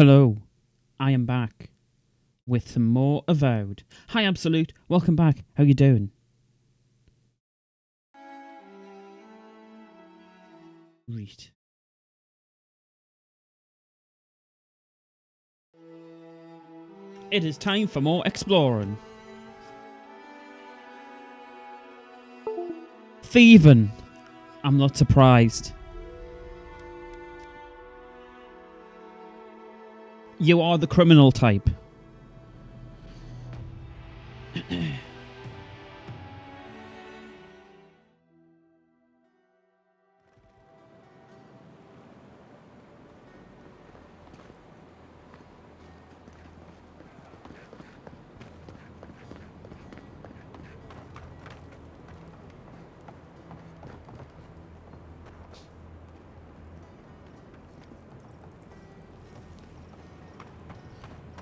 Hello, I am back with some more Avowed. Hi, Absolute. Welcome back. How you doing? Right. It is time for more exploring. Thieving. I'm not surprised. You are the criminal type.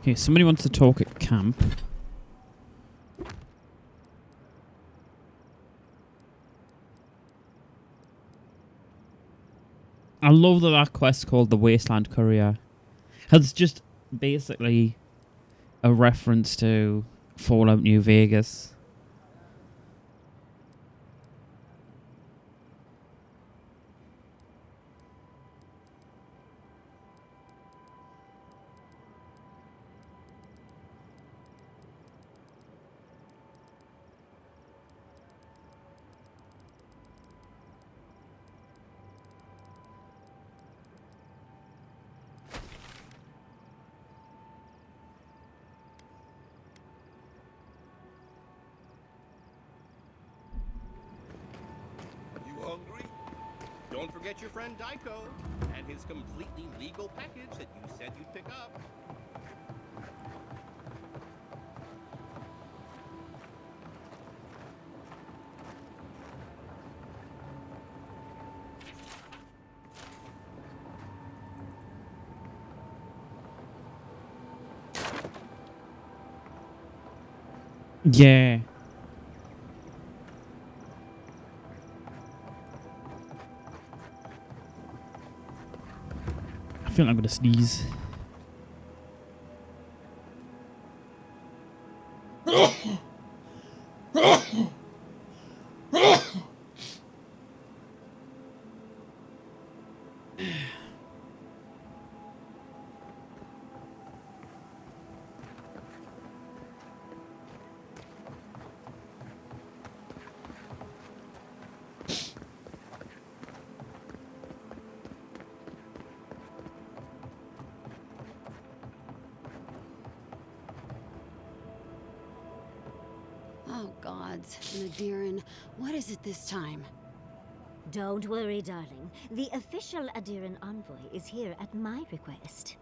Okay, somebody wants to talk at camp. I love that quest called the Wasteland Courier. It's just basically a reference to Fallout New Vegas. Hungry? Don't forget your friend Daiko and his completely legal package that you said you'd pick up. Yeah. I feel like I'm gonna sneeze. Oh, gods. Nadirin, what is it this time? Don't worry, darling. The official Adiran envoy is here at my request.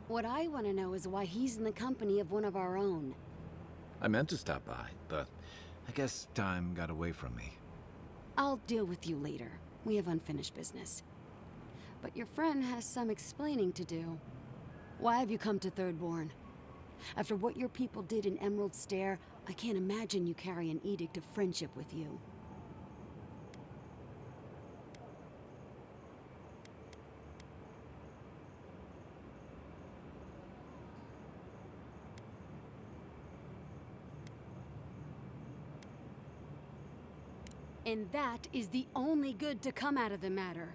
What I want to know is why he's in the company of one of our own. I meant to stop by, but I guess time got away from me. I'll deal with you later. We have unfinished business. But your friend has some explaining to do. Why have you come to Thirdborn? After what your people did in Emerald Stair, I can't imagine you carry an edict of friendship with you. And that is the only good to come out of the matter.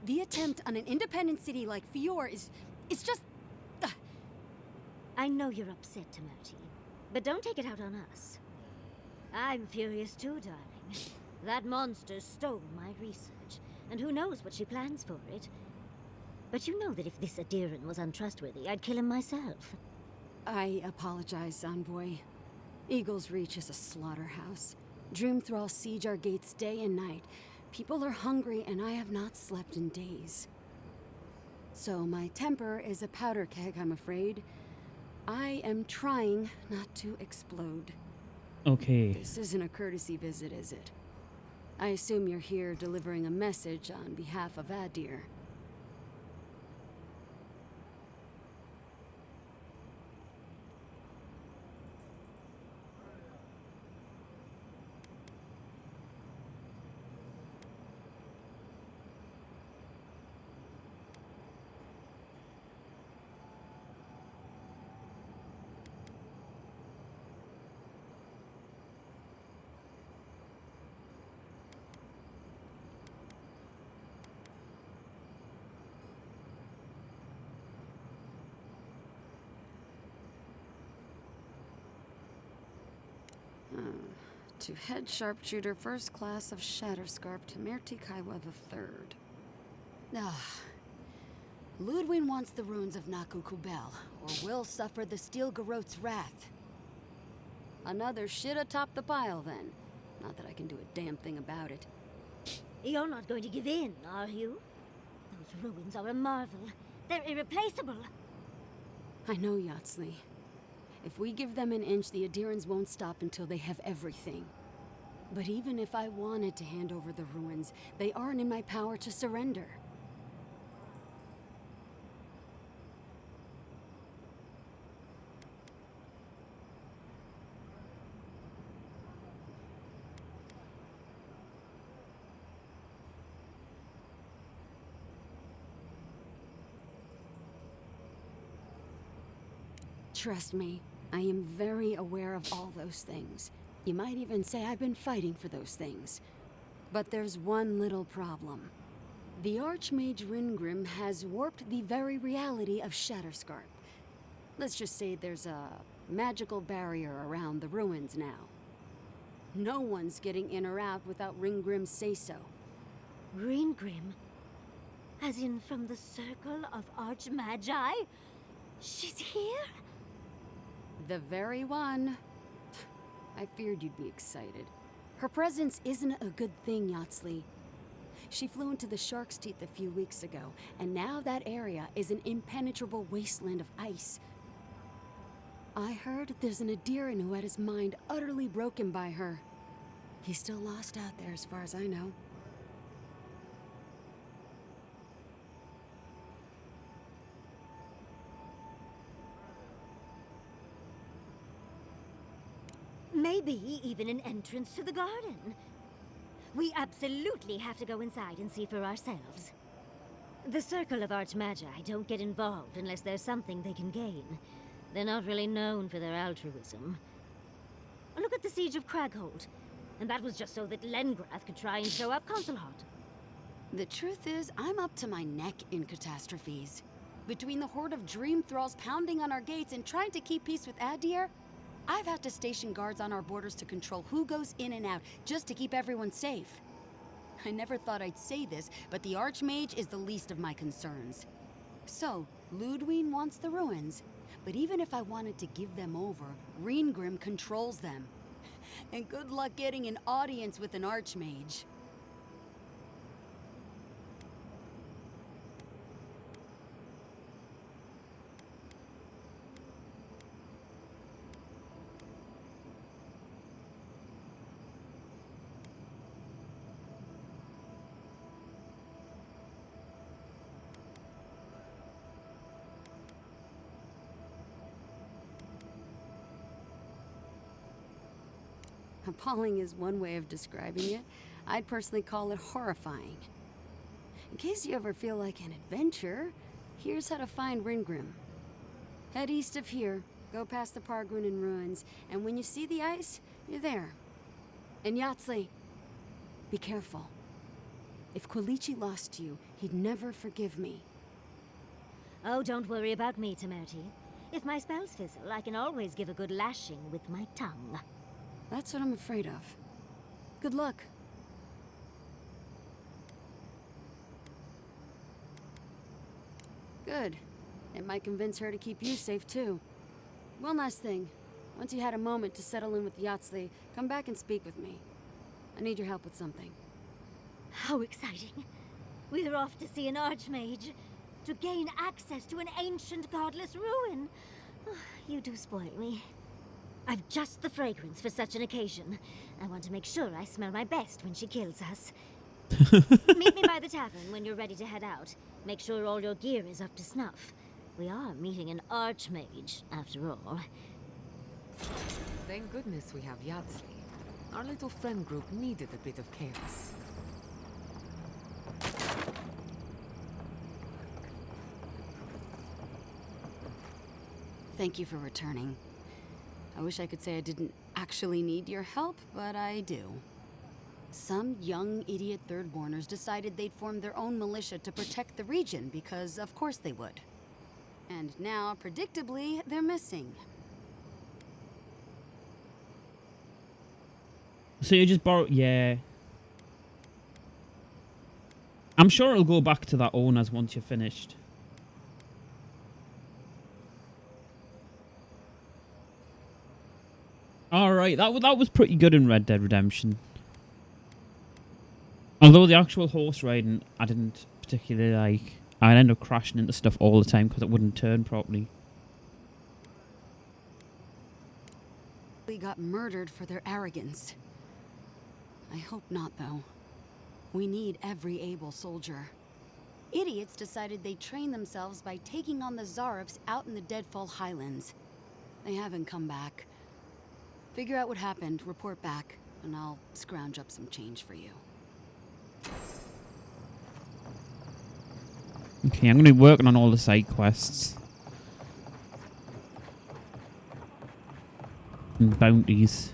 The attempt on an independent city like Fior is just... I know you're upset, Timoti, but don't take it out on us. I'm furious too, darling. That monster stole my research, and who knows what she plans for it. But you know that if this Adiran was untrustworthy, I'd kill him myself. I apologize, Envoy. Eagle's Reach is a slaughterhouse. Dreamthrall siege our gates day and night. People are hungry, and I have not slept in days. So my temper is a powder keg, I'm afraid. I am trying not to explode. Okay. This isn't a courtesy visit, is it? I assume you're here delivering a message on behalf of Adir. To Head Sharpshooter First Class of Shatterscarp Tamerti Kaiwa III. Ludwig wants the ruins of Naku Kubel, or will suffer the Steel Garot's wrath. Another shit atop the pile, then. Not that I can do a damn thing about it. You're not going to give in, are you? Those ruins are a marvel. They're irreplaceable. I know, Yatsley. If we give them an inch, the Adirans won't stop until they have everything. But even if I wanted to hand over the ruins, they aren't in my power to surrender. Trust me, I am very aware of all those things. You might even say I've been fighting for those things. But there's one little problem. The Archmage Ringrim has warped the very reality of Shatterscarp. Let's just say there's a magical barrier around the ruins now. No one's getting in or out without Ringgrim's say-so. Ringrim? As in from the Circle of Archmagi? She's here? The very one. I feared you'd be excited. Her presence isn't a good thing, Yatsley. She flew into the Shark's Teeth a few weeks ago, and now that area is an impenetrable wasteland of ice. I heard there's an Adiran who had his mind utterly broken by her. He's still lost out there as far as I know. Maybe even an entrance to the garden. We absolutely have to go inside and see for ourselves. The Circle of Archmagi don't get involved unless there's something they can gain. They're not really known for their altruism. Look at the Siege of Craghold. And that was just so that Lengrath could try and show up Consulhot. The truth is, I'm up to my neck in catastrophes. Between the horde of dream thralls pounding on our gates and trying to keep peace with Adir, I've had to station guards on our borders to control who goes in and out, just to keep everyone safe. I never thought I'd say this, but the Archmage is the least of my concerns. So, Ludwig wants the ruins, but even if I wanted to give them over, Ringrim controls them. And good luck getting an audience with an Archmage. Appalling is one way of describing it. I'd personally call it horrifying. In case you ever feel like an adventure, here's how to find Ringrim. Head east of here, go past the Pargrunen ruins, and when you see the ice, you're there. And Yatsley, be careful. If Quilichi lost you, he'd never forgive me. Oh, don't worry about me, Tamerti. If my spells fizzle, I can always give a good lashing with my tongue. That's what I'm afraid of. Good luck. Good. It might convince her to keep you safe, too. One last thing. Once you had a moment to settle in with Yatsley, come back and speak with me. I need your help with something. How exciting. We're off to see an Archmage. To gain access to an ancient godless ruin. You do spoil me. I've just the fragrance for such an occasion. I want to make sure I smell my best when she kills us. Meet me by the tavern when you're ready to head out. Make sure all your gear is up to snuff. We are meeting an Archmage, after all. Thank goodness we have Yatsley. Our little friend group needed a bit of chaos. Thank you for returning. I wish I could say I didn't actually need your help, but I do. Some young idiot Thirdborners decided they'd form their own militia to protect the region because of course they would. And now, predictably, they're missing. So you just borrow... Yeah. I'm sure it'll go back to that owner's once you're finished. Alright, that was pretty good in Red Dead Redemption. Although the actual horse riding, I didn't particularly like. I'd end up crashing into stuff all the time because it wouldn't turn properly. We got murdered for their arrogance. I hope not, though. We need every able soldier. Idiots decided they'd train themselves by taking on the Zarops out in the Deadfall Highlands. They haven't come back. Figure out what happened, report back, and I'll scrounge up some change for you. Okay, I'm going to be working on all the side quests. And bounties.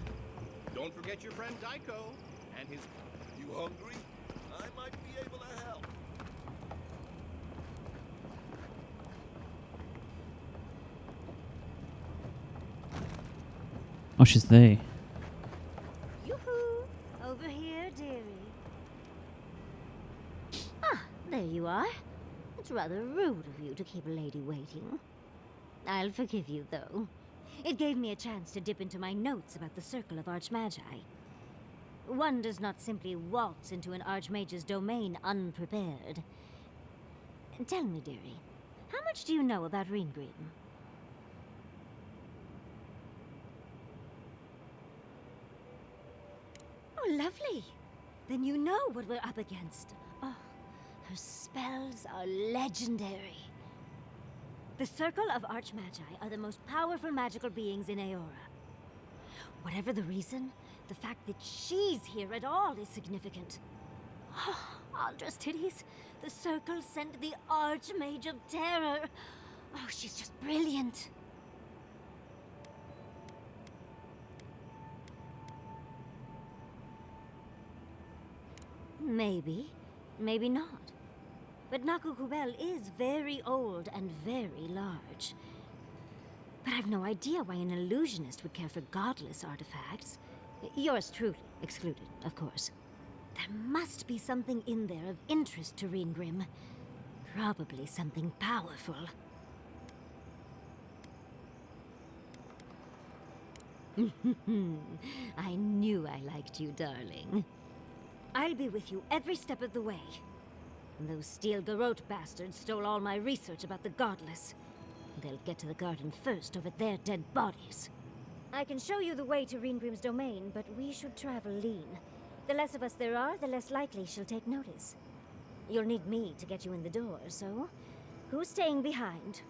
Don't forget your friend Daiko and his... You hungry? I might be able to help. Oh, she's there. Yoo-hoo! Over here, dearie. Ah, there you are. It's rather rude of you to keep a lady waiting. I'll forgive you, though. It gave me a chance to dip into my notes about the Circle of Archmagi. One does not simply waltz into an Archmage's domain unprepared. Tell me, dearie, how much do you know about Reengrim? Oh, lovely. Then you know what we're up against. Oh, her spells are legendary. The Circle of Archmagi are the most powerful magical beings in Aora. Whatever the reason, the fact that she's here at all is significant. Oh, Aldra's titties. The Circle sent the Archmage of Terror. Oh, she's just brilliant. Maybe, maybe not. But Nakukubel is very old and very large. But I've no idea why an illusionist would care for godless artifacts. Yours truly excluded, of course. There must be something in there of interest to Reengrim. Probably something powerful. I knew I liked you, darling. I'll be with you every step of the way. Those Steel Garrote bastards stole all my research about the Godless. They'll get to the garden first over their dead bodies. I can show you the way to Reengrim's domain, but we should travel lean. The less of us there are, the less likely she'll take notice. You'll need me to get you in the door, so who's staying behind?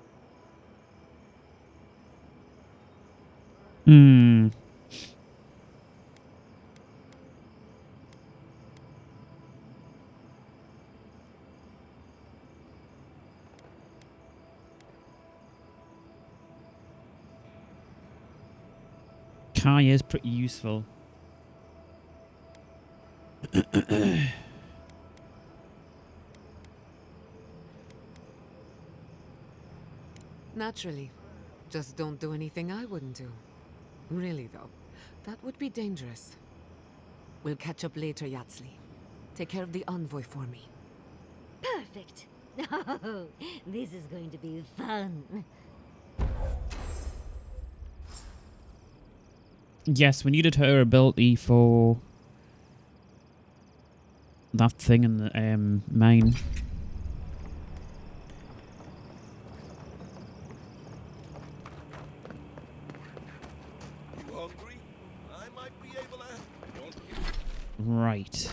Hmm. Kaya is pretty useful. Naturally. Just don't do anything I wouldn't do. Really, though, that would be dangerous. We'll catch up later, Yatsli. Take care of the envoy for me. Perfect. Oh, this is going to be fun. Yes, we needed her ability for that thing in the mine. You hungry? I might be able to... Don't forget... Right.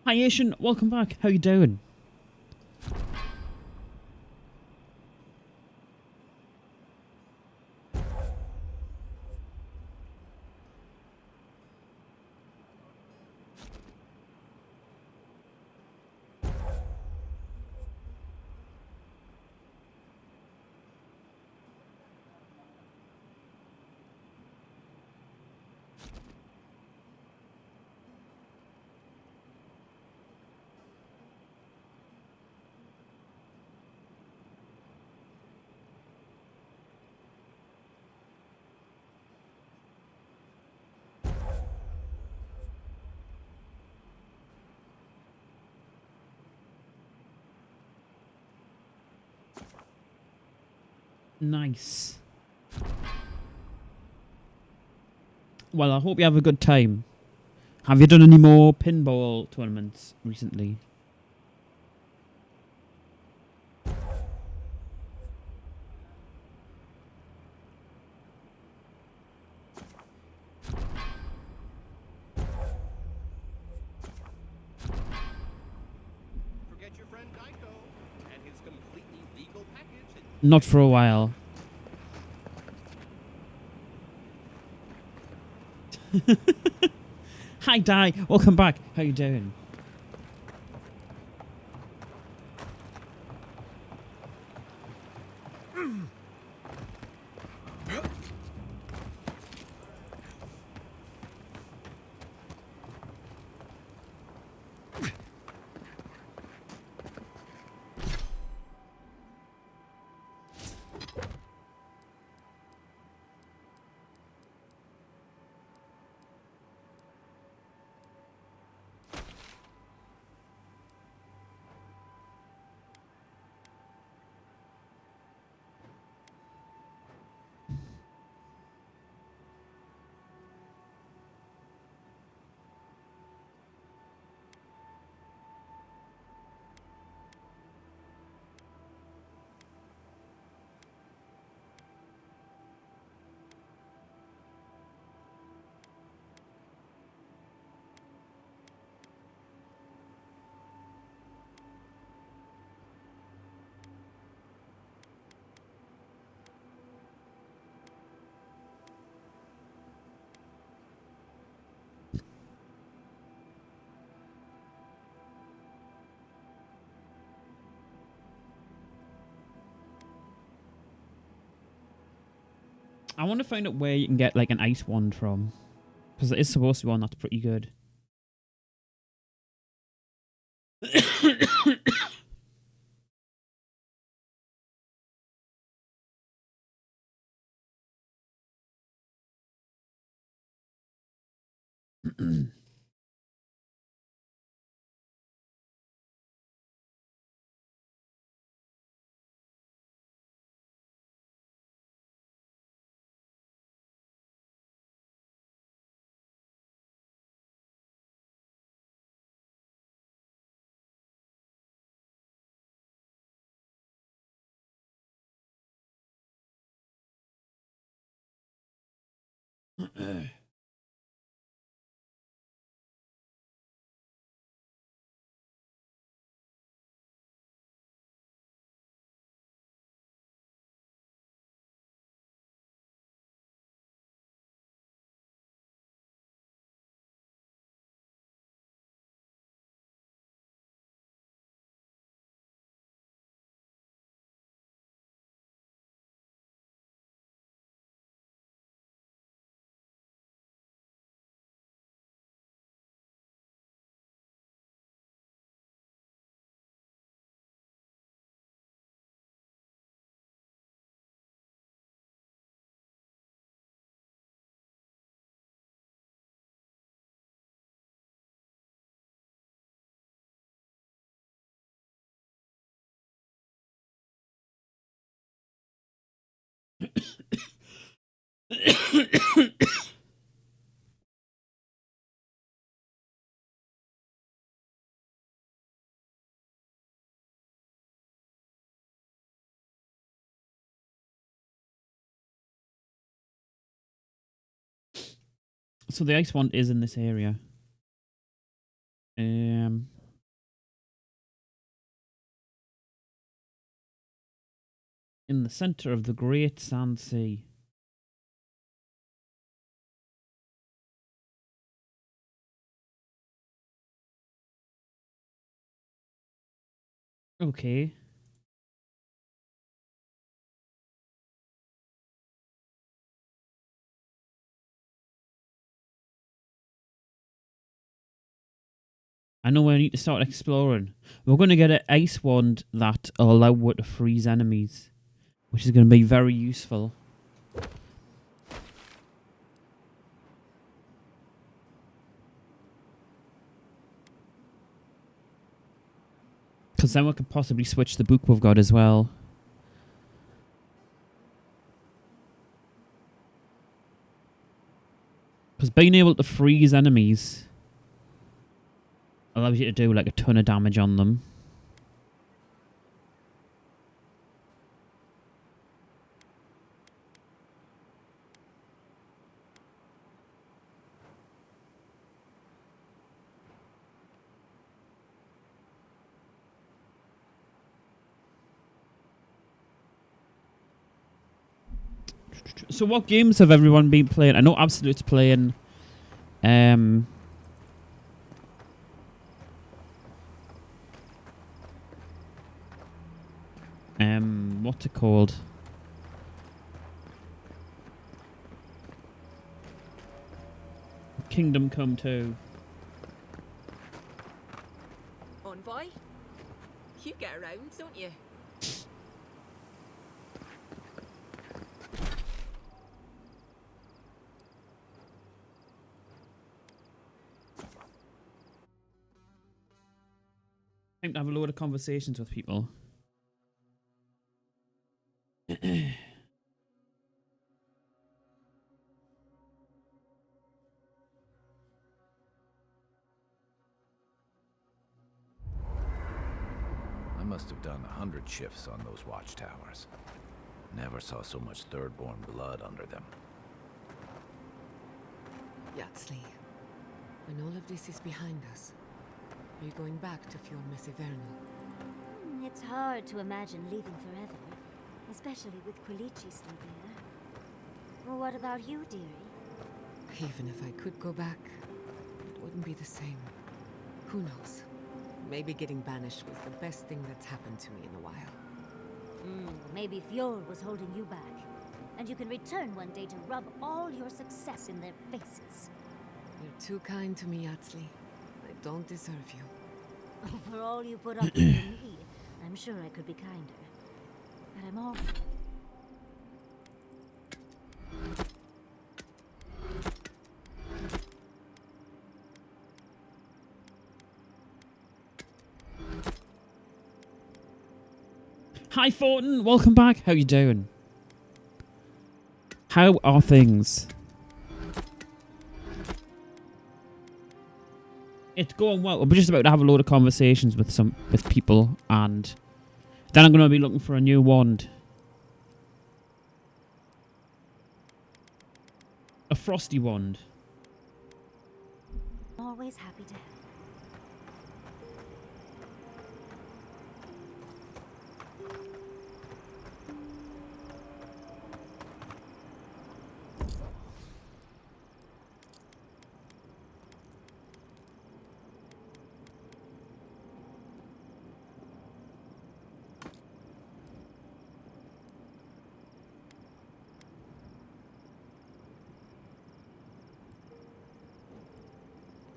Hi, Asian. Welcome back. How you doing? Nice. Well, I hope you have a good time. Have you done any more pinball tournaments recently? Forget your friend Daiko and his completely legal package that Not for a while. Hi, Di. Welcome back. How you doing? I want to find out where you can get like an ice wand from, because it is supposed to be one that's pretty good. So the ice wand is in this area. In the center of the Great Sand Sea. Okay. I know where I need to start exploring. We're going to get an ice wand that will allow us to freeze enemies, which is going to be very useful. Because then we could possibly switch the book we've got as well. Because being able to freeze enemies allows you to do like a ton of damage on them. So what games have everyone been playing? I know Absolute's playing what's it called? Kingdom Come 2. Envoy? You get around, don't you? Time to have a load of conversations with people. I must have done 100 shifts on those watchtowers. Never saw so much third-born blood under them. Yatsley, when all of this is behind us, are you going back to Fjord Mesivernal? It's hard to imagine leaving forever, especially with Quilici still there. Well, what about you, dearie? Even if I could go back, it wouldn't be the same. Who knows? Maybe getting banished was the best thing that's happened to me in a while. Maybe Fjord was holding you back, and you can return one day to rub all your success in their faces. You're too kind to me, Yatsley. I don't deserve you. For all you put up with for me, I'm sure I could be kinder. But I'm all... Hi Thornton, welcome back. How you doing? How are things? It's going well. We're just about to have a load of conversations with people, and then I'm going to be looking for a new wand. A frosty wand. always happy to help.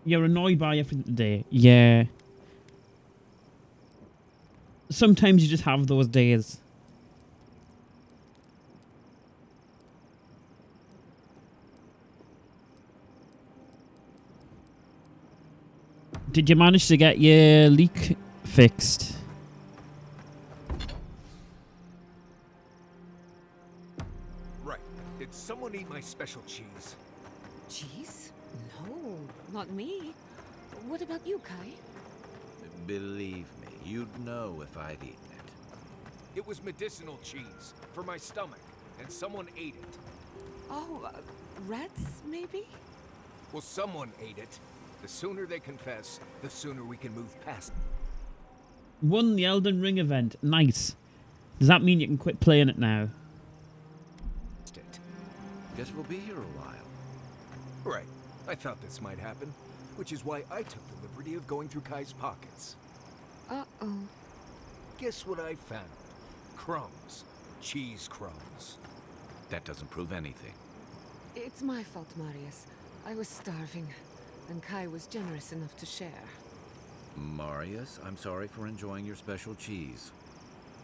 You're annoyed by everything today. Yeah. Sometimes you just have those days. Did you manage to get your leak fixed? Right. Did someone eat my special cheese? Cheese? No, not me. What about you, Kai? Believe me, you'd know if I'd eaten it. It was medicinal cheese for my stomach, and someone ate it. Oh, rats, maybe? Well, someone ate it. The sooner they confess, the sooner we can move past it. Won the Elden Ring event. Nice. Does that mean you can quit playing it now? It. Guess we'll be here a while. Right. I thought this might happen, which is why I took the liberty of going through Kai's pockets. Uh-oh. Guess what I found? Crumbs. Cheese crumbs. That doesn't prove anything. It's my fault, Marius. I was starving, and Kai was generous enough to share. Marius, I'm sorry for enjoying your special cheese.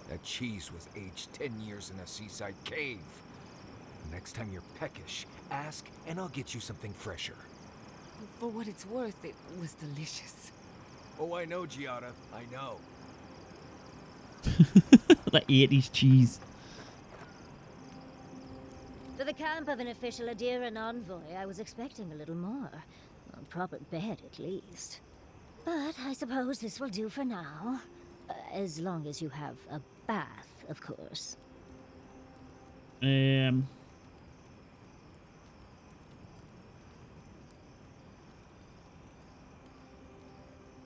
That cheese was aged 10 years in a seaside cave. Next time you're peckish, ask and I'll get you something fresher. For what it's worth, it was delicious. Oh, I know, Giada. I know. That 80s cheese. For the camp of an official Adira envoy, I was expecting a little more. A proper bed, at least. But I suppose this will do for now. As long as you have a bath, of course.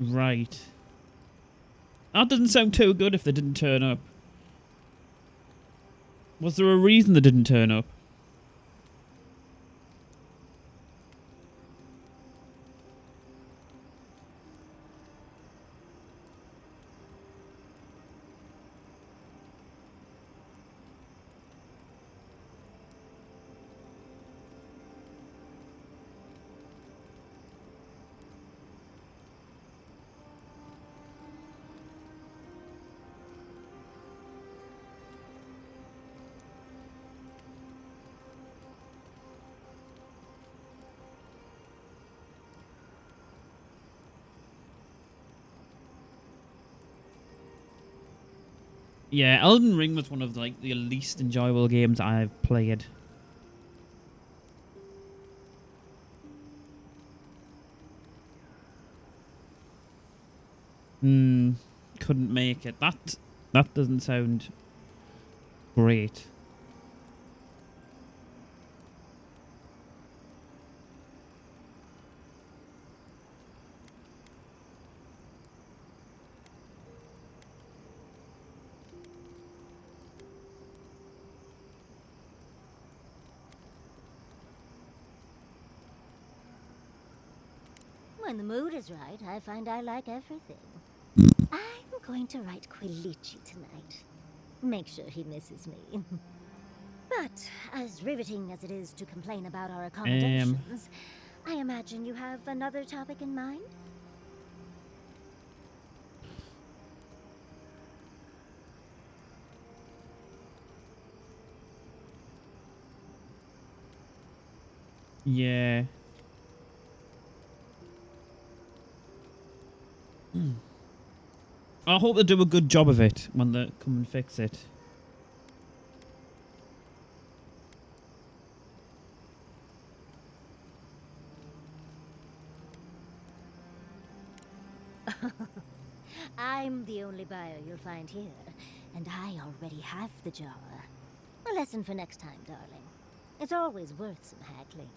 Right. That doesn't sound too good if they didn't turn up. Was there a reason they didn't turn up? Yeah, Elden Ring was one of the least enjoyable games I've played. Couldn't make it. That doesn't sound great. When the mood is right, I find I like everything. I'm going to write Quilici tonight. Make sure he misses me. But, as riveting as it is to complain about our accommodations, I imagine you have another topic in mind? Yeah. I hope they do a good job of it when they come and fix it. I'm the only buyer you'll find here, and I already have the jar. A lesson for next time, darling. It's always worth some haggling.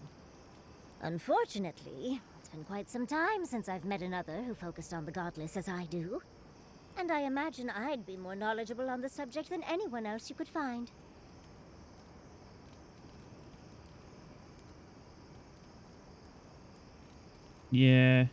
Unfortunately, it's been quite some time since I've met another who focused on the godless as I do. And I imagine I'd be more knowledgeable on the subject than anyone else you could find. Yeah.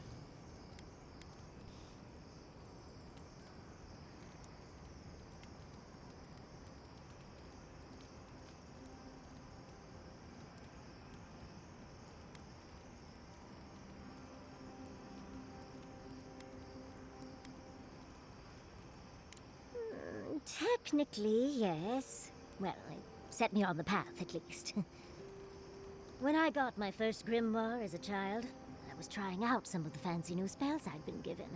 Technically, yes. Well, it set me on the path, at least. When I got my first grimoire as a child, I was trying out some of the fancy new spells I'd been given.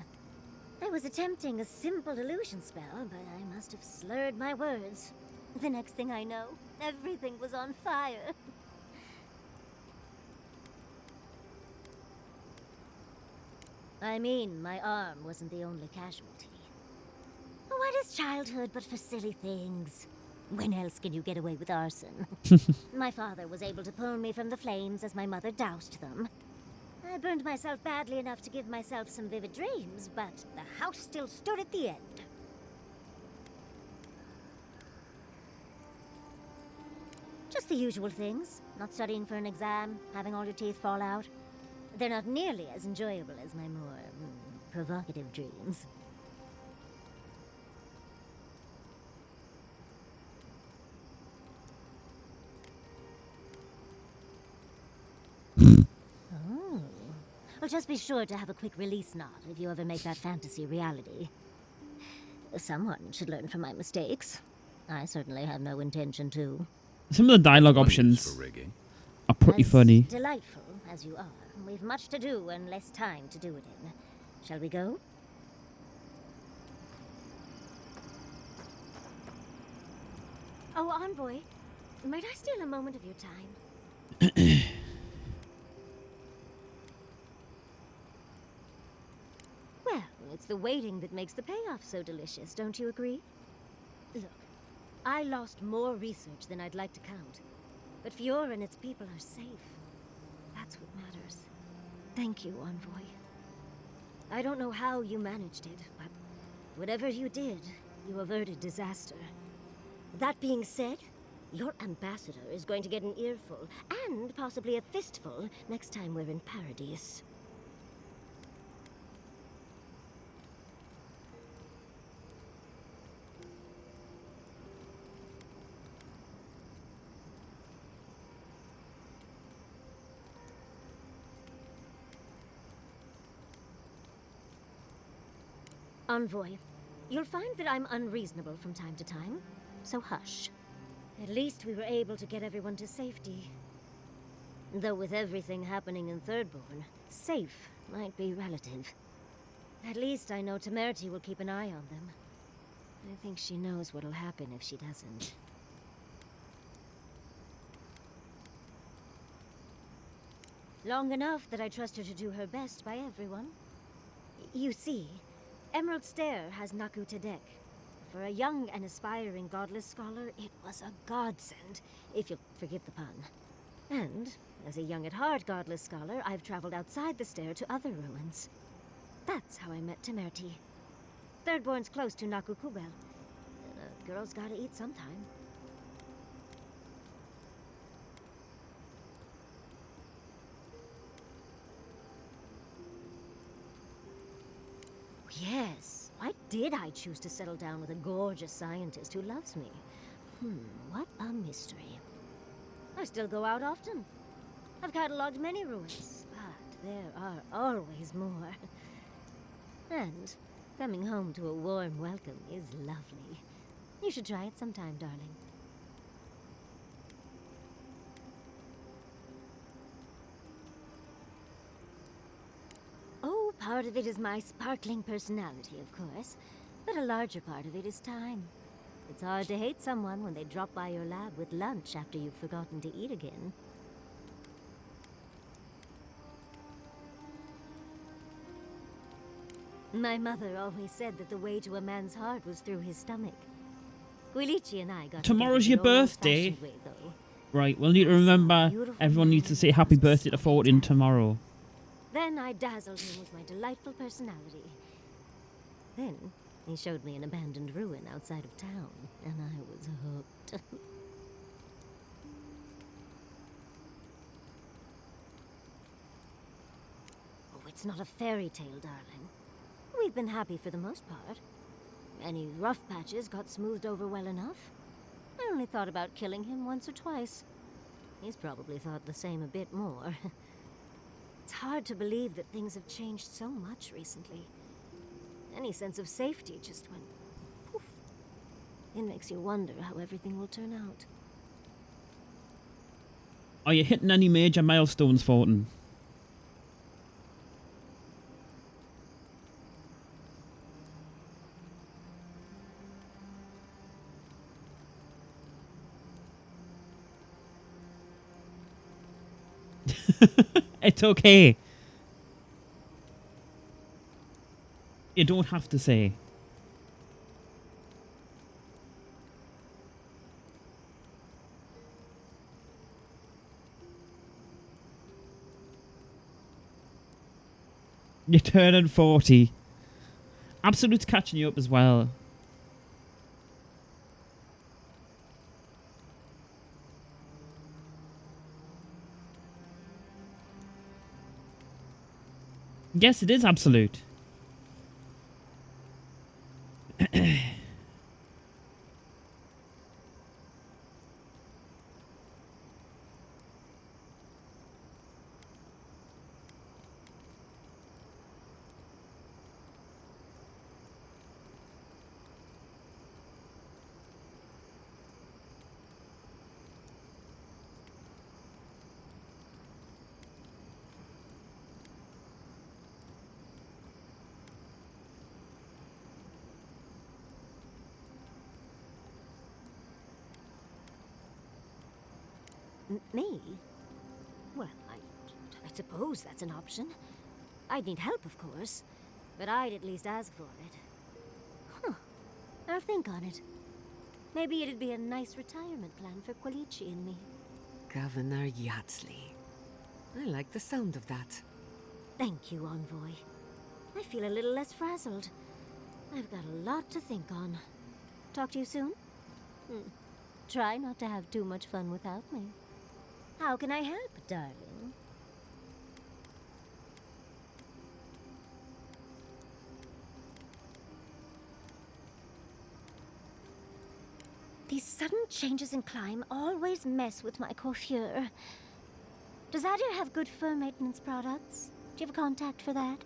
I was attempting a simple illusion spell, but I must have slurred my words. The next thing I know, everything was on fire. I mean, my arm wasn't the only casualty. What is childhood but for silly things? When else can you get away with arson? My father was able to pull me from the flames as my mother doused them. I burned myself badly enough to give myself some vivid dreams, but the house still stood at the end. Just the usual things. Not studying for an exam, having all your teeth fall out. They're not nearly as enjoyable as my more provocative dreams. Oh. Well, just be sure to have a quick release knot if you ever make that fantasy reality. Someone should learn from my mistakes. I certainly have no intention to. Some of the dialogue Money options used for rigging. are pretty As funny. delightful as you are, we've much to do and less time to do it in. Shall we go? Oh, Envoy, might I steal a moment of your time? Well, it's the waiting that makes the payoff so delicious, don't you agree? Look, I lost more research than I'd like to count. But Fiora and its people are safe. That's what matters. Thank you, Envoy. I don't know how you managed it, but whatever you did, you averted disaster. That being said, your ambassador is going to get an earful, and possibly a fistful, next time we're in Paradise. Envoy, you'll find that I'm unreasonable from time to time, so hush. At least we were able to get everyone to safety. Though with everything happening in Thirdborn, safe might be relative. At least I know Temerity will keep an eye on them. I think she knows what'll happen if she doesn't. Long enough that I trust her to do her best by everyone. You see, Emerald Stair has Naku Tedek. For a young and aspiring godless scholar, it was a godsend, if you'll forgive the pun. And, as a young at heart godless scholar, I've traveled outside the stair to other ruins. That's how I met Temerity. Thirdborn's close to Naku Kubel. A girl's gotta eat sometime. Yes, why did I choose to settle down with a gorgeous scientist who loves me? What a mystery. I still go out often. I've catalogued many ruins, but there are always more. And coming home to a warm welcome is lovely. You should try it sometime, darling. Oh, part of it is my sparkling personality, of course. But a larger part of it is time. It's hard to hate someone when they drop by your lab with lunch after you've forgotten to eat again. My mother always said that the way to a man's heart was through his stomach. Guilichi and I got Tomorrow's together your the birthday. old-fashioned way, though. Right, we'll need to remember everyone needs to say happy birthday to 14 tomorrow. Then I dazzled him with my delightful personality. Then he showed me an abandoned ruin outside of town, and I was hooked. Oh, it's not a fairy tale, darling. We've been happy for the most part. Any rough patches got smoothed over well enough. I only thought about killing him once or twice. He's probably thought the same a bit more. It's hard to believe that things have changed so much recently. Any sense of safety just went poof. It makes you wonder how everything will turn out. Are you hitting any major milestones, Fortin? It's okay. You don't have to say. You're turning 40. Absolute's catching you up as well. Yes, it is absolute. Me? Well, I suppose that's an option. I'd need help, of course, but I'd at least ask for it. Huh. I'll think on it. Maybe it'd be a nice retirement plan for Quilici and me. Governor Yatsley. I like the sound of that. Thank you, Envoy. I feel a little less frazzled. I've got a lot to think on. Talk to you soon? Try not to have too much fun without me. How can I help, darling? These sudden changes in climate always mess with my coiffure. Does Adir have good fur maintenance products? Do you have a contact for that?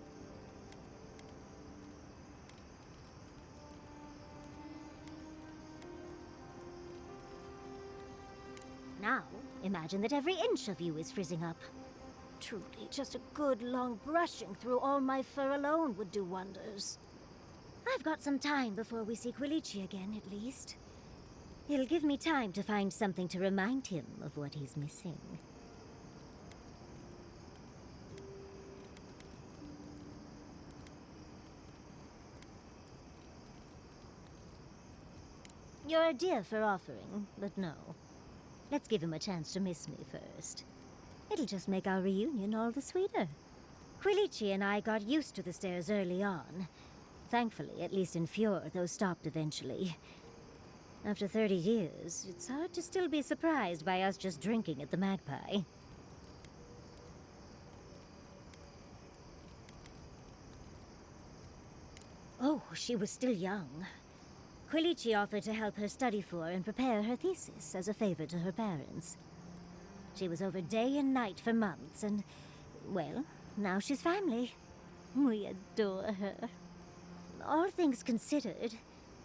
Now, imagine that every inch of you is frizzing up. Truly, just a good long brushing through all my fur alone would do wonders. I've got some time before we see Quilici again, at least. It'll give me time to find something to remind him of what he's missing. You're a dear for offering, but no. Let's give him a chance to miss me first. It'll just make our reunion all the sweeter. Quilici and I got used to the stairs early on. Thankfully, at least in Fjord, those stopped eventually. After 30 years, it's hard to still be surprised by us just drinking at the Magpie. Oh, she was still young. Quilici offered to help her study for and prepare her thesis as a favor to her parents. She was over day and night for months, and, well, now she's family. We adore her. All things considered,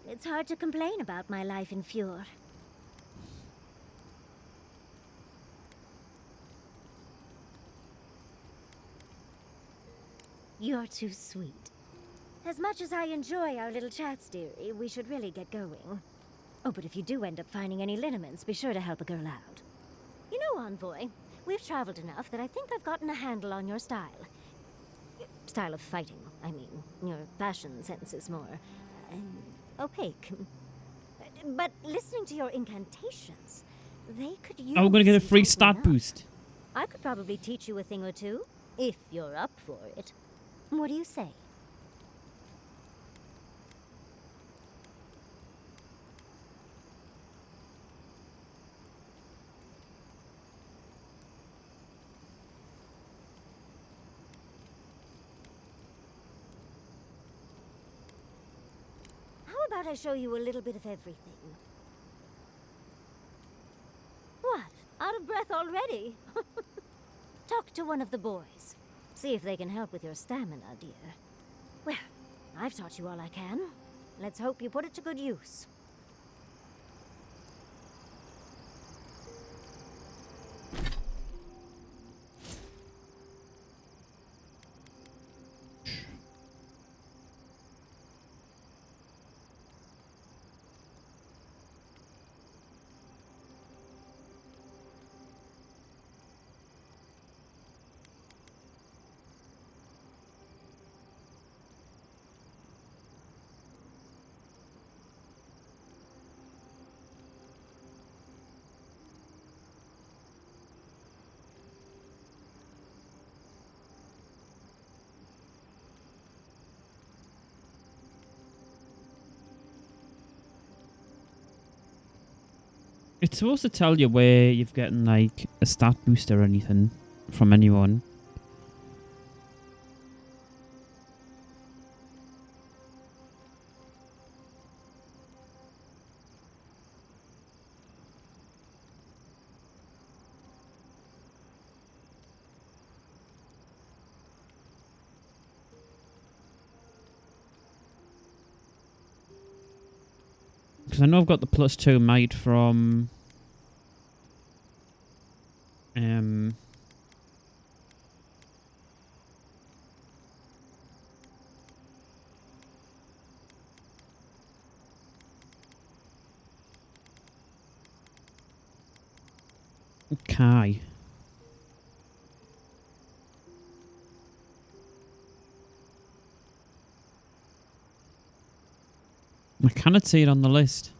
it's hard to complain about my life in Fjord. You're too sweet. As much as I enjoy our little chats, dearie, we should really get going. Oh, but if you do end up finding any liniments, be sure to help a girl out. You know, Envoy, we've traveled enough that I think I've gotten a handle on your style. Style of fighting, I mean. Your fashion sense is more opaque. But listening to your incantations, they could use Oh, we're gonna get a free some stat opening up. boost. I could probably teach you a thing or two, if you're up for it. What do you say? How about I show you a little bit of everything? What? Out of breath already? Talk to one of the boys. See if they can help with your stamina, dear. Well, I've taught you all I can. Let's hope you put it to good use. It's supposed to tell you where you've gotten like a stat boost or anything from anyone. Because I know I've got the +2 might from... Kai. I cannot see it on the list.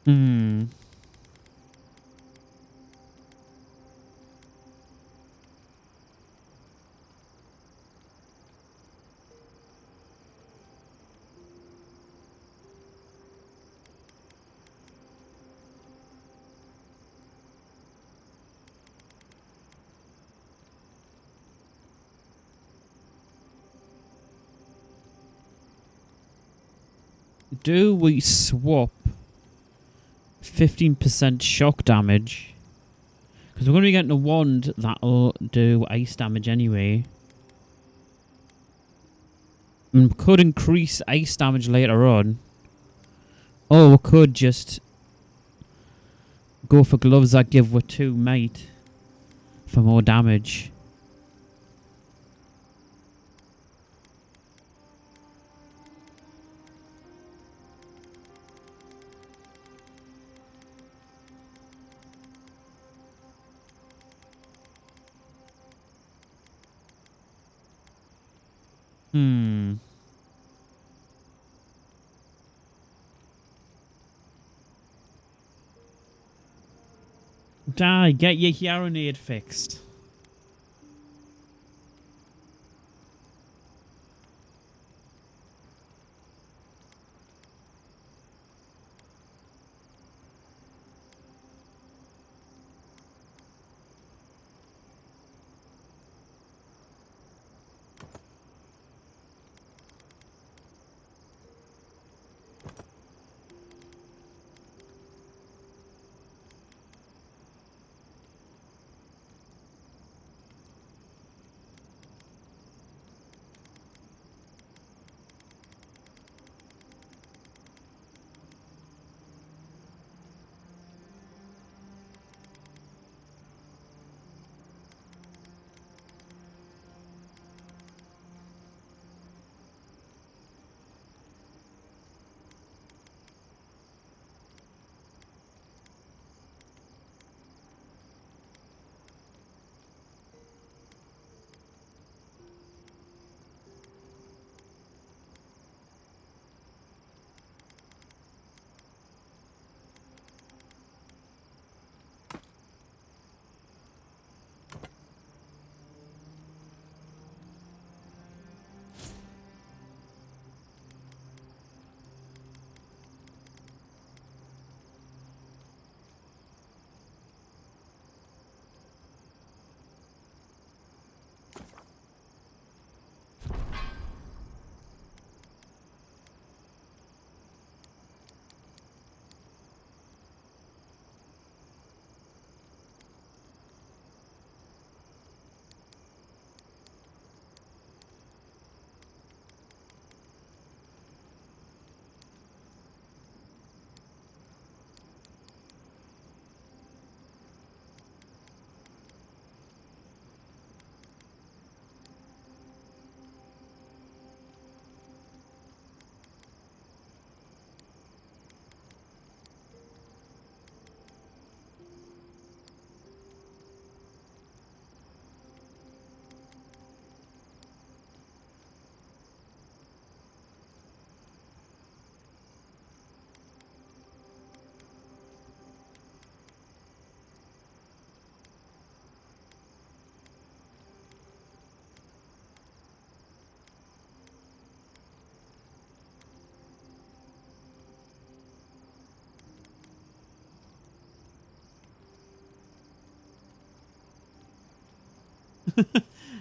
Hmm. Do we swap 15% shock damage? Because we're going to be getting a wand that'll do ice damage anyway. And could increase ice damage later on. Or we could just go for gloves that give with 2 might for more damage. Hmm. Die, get your Yaronade fixed.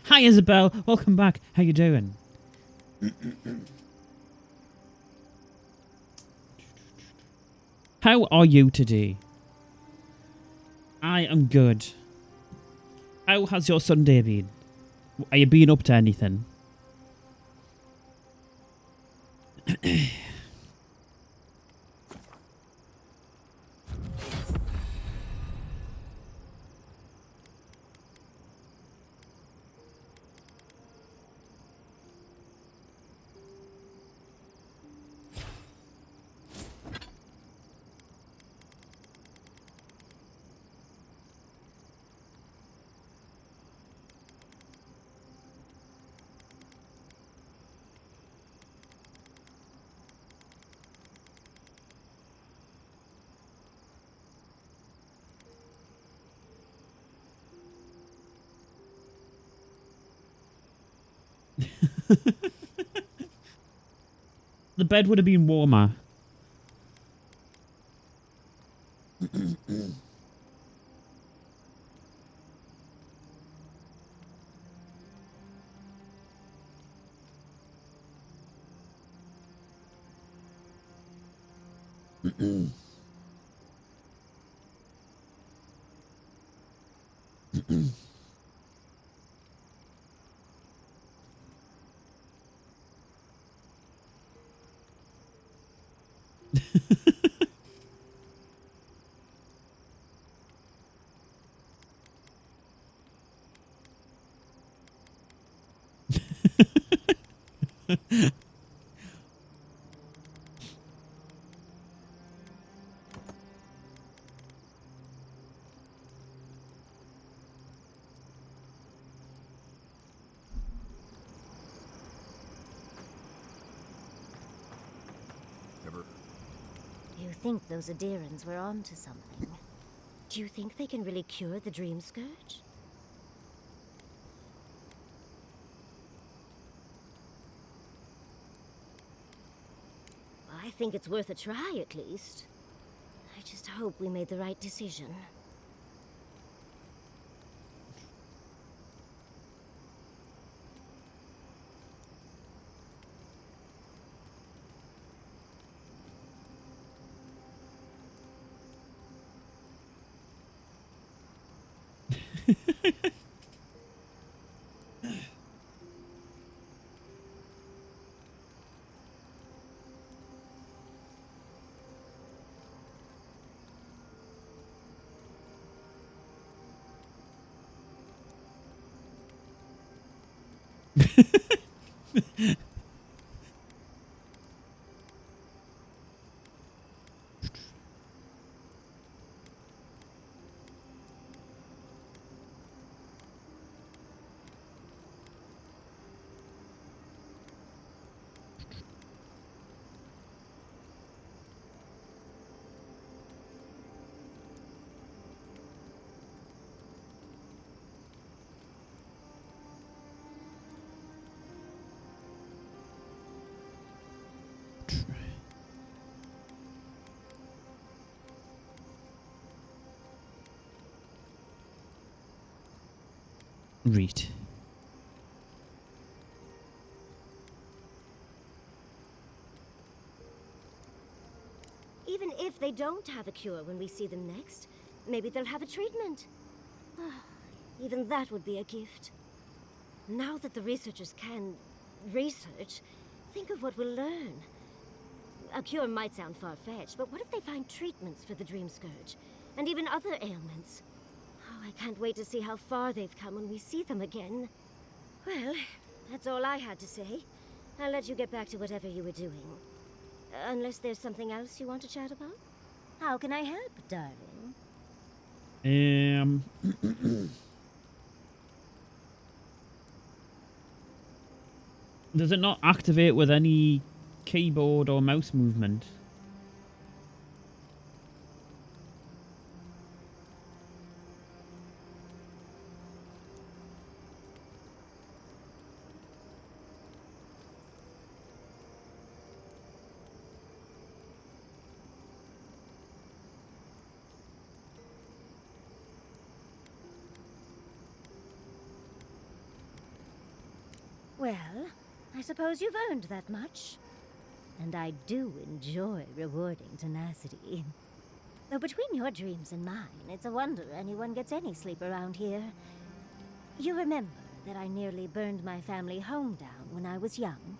Hi, Isabel. Welcome back. How you doing? How are you today? I am good. How has your Sunday been? Are you being up to anything? The bed would have been warmer. Ever... You think those Adirans were onto something? Do you think they can really cure the Dream Scourge? I think it's worth a try, at least. I just hope we made the right decision. Read. Even if they don't have a cure when we see them next, maybe they'll have a treatment. Even that would be a gift. Now that the researchers can research, think of what we'll learn. A cure might sound far-fetched, but what if they find treatments for the Dream Scourge? And even other ailments? Oh, I can't wait to see how far they've come when we see them again. Well, that's all I had to say. I'll let you get back to whatever you were doing. Unless there's something else you want to chat about? How can I help, darling? Does it not activate with any keyboard or mouse movement? Well, I suppose you've earned that much. And I do enjoy rewarding tenacity. Though between your dreams and mine, it's a wonder anyone gets any sleep around here. You remember that I nearly burned my family home down when I was young?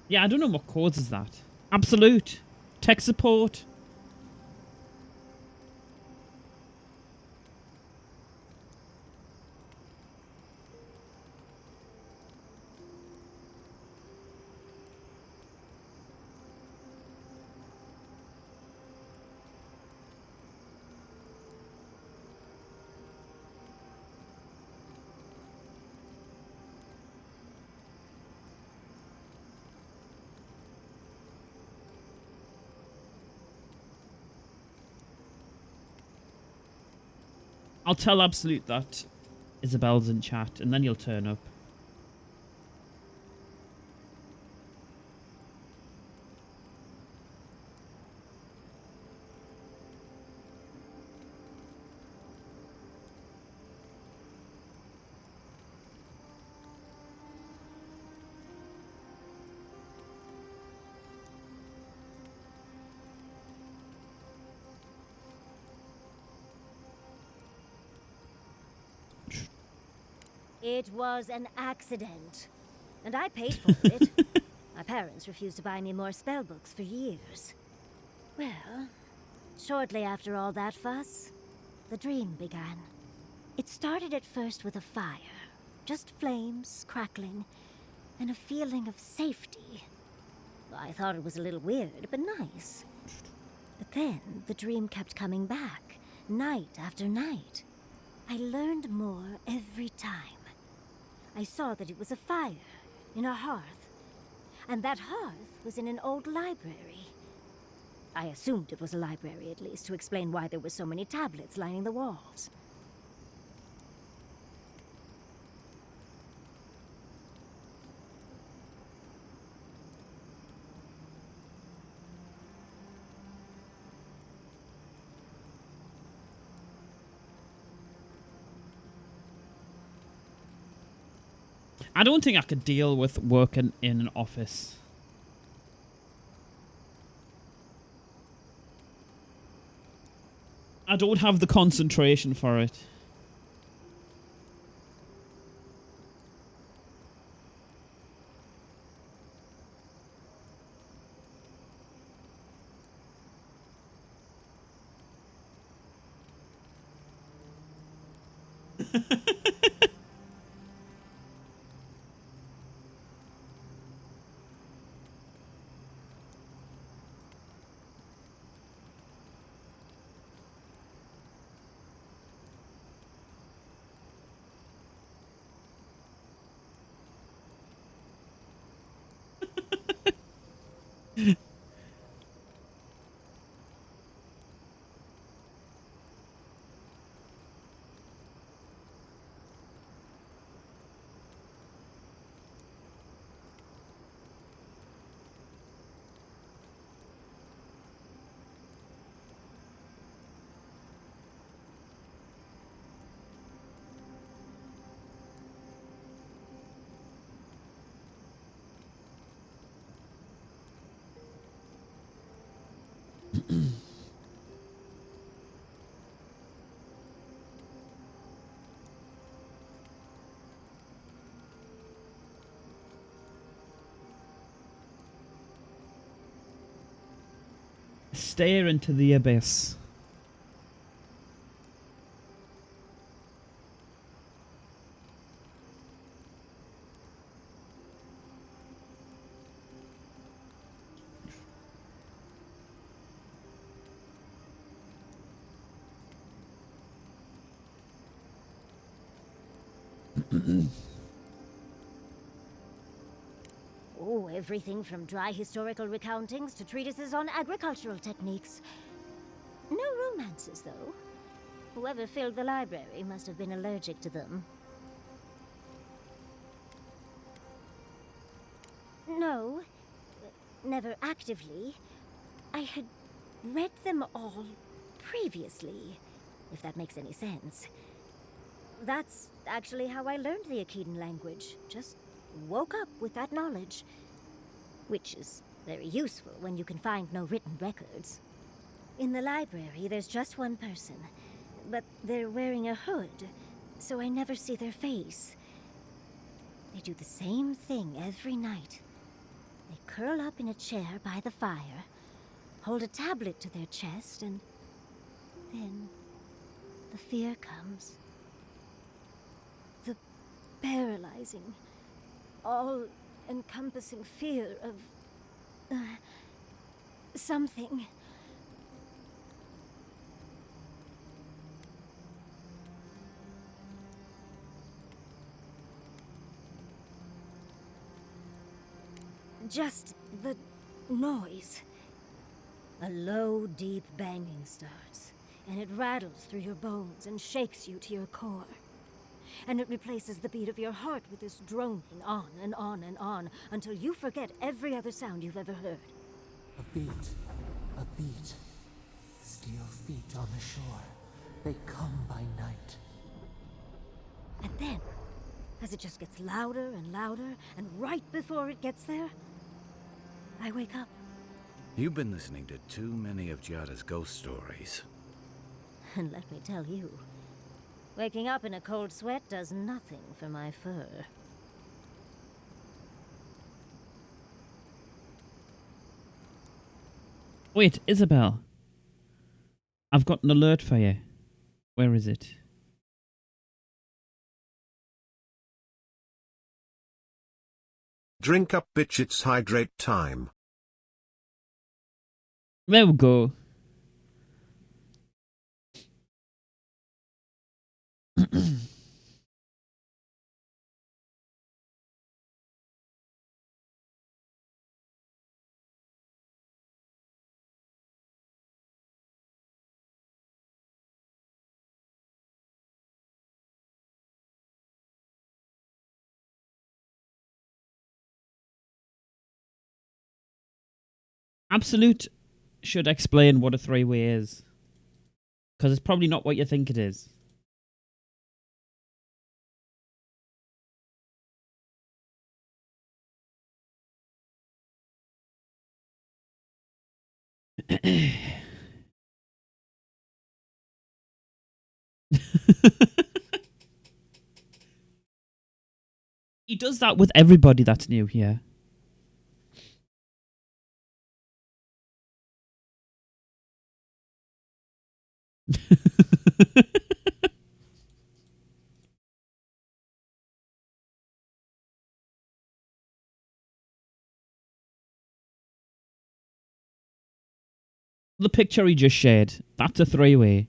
Yeah, I don't know what causes that. Absolute. Tech support. I'll tell Absolute that Isabel's in chat, and then you'll turn up. It was an accident. And I paid for it. My parents refused to buy me more spellbooks for years. Well, shortly after all that fuss, the dream began. It started at first with a fire. Just flames, crackling, and a feeling of safety. I thought it was a little weird, but nice. But then the dream kept coming back, night after night. I learned more every time. I saw that it was a fire in a hearth, and that hearth was in an old library. I assumed it was a library, at least, to explain why there were so many tablets lining the walls. I don't think I could deal with working in an office. I don't have the concentration for it. Stare into the abyss. Oh, everything from dry historical recountings to treatises on agricultural techniques. No romances, though. Whoever filled the library must have been allergic to them. No, never actively. I had read them all previously, if that makes any sense. That's actually how I learned the Akedan language. Just woke up with that knowledge. Which is very useful when you can find no written records. In the library, there's just one person, but they're wearing a hood, so I never see their face. They do the same thing every night. They curl up in a chair by the fire, hold a tablet to their chest, and then the fear comes. The paralyzing, all-encompassing fear of something. Just the noise. A low, deep banging starts, and it rattles through your bones and shakes you to your core. And it replaces the beat of your heart with this droning on and on and on until you forget every other sound you've ever heard. A beat. A beat. Steel feet on the shore. They come by night. And then, as it just gets louder and louder, and right before it gets there, I wake up. You've been listening to too many of Giada's ghost stories. And let me tell you, waking up in a cold sweat does nothing for my fur. Wait, Isabel. I've got an alert for you. Where is it? Drink up, bitch, it's hydrate time. There we go. Absolute should explain what a three-way is. Because it's probably not what you think it is. He does that with everybody that's new here. The picture he just shared, that's a three-way.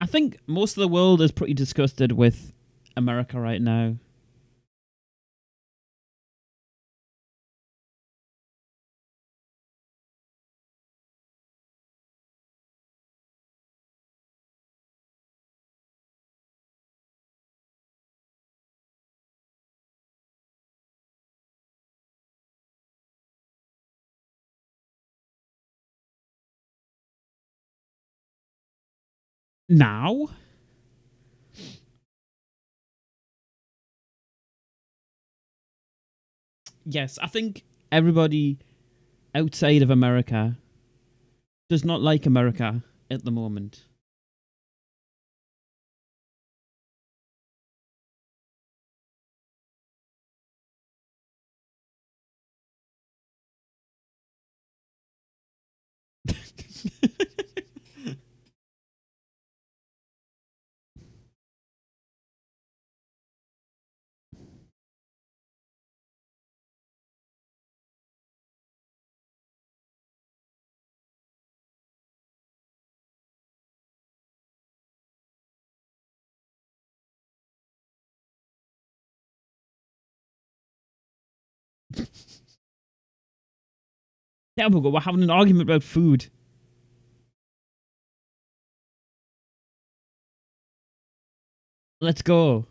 I think most of the world is pretty disgusted with America right now. Now? Yes, I think everybody outside of America does not like America at the moment. Yeah, but we're having an argument about food. Let's go.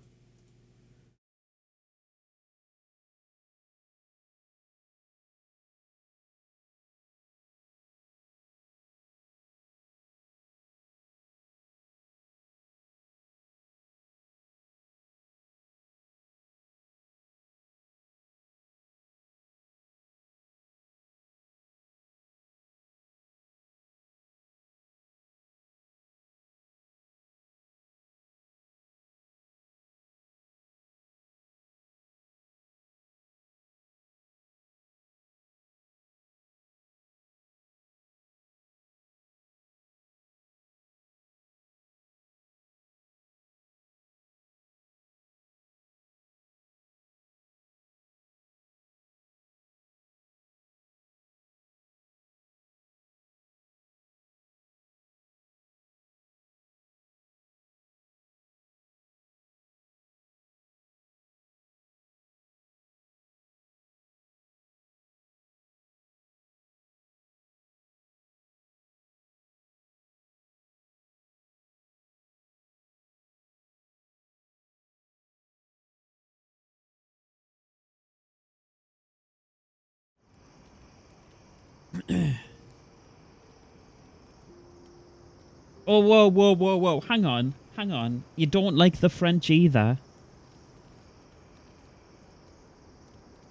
Oh, whoa, whoa, whoa, whoa. Hang on. Hang on. You don't like the French either.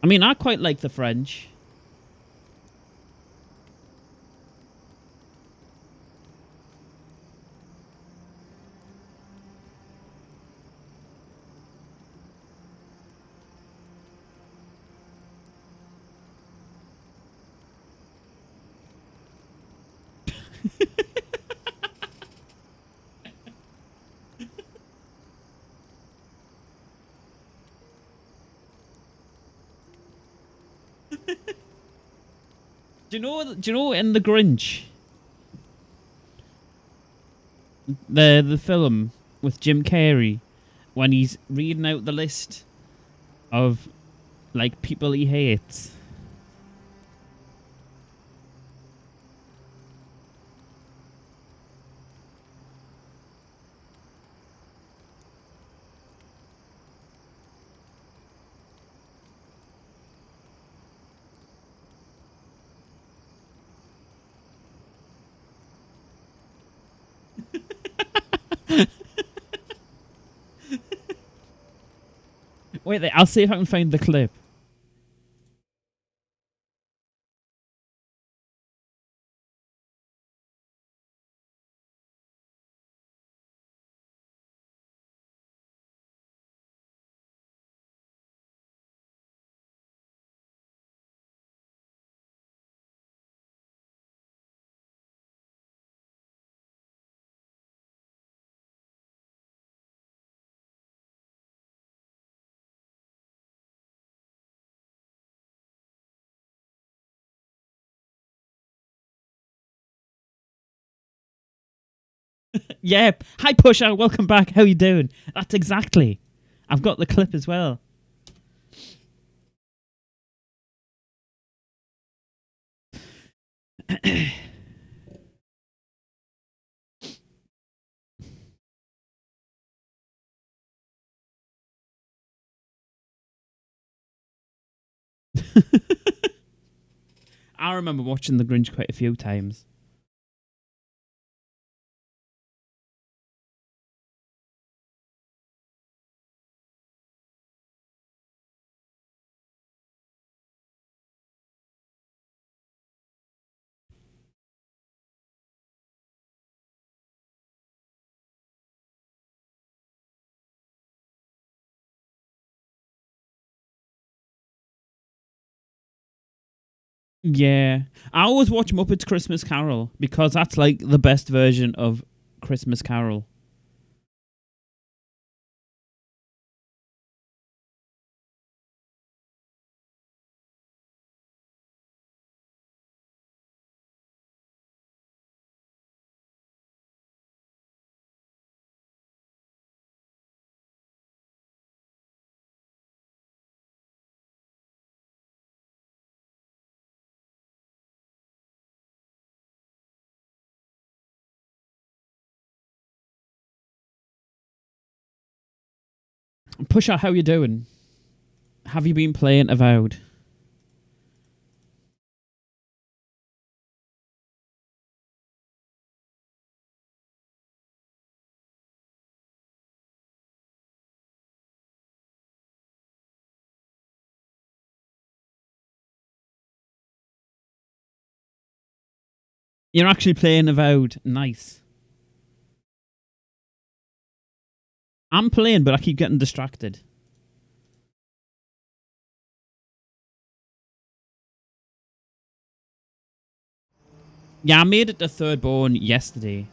I mean, I quite like the French. Do you know in The Grinch? The film with Jim Carrey, when he's reading out the list of like people he hates. Wait, I'll see if I can find the clip. Yeah. Hi, Pusher. Welcome back. How you doing? That's exactly. I've got the clip as well. I remember watching The Grinch quite a few times. Yeah. I always watch Muppets Christmas Carol because that's like the best version of Christmas Carol. Pusher, how you doing? Have you been playing Avowed? You're actually playing Avowed. Nice. I'm playing, but I keep getting distracted. Yeah, I made it to third born yesterday.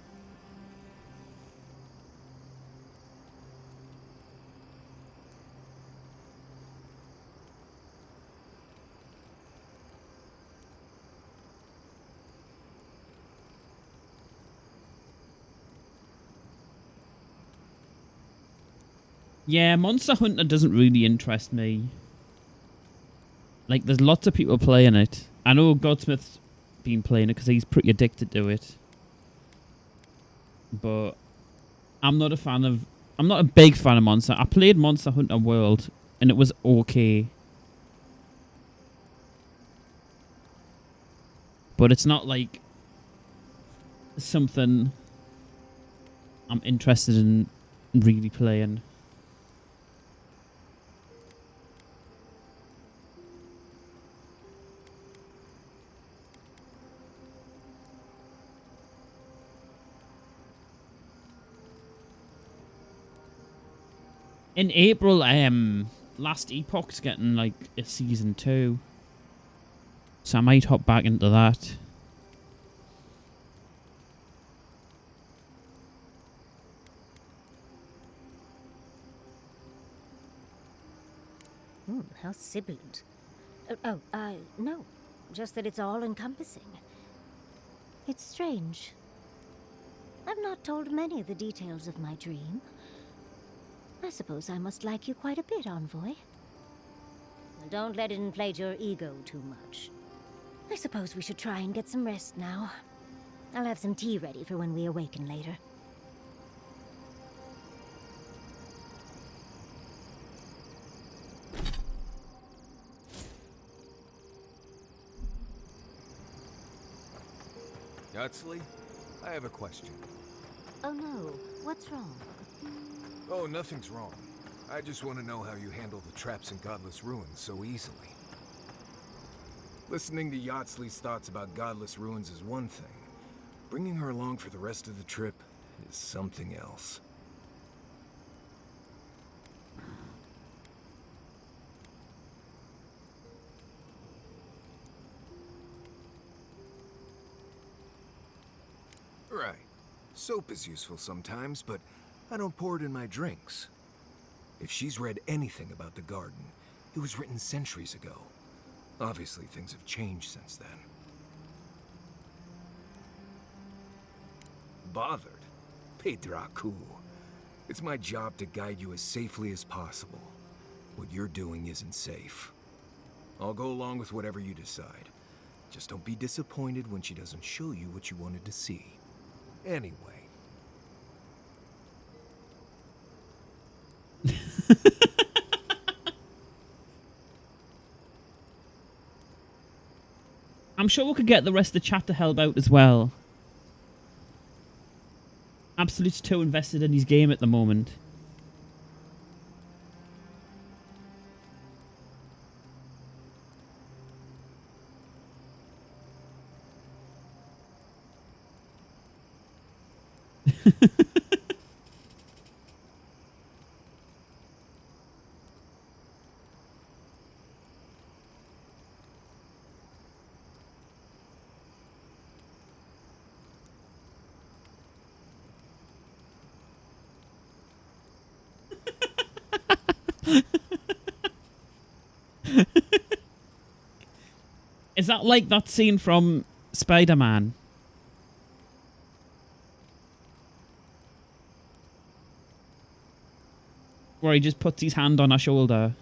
Yeah, Monster Hunter doesn't really interest me. Like, there's lots of people playing it. I know Godsmith's been playing it because he's pretty addicted to it. But I'm not a fan of... I'm not a big fan of Monster. I played Monster Hunter World, and it was okay. But it's not, like, something I'm interested in really playing. In April, Last Epoch's getting, like, a season 2. So I might hop back into that. How sibilant. No. Just that it's all-encompassing. It's strange. I've not told many of the details of my dream. I suppose I must like you quite a bit, Envoy. Don't let it inflate your ego too much. I suppose we should try and get some rest now. I'll have some tea ready for when we awaken later. Yatsley, I have a question. Oh no, what's wrong? Oh, nothing's wrong. I just want to know how you handle the traps in Godless Ruins so easily. Listening to Yatsley's thoughts about Godless Ruins is one thing. Bringing her along for the rest of the trip is something else. Right. Soap is useful sometimes, but I don't pour it in my drinks. If she's read anything about the garden, it was written centuries ago. Obviously, things have changed since then. Bothered? Pedraku. It's my job to guide you as safely as possible. What you're doing isn't safe. I'll go along with whatever you decide. Just don't be disappointed when she doesn't show you what you wanted to see. Anyway. I'm sure we could get the rest of the chat to help out as well. Absolute's too invested in his game at the moment. Is that like that scene from Spider-Man? Where he just puts his hand on her shoulder.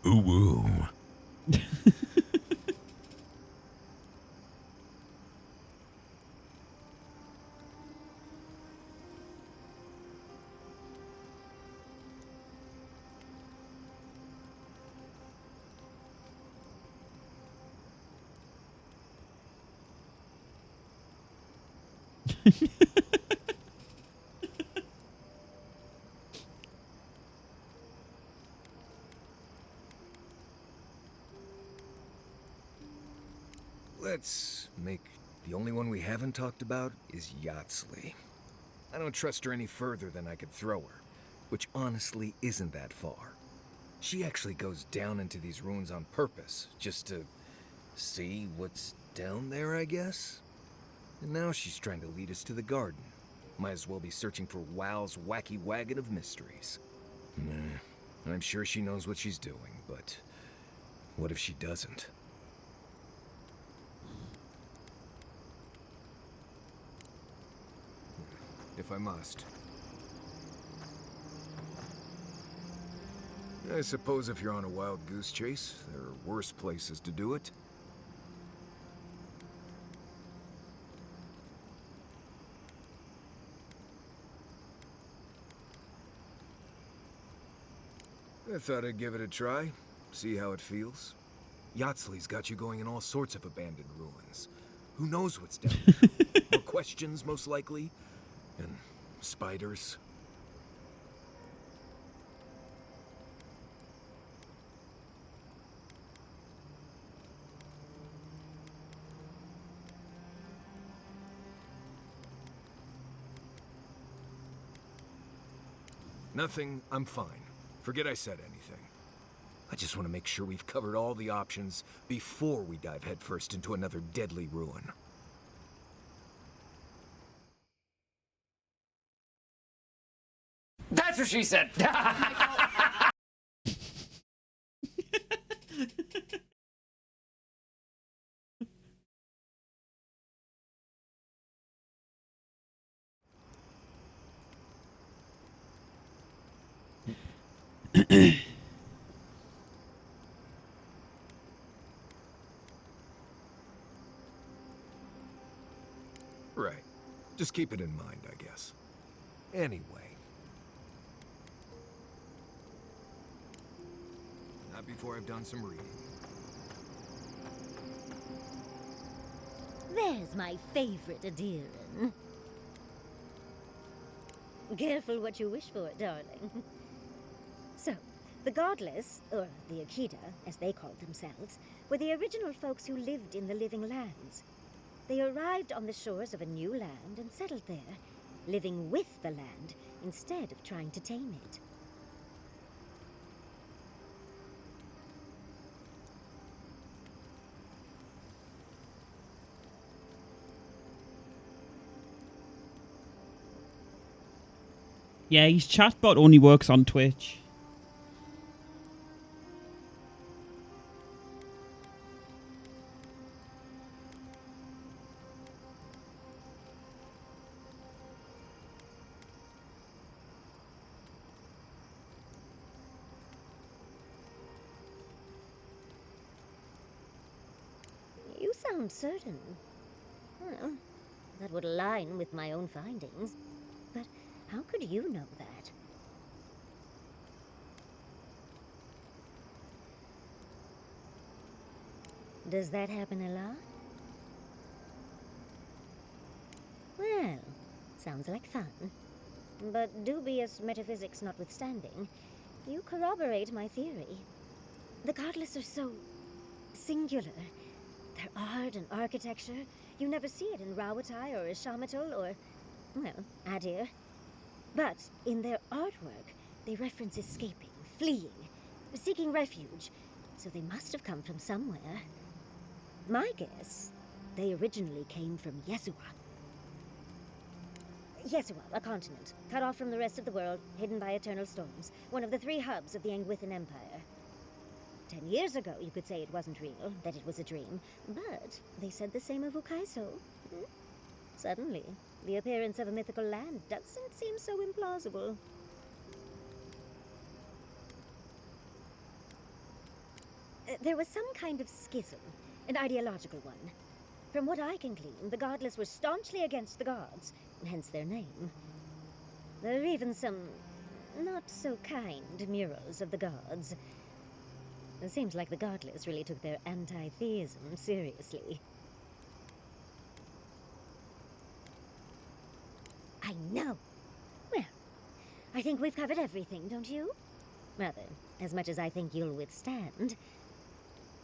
Ooh woo. Let's make the only one we haven't talked about is Yatsley. I don't trust her any further than I could throw her, which honestly isn't that far. She actually goes down into these ruins on purpose, just to see what's down there, I guess? And now she's trying to lead us to the garden. Might as well be searching for WoW's wacky wagon of mysteries. I'm sure she knows what she's doing, but what if she doesn't? If I must. I suppose if you're on a wild goose chase, there are worse places to do it. I thought I'd give it a try, see how it feels. Yatsley's got you going in all sorts of abandoned ruins. Who knows what's down there? More questions, most likely. And spiders. Nothing, I'm fine. Forget I said anything. I just want to make sure we've covered all the options before we dive headfirst into another deadly ruin. That's what she said. Right. Just keep it in mind, I guess. Anyway. Not before I've done some reading. There's my favorite Adiran. Careful what you wish for, darling. So, the Godless, or the Akida, as they called themselves, were the original folks who lived in the Living Lands. They arrived on the shores of a new land and settled there, living with the land instead of trying to tame it. Yeah, his chatbot only works on Twitch. You sound certain. Well, that would align with my own findings. But how could you know that? Does that happen a lot? Well, sounds like fun. But dubious metaphysics notwithstanding, you corroborate my theory. The Godless are so singular. Their art and architecture, you never see it in Rawatai or Ishamatul or, well, Adir. But in their artwork, they reference escaping, fleeing, seeking refuge, so they must have come from somewhere. My guess, they originally came from Yesua. Yesua, a continent, cut off from the rest of the world, hidden by eternal storms, one of the 3 hubs of the Angwithan Empire. 10 years ago, you could say it wasn't real, that it was a dream, but they said the same of Ukaiso. Suddenly, the appearance of a mythical land doesn't seem so implausible. There was some kind of schism, an ideological one. From what I can glean, the Godless were staunchly against the gods, hence their name. There are even some not-so-kind murals of the gods. It seems like the Godless really took their anti-theism seriously. I know! Well, I think we've covered everything, don't you? Rather, as much as I think you'll withstand.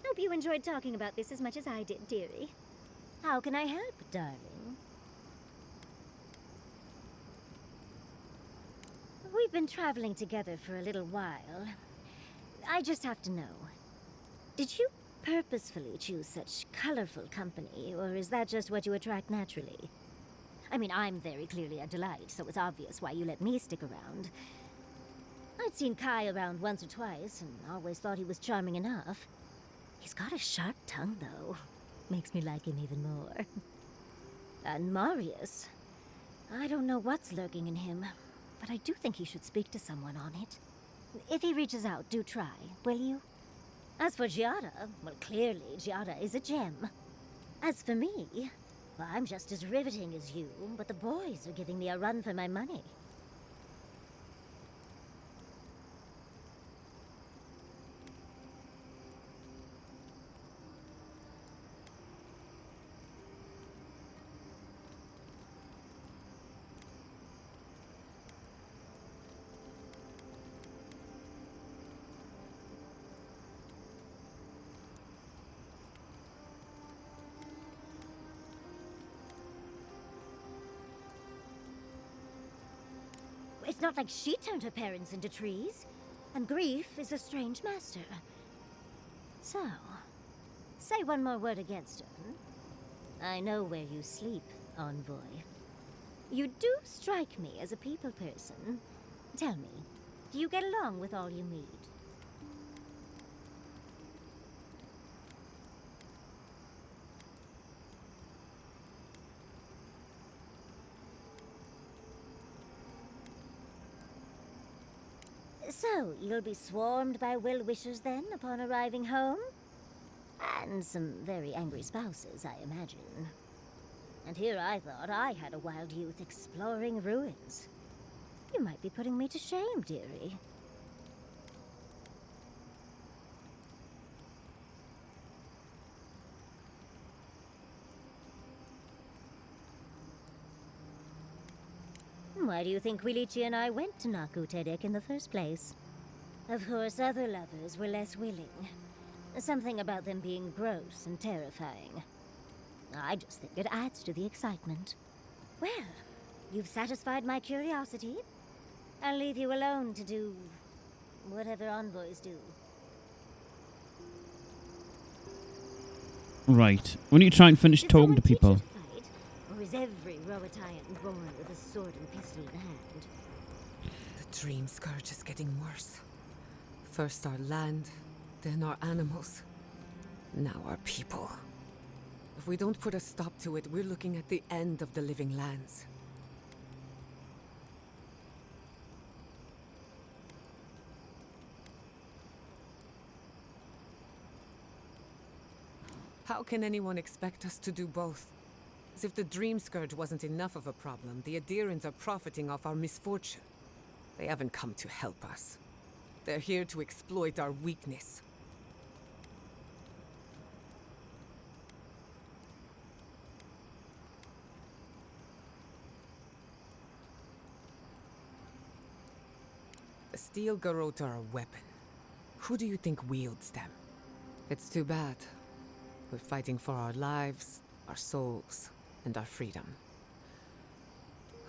Hope you enjoyed talking about this as much as I did, dearie. How can I help, darling? We've been traveling together for a little while. I just have to know. Did you purposefully choose such colorful company, or is that just what you attract naturally? I mean, I'm very clearly a delight, so it's obvious why you let me stick around. I'd seen Kai around once or twice, and always thought he was charming enough. He's got a sharp tongue, though. Makes me like him even more. And Marius. I don't know what's lurking in him, but I do think he should speak to someone on it. If he reaches out, do try, will you? As for Giada, well, clearly Giada is a gem. As for me, well, I'm just as riveting as you, but the boys are giving me a run for my money. It's not like she turned her parents into trees. And grief is a strange master. So, say one more word against her. I know where you sleep, envoy. You do strike me as a people person. Tell me, do you get along with all you meet? So, you'll be swarmed by well-wishers then, upon arriving home? And some very angry spouses, I imagine. And here I thought I had a wild youth exploring ruins. You might be putting me to shame, dearie. Why do you think Wilichi and I went to Naku Tedek in the first place? Of course, other lovers were less willing. Something about them being gross and terrifying. I just think it adds to the excitement. Well, you've satisfied my curiosity. I'll leave you alone to do whatever envoys do. Right. We need to try and finish Did talking to someone teach you people. to fight? Or is every Rowatayan born with a sword and pistol in hand? The dream scourge is getting worse. First our land, then our animals. Now our people. If we don't put a stop to it, we're looking at the end of the living lands. How can anyone expect us to do both? As if the dream scourge wasn't enough of a problem, the Adirans are profiting off our misfortune. They haven't come to help us. They're here to exploit our weakness. The steel garrote are a weapon. Who do you think wields them? It's too bad. We're fighting for our lives, our souls, and our freedom.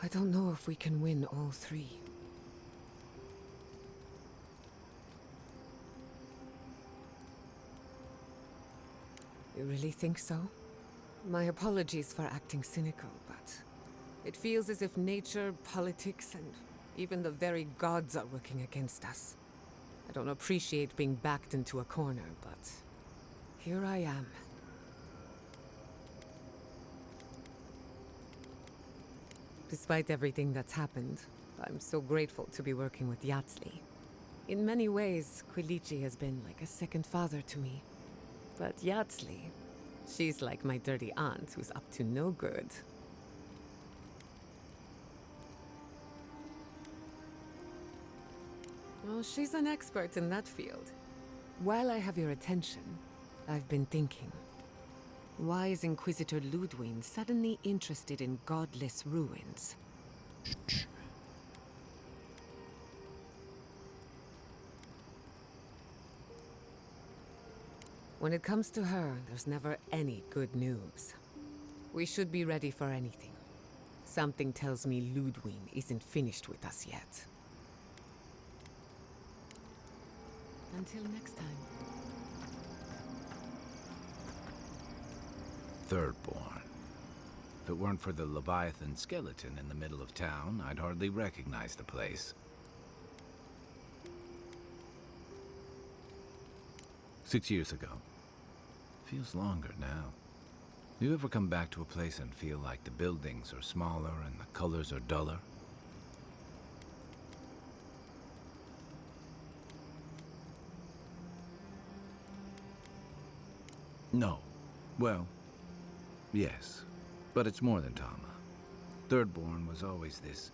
I don't know if we can win all three. You really think so? My apologies for acting cynical, but it feels as if nature, politics, and even the very gods are working against us. I don't appreciate being backed into a corner, but here I am. Despite everything that's happened, I'm so grateful to be working with Yatzli. In many ways, Quilichi has been like a second father to me. But Yatzli, she's like my dirty aunt who's up to no good. Oh, she's an expert in that field. While I have your attention, I've been thinking. Why is Inquisitor Ludwig suddenly interested in godless ruins? When it comes to her, there's never any good news. We should be ready for anything. Something tells me Ludwig isn't finished with us yet. Until next time. Thirdborn. If it weren't for the Leviathan skeleton in the middle of town, I'd hardly recognize the place. 6 years ago. Feels longer now. You ever come back to a place and feel like the buildings are smaller and the colors are duller? No. Well, yes. But it's more than Tama. Thirdborn was always this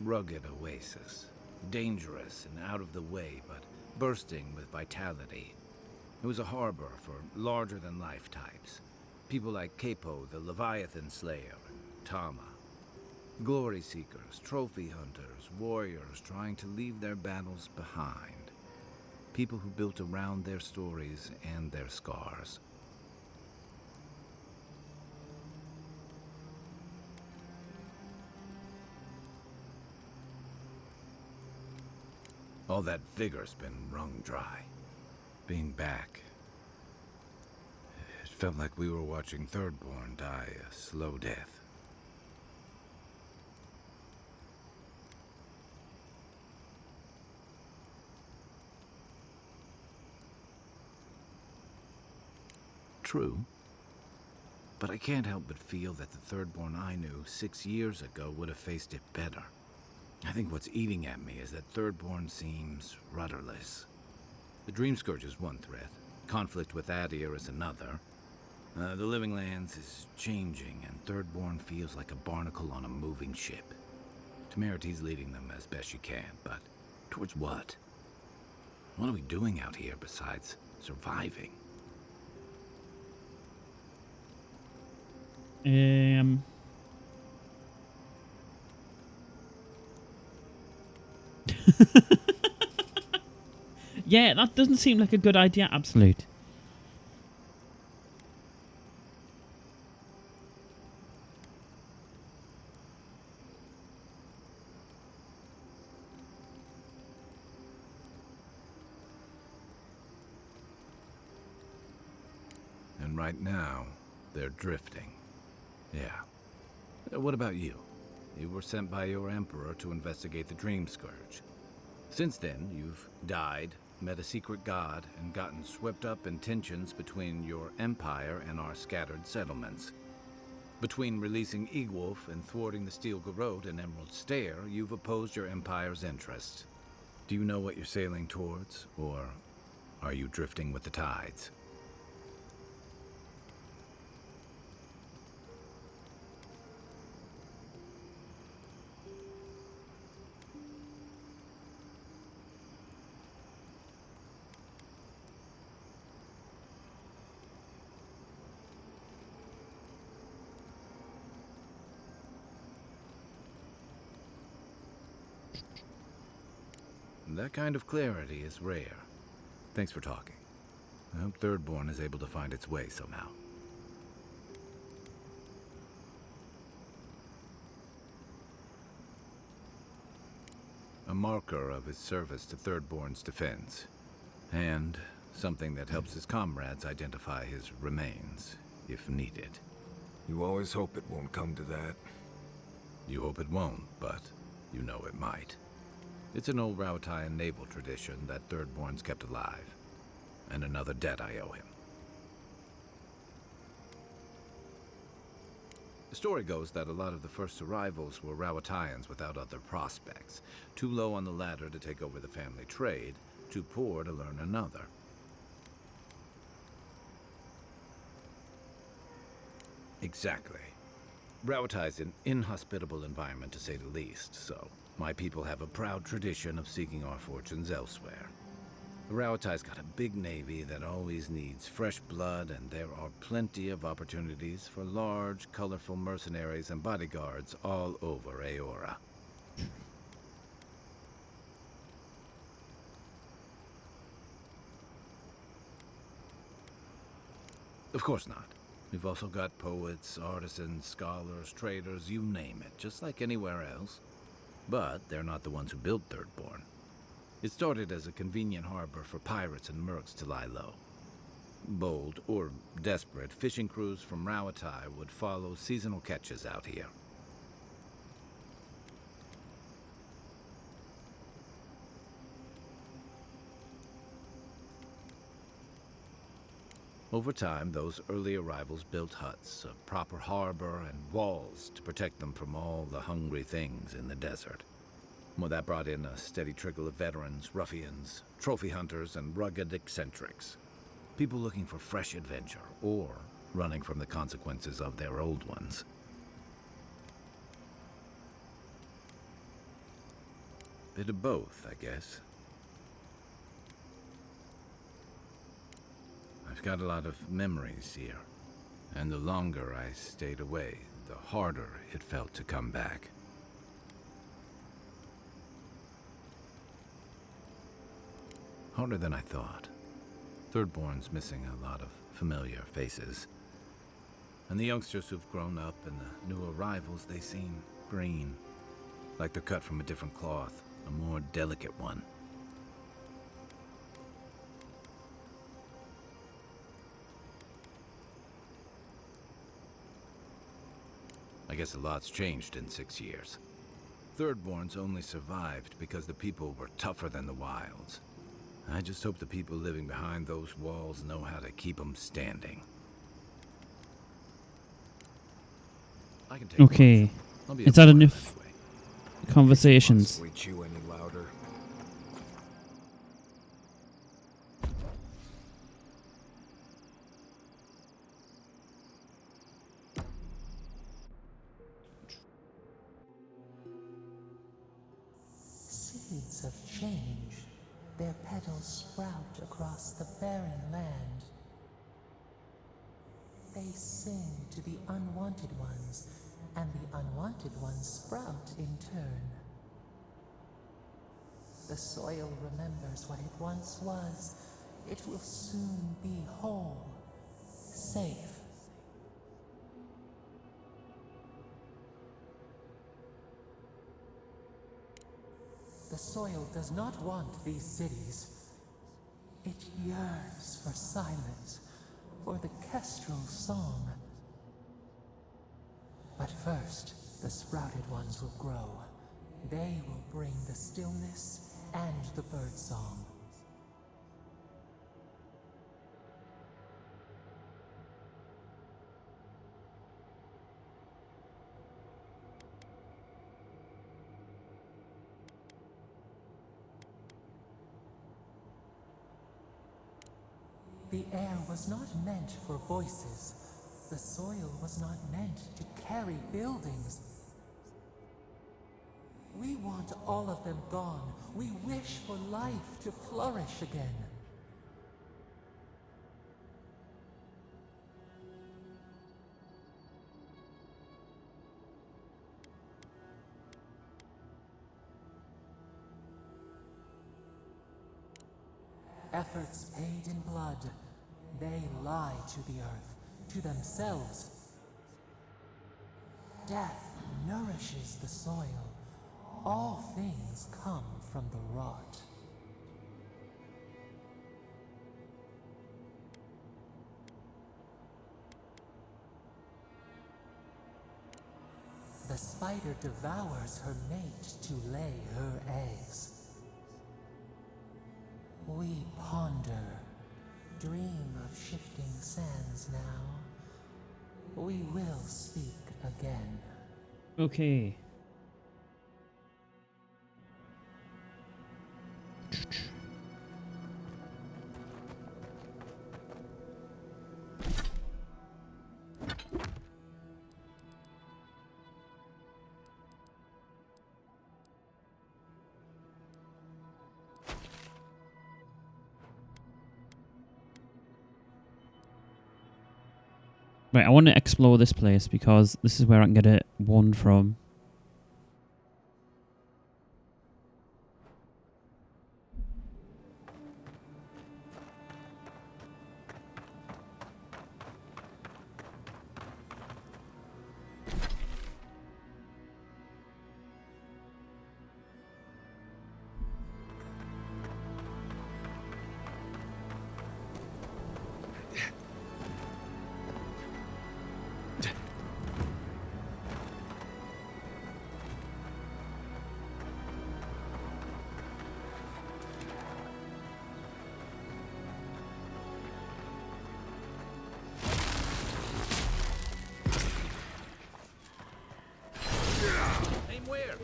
rugged oasis. Dangerous and out of the way, but bursting with vitality. It was a harbor for larger-than-life types. People like Capo, the Leviathan Slayer, and Tama. Glory seekers, trophy hunters, warriors trying to leave their battles behind. People who built around their stories and their scars. All that vigor's been wrung dry. Being back, it felt like we were watching Thirdborn die a slow death. True. But I can't help but feel that the Thirdborn I knew 6 years ago would have faced it better. I think what's eating at me is that Thirdborn seems rudderless. The Dream Scourge is one threat. Conflict with Adir is another. The Living Lands is changing, and Thirdborn feels like a barnacle on a moving ship. Temeriti's leading them as best she can, but towards what? What are we doing out here besides surviving? Yeah, that doesn't seem like a good idea, Absolute. And right now, they're drifting. Yeah. What about you? You were sent by your Emperor to investigate the Dream Scourge. Since then, you've died, met a secret god, and gotten swept up in tensions between your empire and our scattered settlements. Between releasing Egwolf and thwarting the Steel Garrote and Emerald Stair, you've opposed your empire's interests. Do you know what you're sailing towards, or are you drifting with the tides? That kind of clarity is rare. Thanks for talking. I hope Thirdborn is able to find its way somehow. A marker of his service to Thirdborn's defense, and something that helps his comrades identify his remains, if needed. You always hope it won't come to that. You hope it won't, but you know it might. It's an old Rauataian naval tradition that Thirdborn's kept alive, and another debt I owe him. The story goes that a lot of the first arrivals were Rauataians without other prospects, too low on the ladder to take over the family trade, too poor to learn another. Exactly. Rauatai's an inhospitable environment, to say the least, so my people have a proud tradition of seeking our fortunes elsewhere. Rauatai's got a big navy that always needs fresh blood, and there are plenty of opportunities for large, colorful mercenaries and bodyguards all over Aora. Of course not. We've also got poets, artisans, scholars, traders, you name it, just like anywhere else. But they're not the ones who built Thirdborn. It started as a convenient harbor for pirates and mercs to lie low. Bold, or desperate, fishing crews from Rauatai would follow seasonal catches out here. Over time, those early arrivals built huts, a proper harbor, and walls to protect them from all the hungry things in the desert. Well, that brought in a steady trickle of veterans, ruffians, trophy hunters, and rugged eccentrics. People looking for fresh adventure, or running from the consequences of their old ones. Bit of both, I guess. I've got a lot of memories here, and the longer I stayed away, the harder it felt to come back. Harder than I thought. Thirdborn's missing a lot of familiar faces. And the youngsters who've grown up and the new arrivals, they seem green. Like they're cut from a different cloth, a more delicate one. I guess a lot's changed in 6 years. Thirdborn's only survived because the people were tougher than the wilds. I just hope the people living behind those walls know how to keep them standing. I can take Okay. I'll be Is up that for it enough anyway. conversations? Must we chew any louder? Seeds of change, their petals sprout across the barren land. They sing to the unwanted ones, and the unwanted ones sprout in turn. The soil remembers what it once was. It will soon be whole, safe. The soil does not want these cities. It yearns for silence, for the kestrel song. But first, the sprouted ones will grow. They will bring the stillness and the bird song. The air was not meant for voices. The soil was not meant to carry buildings. We want all of them gone. We wish for life to flourish again. efforts paid in blood, they lie to the earth, to themselves. Death nourishes the soil. All things come from the rot. The spider devours her mate to lay her eggs. We ponder, dream of shifting sands now. We will speak again. Okay. Right, I want to explore this place because this is where I can get a wand from. Aim where?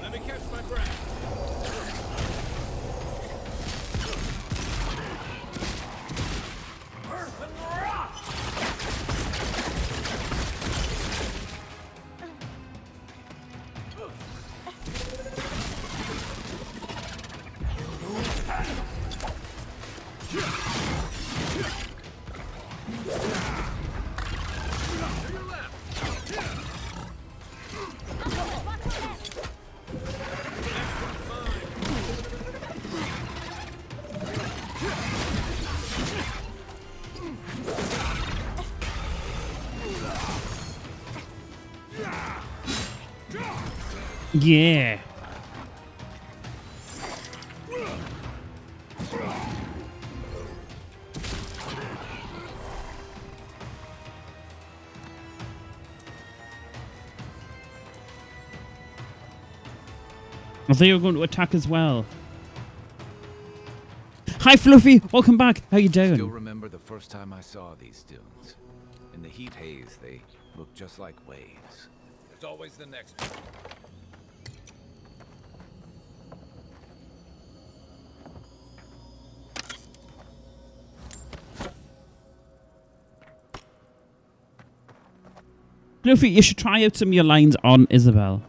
Let me catch my breath. Earth and rock! To your left. Yeah. I thought you were going to attack as well. Hi, Fluffy. Welcome back. How you Still doing? remember the first time I saw these dunes. In the heat haze, they looked just like waves. There's always the next one. Fluffy, you should try out some of your lines on Isabel.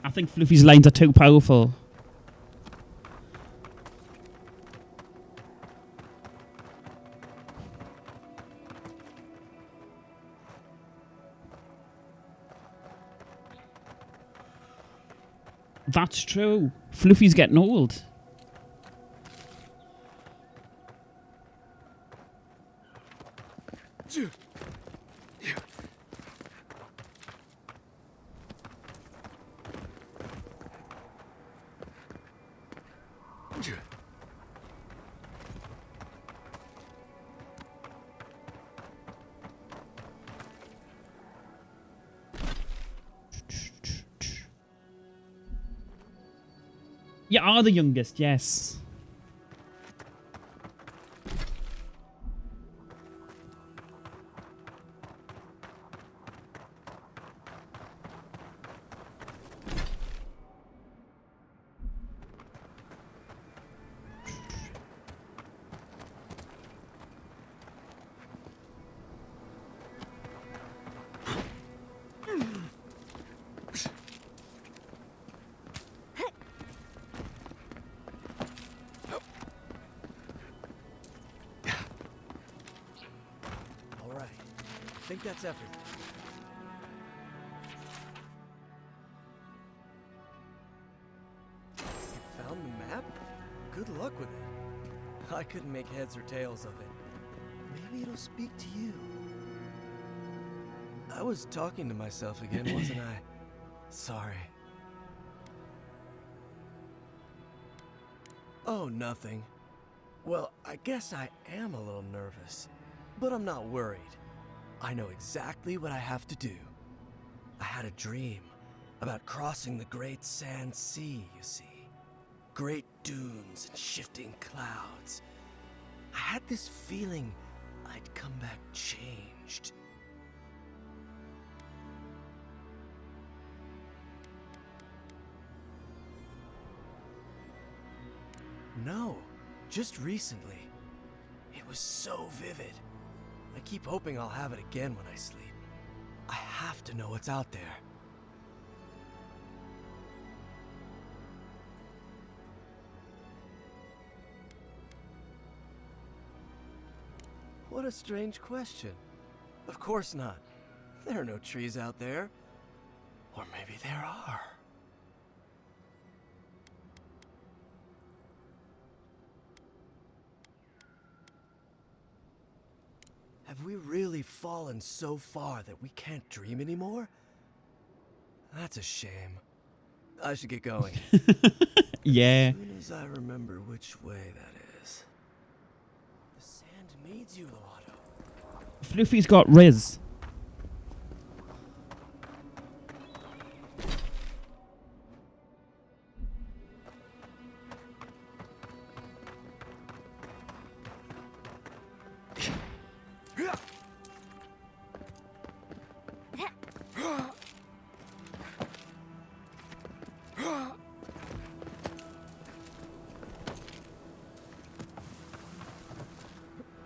I think Fluffy's lines are too powerful. That's true. Fluffy's getting old. You are the youngest, yes. All right. I think that's everything. You found the map? Good luck with it. I couldn't make heads or tails of it. Maybe it'll speak to you. I was talking to myself again, wasn't I? Sorry. Oh, nothing. Well, I guess I am a little nervous, but I'm not worried. I know exactly what I have to do. I had a dream about crossing the Great Sand Sea, you see. Great dunes and shifting clouds. I had this feeling I'd come back changed. No, just recently. It was so vivid. I keep hoping I'll have it again when I sleep. I have to know what's out there. What a strange question. Of course not. There are no trees out there. Or maybe there are. Have we really fallen so far that we can't dream anymore? That's a shame. I should get going. Yeah. As soon as I remember which way that is. The sand needs you, Loato. Fluffy's got Riz.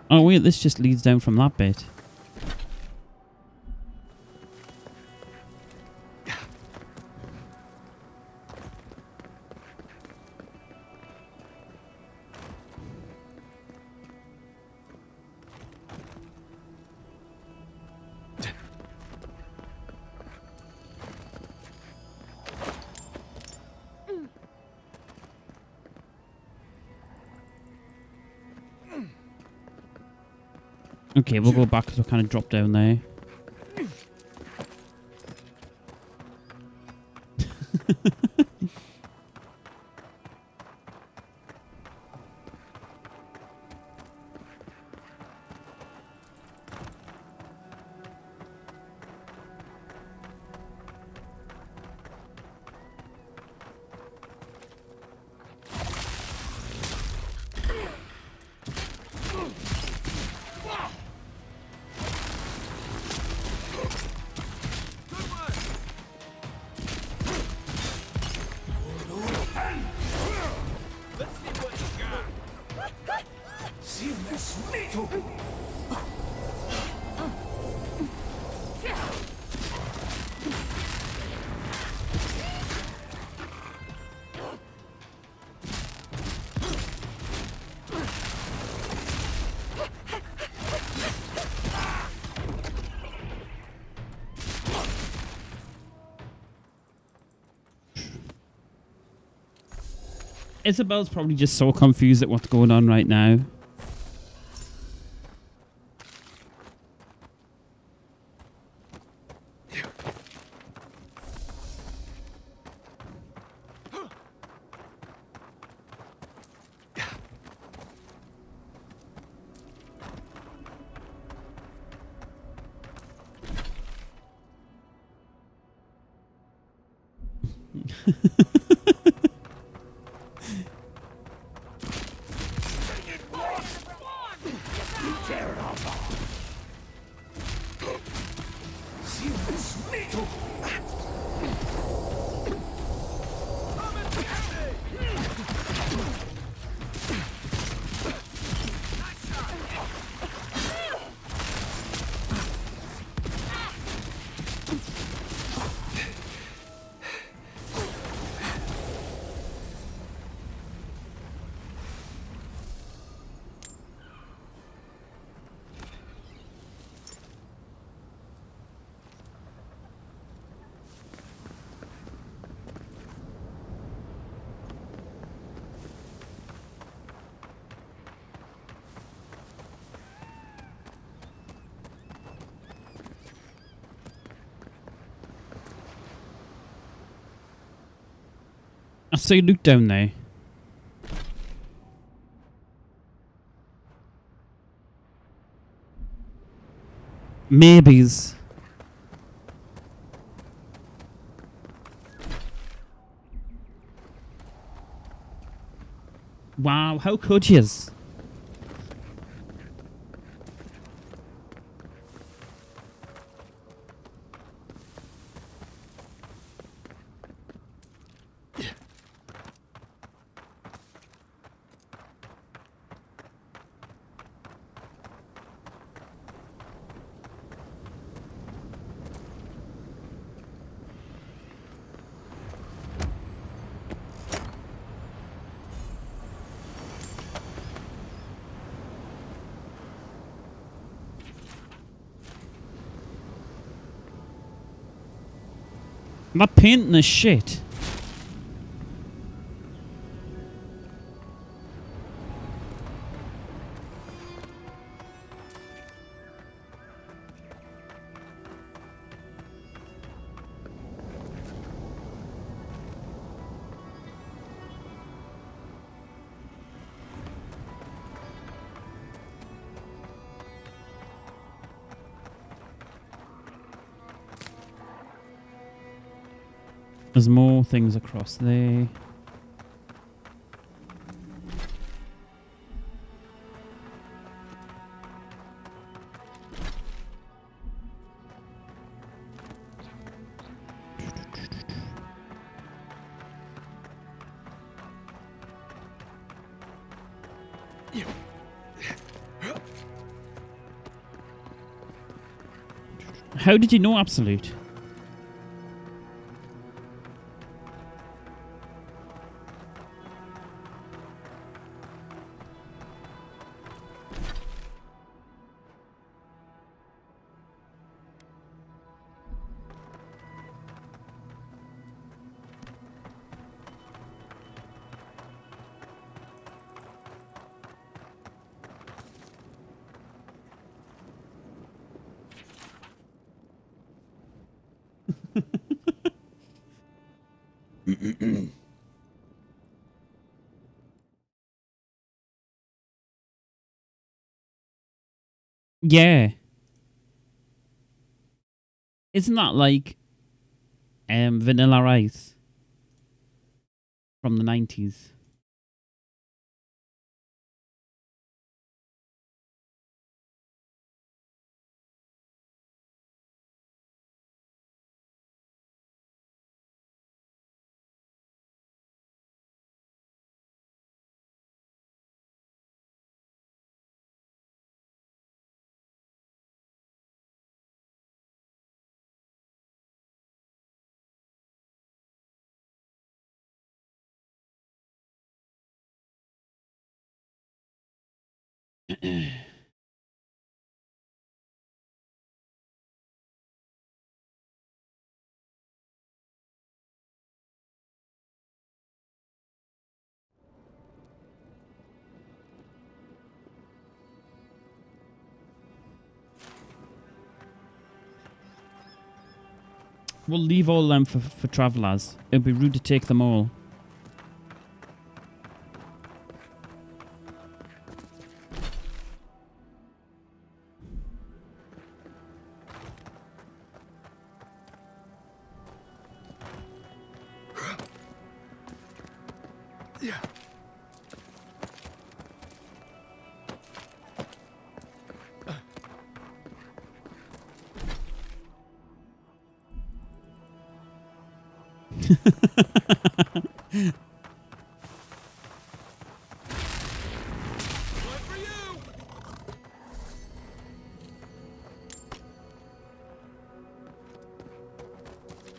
Oh wait, this just leads down from that bit. Okay, we'll go back because we'll kind of drop down there. Isabel's probably just so confused at what's going on right now. I see loot down there. Maybes. Wow, how could yous? That painting is shit. There's more things across there. How did you know Absolute? Yeah. Isn't that like Vanilla Ice from the 90s? We'll leave all them for travellers. It'd be rude to take them all.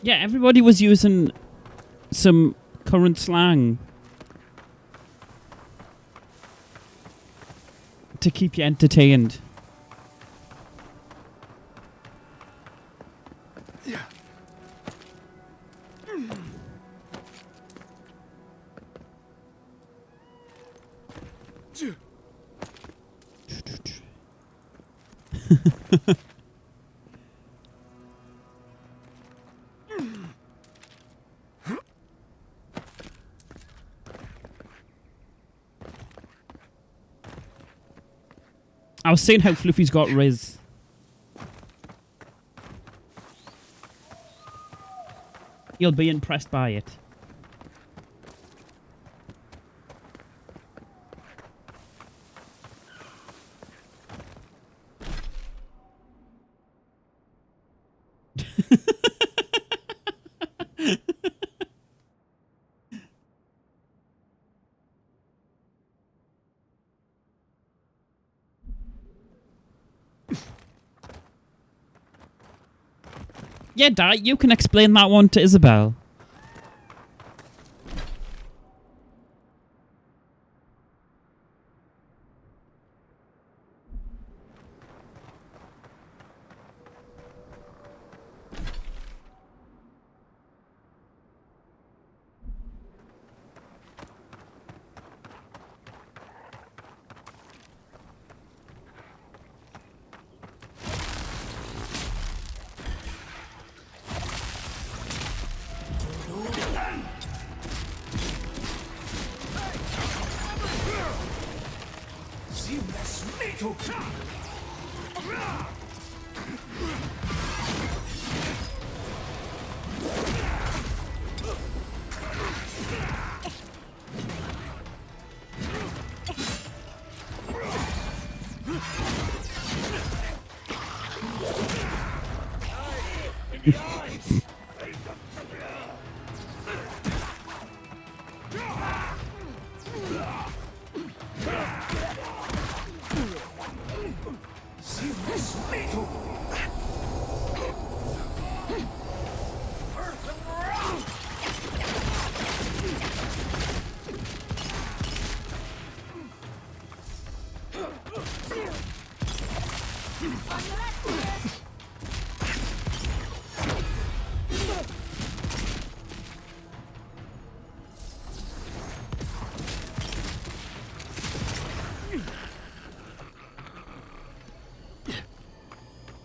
Yeah, everybody was using some current slang to keep you entertained. I was saying how Fluffy's got Riz. You'll be impressed by it. Yeah, Dad, you can explain that one to Isabel.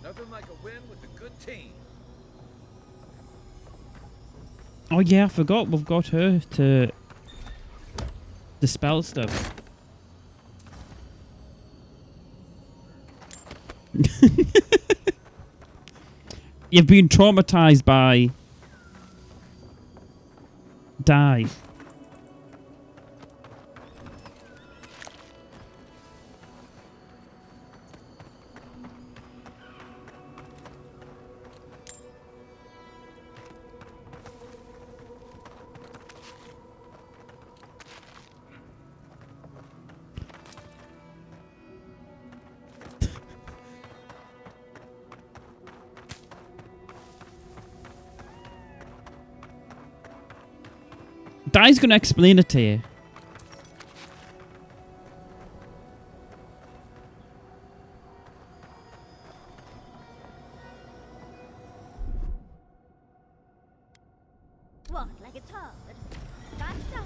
Nothing like a win with a good team. Oh yeah, I forgot we've got her to dispel stuff. You've been traumatized by Die. Die's gonna explain it to you. What, like it's hard? That's done.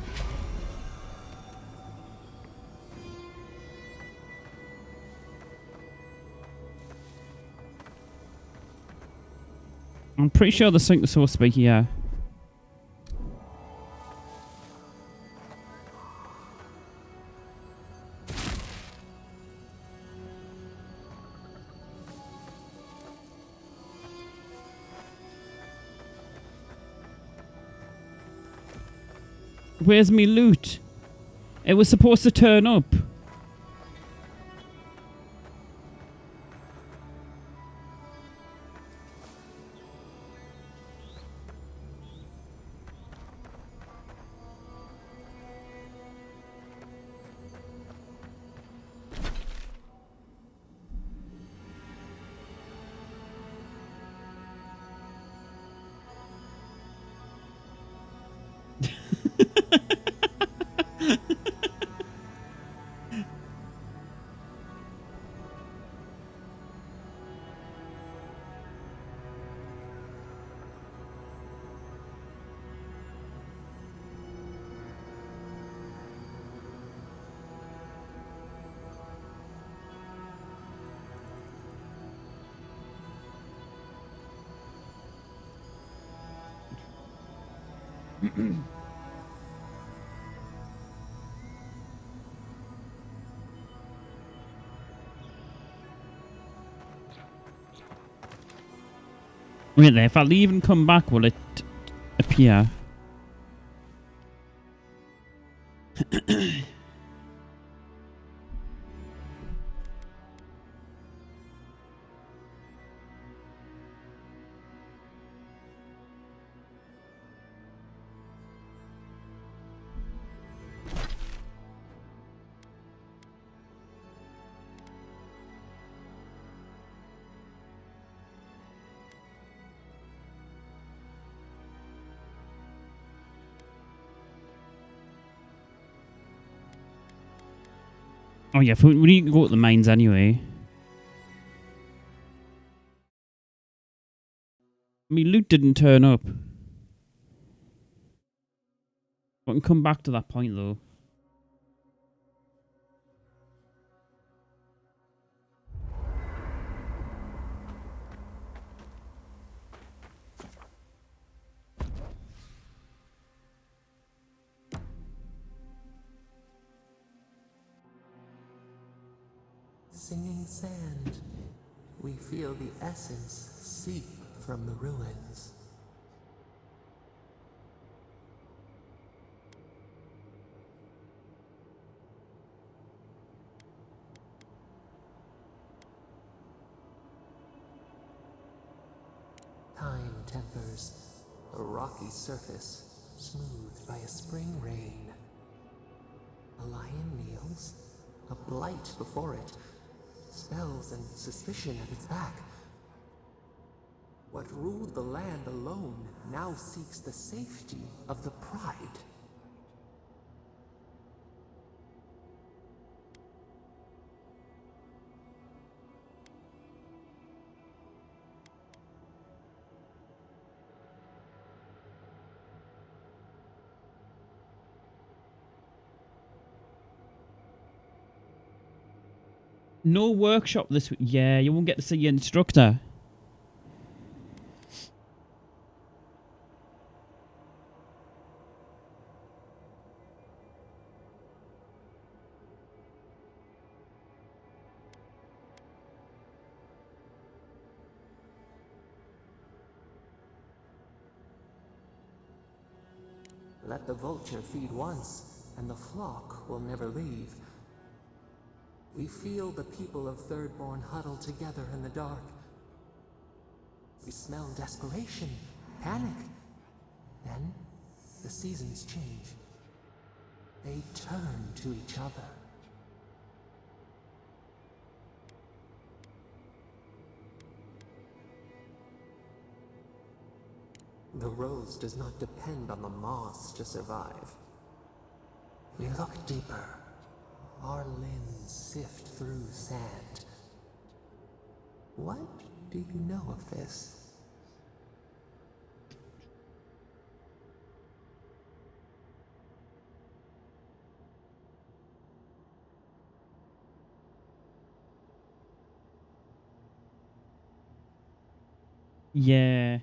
I'm pretty sure the sync was supposed to be here. Where's me loot? It was supposed to turn up. Wait there, if I leave and come back, will it appear? Oh yeah, we need to go to the mines anyway. I mean, loot didn't turn up. I can come back to that point though. Singing sand, we feel the essence seep from the ruins. Time tempers a rocky surface smoothed by a spring rain. A lion kneels, a blight before it, spells and suspicion at its back. What ruled the land alone now seeks the safety of the pride. No workshop this week. Yeah, you won't get to see your instructor. Let the vulture feed once, and the flock will never leave. We feel the people of Thirdborn huddle together in the dark. We smell desperation, panic. Then, the seasons change. They turn to each other. The rose does not depend on the moss to survive. We look deeper. Our limbs sift through sand. What do you know of this? Yeah.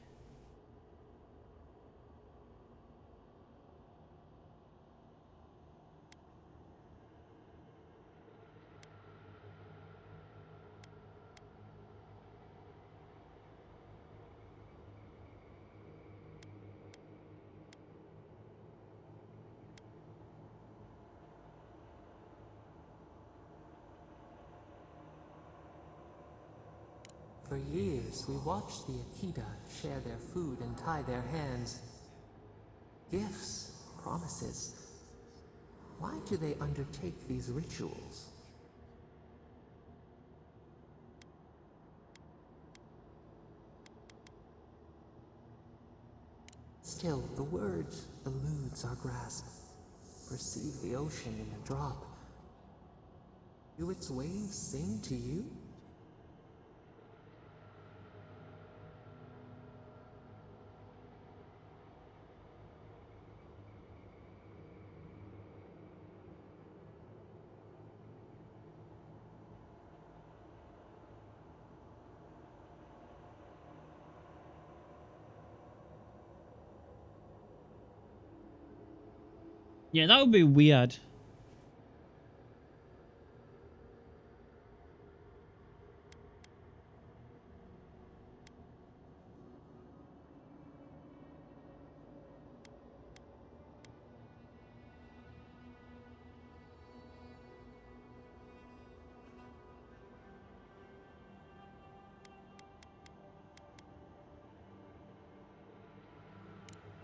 For years, we watched the Akita share their food and tie their hands. Gifts, promises. Why do they undertake these rituals? Still, the word eludes our grasp. Perceive the ocean in a drop. Do its waves sing to you? Yeah, that would be weird.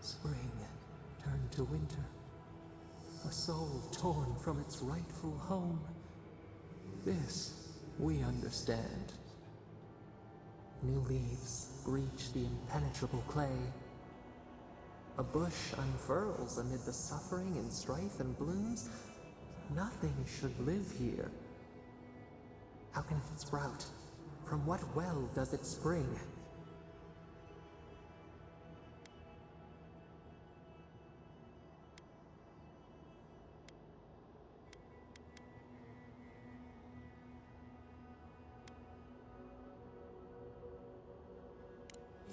Spring turned to winter. A soul torn from its rightful home. This we understand. New leaves breach the impenetrable clay. A bush unfurls amid the suffering and strife and blooms. Nothing should live here. How can it sprout? From what well does it spring?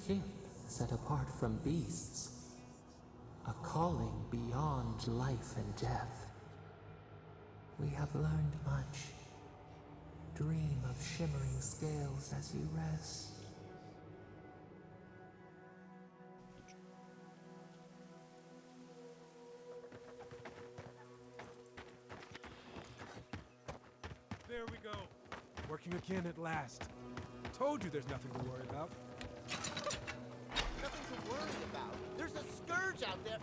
Kith set apart from beasts. A calling beyond life and death. We have learned much. Dream of shimmering scales as you rest. There we go. Working again at last. Told you there's nothing to worry about. Nothing to worry about. There's a scourge out there.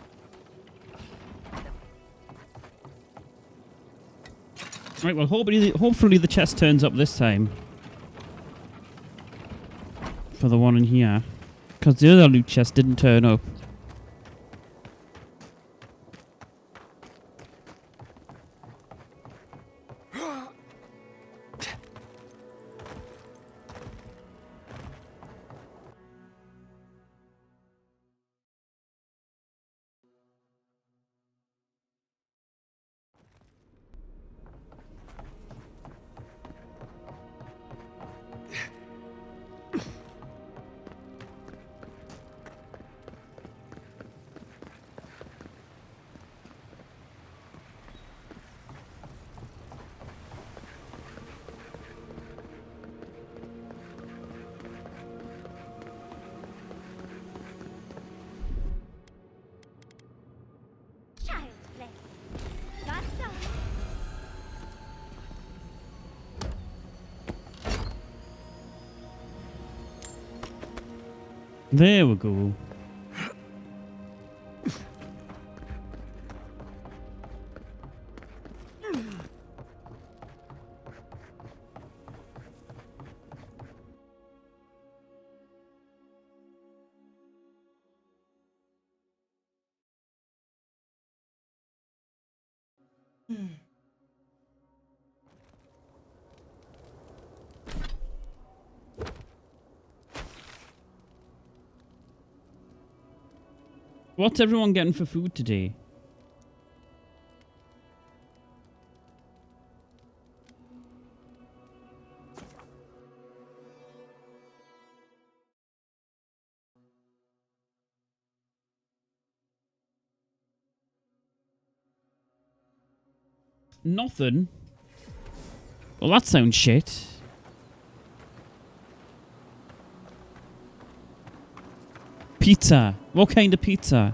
Right, well, hopefully the chest turns up this time. For the one in here. Because the other loot chest didn't turn up. Child's play. That's all. There we go. What's everyone getting for food today? Nothing. Well, that sounds shit. Pizza. What kind of pizza?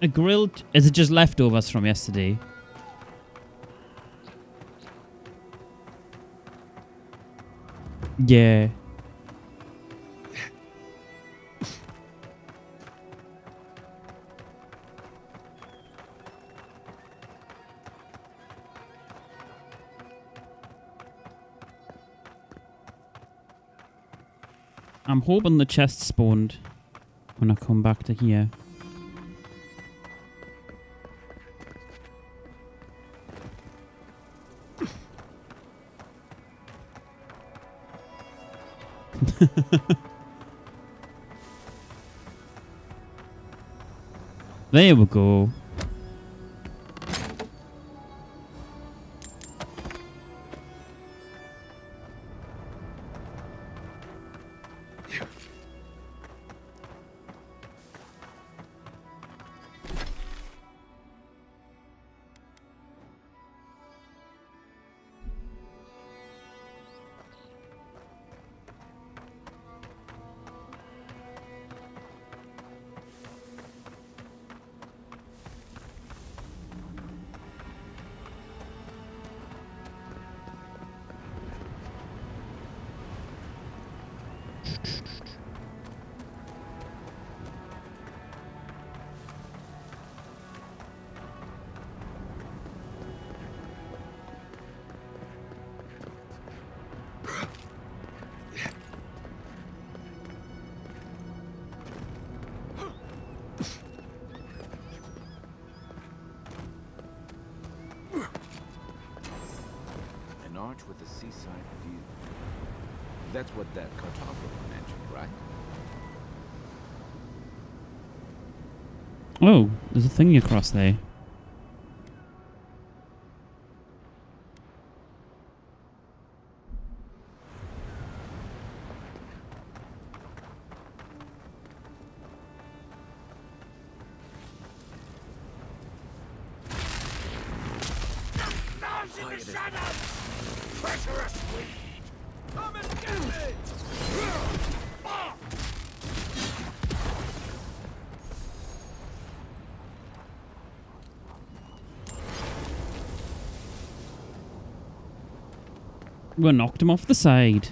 A grilled... Is it just leftovers from yesterday? Yeah. I'm hoping the chest spawned when I come back to here. There we go. march with a seaside view. That's what that cartographer mentioned, right? Oh, there's a thingy across there. We knocked him off the side.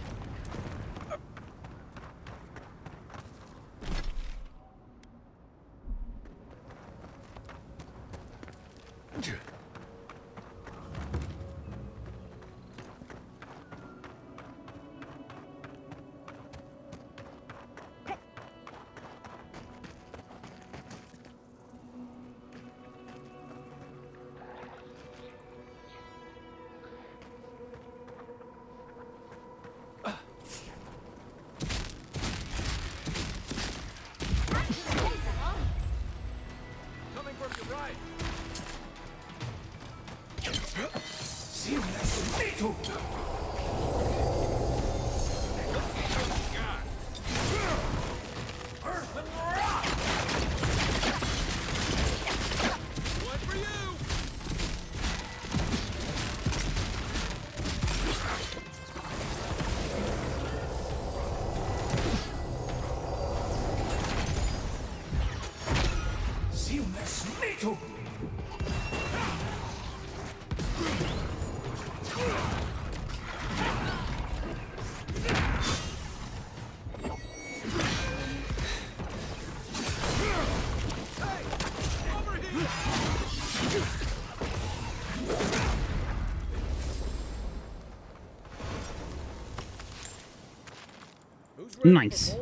Nice.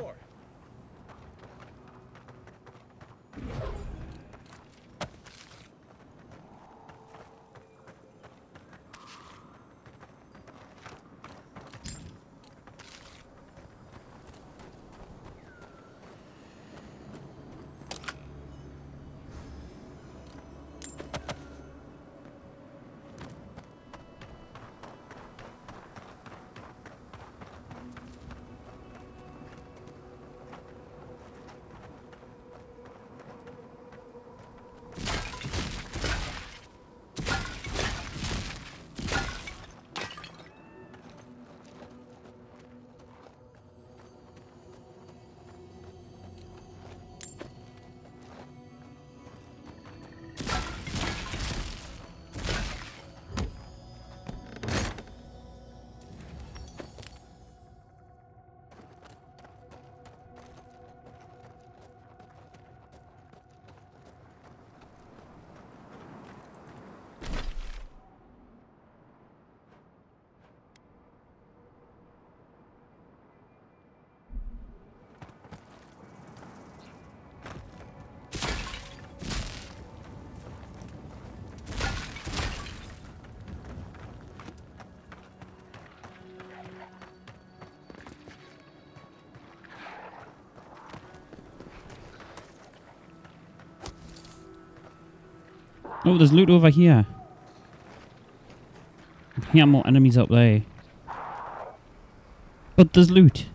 Oh, there's loot over here. I can hear more enemies up there. But there's loot.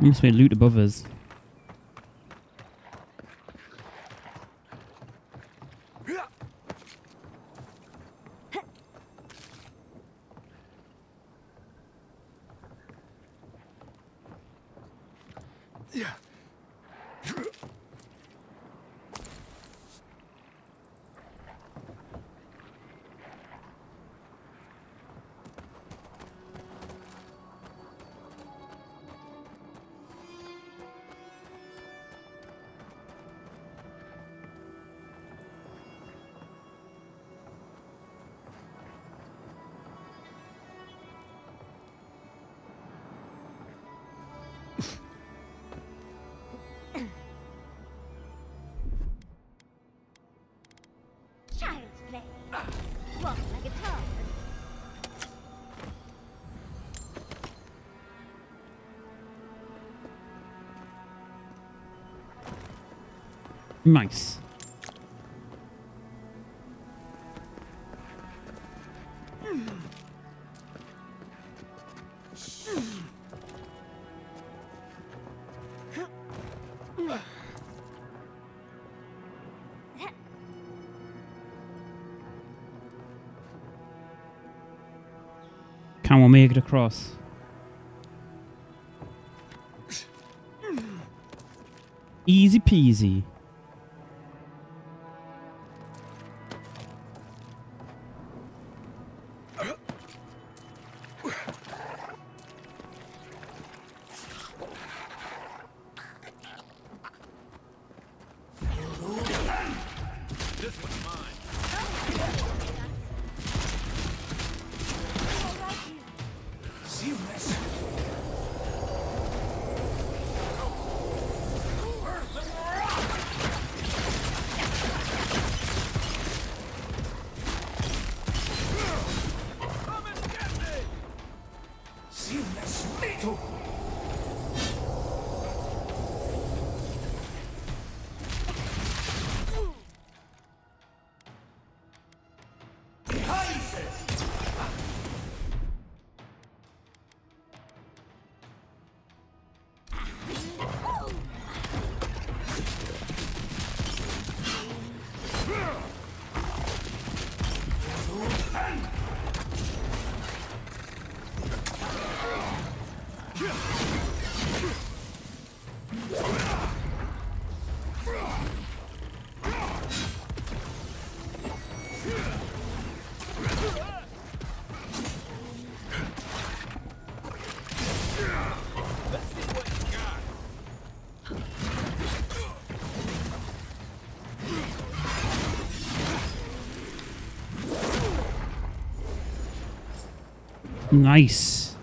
Must be loot above us. Child's play. Walk like it's hard. Nice. Can we make it across? Easy peasy. Nice.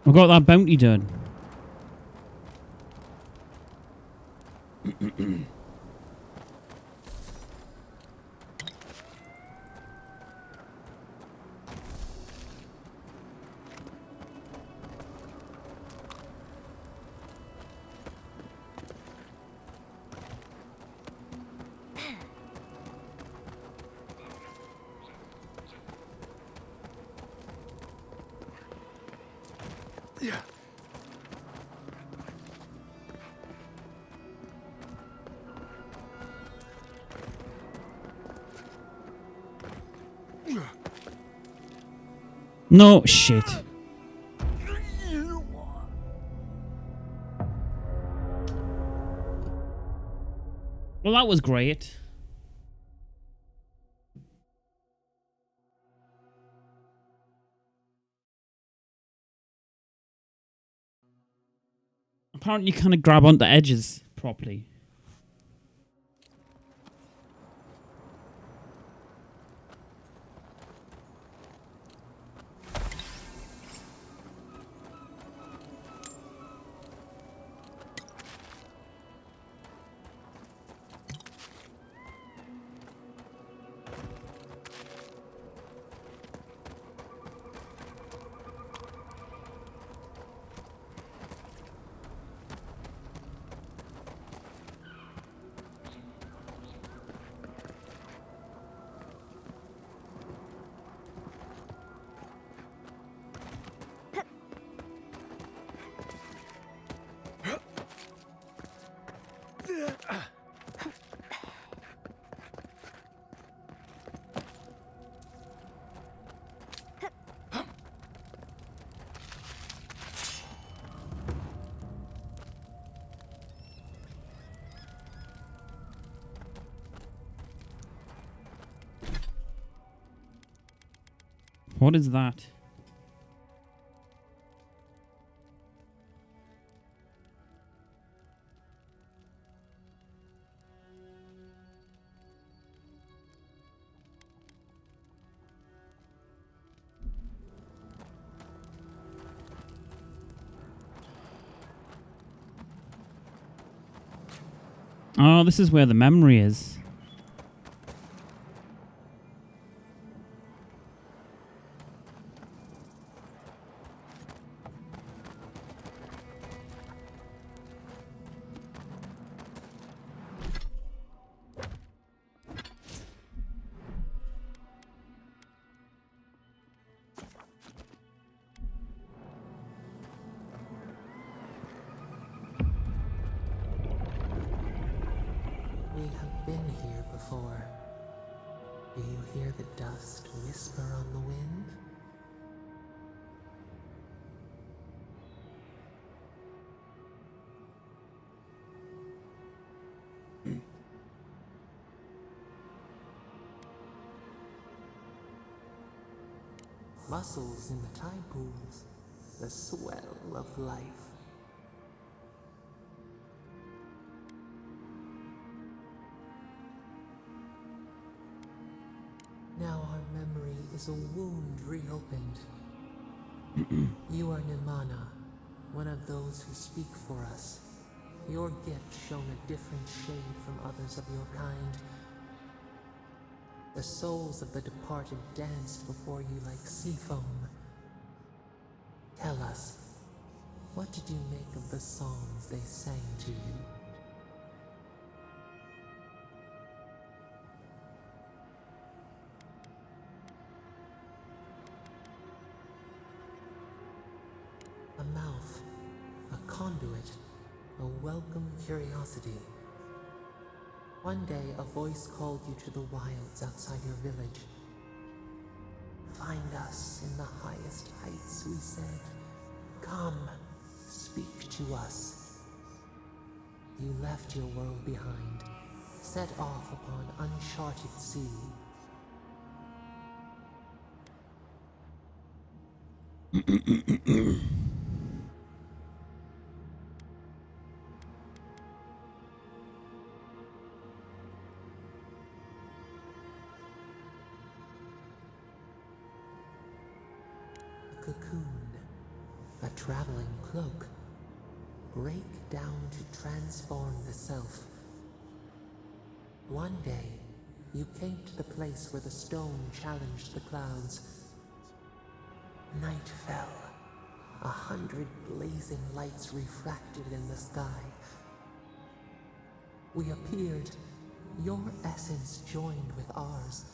I got that bounty done. No shit. Well, that was great. Apparently, you kind of grab onto edges properly. What is that? Oh, this is where the memory is. We have been here before. Do you hear the dust whisper on the wind? Mussels in the tide pools, the swell of life. Now our memory is a wound reopened. You are Nimana, one of those who speak for us. Your gift shone a different shade from others of your kind. The souls of the departed danced before you like sea foam. Tell us, what did you make of the songs they sang to you? A mouth, a conduit, a welcome curiosity. One day, a voice called you to the wilds outside your village. Find us in the highest heights, we said. Come, speak to us. You left your world behind, set off upon uncharted sea. Cocoon, a traveling cloak. Break down to transform the self. One day, you came to the place where the stone challenged the clouds. Night fell. 100 blazing lights refracted in the sky. We appeared. Your essence joined with ours.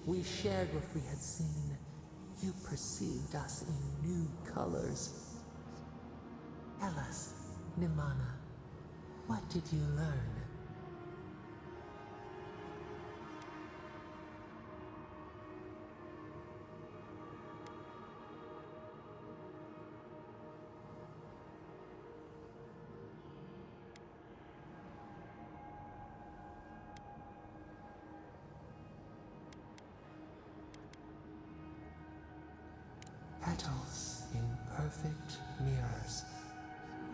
We shared what we had seen. You perceived us in new colors. Tell us, Nimana, what did you learn? Petals in perfect mirrors.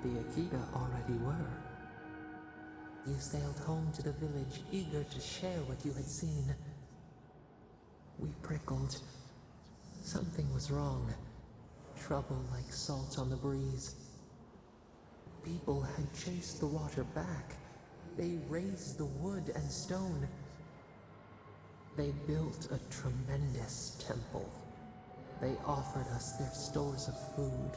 The Akita already were. You sailed home to the village, eager to share what you had seen. We prickled. Something was wrong. Trouble like salt on the breeze. People had chased the water back. They raised the wood and stone. They built a tremendous temple. They offered us their stores of food.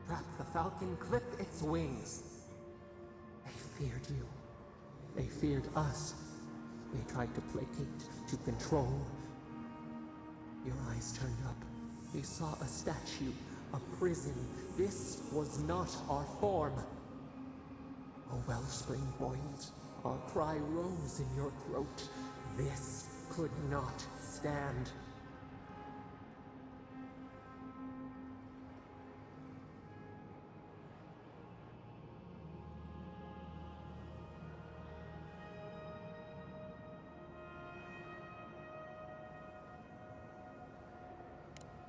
Trap the falcon, clip its wings. They feared you. They feared us. They tried to placate, to control. Your eyes turned up. You saw a statue, a prison. This was not our form. A wellspring boiled. Our cry rose in your throat. This could not stand.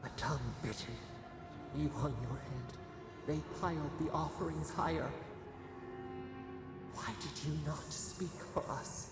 A tongue bitten. You hung your head. They piled the offerings higher. Why did you not speak for us?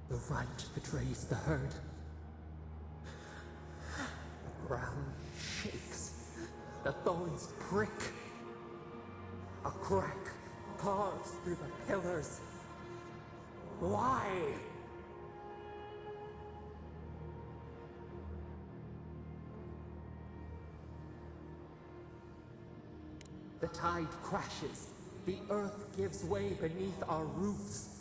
The right betrays the herd. The ground shakes. The thorns prick. A crack carves through the pillars. Why? The tide crashes. The earth gives way beneath our roots.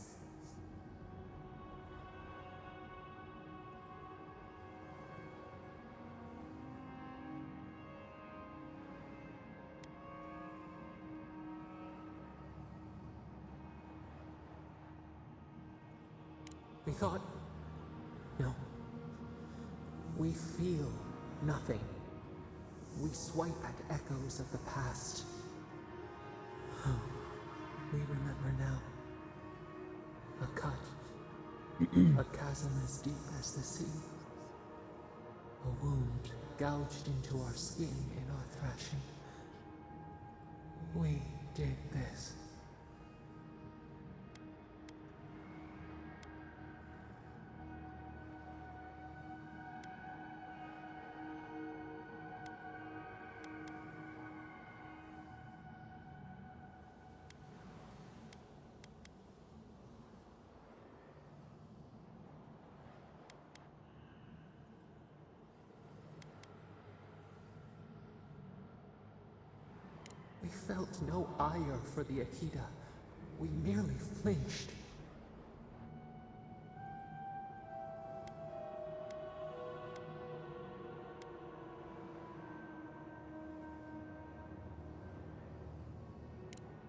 We thought... No. We feel nothing. We swipe at echoes of the past. Oh, we remember now. A cut. A chasm as deep as the sea. A wound gouged into our skin in our thrashing. We did this. We felt no ire for the Akita. We merely flinched.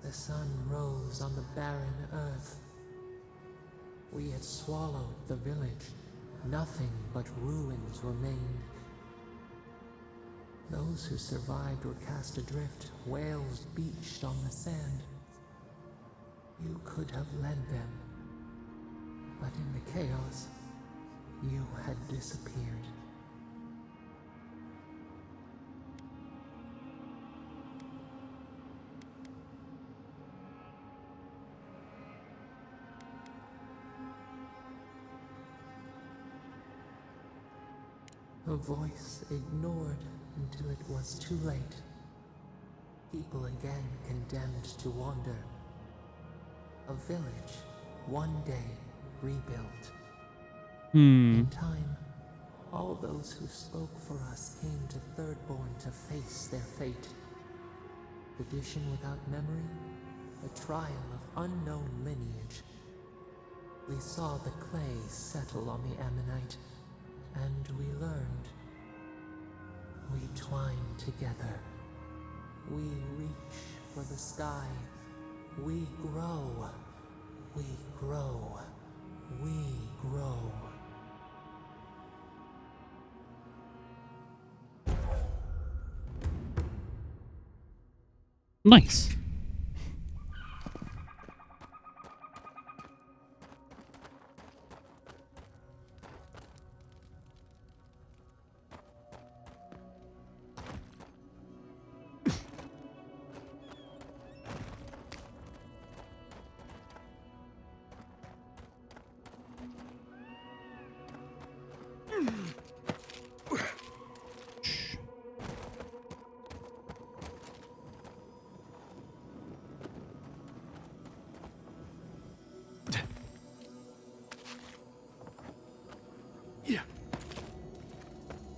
The sun rose on the barren earth. We had swallowed the village. Nothing but ruins remained. Those who survived were cast adrift, whales beached on the sand. You could have led them, but in the chaos, you had disappeared. A voice ignored until it was too late. People again condemned to wander. A village, one day, rebuilt. In time, all those who spoke for us came to Thirdborn to face their fate. Tradition without memory, a trial of unknown lineage. We saw the clay settle on the Ammonite, and we learned. We twine together. We reach for the sky. We grow. We grow. We grow. Nice.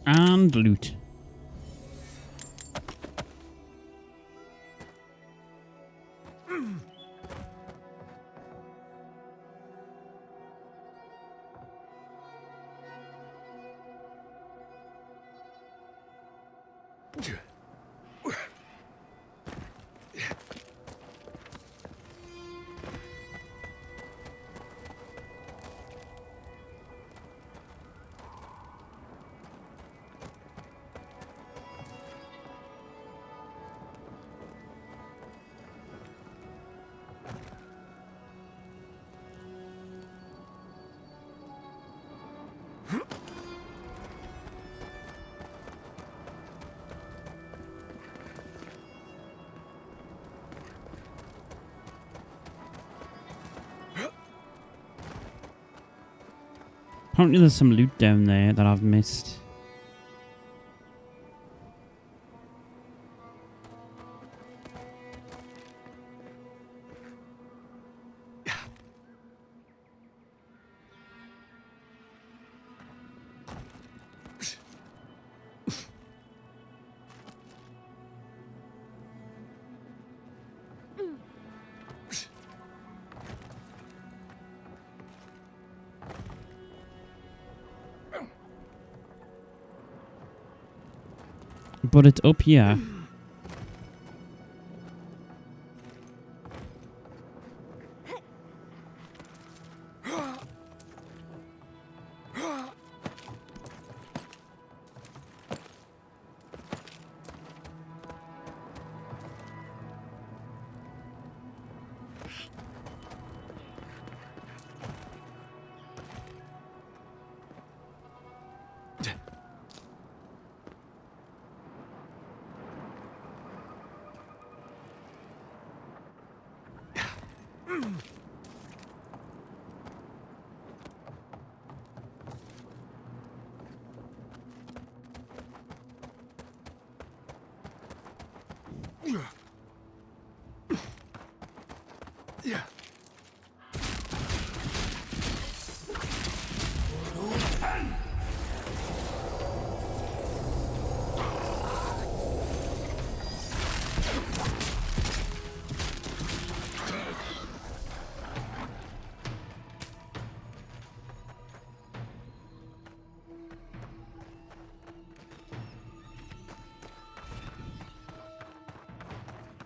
And loot. Apparently there's some loot down there that I've missed. But it's up here.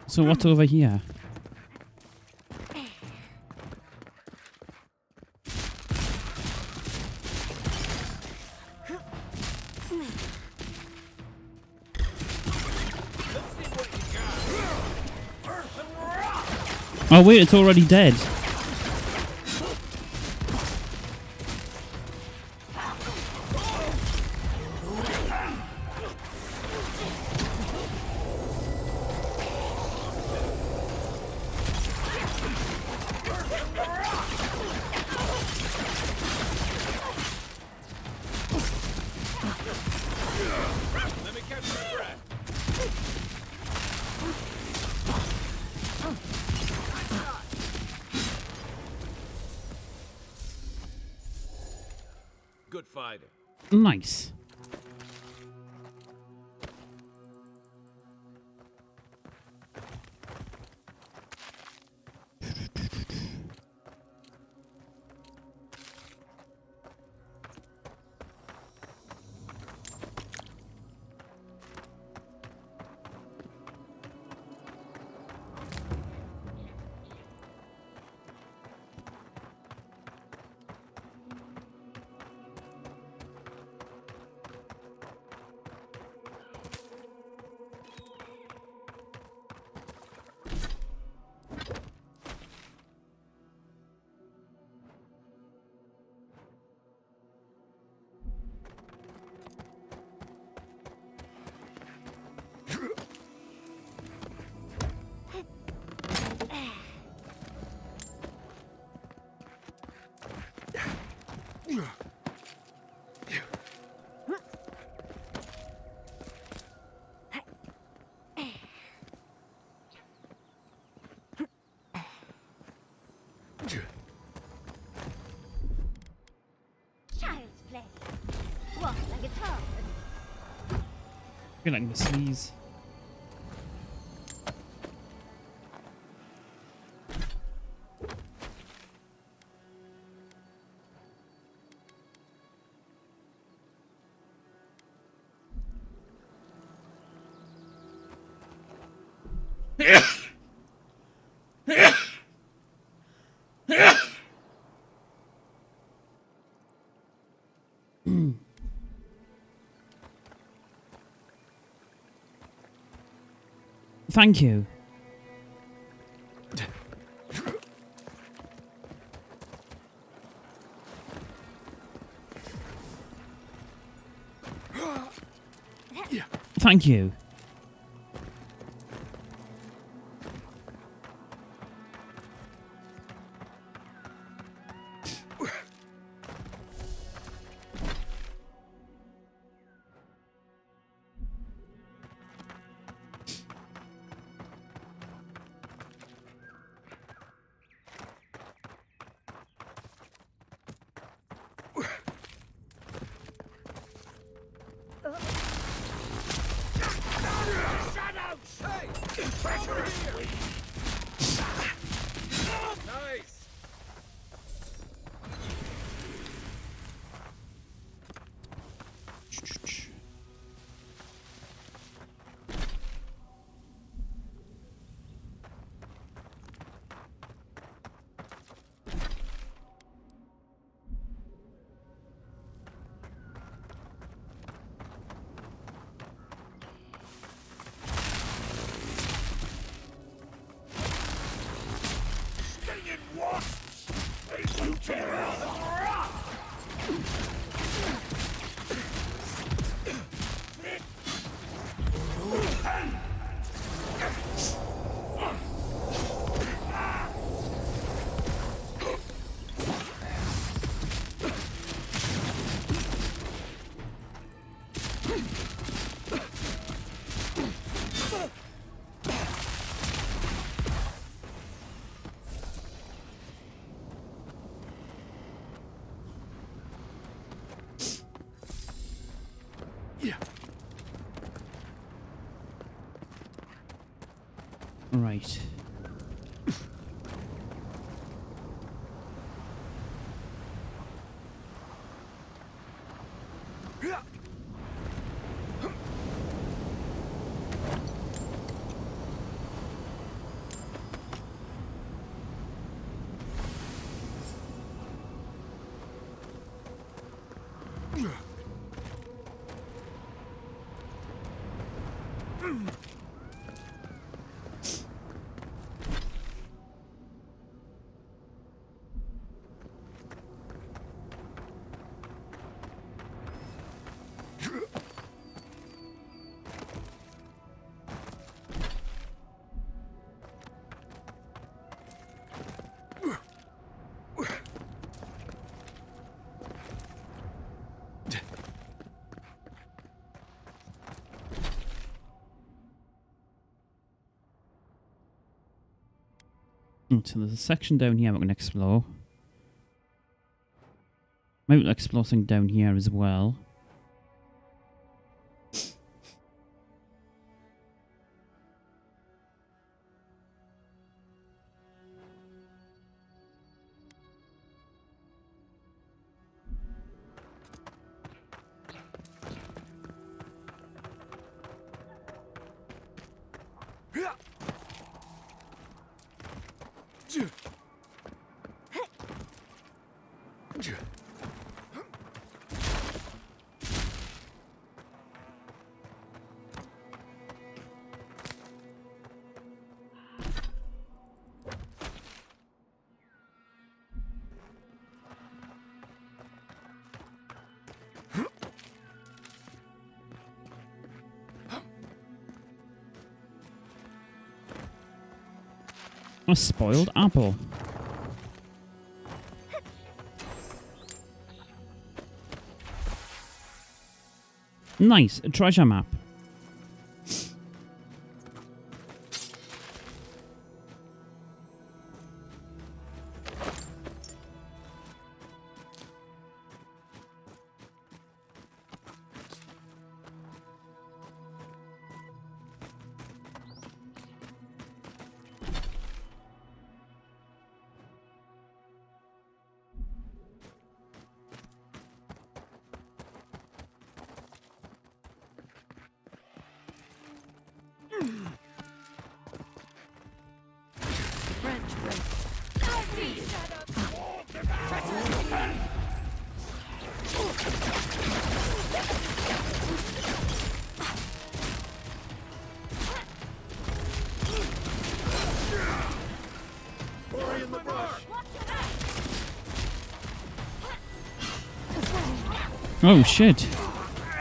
So what's over here? Oh wait, it's already dead. Let me catch my breath. Good fighting. Nice. Child's play. Walk like it's hard. I feel like I'm gonna sneeze. Thank you. Thank you. Nice! Right. So there's a section down here we're going to explore. Maybe we'll explore something down here as well. A spoiled apple. Nice, a treasure map. Oh shit.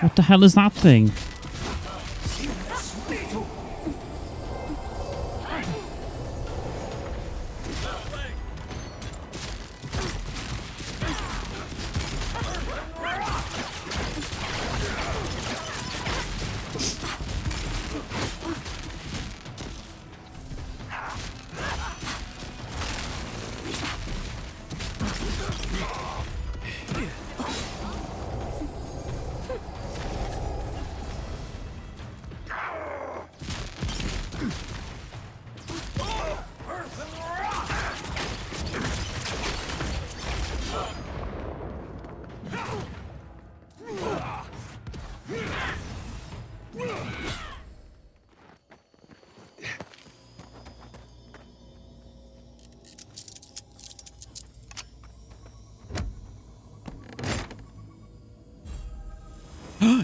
What the hell is that thing?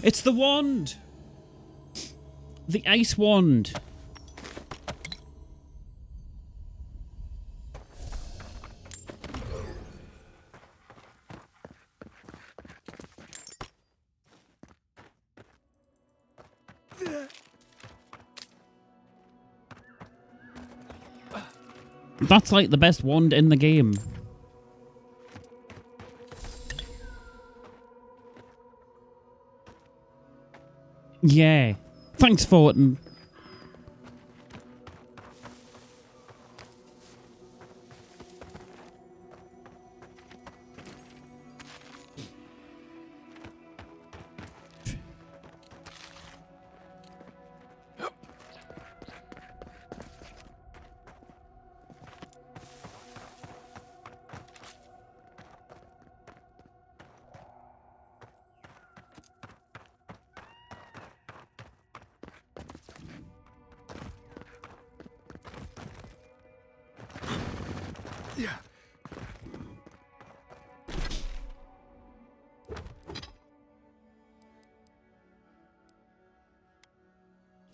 It's the wand! The ice wand. That's like the best wand in the game. Yeah. Thanks, Fortin.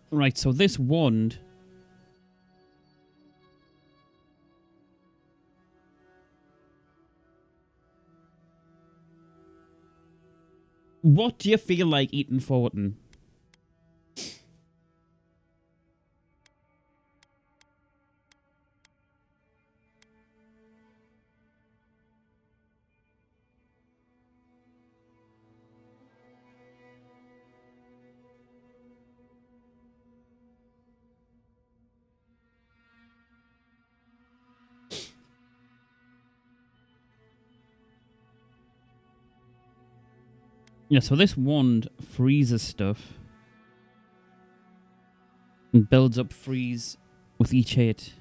Right, so this wand... What do you feel like eating, Fortin? Yeah, so this wand freezes stuff. And builds up freeze with each hit.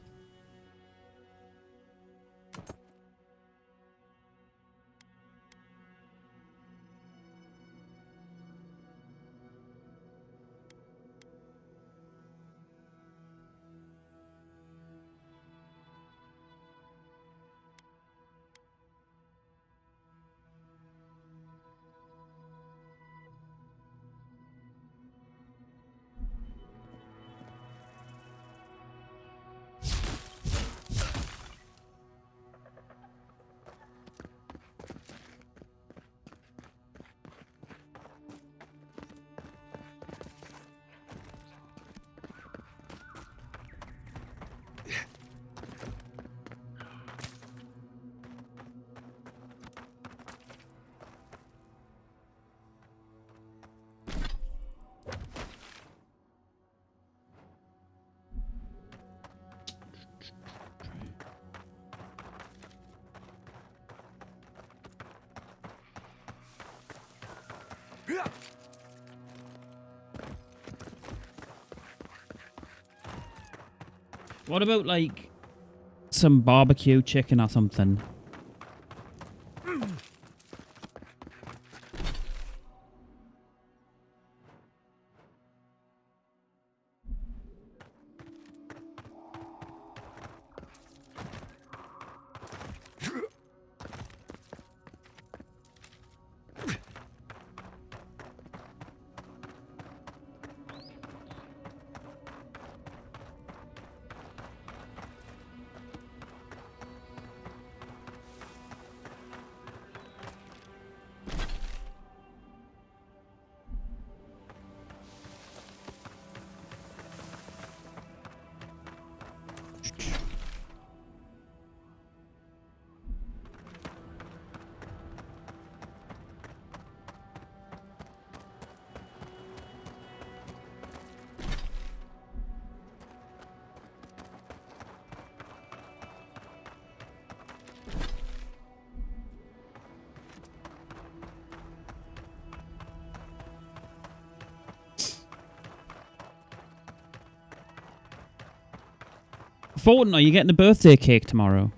What about, like, some barbecue chicken or something? Fulton, are you getting a birthday cake tomorrow?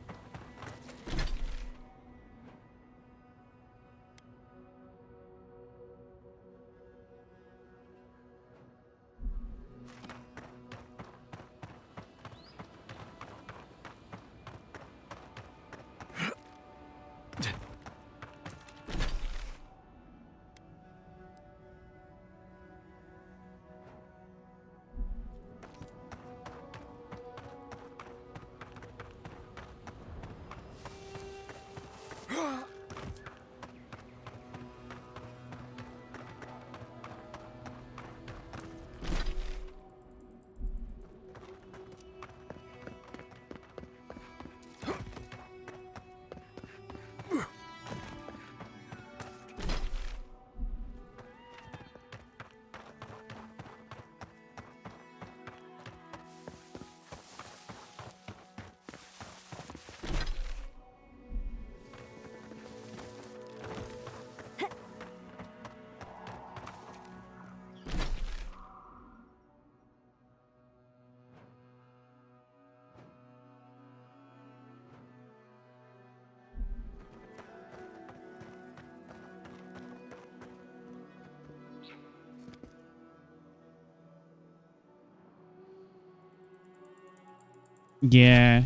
Yeah.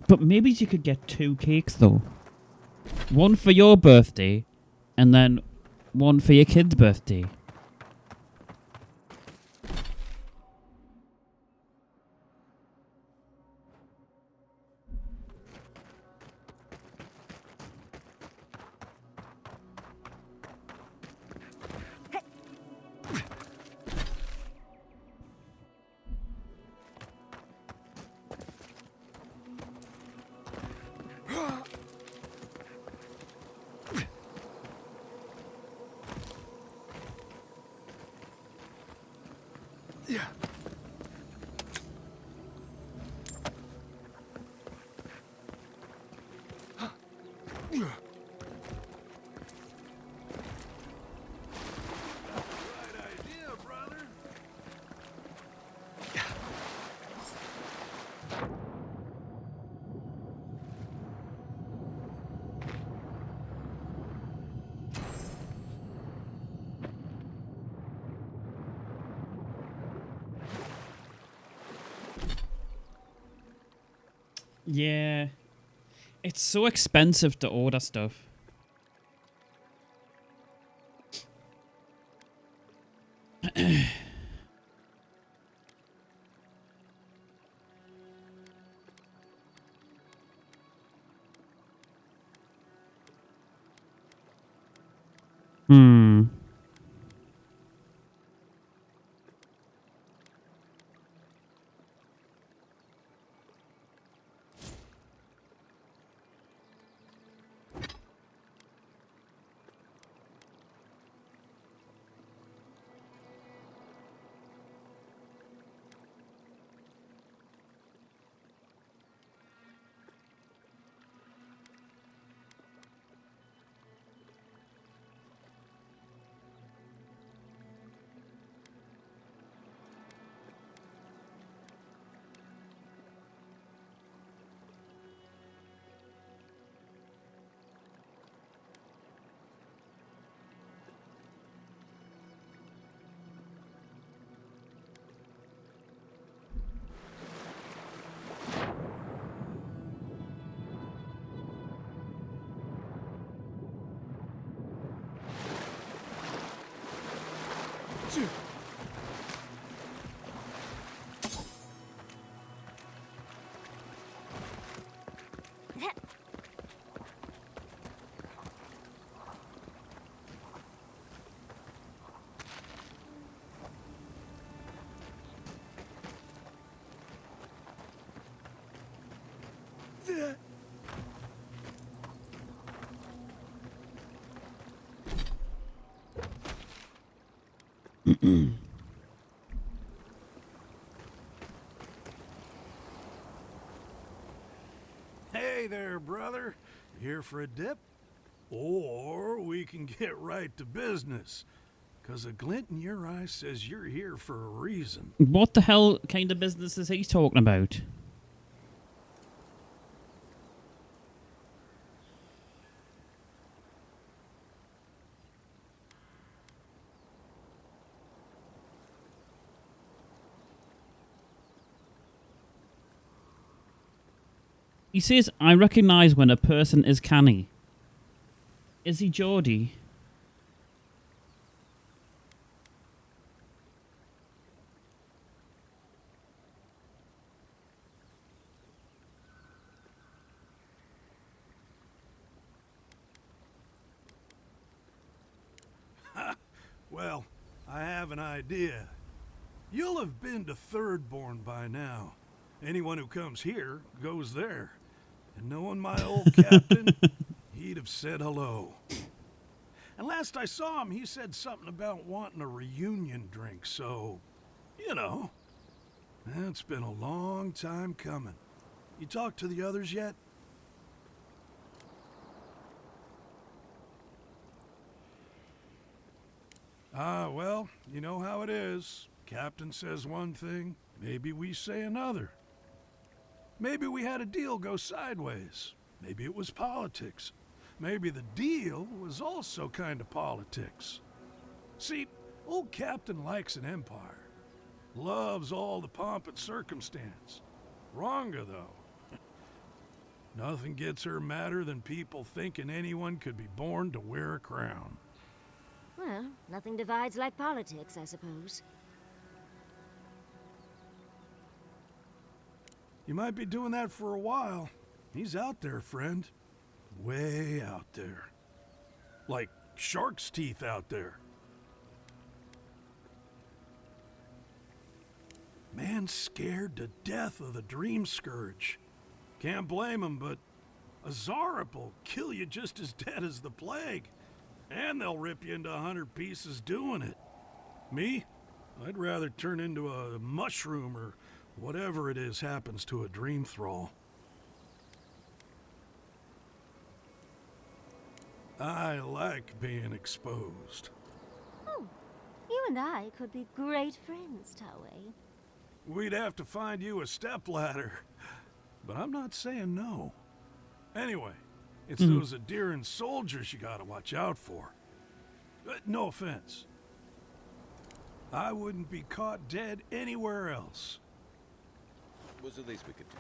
But maybe you could get 2 cakes, though. One for your birthday, and then one for your kid's birthday. Yeah. It's so expensive to order stuff. Hmm. Hey there, brother. Here for a dip? Or we can get right to business. 'Cause a glint in your eye says you're here for a reason. What the hell kind of business is he talking about? He says, I recognize when a person is canny. Is he Geordie? Well, I have an idea. You'll have been to Thirdborn by now. Anyone who comes here goes there. And knowing my old captain, he'd have said hello. And last I saw him, he said something about wanting a reunion drink, so, you know. It's been a long time coming. You talked to the others yet? Ah, well, you know how it is. Captain says one thing, maybe we say another. Maybe we had a deal go sideways. Maybe it was politics. Maybe the deal was also kind of politics. See, old Captain likes an empire. Loves all the pomp and circumstance. Wronga, though. Nothing gets her madder than people thinking anyone could be born to wear a crown. Well, nothing divides like politics, I suppose. You might be doing that for a while. He's out there, friend. Way out there. Like shark's teeth out there. Man's scared to death of the Dream Scourge. Can't blame him, but a Zarap'll kill you just as dead as the plague. And they'll rip you into 100 pieces doing it. Me? I'd rather turn into a mushroom or whatever it is happens to a dream thrall. I like being exposed. Oh, you and I could be great friends, Taway. We'd have to find you a stepladder. But I'm not saying no. Anyway, it's those Adiran soldiers you gotta watch out for. No offense. I wouldn't be caught dead anywhere else. Was the least we could do.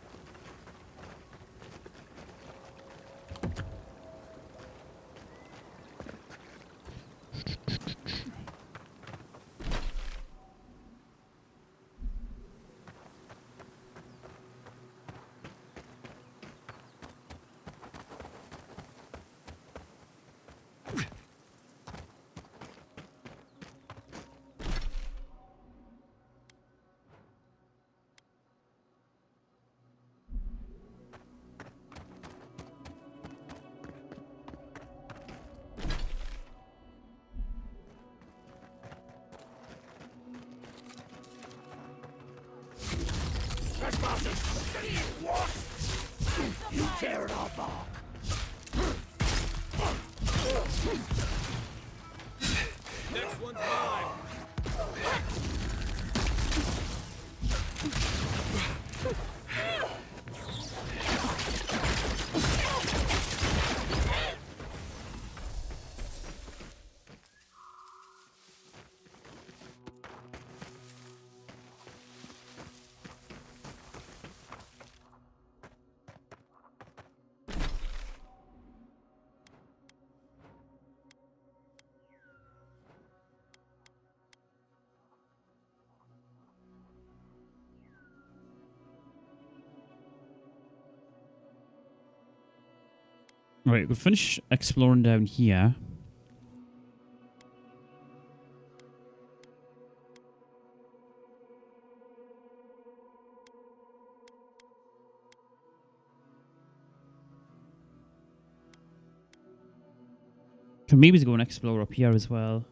You tear it off bark. Next one's mine. Right, we'll finish exploring down here. Can maybe go and explore up here as well.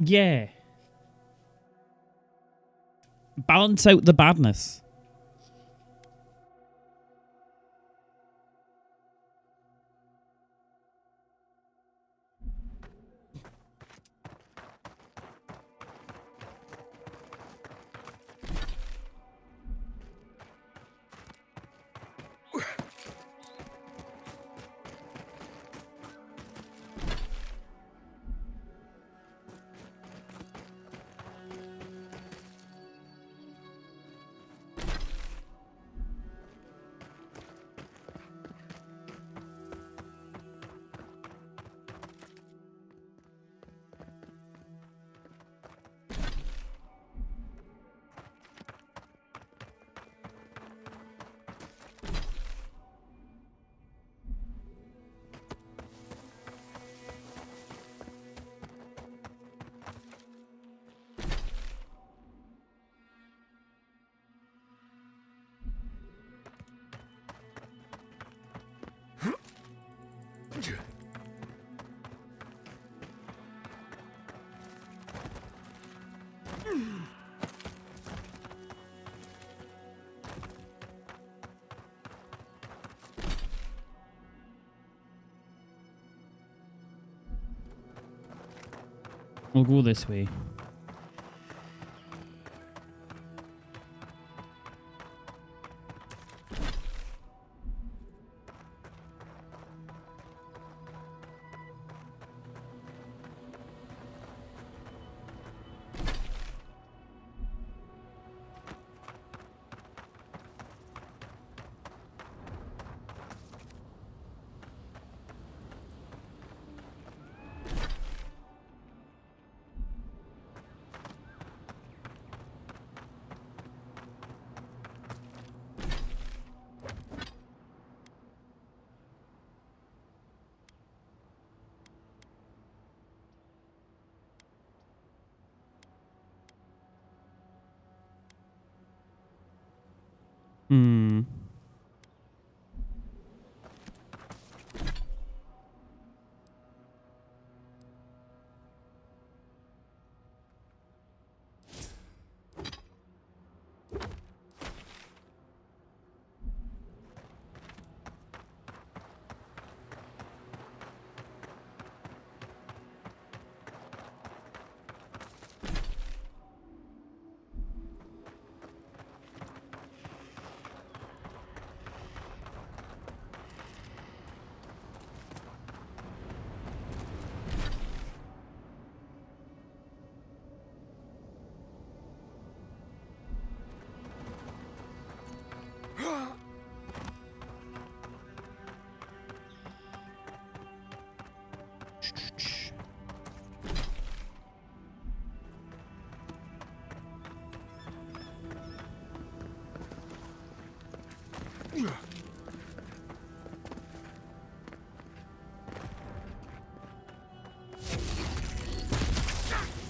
Yeah. balance out the badness. We'll go this way. Hmm.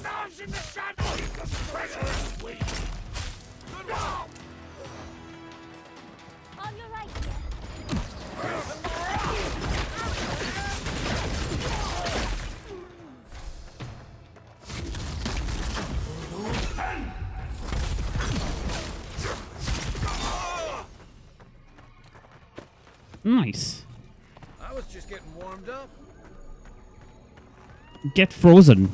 Those in the shadows, the pressure is weak. No! On your right, dear. Nice. I was just getting warmed up. Get frozen.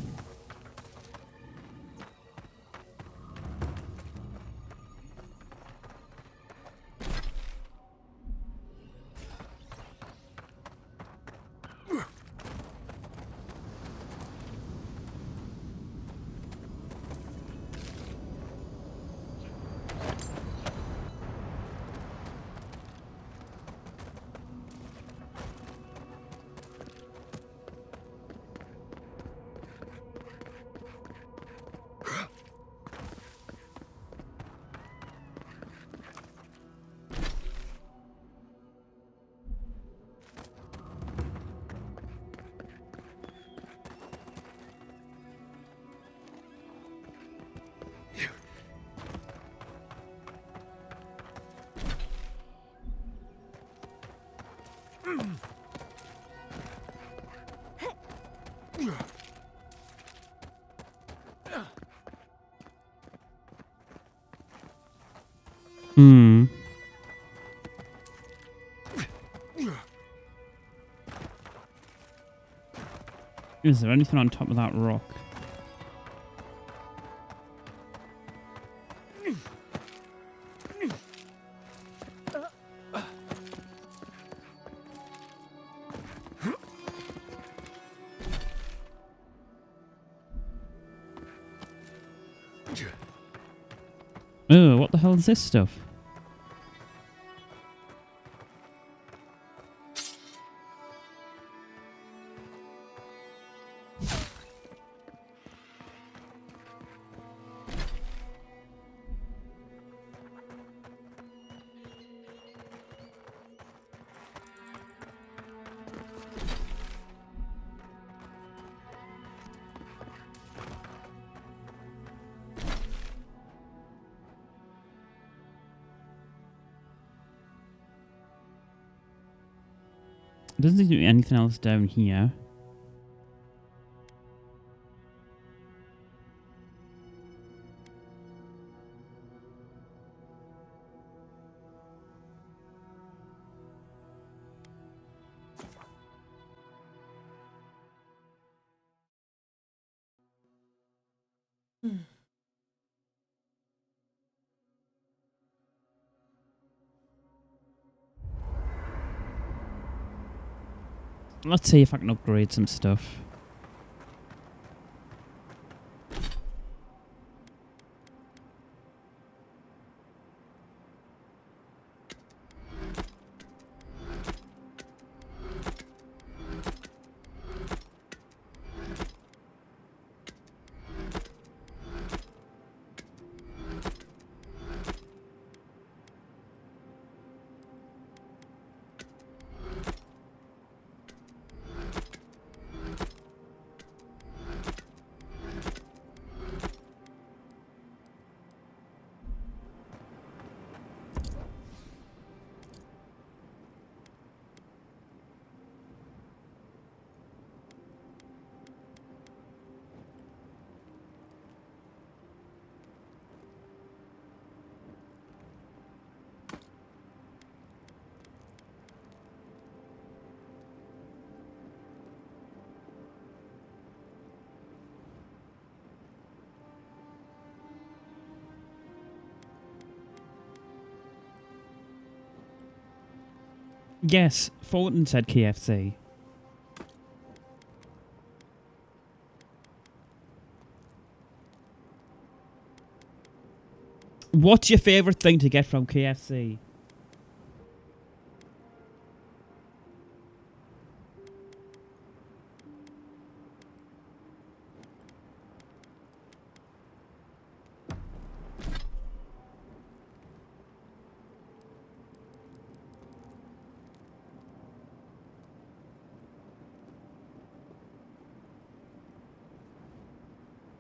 Is there anything on top of that rock? Oh, what the hell is this stuff? Doesn't seem to be anything else down here. Let's see if I can upgrade some stuff. Yes, Fulton said KFC. What's your favourite thing to get from KFC?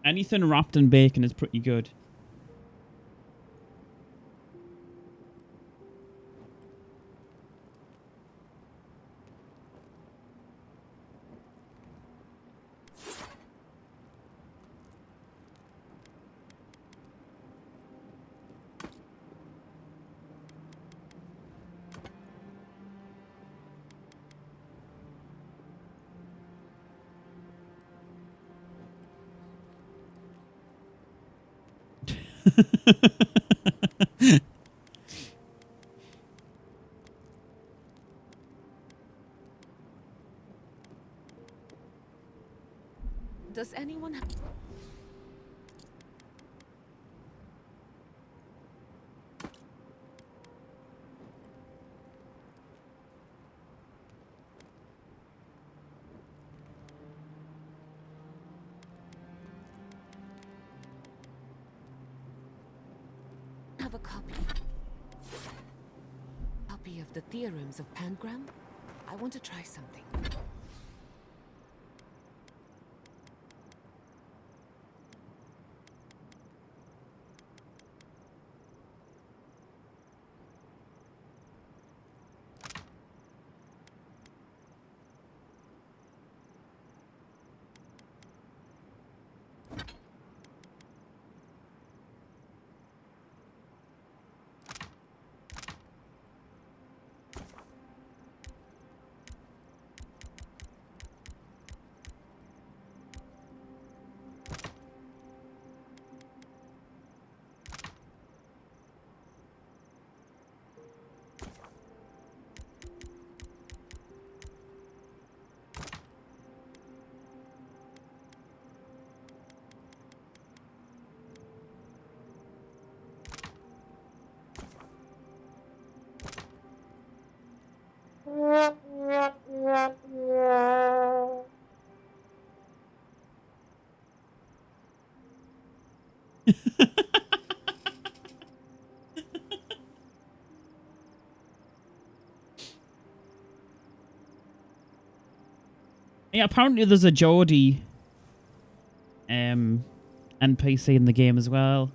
Anything wrapped in bacon is pretty good. Does anyone have a copy of the theorems of Pangram? I want to try something. Yeah, apparently there's a Geordie NPC in the game as well.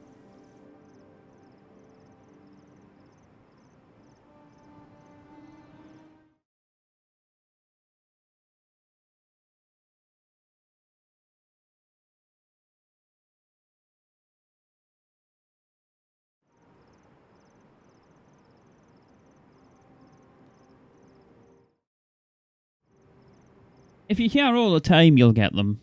If you're here all the time, you'll get them.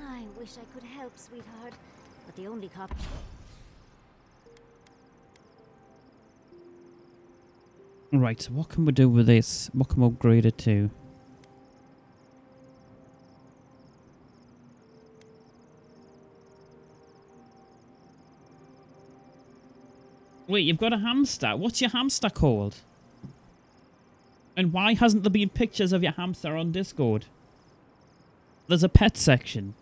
I wish I could help, sweetheart, but the only cop. Right, so what can we do with this? What can we upgrade it to? Wait, you've got a hamster. What's your hamster called? And why hasn't there been pictures of your hamster on Discord? There's a pet section.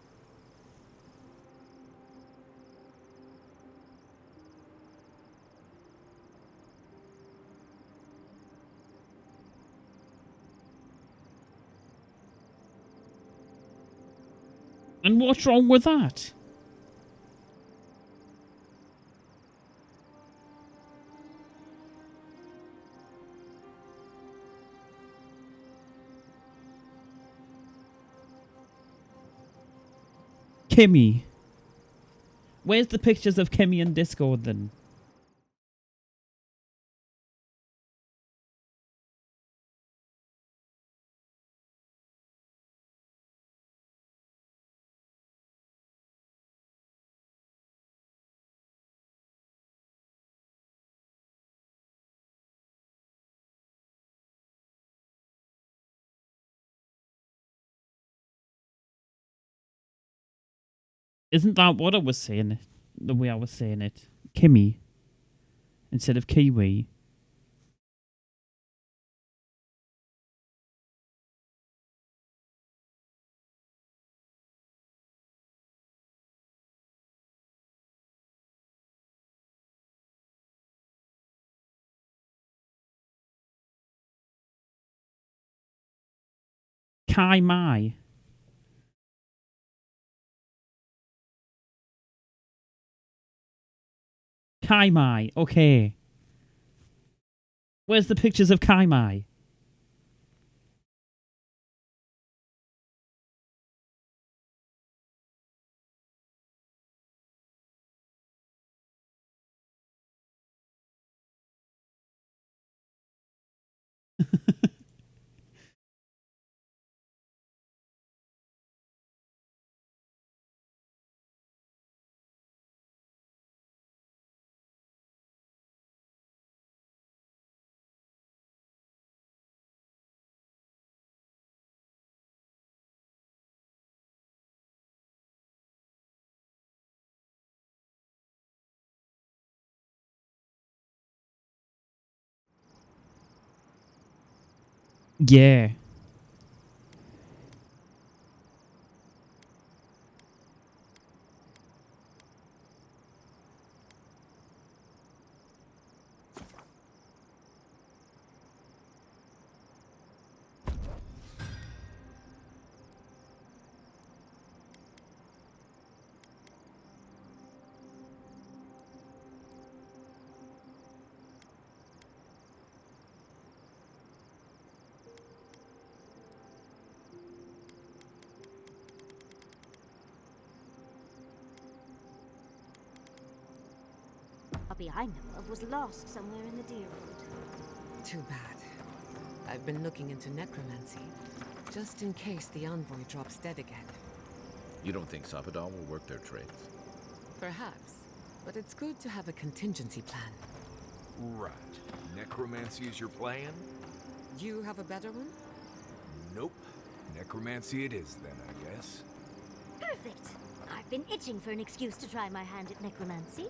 And what's wrong with that? Kimmy. Where's the pictures of Kimmy in Discord then? Isn't that what I was saying? The way I was saying it. Kimmy. Instead of Kiwi. Kai Mai. Kai Mai. Okay. Where's the pictures of Kai Mai? Yeah. Puppy I know of was lost somewhere in the Deerwood. Too bad. I've been looking into necromancy, just in case the envoy drops dead again. You don't think Sapadal will work their trades? Perhaps, but it's good to have a contingency plan. Right. Necromancy is your plan? You have a better one? Nope. Necromancy it is then, I guess. Perfect! I've been itching for an excuse to try my hand at necromancy.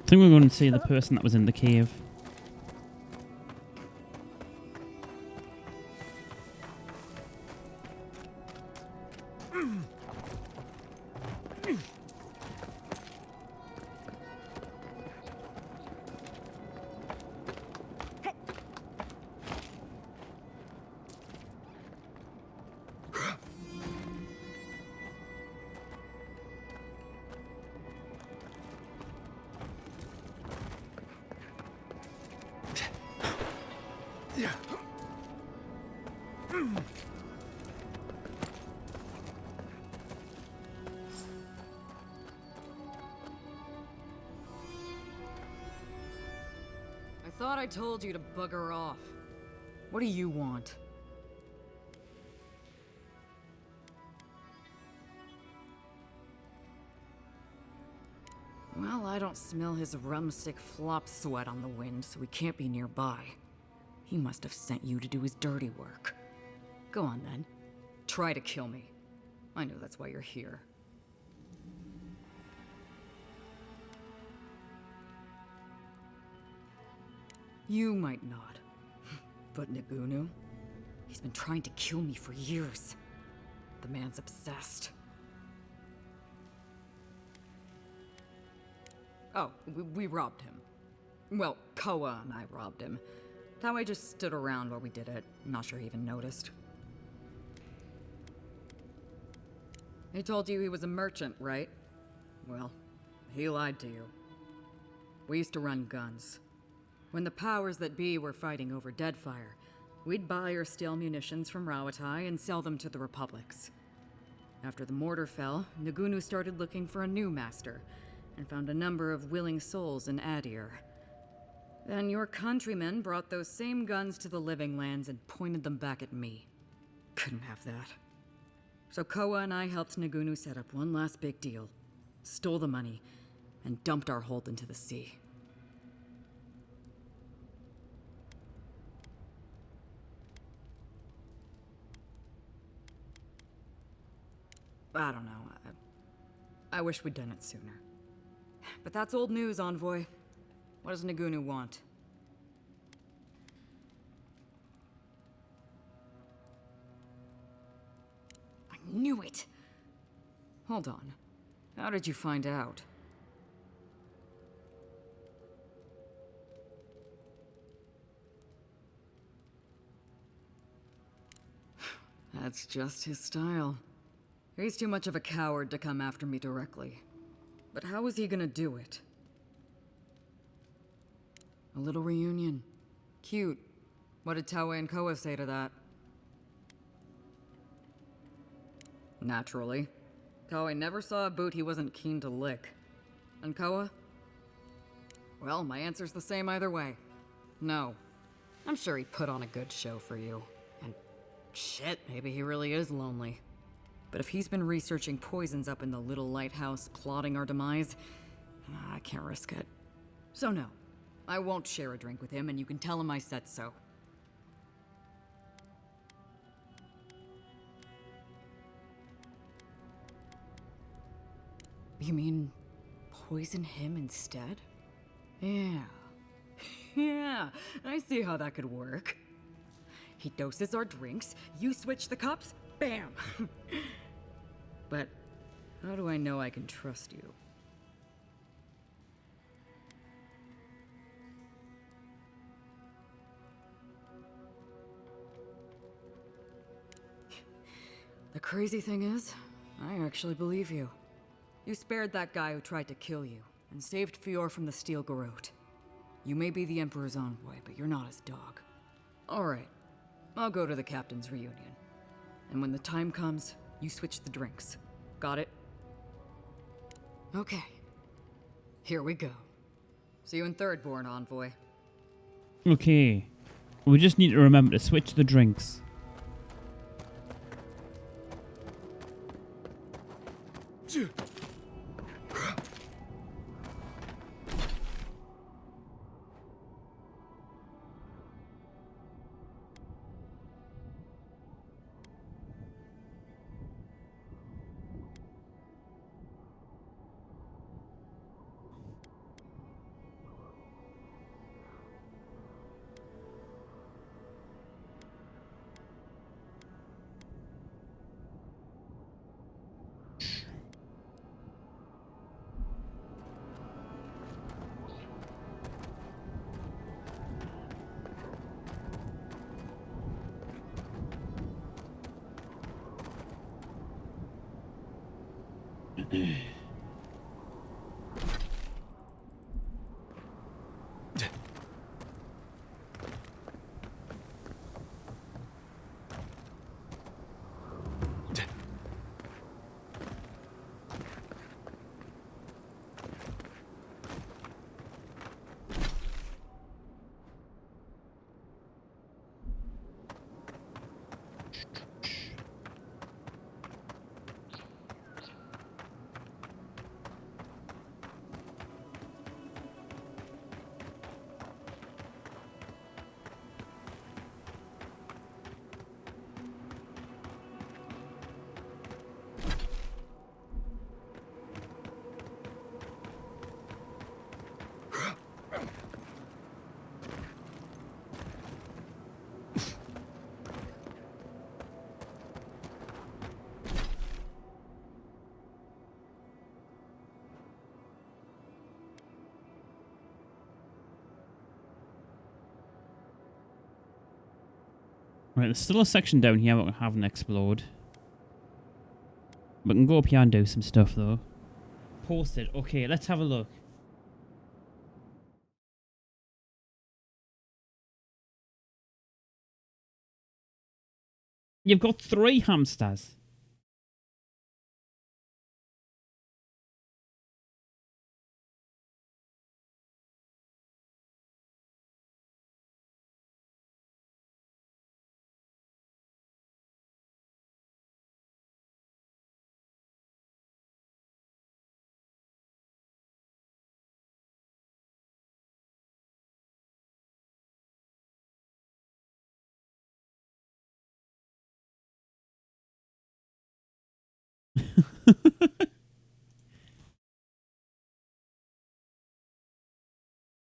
I think we're going to see the person that was in the cave. I thought I told you to bugger off. What do you want? Well, I don't smell his rumstick flop sweat on the wind, so he can't be nearby. He must have sent you to do his dirty work. Go on then. Try to kill me. I know that's why you're here. You might not. But Nagunu? He's been trying to kill me for years. The man's obsessed. Oh, we robbed him. Well, Koa and I robbed him. That way just stood around while we did it. I'm not sure he even noticed. He told you he was a merchant, right? Well, he lied to you. We used to run guns. When the powers that be were fighting over Deadfire, we'd buy or steal munitions from Rawatai and sell them to the Republics. After the mortar fell, Nagunu started looking for a new master, and found a number of willing souls in Adir. Then your countrymen brought those same guns to the Living Lands and pointed them back at me. Couldn't have that. So Koa and I helped Nagunu set up one last big deal, stole the money, and dumped our hold into the sea. I don't know. I wish we'd done it sooner. But that's old news, Envoy. What does Nagunu want? I knew it! Hold on. How did you find out? That's just his style. He's too much of a coward to come after me directly. But how is he gonna do it? A little reunion. Cute. What did Taue and Koa say to that? Naturally. Taue never saw a boot he wasn't keen to lick. And Koa? Well, my answer's the same either way. No. I'm sure he put on a good show for you. And shit, maybe he really is lonely. But if he's been researching poisons up in the little lighthouse, plotting our demise, I can't risk it. So no, I won't share a drink with him, and you can tell him I said so. You mean poison him instead? Yeah. Yeah, I see how that could work. He doses our drinks, you switch the cups, bam! But how do I know I can trust you? The crazy thing is, I actually believe you. You spared that guy who tried to kill you, and saved Fior from the Steel Garrote. You may be the Emperor's envoy, but you're not his dog. Alright, I'll go to the captain's reunion. And when the time comes, you switch the drinks. Got it? Okay. Here we go. See you in Thirdborn, envoy. Okay. We just need to remember to switch the drinks. Right, there's still a section down here we haven't explored. We can go up here and do some stuff though. Posted. Okay, let's have a look. You've got 3 hamsters.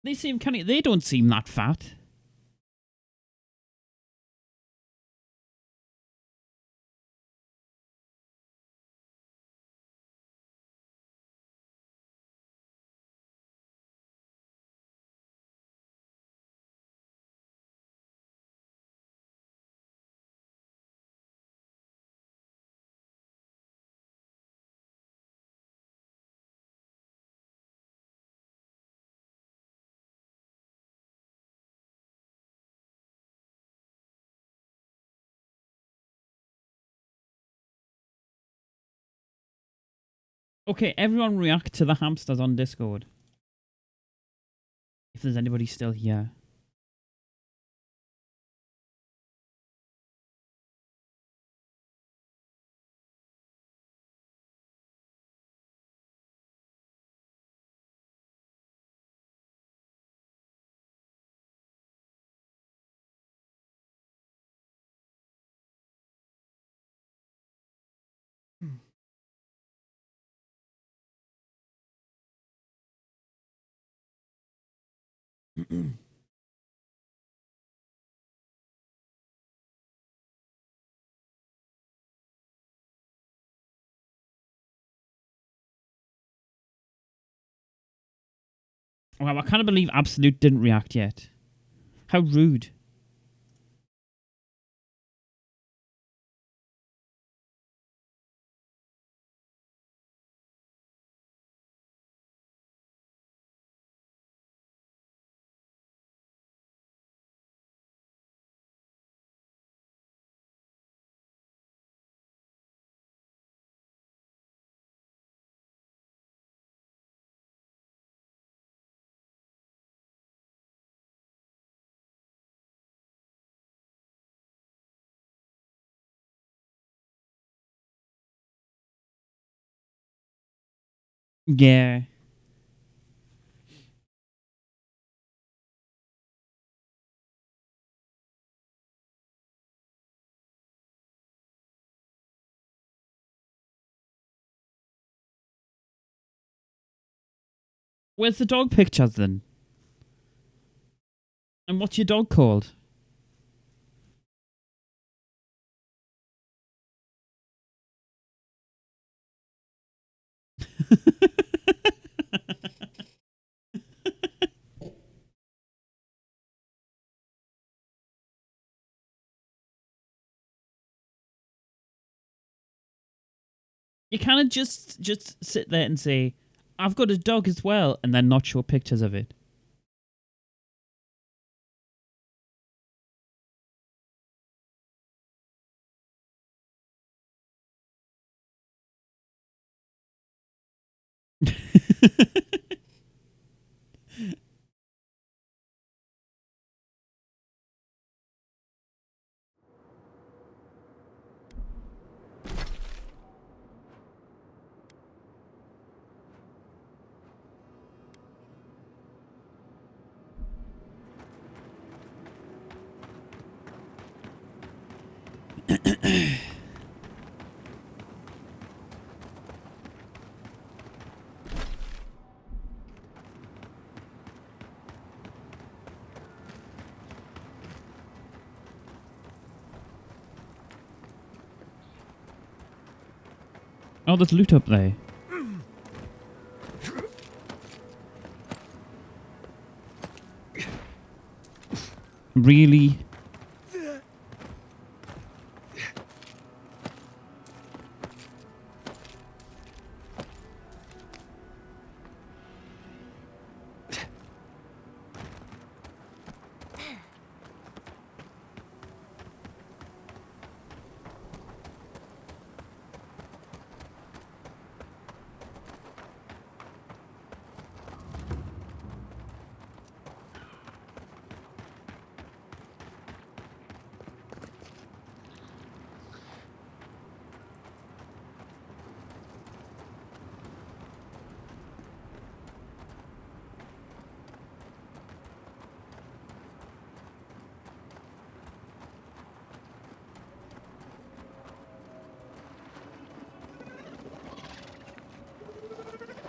They don't seem that fat. Okay, everyone react to the hamsters on Discord. If there's anybody still here. Wow, I can't believe Absolute didn't react yet. How rude. Yeah. Where's the dog pictures then? And what's your dog called? You can't just sit there and say, I've got a dog as well, and then not show pictures of it. Oh, there's loot up there. Really?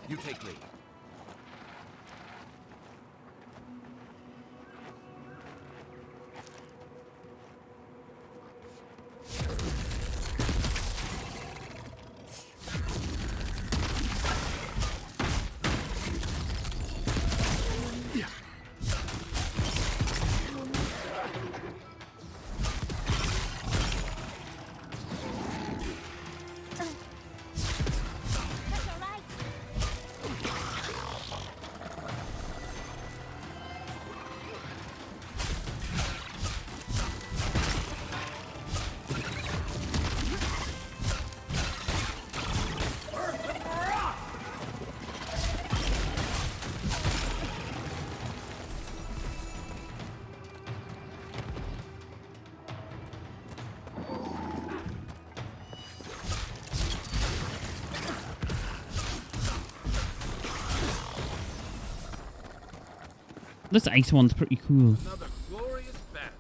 You take lead. This ice one's pretty cool. Another glorious battle.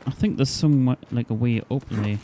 I think there's somewhat like a way up there.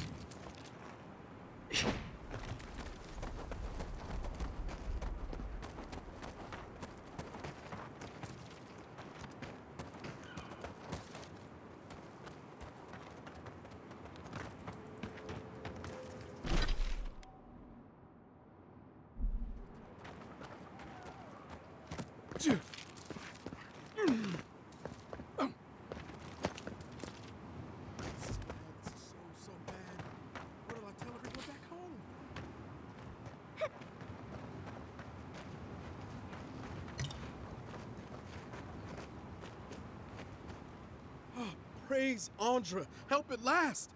Praise Andra, help at last!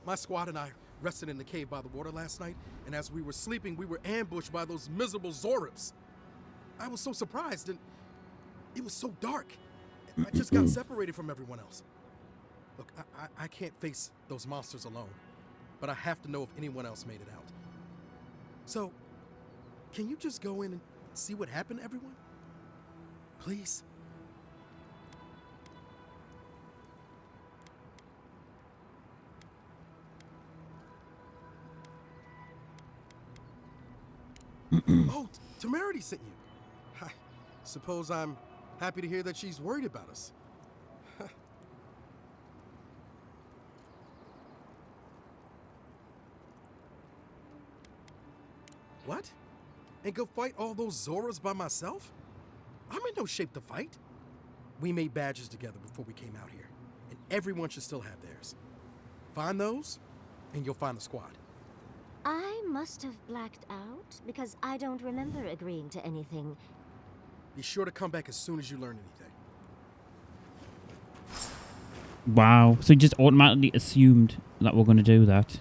My squad and I rested in the cave by the water last night, and as we were sleeping, we were ambushed by those miserable Zorips. I was so surprised, and it was so dark. I just got separated from everyone else. Look, I can't face those monsters alone, but I have to know if anyone else made it out. So, can you just go in and see what happened to everyone? Please? Oh, Temerity sent you. I suppose I'm happy to hear that she's worried about us. What? And go fight all those Zoras by myself? I'm in no shape to fight. We made badges together before we came out here, and everyone should still have theirs. Find those, and you'll find the squad. I must have blacked out because I don't remember agreeing to anything. Be sure to come back as soon as you learn anything. Wow. So you just automatically assumed that we're going to do that.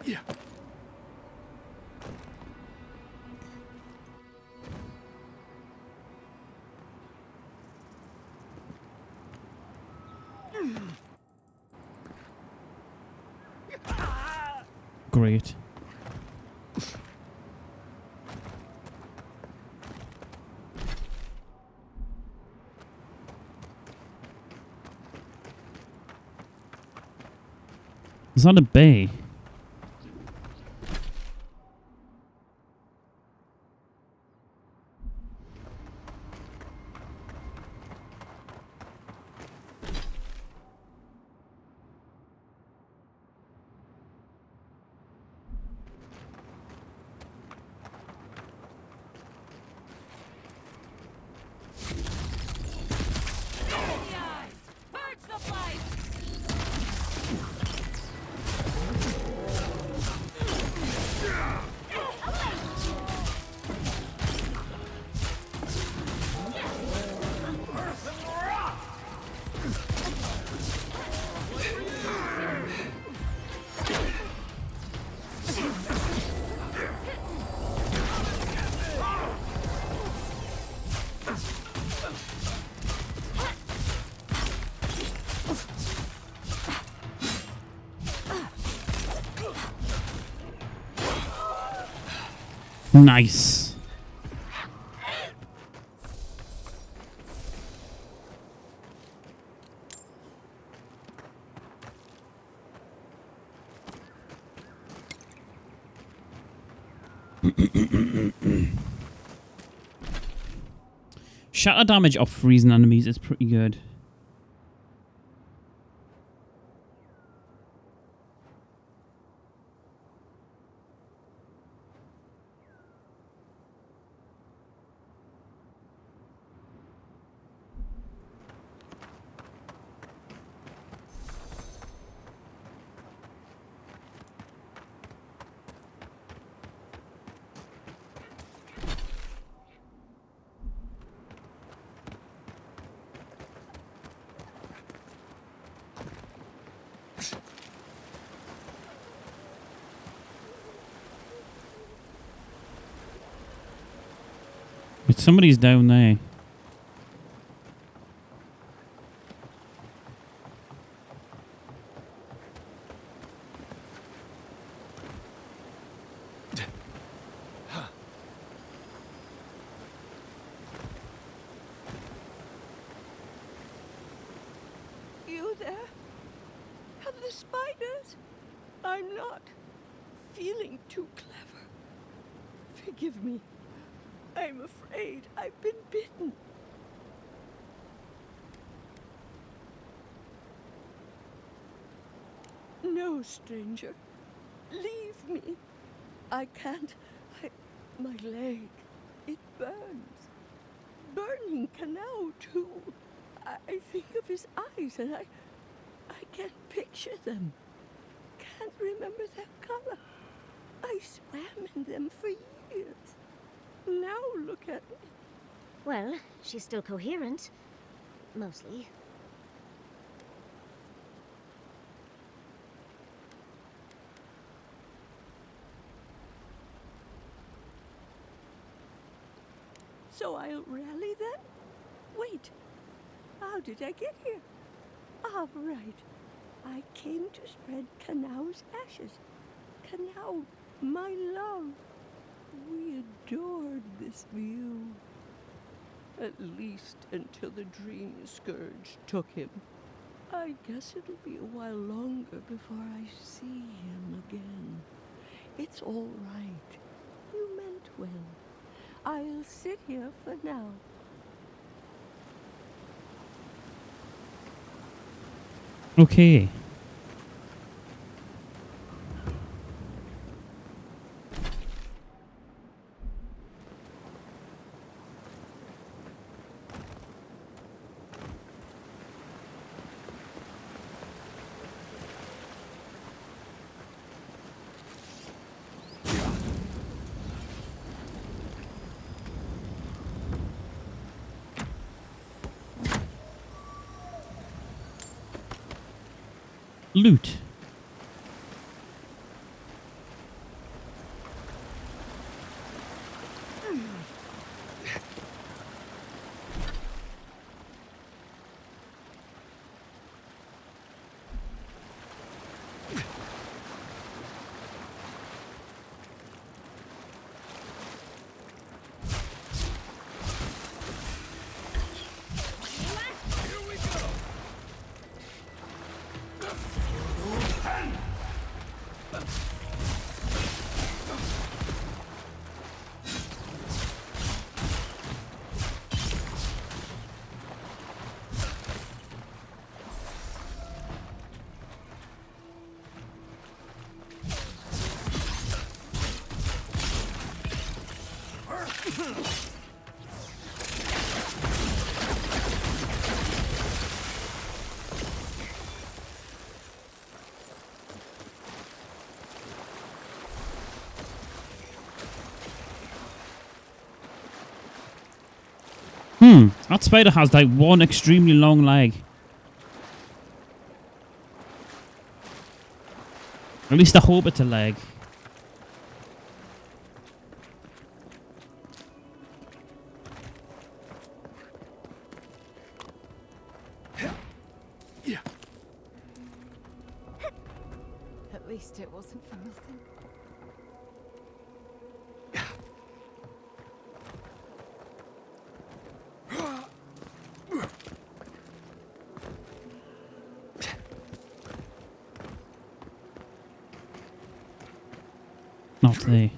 Yeah. Great. Is that a bay? Nice. Shatter damage off freezing enemies is pretty good. But somebody's down there. You there? Have the spiders? I'm not feeling too clever. Forgive me. I'm afraid I've been bitten. No, stranger. Leave me. I can't. My leg. It burns. Burning canal, too. I think of his eyes and I can't picture them. Can't remember their color. I swam in them for years. Now look at me. Well, she's still coherent. Mostly. So I'll rally then? Wait, how did I get here? Ah, right. I came to spread Kanau's ashes. Kanau, my love. We adored this view. At least until the dream scourge took him. I guess it'll be a while longer before I see him again. It's all right. You meant well. I'll sit here for now. Okay. Loot. That spider has like one extremely long leg. At least I hope it's a leg. At least it wasn't for nothing. Not there.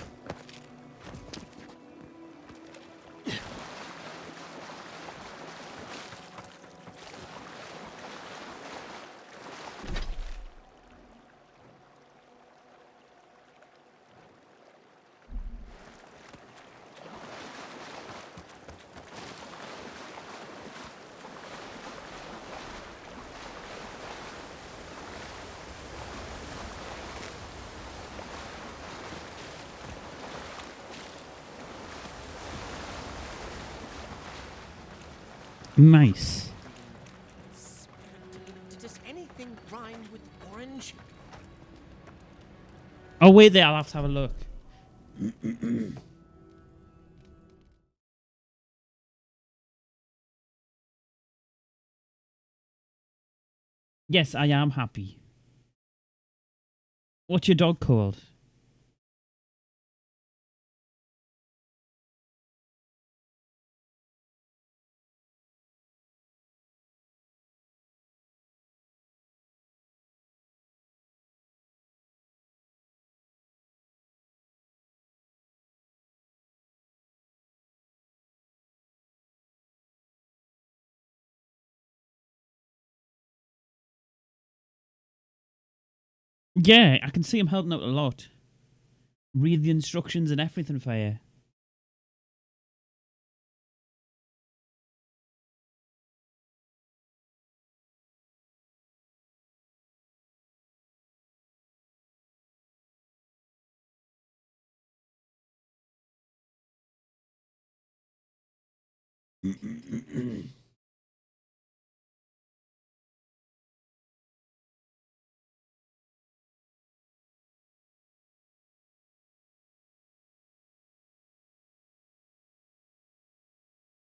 Nice. Does anything rhyme with orange? Oh, wait there. I'll have to have a look. Yes, I am happy. What's your dog called? Yeah, I can see him helping out a lot. Read the instructions and everything for you.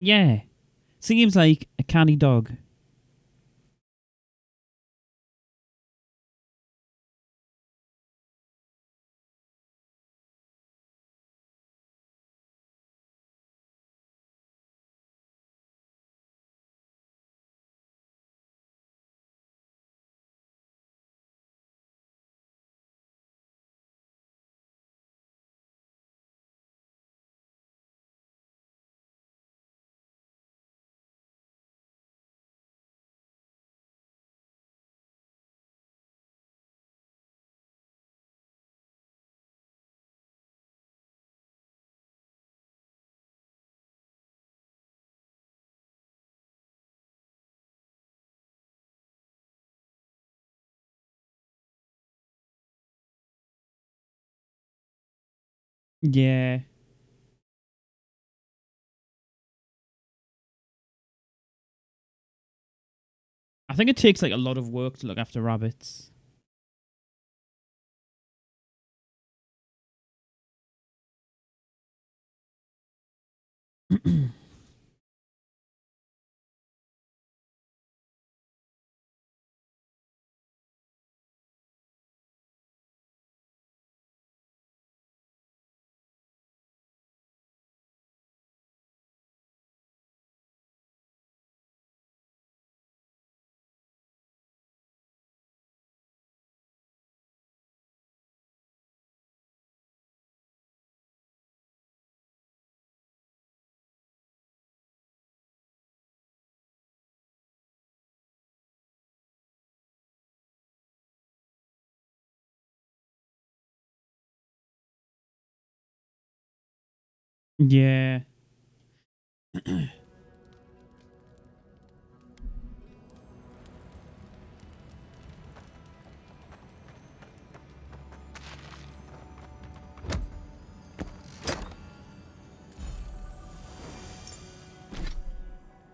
Yeah. Seems like a canny dog. Yeah. I think it takes like a lot of work to look after rabbits. Yeah.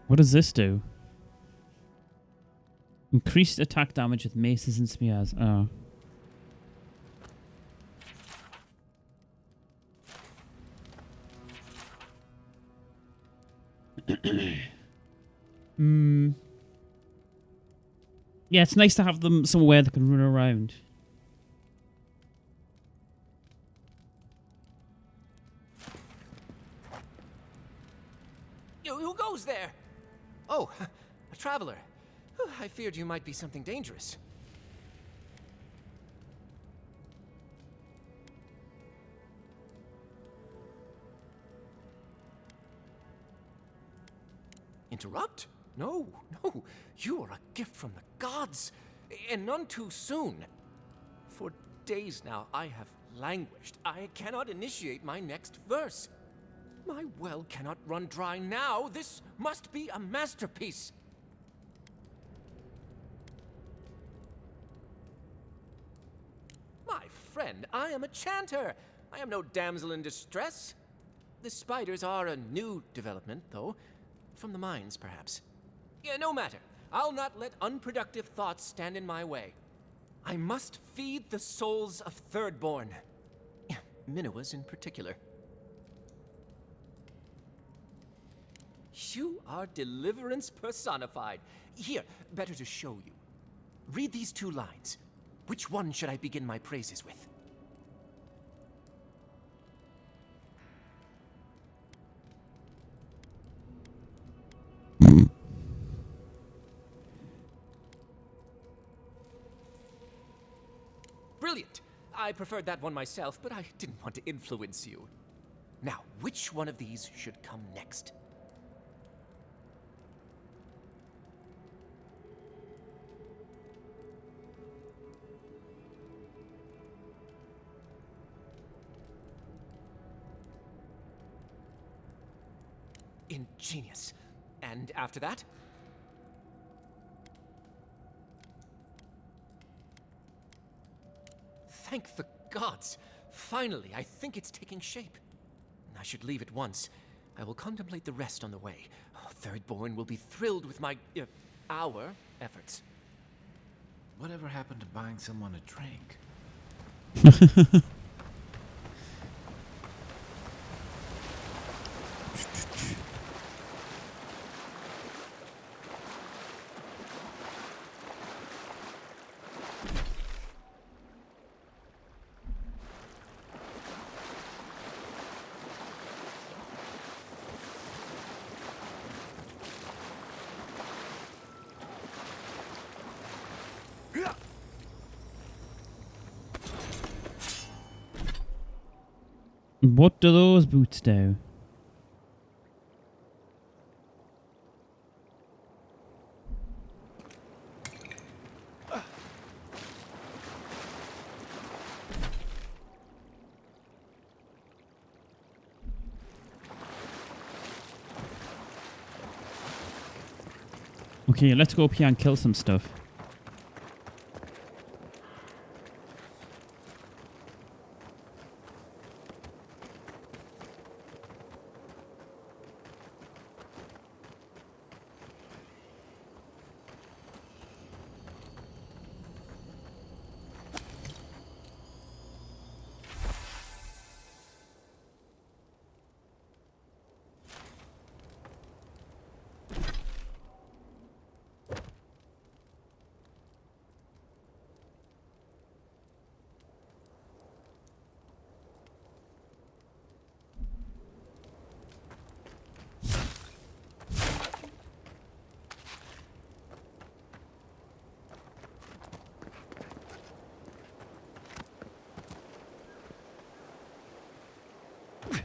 What does this do? Increased attack damage with maces and spears. Oh. Hmm. Yeah, it's nice to have them somewhere that can run around. Who goes there? Oh, a traveler. I feared you might be something dangerous. Interrupt? No, no. You are a gift from the gods, and none too soon. For days now, I have languished. I cannot initiate my next verse. My well cannot run dry now. This must be a masterpiece. My friend, I am a chanter. I am no damsel in distress. The spiders are a new development, though. From the mines, perhaps. Yeah, no matter. I'll not let unproductive thoughts stand in my way. I must feed the souls of Thirdborn. Minoas in particular. You are deliverance personified. Here, better to show you. Read these 2 lines. Which one should I begin my praises with? Brilliant! I preferred that one myself, but I didn't want to influence you. Now, which one of these should come next? Ingenious. And after that? Thank the gods! Finally, I think it's taking shape. I should leave at once. I will contemplate the rest on the way. Oh, Thirdborn will be thrilled with our efforts. Whatever happened to buying someone a drink? What do those boots do? Okay, let's go up here and kill some stuff.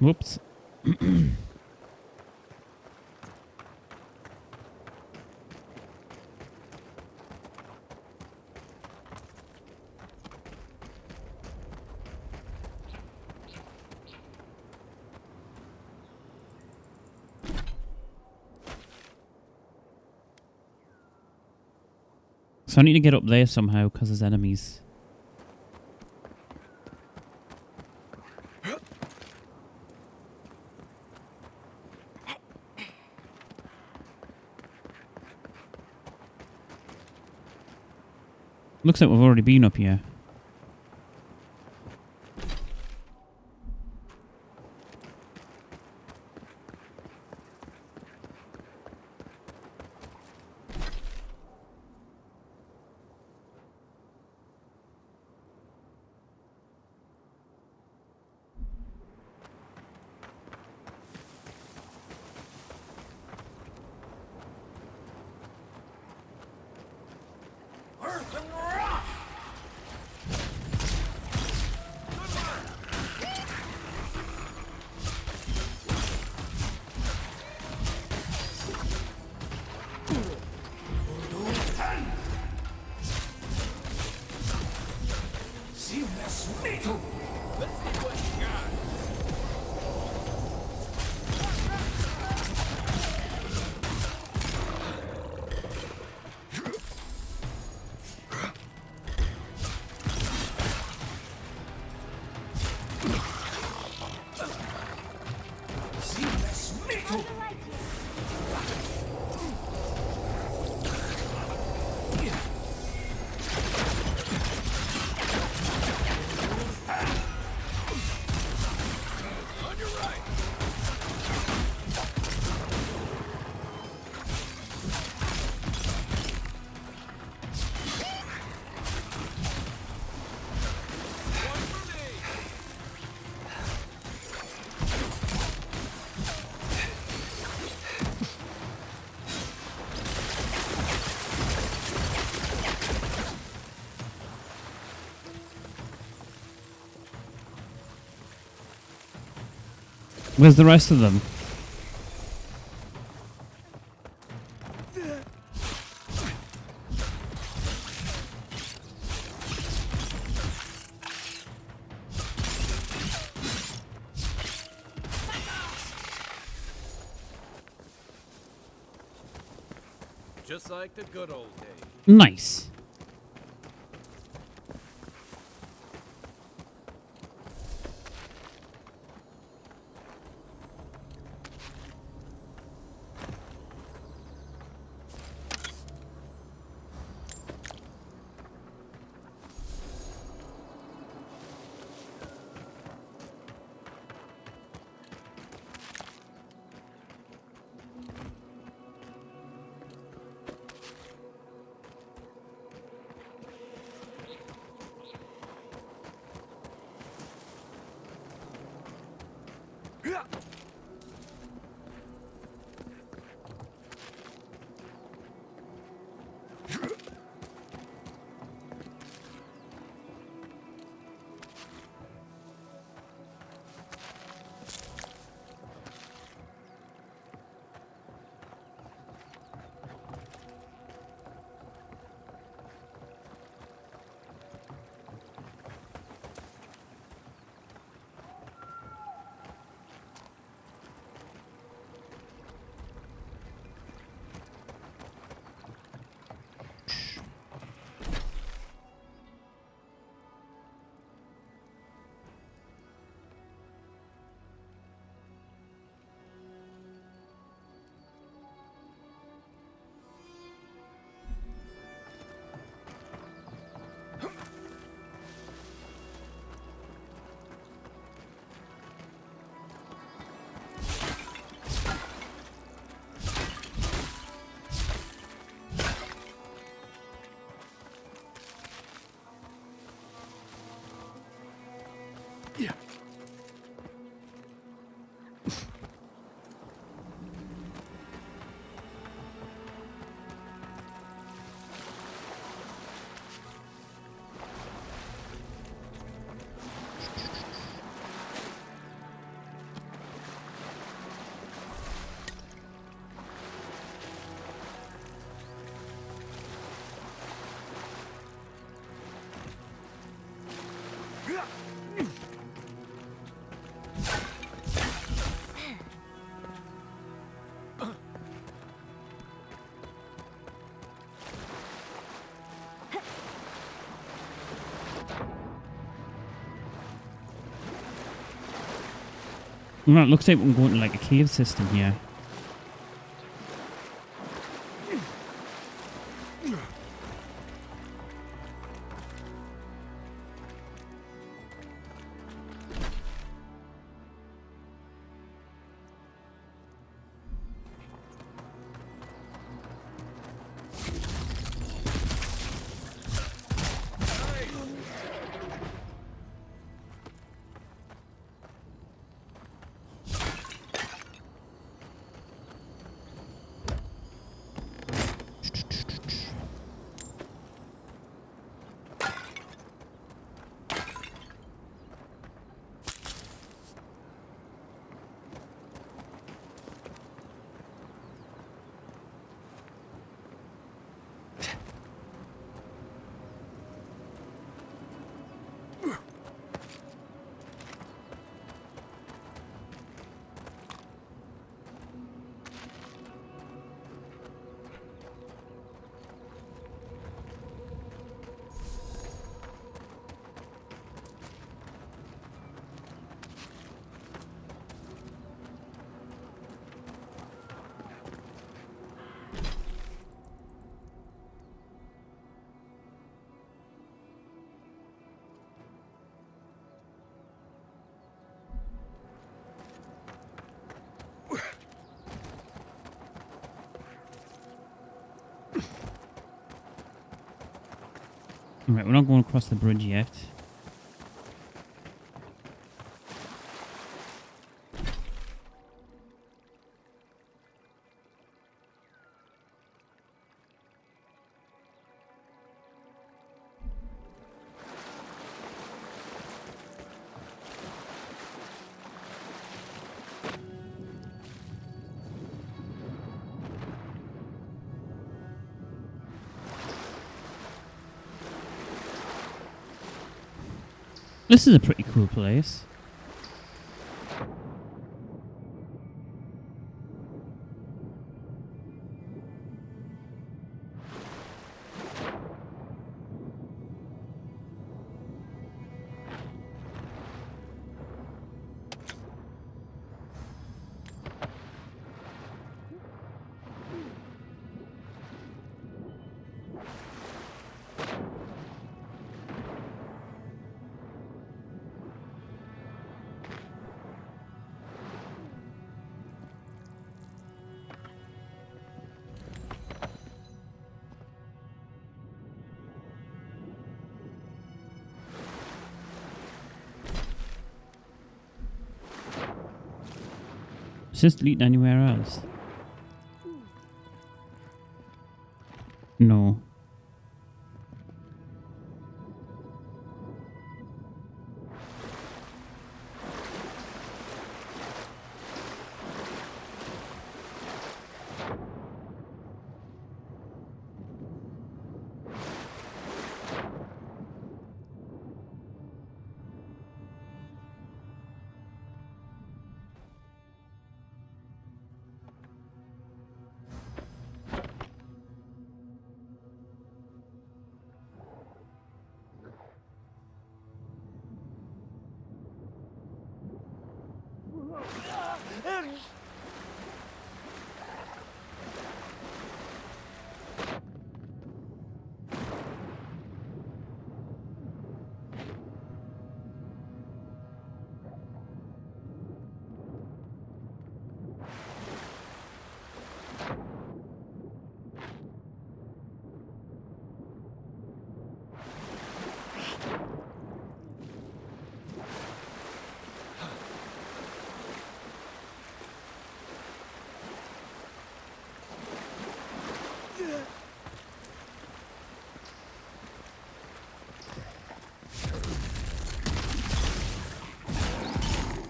Whoops. So I need to get up there somehow because there's enemies. Looks like we've already been up here. On your right. Where's the rest of them? Just like the good old days. Nice. Right, looks like we can go into like a cave system here. Alright, we're not going across the bridge yet. This is a pretty cool place. Is this leading anywhere else? No.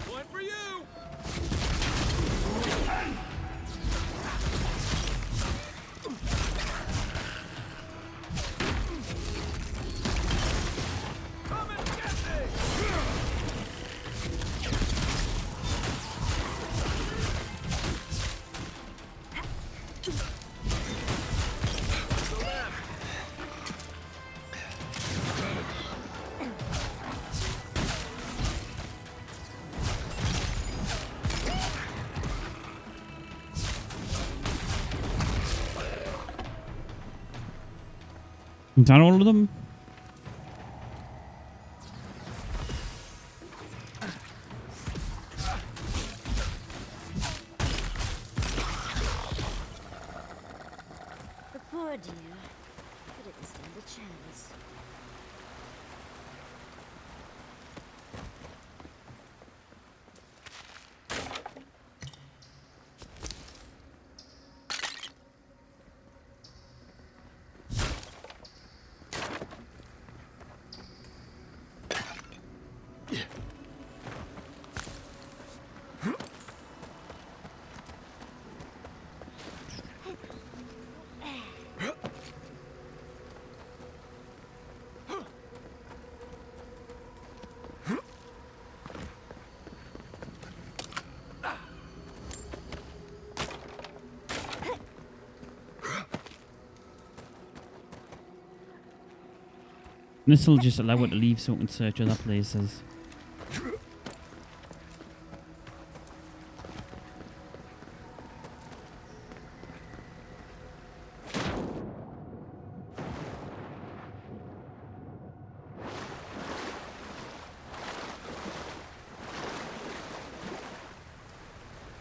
One for you! Come and get Is that all of them? The poor dear. Couldn't stand a chance. This will just allow it to leave so we can search other places.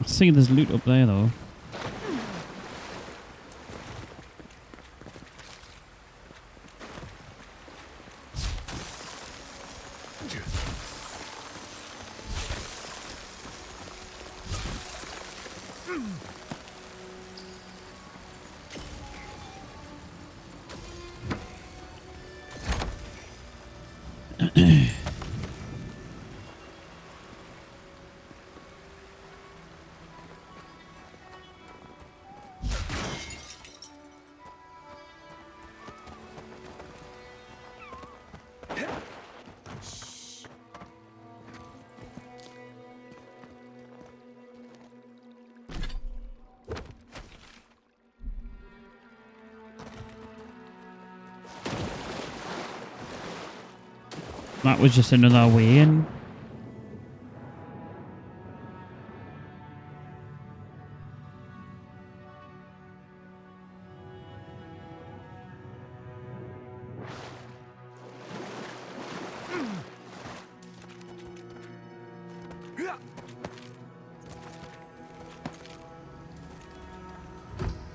I see there's loot up there though. That was just another way in.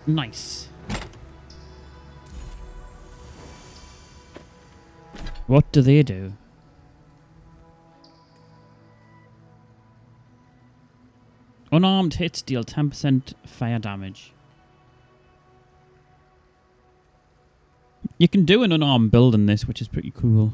Nice. What do they do? Unarmed hits deal 10% fire damage. You can do an unarmed build in this, which is pretty cool.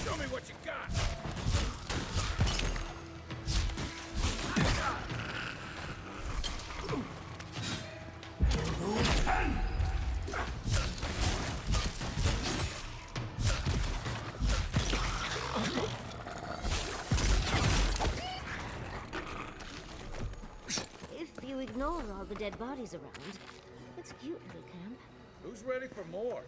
Show me what you got. If you ignore all the dead bodies around, it's a cute little camp. Who's ready for more?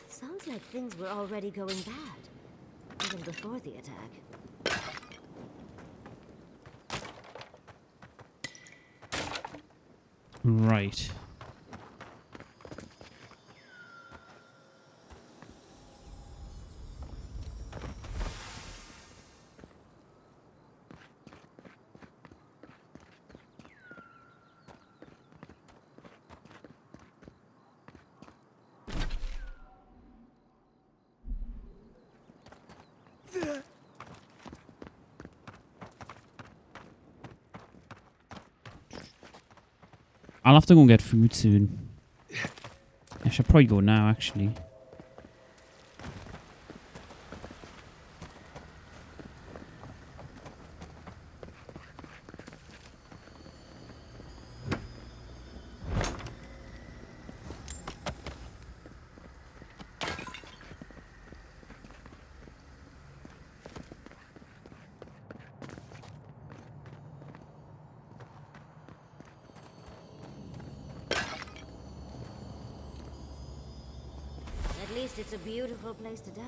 Sounds like things were already going bad, even before the attack. Right. I'll have to go and get food soon. I should probably go now, actually. At least it's a beautiful place to die.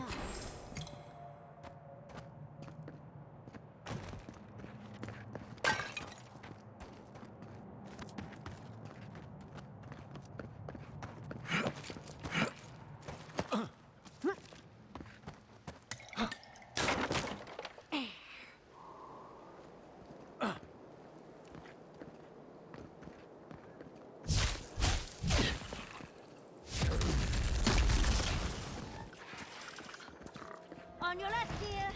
On your left, dear.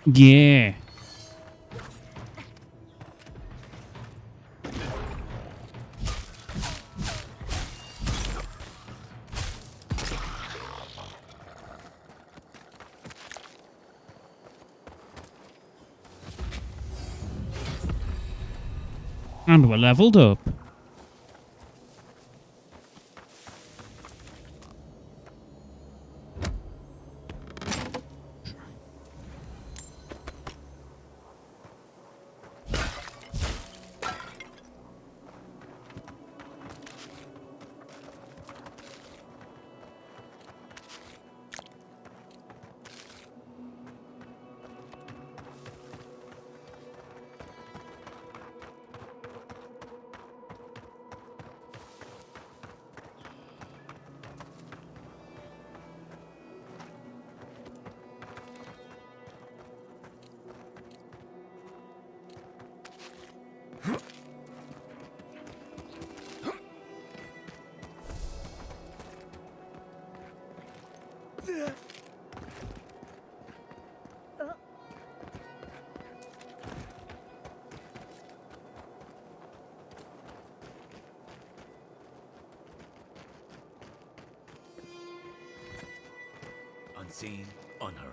Yeah. And we're leveled up. Unseen, unheard.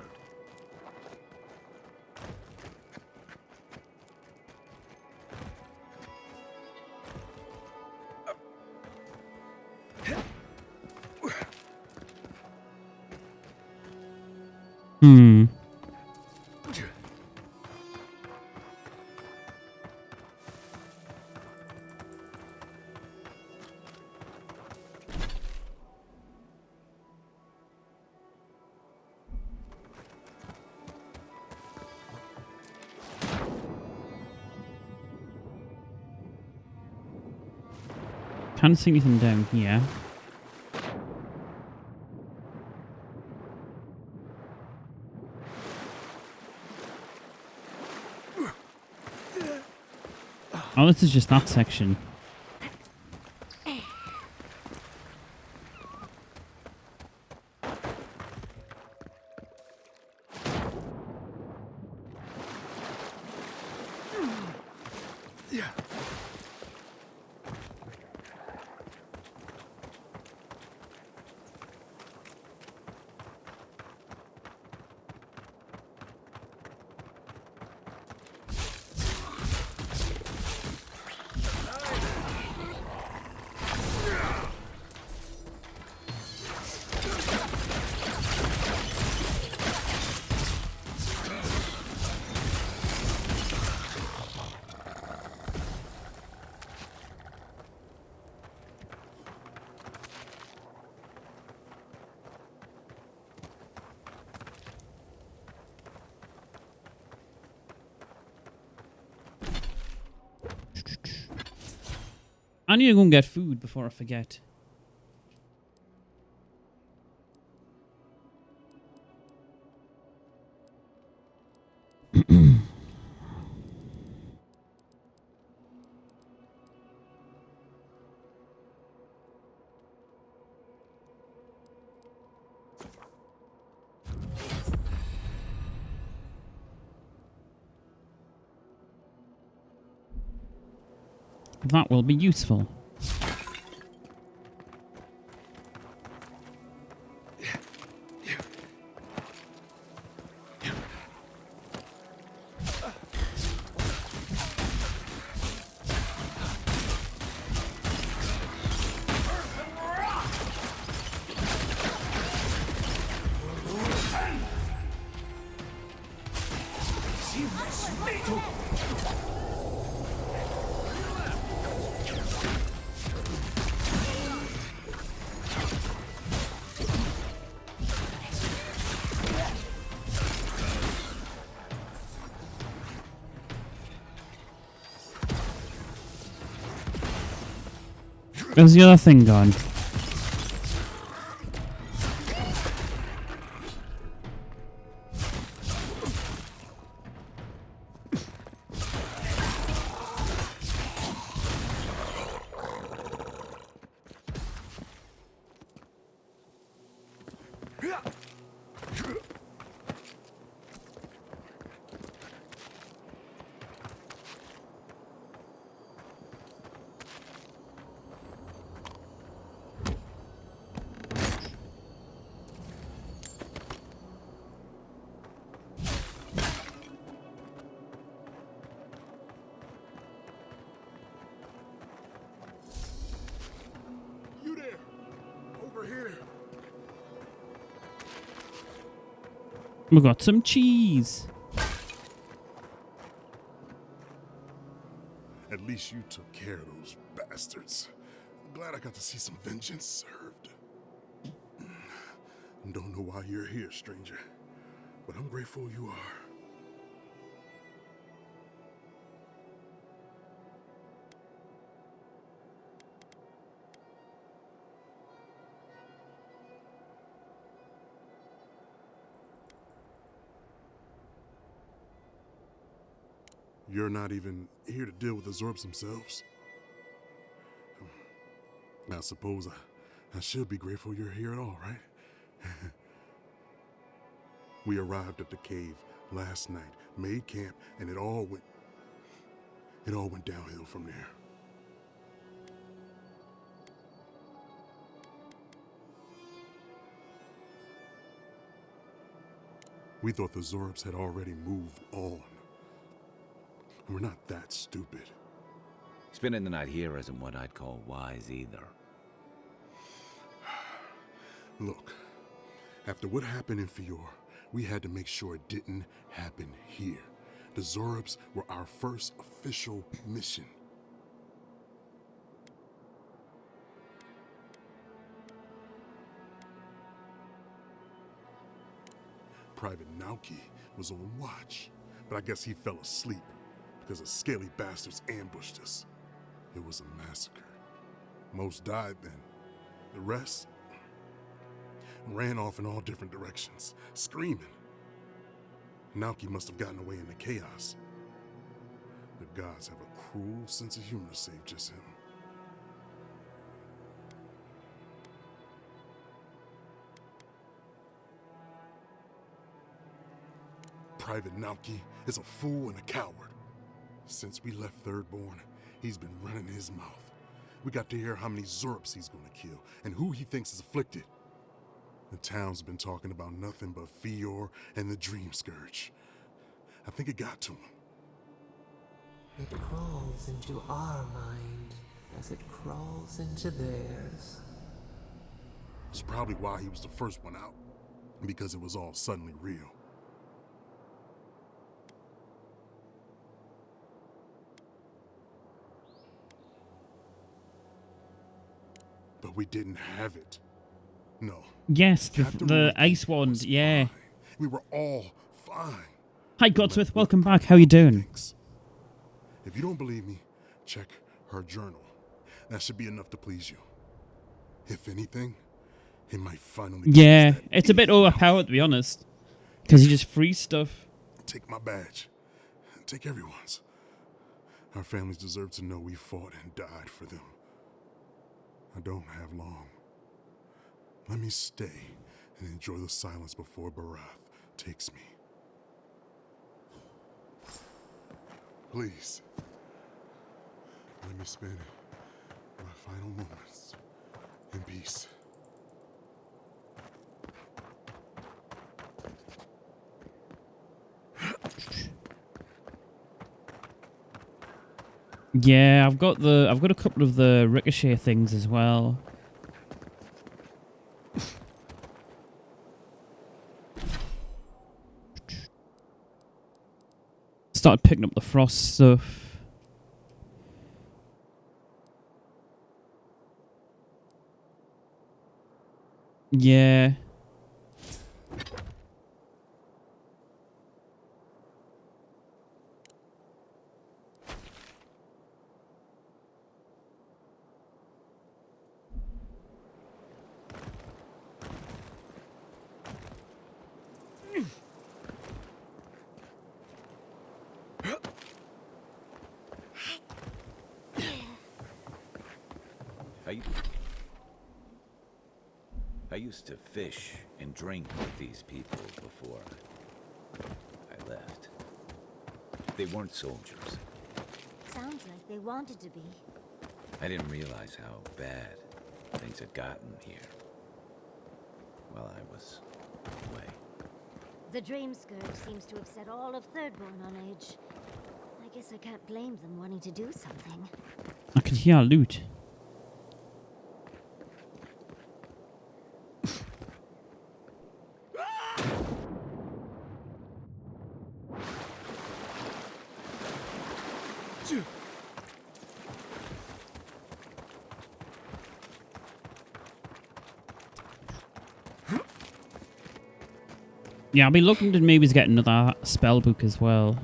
Hmm. Can't see anything down here. Oh, this is just that section. I need to go and get food before I forget. That will be useful. Where's the other thing gone? We got some cheese. At least you took care of those bastards. Glad I got to see some vengeance served. Don't know why you're here, stranger, but I'm grateful you are. You're not even here to deal with the Zorbs themselves. I suppose I should be grateful you're here at all, right? We arrived at the cave last night, made camp, and it all went downhill from there. We thought the Zorbs had already moved on. We're not that stupid. Spending the night here isn't what I'd call wise either. Look, after what happened in Fior, we had to make sure it didn't happen here. The Zorbs were our first official mission. Private Nauki was on watch, but I guess he fell asleep because the scaly bastards ambushed us. It was a massacre. Most died then. The rest ran off in all different directions, screaming. Nauki must have gotten away in the chaos. The gods have a cruel sense of humor to save just him. Private Nauki is a fool and a coward. Since we left Thirdborn, he's been running his mouth. We got to hear how many Zorbs he's gonna kill and who he thinks is afflicted. The town's been talking about nothing but Fior and the Dream Scourge. I think it got to him. It crawls into our mind as it crawls into theirs. It's probably why he was the first one out, because it was all suddenly real. But we didn't have it. No. Yes, the ice wand, yeah. Fine. We were all fine. Hi, Godsmith, welcome back. How you doing? If you don't believe me, check her journal. That should be enough to please you. If anything, it might finally... Yeah, it's a bit overpowered, to be honest. Because he just frees stuff. Take my badge. Take everyone's. Our families deserve to know we fought and died for them. I don't have long. Let me stay and enjoy the silence before Barath takes me. Please, let me spend my final moments in peace. Yeah, I've got a couple of the ricochet things as well. Started picking up the frost stuff. Yeah. I used to fish and drink with these people before I left. They weren't soldiers. Sounds like they wanted to be. I didn't realize how bad things had gotten here while I was away. The Dream Scourge seems to have set all of Thirdborn on edge. I guess I can't blame them wanting to do something. I can hear loot. Yeah, I'll be looking to maybe get another spell book as well.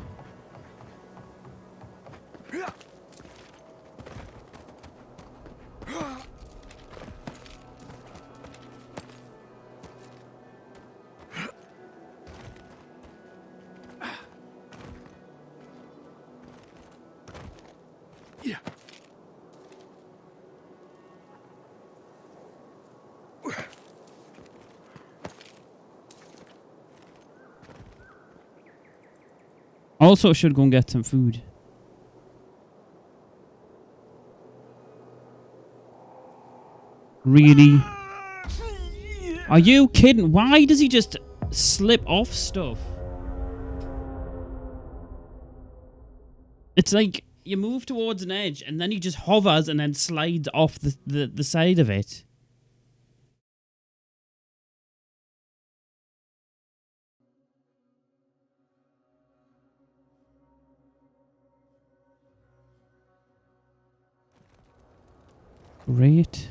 Yeah. Also, should go and get some food. Really? Are you kidding? Why does he just slip off stuff? It's like you move towards an edge and then he just hovers and then slides off the side of it. Great.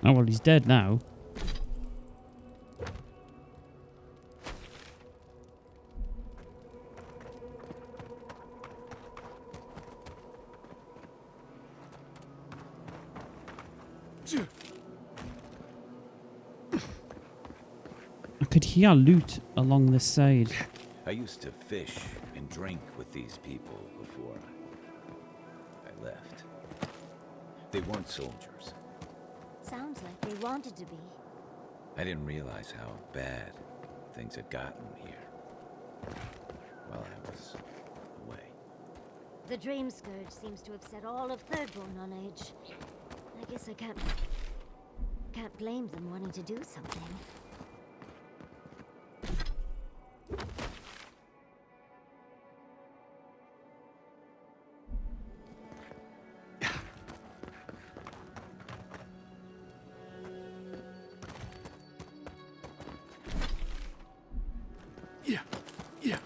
Oh, well, he's dead now. I could hear loot along this side. I used to fish and drink with these people before I left. They weren't soldiers. Sounds like they wanted to be. I didn't realize how bad things had gotten here while I was away. The Dream Scourge seems to have set all of Thirdborn on edge. I guess I can't blame them wanting to do something. Yeah. Yeah.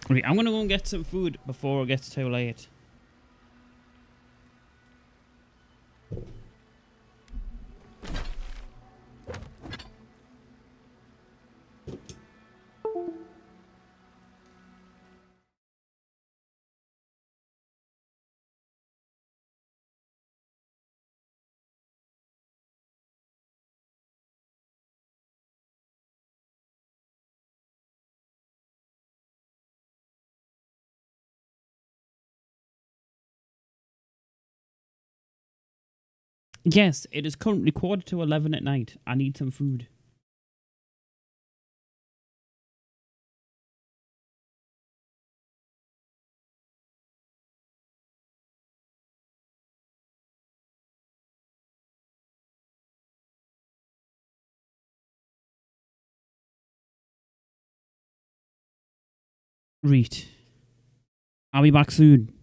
Right, I'm gonna go and get some food before it gets too late. Yes, it is currently 11:15 at night. I need some food. Right. I'll be back soon.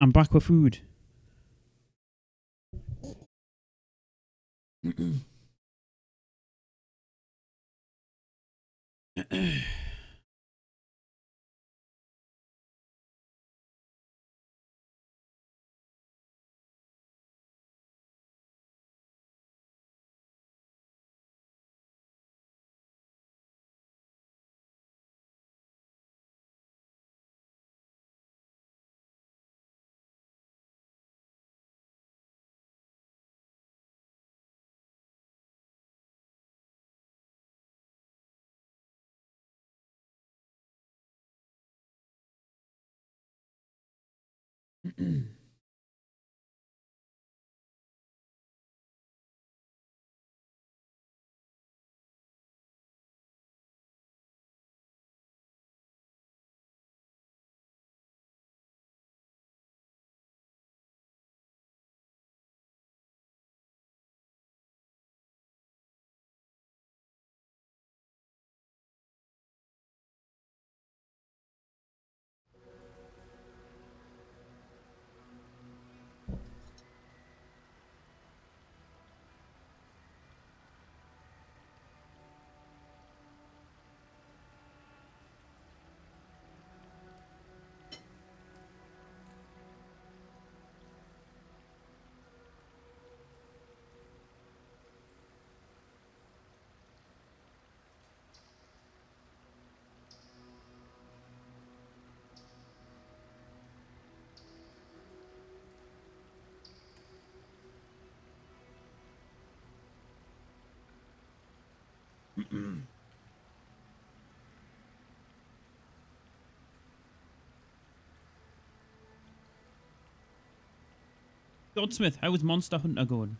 I'm back with food. Godsmith, how is Monster Hunter going?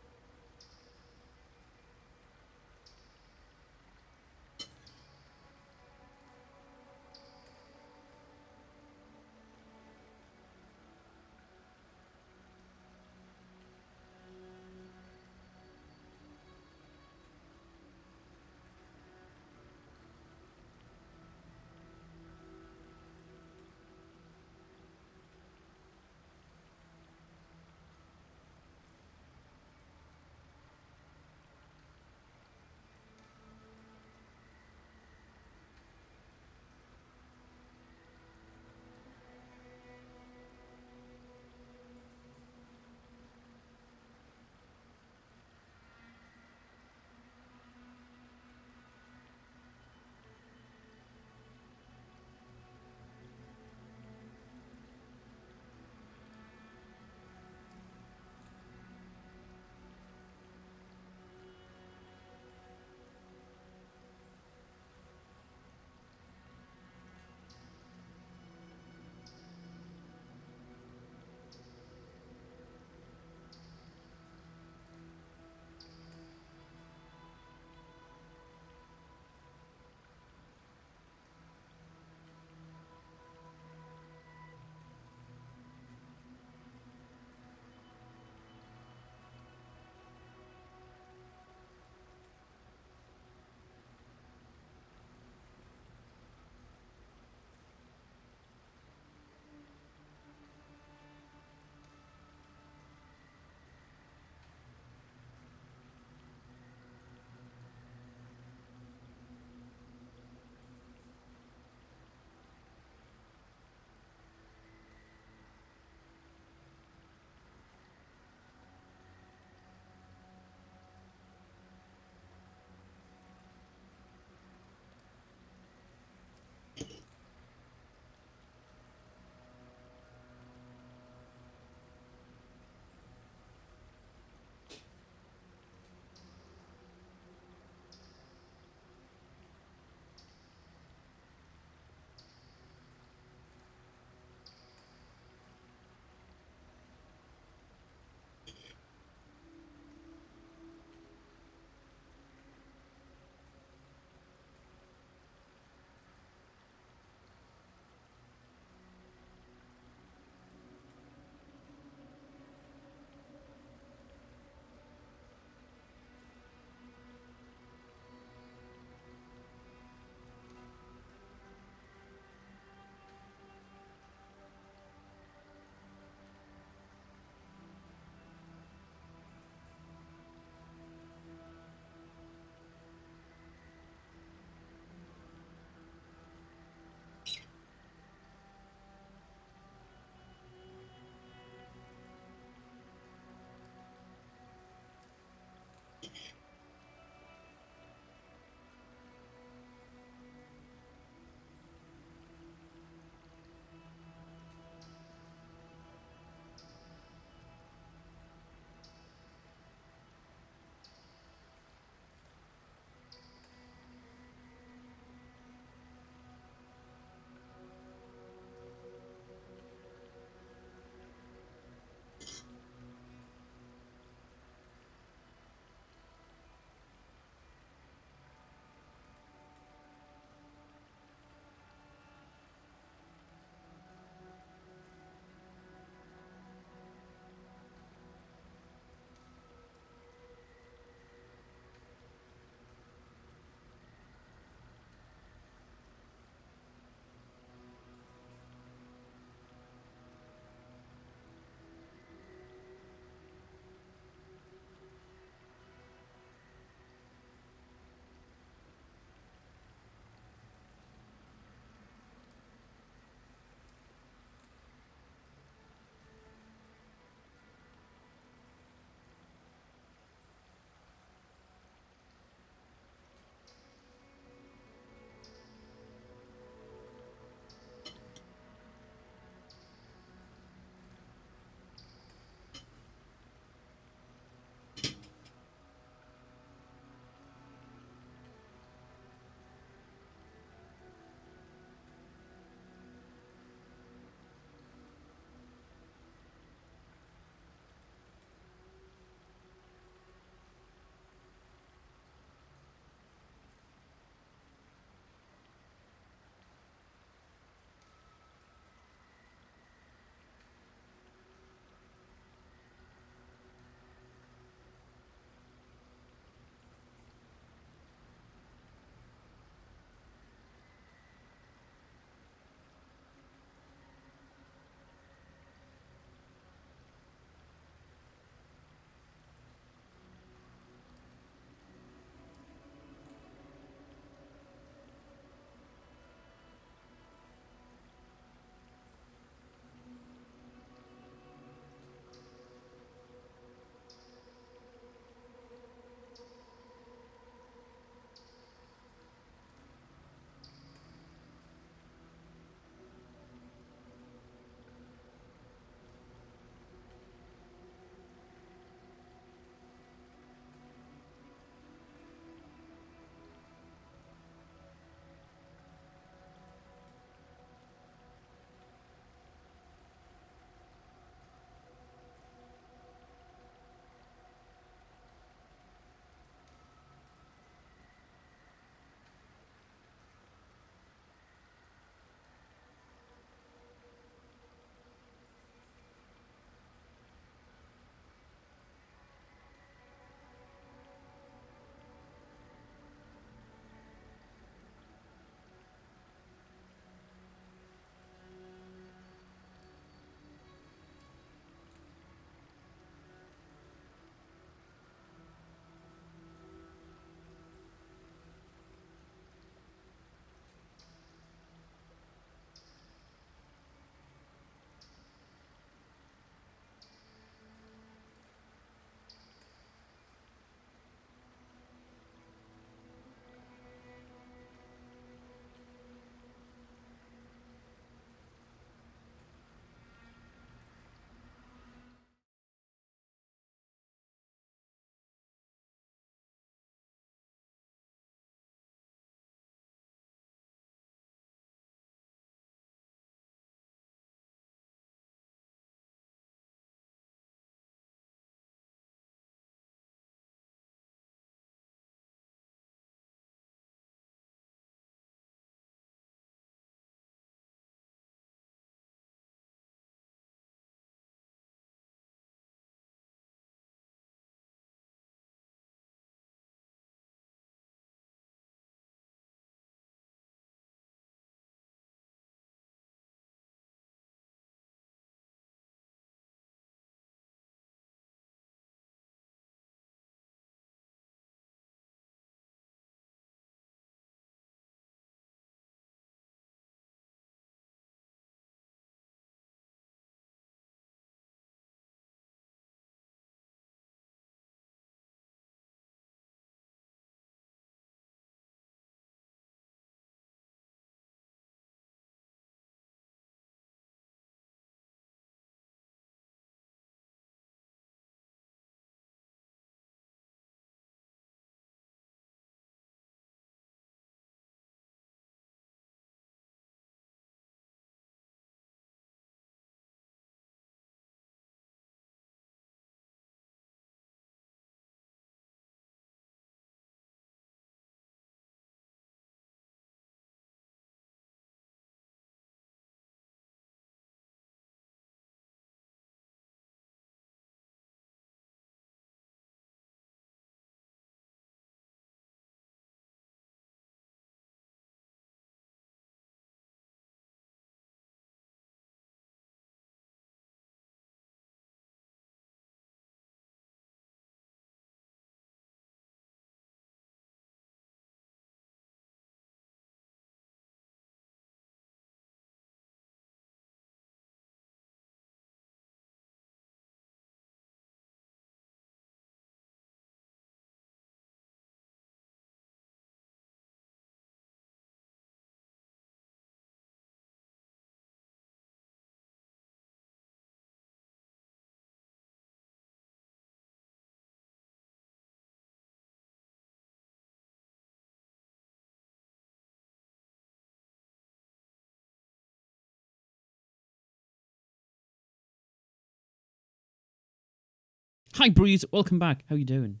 Hi, Breeze. Welcome back. How you doing?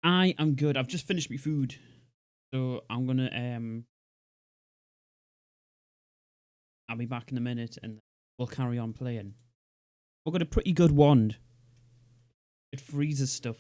I am good. I've just finished my food, so I'm gonna I'll be back in a minute, and we'll carry on playing. We've got a pretty good wand. It freezes stuff.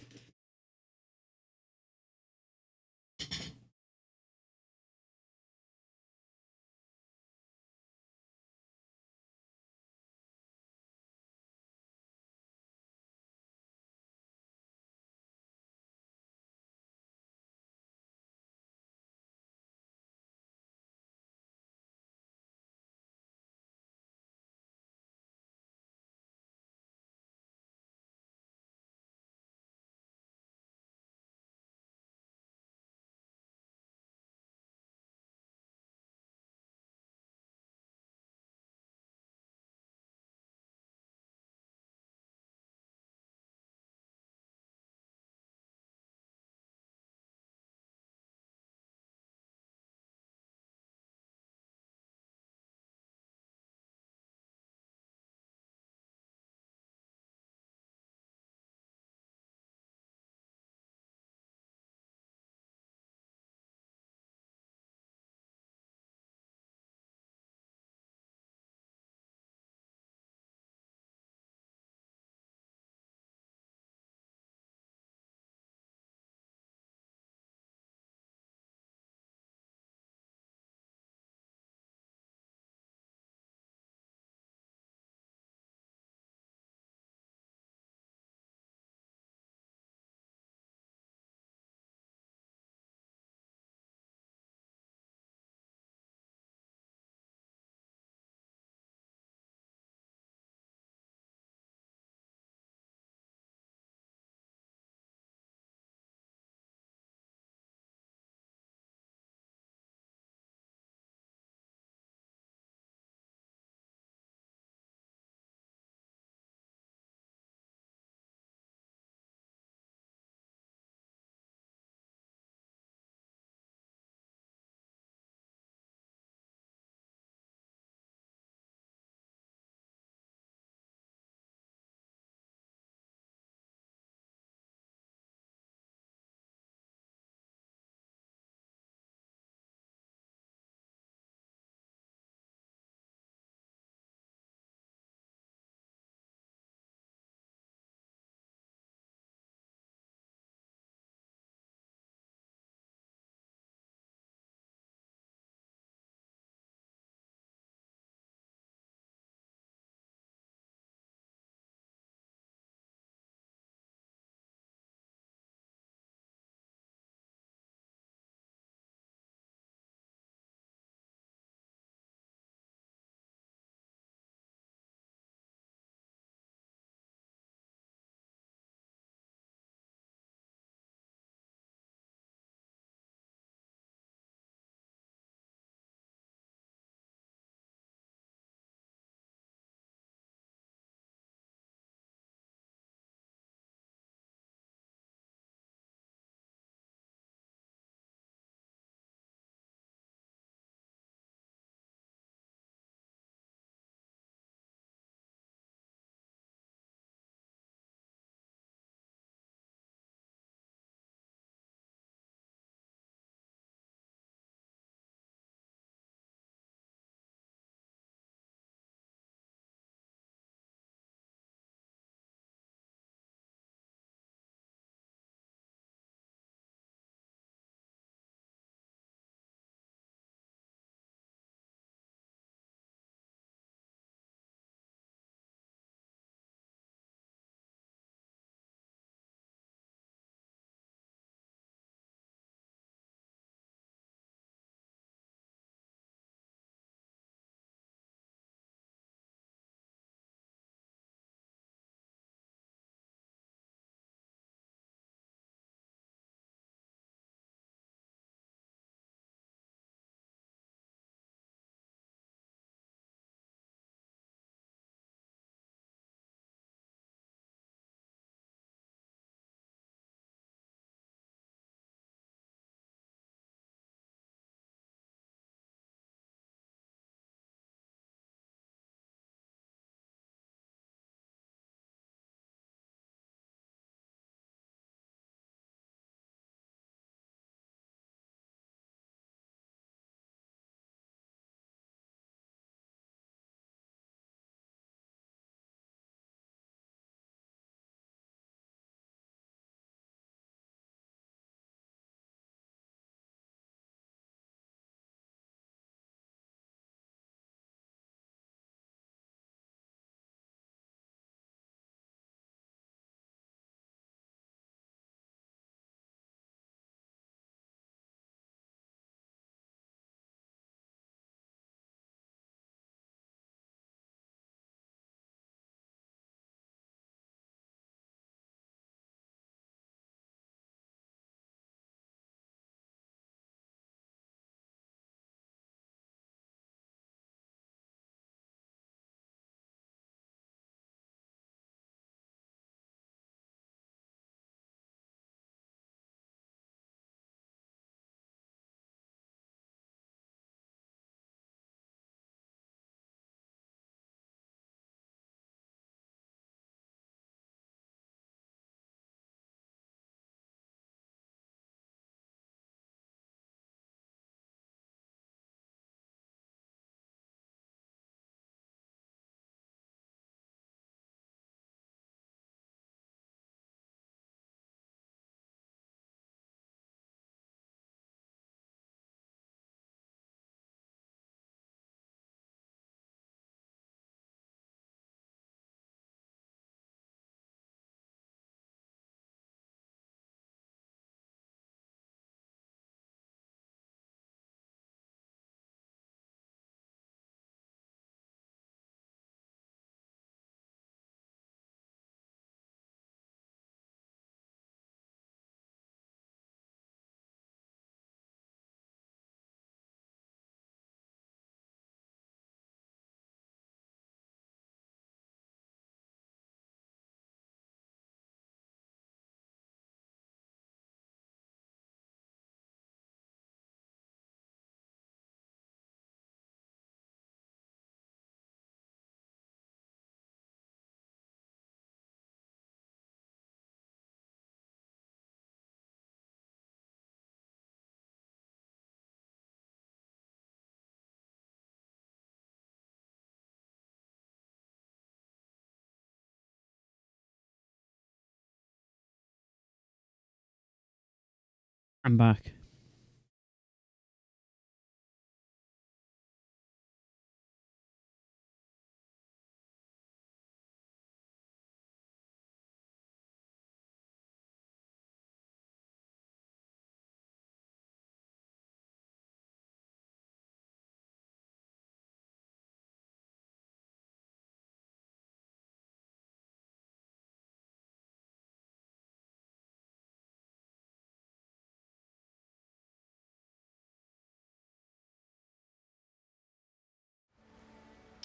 I'm back.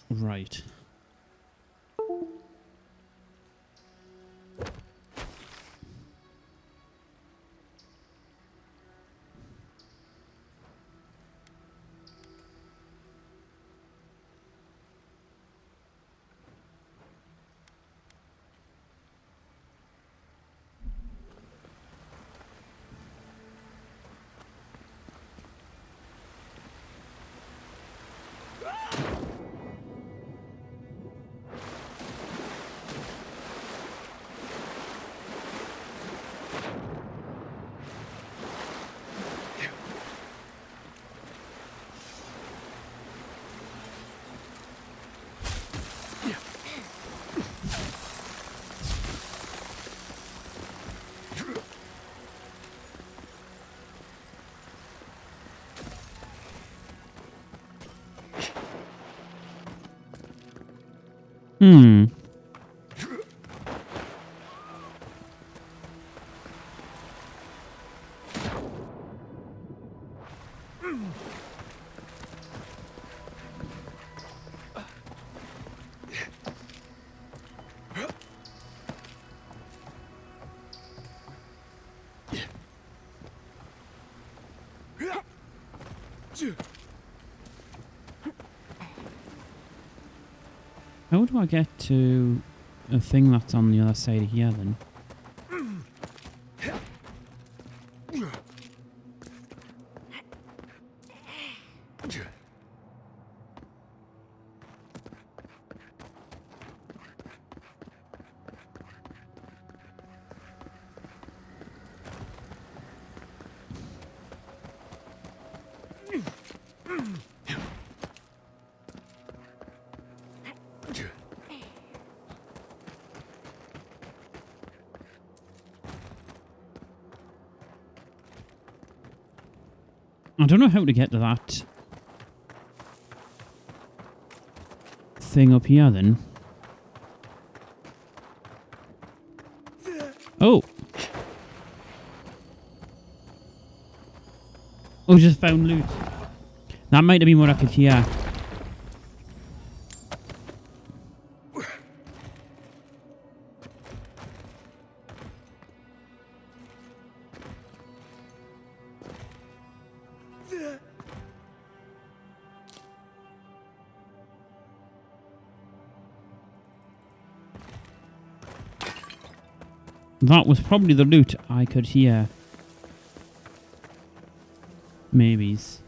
Right. Hmm. How do I get to a thing that's on the other side of here then? I don't know how to get to that thing up here then. Oh! Oh, just found loot. That might have been what I could hear. That was probably the loot I could hear. Maybes.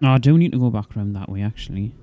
Oh, I do need to go back around that way, actually.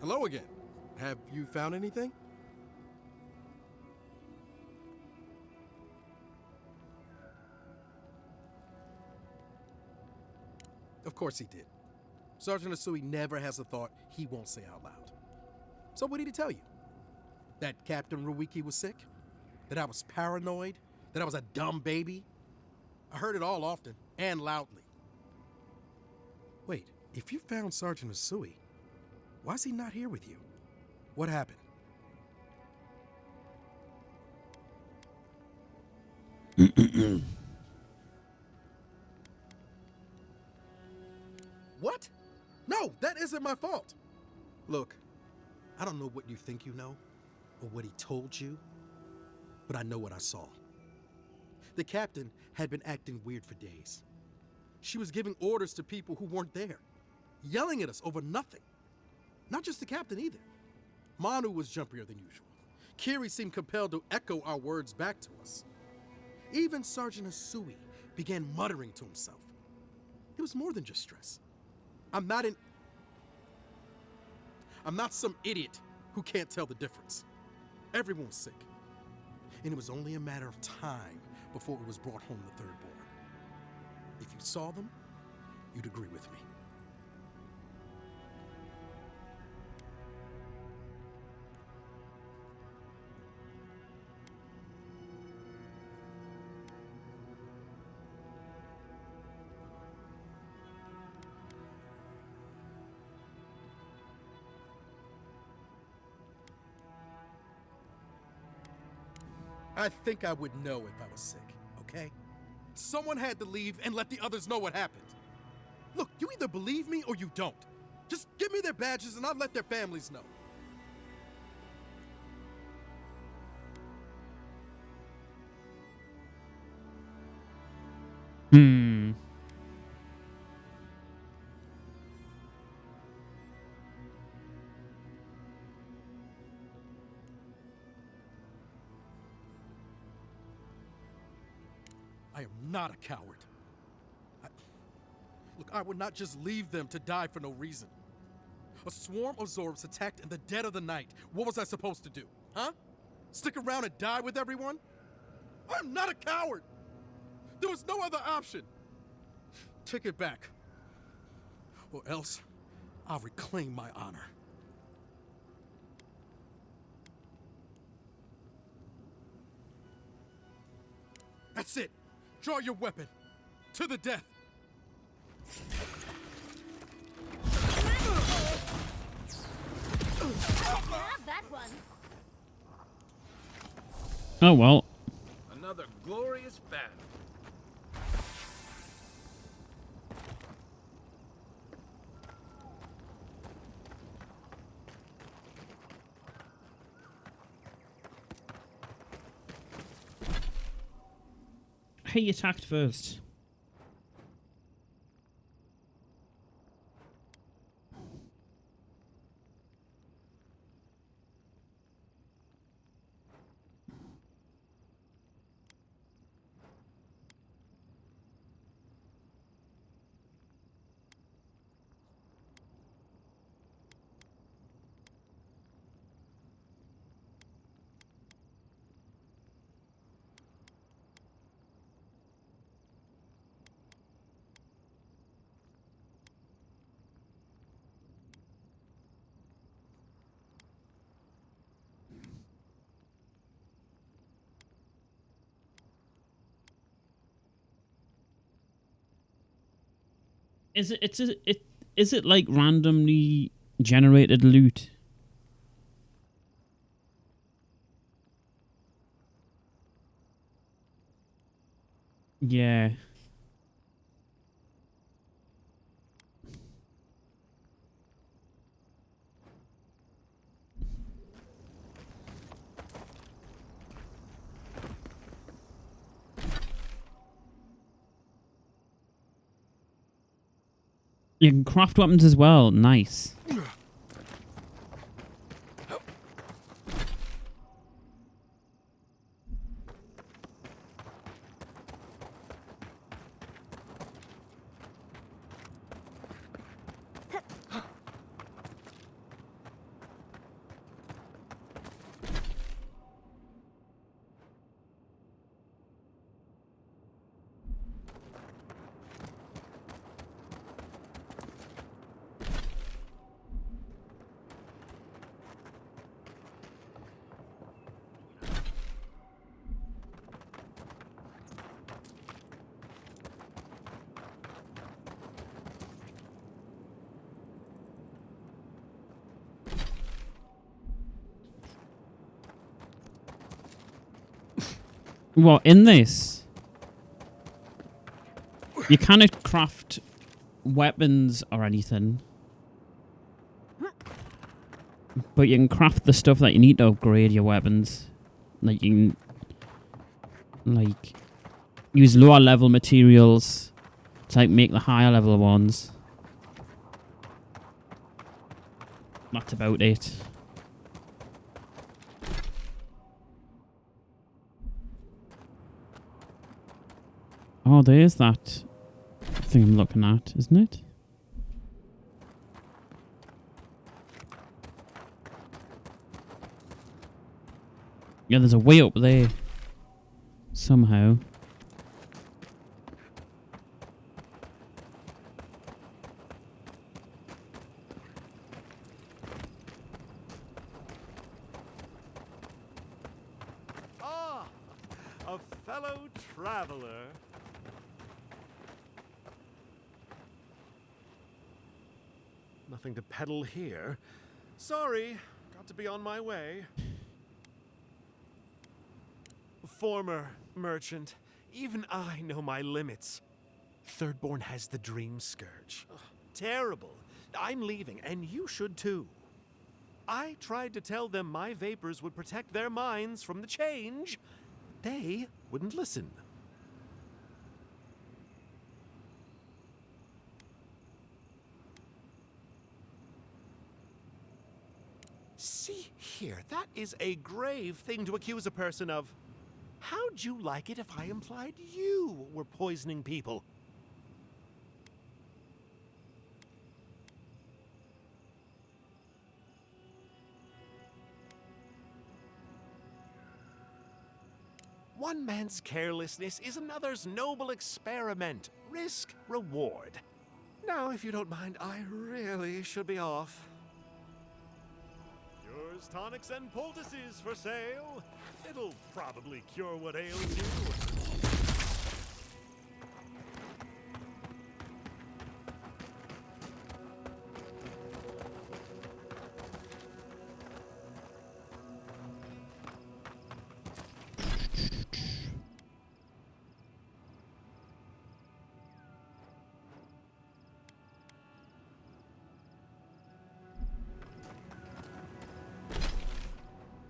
Hello again. Have you found anything? Of course he did. Sergeant Asui never has a thought he won't say out loud. So what did he tell you? That Captain Ruiki was sick? That I was paranoid? That I was a dumb baby? I heard it all often and loudly. Wait, if you found Sergeant Asui, why is he not here with you? What happened? What? No, that isn't my fault. Look, I don't know what you think you know, or what he told you, but I know what I saw. The captain had been acting weird for days. She was giving orders to people who weren't there, yelling at us over nothing. Not just the captain either. Manu was jumpier than usual. Kiri seemed compelled to echo our words back to us. Even Sergeant Asui began muttering to himself. It was more than just stress. I'm not some idiot who can't tell the difference. Everyone was sick. And it was only a matter of time before it was brought home to Third Born. If you saw them, you'd agree with me. I think I would know if I was sick, okay? Someone had to leave and let the others know what happened. Look, you either believe me or you don't. Just give me their badges and I'll let their families know. I am not a coward. Look, I would not just leave them to die for no reason. A swarm of Zorps attacked in the dead of the night. What was I supposed to do? Huh? Stick around and die with everyone? I'm not a coward! There was no other option. Take it back. Or else, I'll reclaim my honor. That's it. Draw your weapon. To the death. Have that one. Oh well. Another glorious battle. He attacked first. Is it like randomly generated loot? Yeah. You can craft weapons as well. Nice. What, in this? You cannot craft weapons or anything. But you can craft the stuff that you need to upgrade your weapons. Like, you can, like, use lower level materials to, like, make the higher level ones. That's about it. Oh, there's that thing I'm looking at, isn't it? Yeah, there's a way up there. Somehow. Ah, a fellow traveler. Nothing to peddle here. Sorry, got to be on my way. Former merchant, even I know my limits. Thirdborn has the Dream Scourge. Ugh, terrible. I'm leaving, and you should too. I tried to tell them my vapors would protect their minds from the change. They wouldn't listen. See here, that is a grave thing to accuse a person of. How'd you like it if I implied you were poisoning people? One man's carelessness is another's noble experiment. Risk, reward. Now, if you don't mind, I really should be off. Yours tonics and poultices for sale. It'll probably cure what ails you.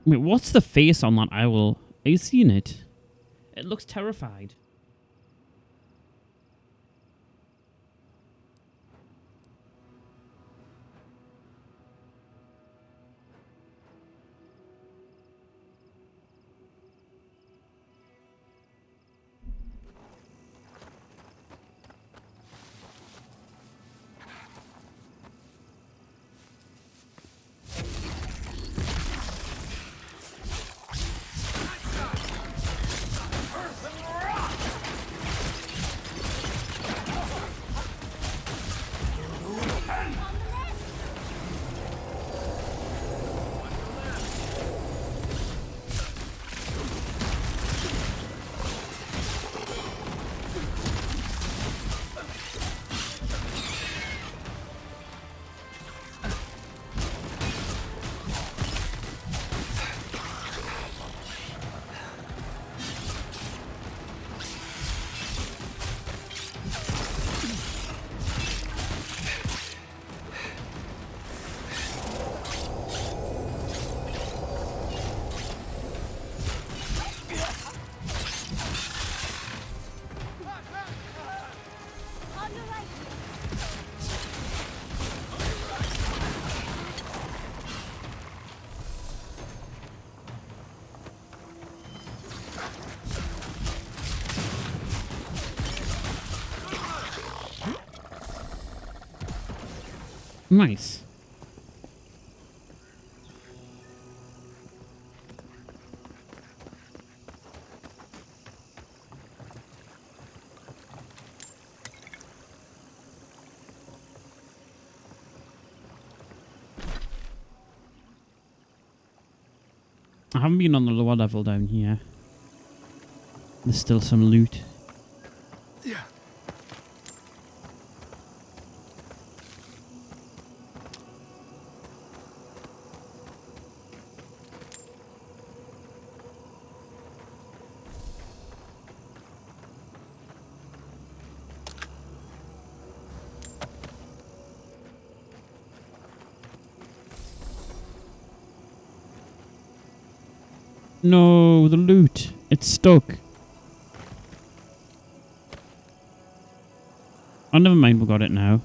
Wait, what's the face on that owl? Are you seeing it? It looks terrified. Nice. I haven't been on the lower level down here. There's still some loot. Yeah. No, the loot. It's stuck. Oh, never mind, we got it now.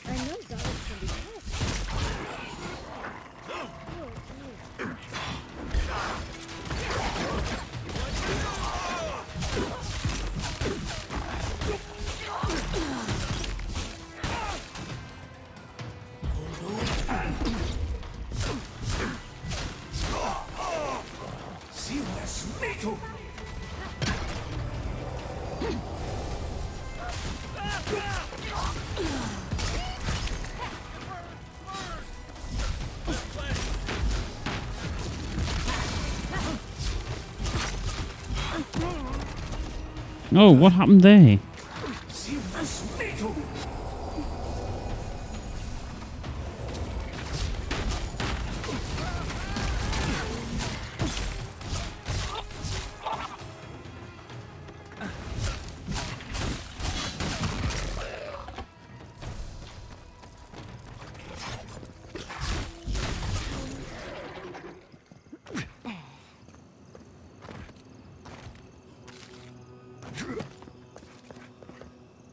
I know Zara can be tough. Oh, what happened there?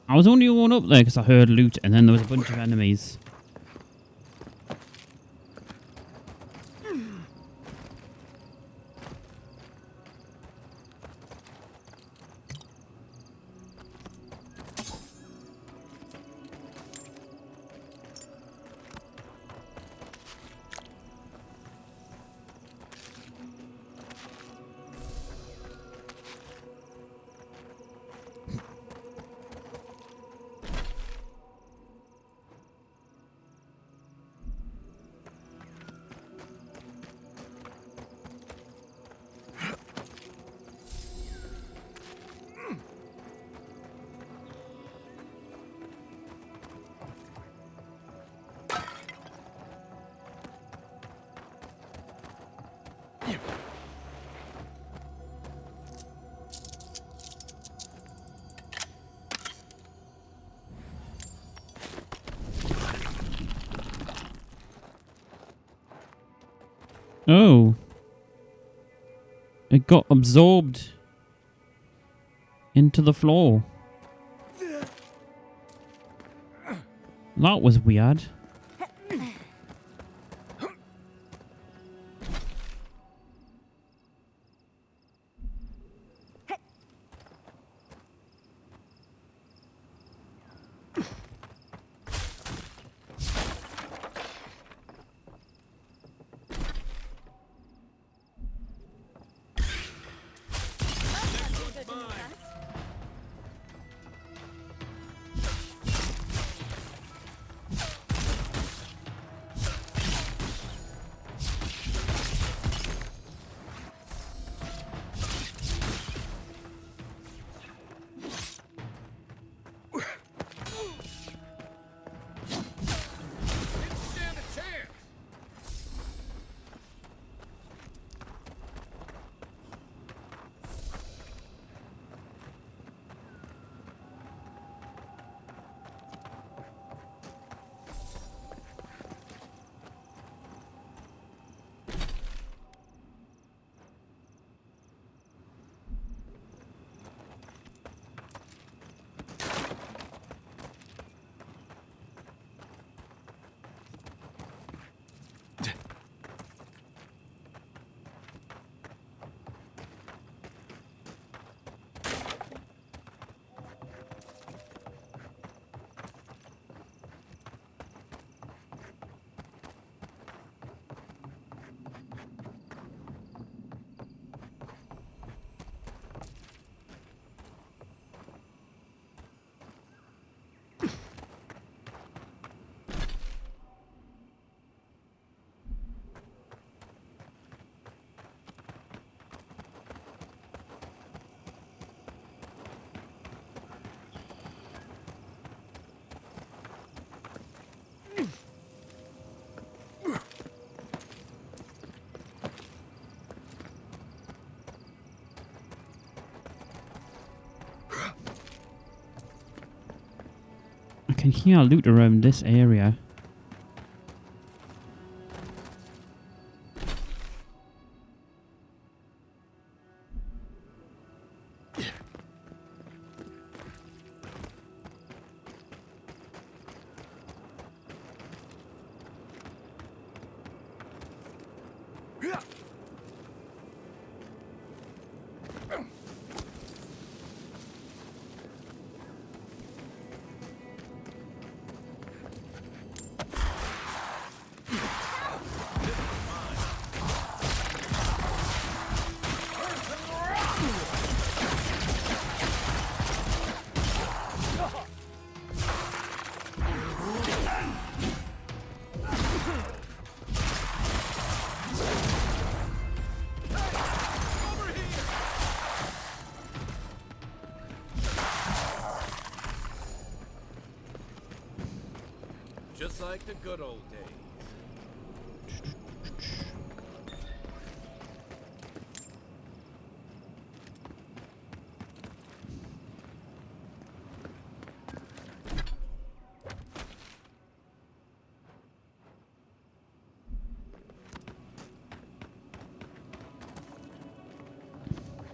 I was only one up there because I heard loot and then there was a bunch of enemies. Oh. It got absorbed into the floor. That was weird. can hear loot around this area. Just like the good old days.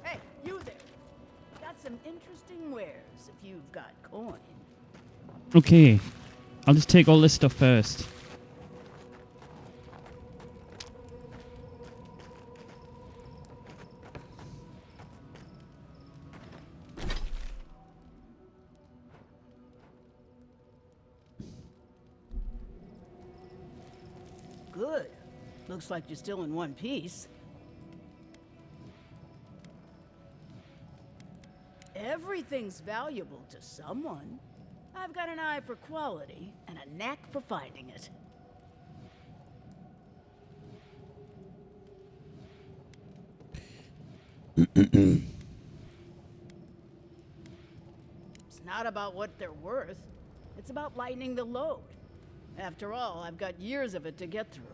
Hey, you there. Got some interesting wares if you've got coin. Okay. I'll just take all this stuff first. Good. Looks like you're still in one piece. Everything's valuable to someone. I've got an eye for quality and a knack for finding it. It's not about what they're worth. It's about lightening the load. After all, I've got years of it to get through.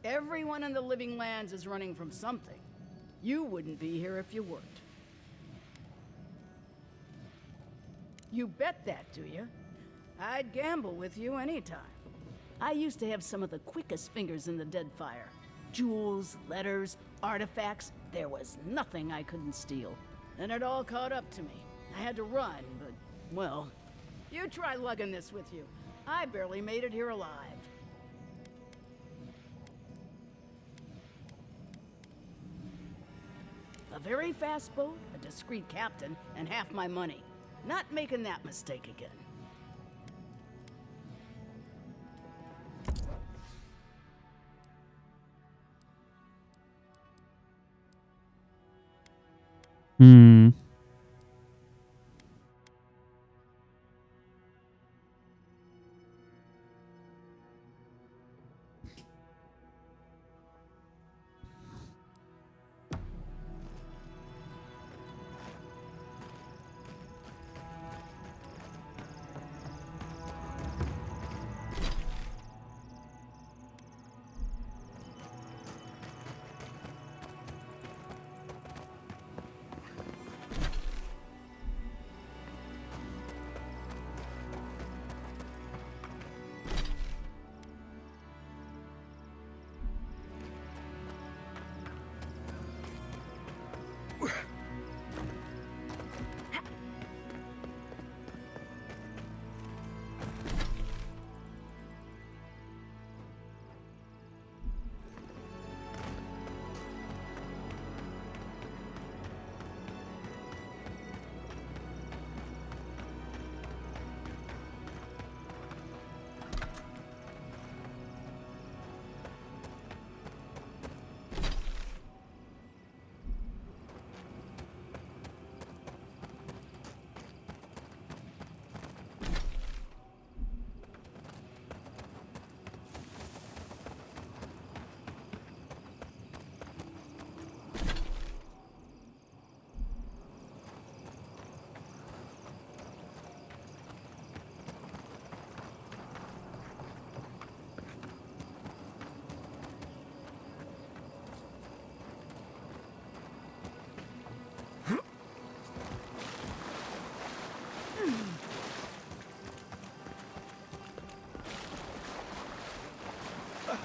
Everyone in the living lands is running from something. You wouldn't be here if you weren't. You bet that, do you? I'd gamble with you anytime. I used to have some of the quickest fingers in the Deadfire. Jewels, letters, artifacts, there was nothing I couldn't steal. And it all caught up to me. I had to run, but, well, you try lugging this with you. I barely made it here alive. A very fast boat, a discreet captain, and half my money. Not making that mistake again. Hmm.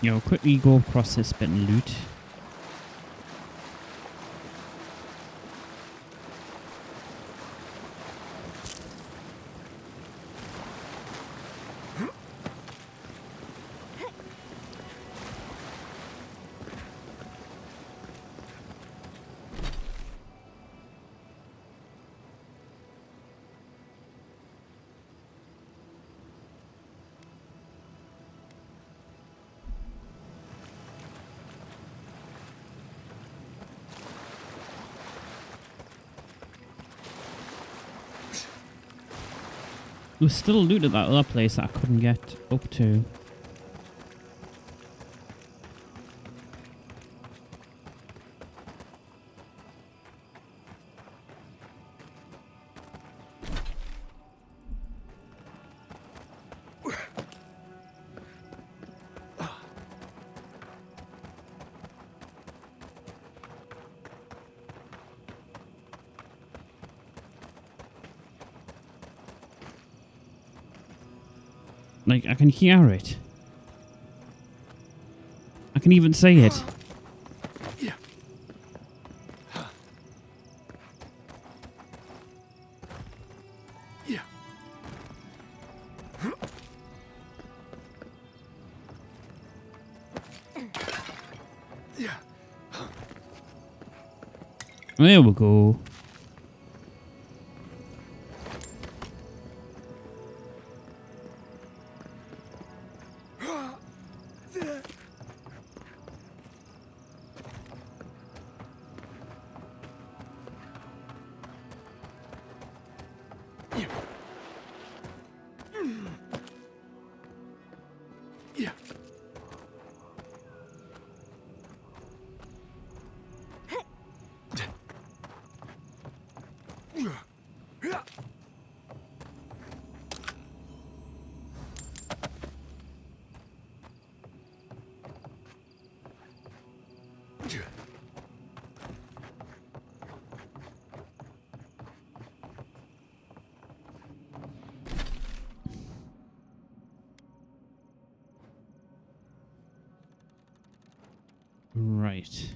You know, quickly go across this bit and loot. There was still loot at that other place that I couldn't get up to. Like, I can hear it. I can even say it. There we go. Right.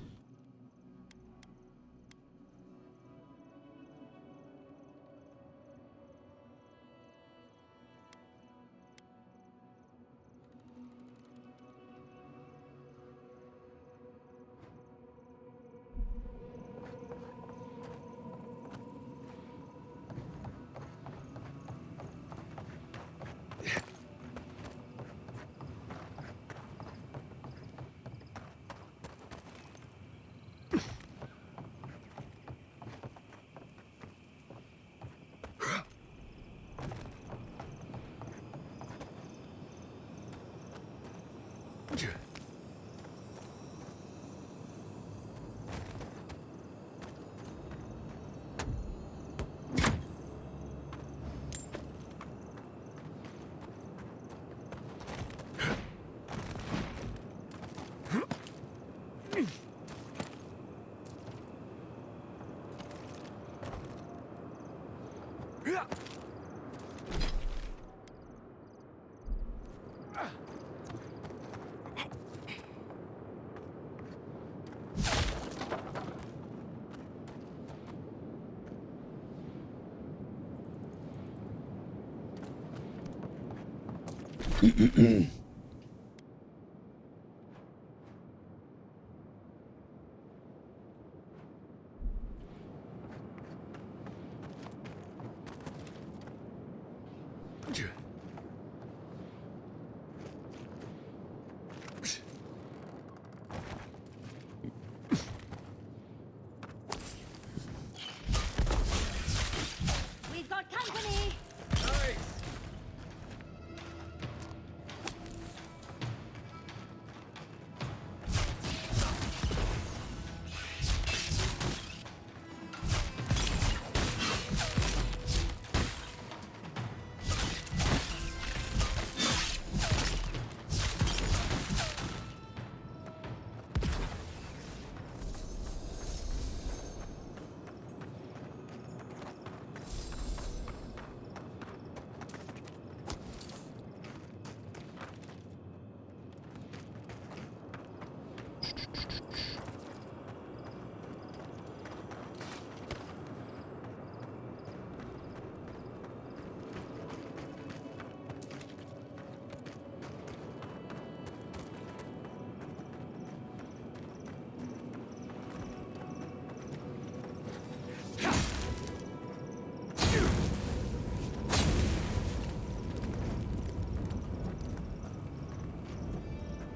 We've got company!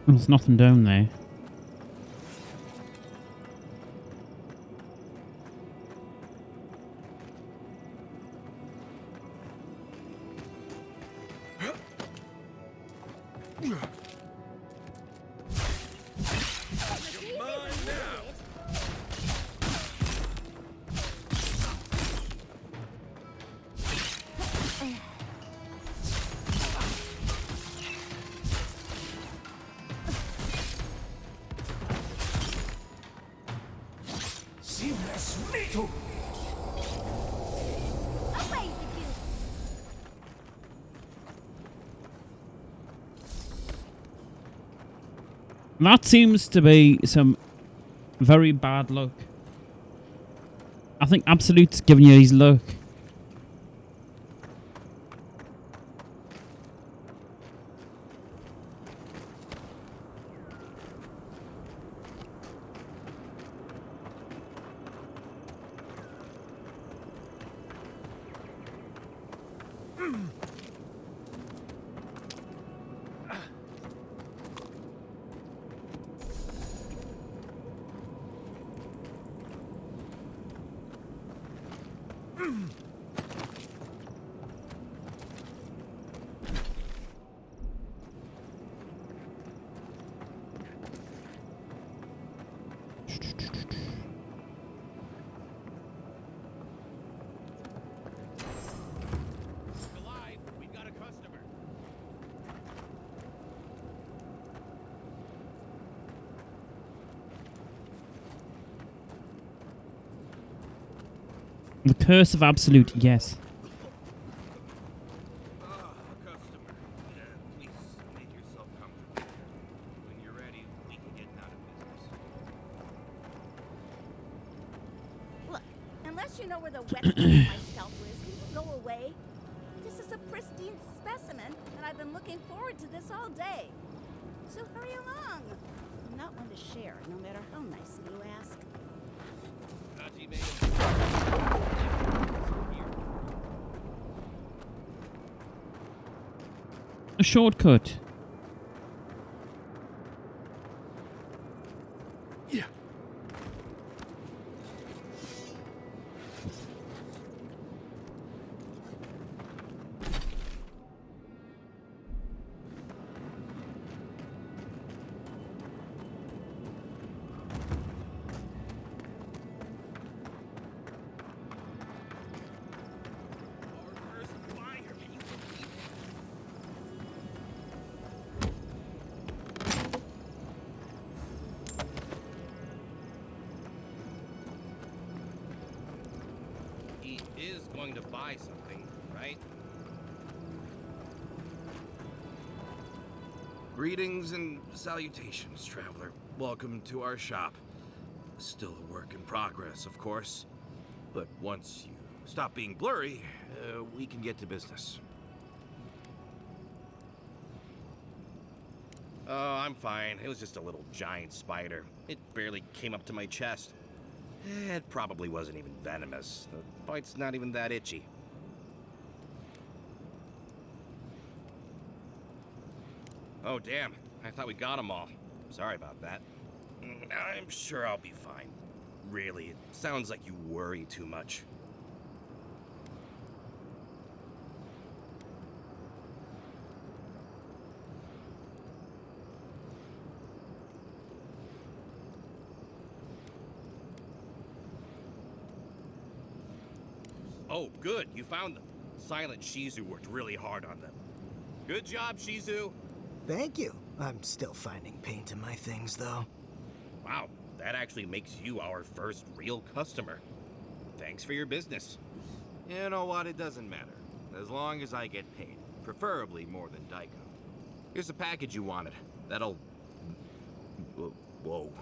There's nothing down there. That seems to be some very bad luck. I think Absolute's giving you his luck. The Curse of Absolute, yes. Look, unless you know where the wet part of my scalpel is, can you go away? This is a pristine specimen, and I've been looking forward to this all day. So hurry along. I'm not one to share, no matter how nicely you ask. A shortcut. Yeah. He is going to buy something, right? Greetings and salutations, traveler. Welcome to our shop. Still a work in progress, of course. But once you stop being blurry, we can get to business. Oh, I'm fine. It was just a little giant spider. It barely came up to my chest. It probably wasn't even venomous. The bite's not even that itchy. Oh, damn. I thought we got them all. Sorry about that. I'm sure I'll be fine. Really, it sounds like you worry too much. Oh, good. You found them. Silent Shizu worked really hard on them. Good job, Shizu. Thank you. I'm still finding paint in my things, though. Wow, that actually makes you our first real customer. Thanks for your business. You know what? It doesn't matter. As long as I get paid. Preferably more than Daiko. Here's the package you wanted. That'll... Whoa.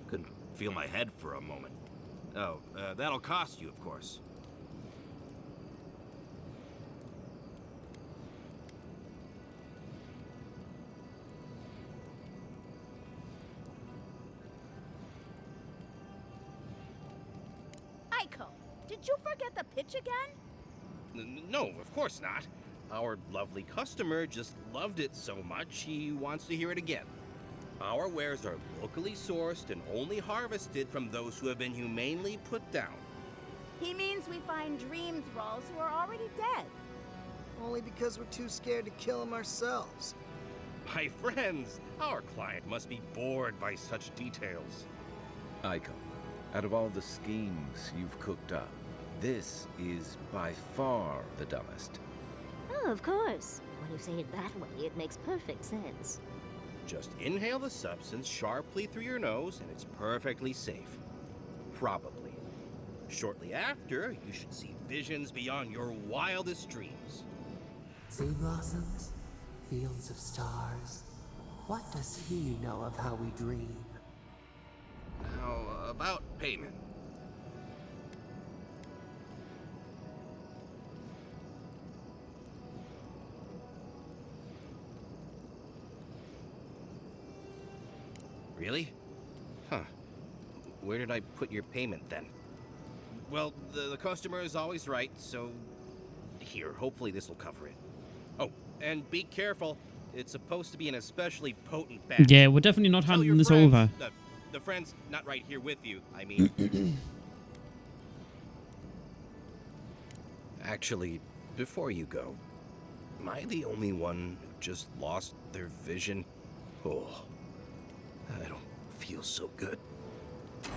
Couldn't feel my head for a moment. Oh, that'll cost you, of course. Aiko, did you forget the pitch again? No, of course not. Our lovely customer just loved it so much, he wants to hear it again. Our wares are locally sourced and only harvested from those who have been humanely put down. He means we find dream thralls who are already dead. Only because we're too scared to kill them ourselves. My friends, our client must be bored by such details. Aiko, out of all the schemes you've cooked up, this is by far the dumbest. Oh, of course. When you say it that way, it makes perfect sense. Just inhale the substance sharply through your nose and it's perfectly safe. Probably. Shortly after, you should see visions beyond your wildest dreams. Sea blossoms, fields of stars. What does he know of how we dream? Now, about payment. Really? Huh. Where did I put your payment then? Well, the customer is always right, so... Here, hopefully this will cover it. Oh, and be careful. It's supposed to be an especially potent batch. Yeah, we're definitely not Tell handing your this friends, over. The friends not right here with you, I mean. Actually, before you go, am I the only one who just lost their vision? Oh, I don't feel so good. Is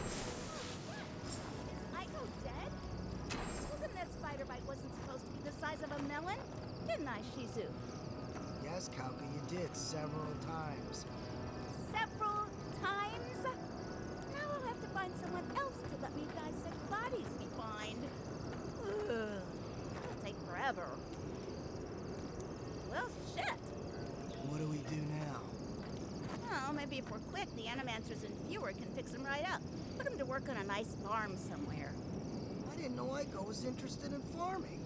Aiko dead? I told him that spider bite wasn't supposed to be the size of a melon, didn't I, Shizu? Yes, Kauka, you did several times. Several times? Now I'll have to find someone else to let me dissect bodies we find. Ugh, it'll take forever. Well, shit. What do we do now? Well, maybe if we're quick, the animancers and Viewer can fix them right up. Put them to work on a nice farm somewhere. I didn't know Aiko was interested in farming.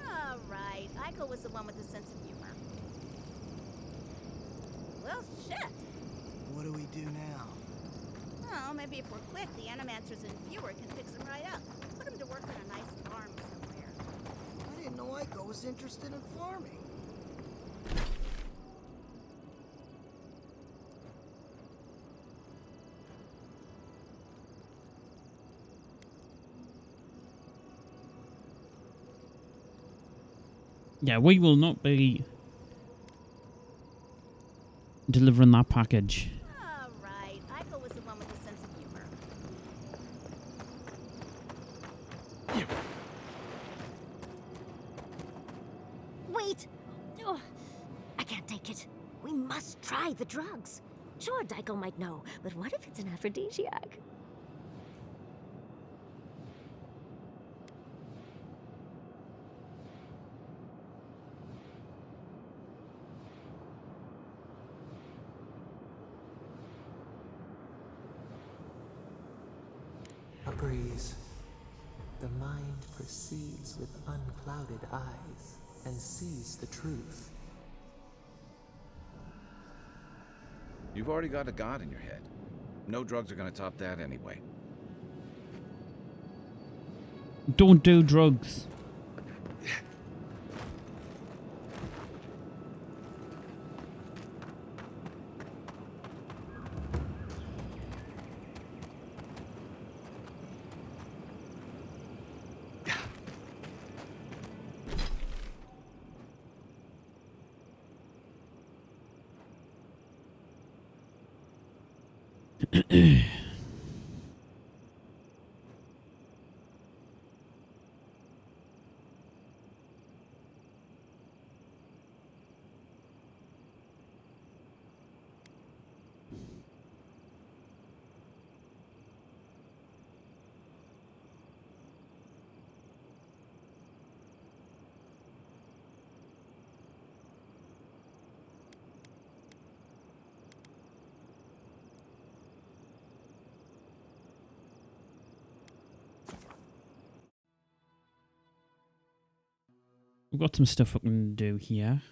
All right, Aiko was the one with the sense of humor. Well, shit. What do we do now? Well, maybe if we're quick, the animancers and Viewer can fix them right up. Put them to work on a nice farm somewhere. I didn't know Aiko was interested in farming. Yeah, we will not be delivering that package. All right, Aiko was the one with the sense of humor. Wait! Oh, I can't take it. We must try the drugs. Sure, Daiko might know, but what if it's an aphrodisiac? A breeze. The mind perceives with unclouded eyes and sees the truth. You've already got a god in your head. No drugs are gonna top that anyway. Don't do drugs. We've got some stuff we can do here.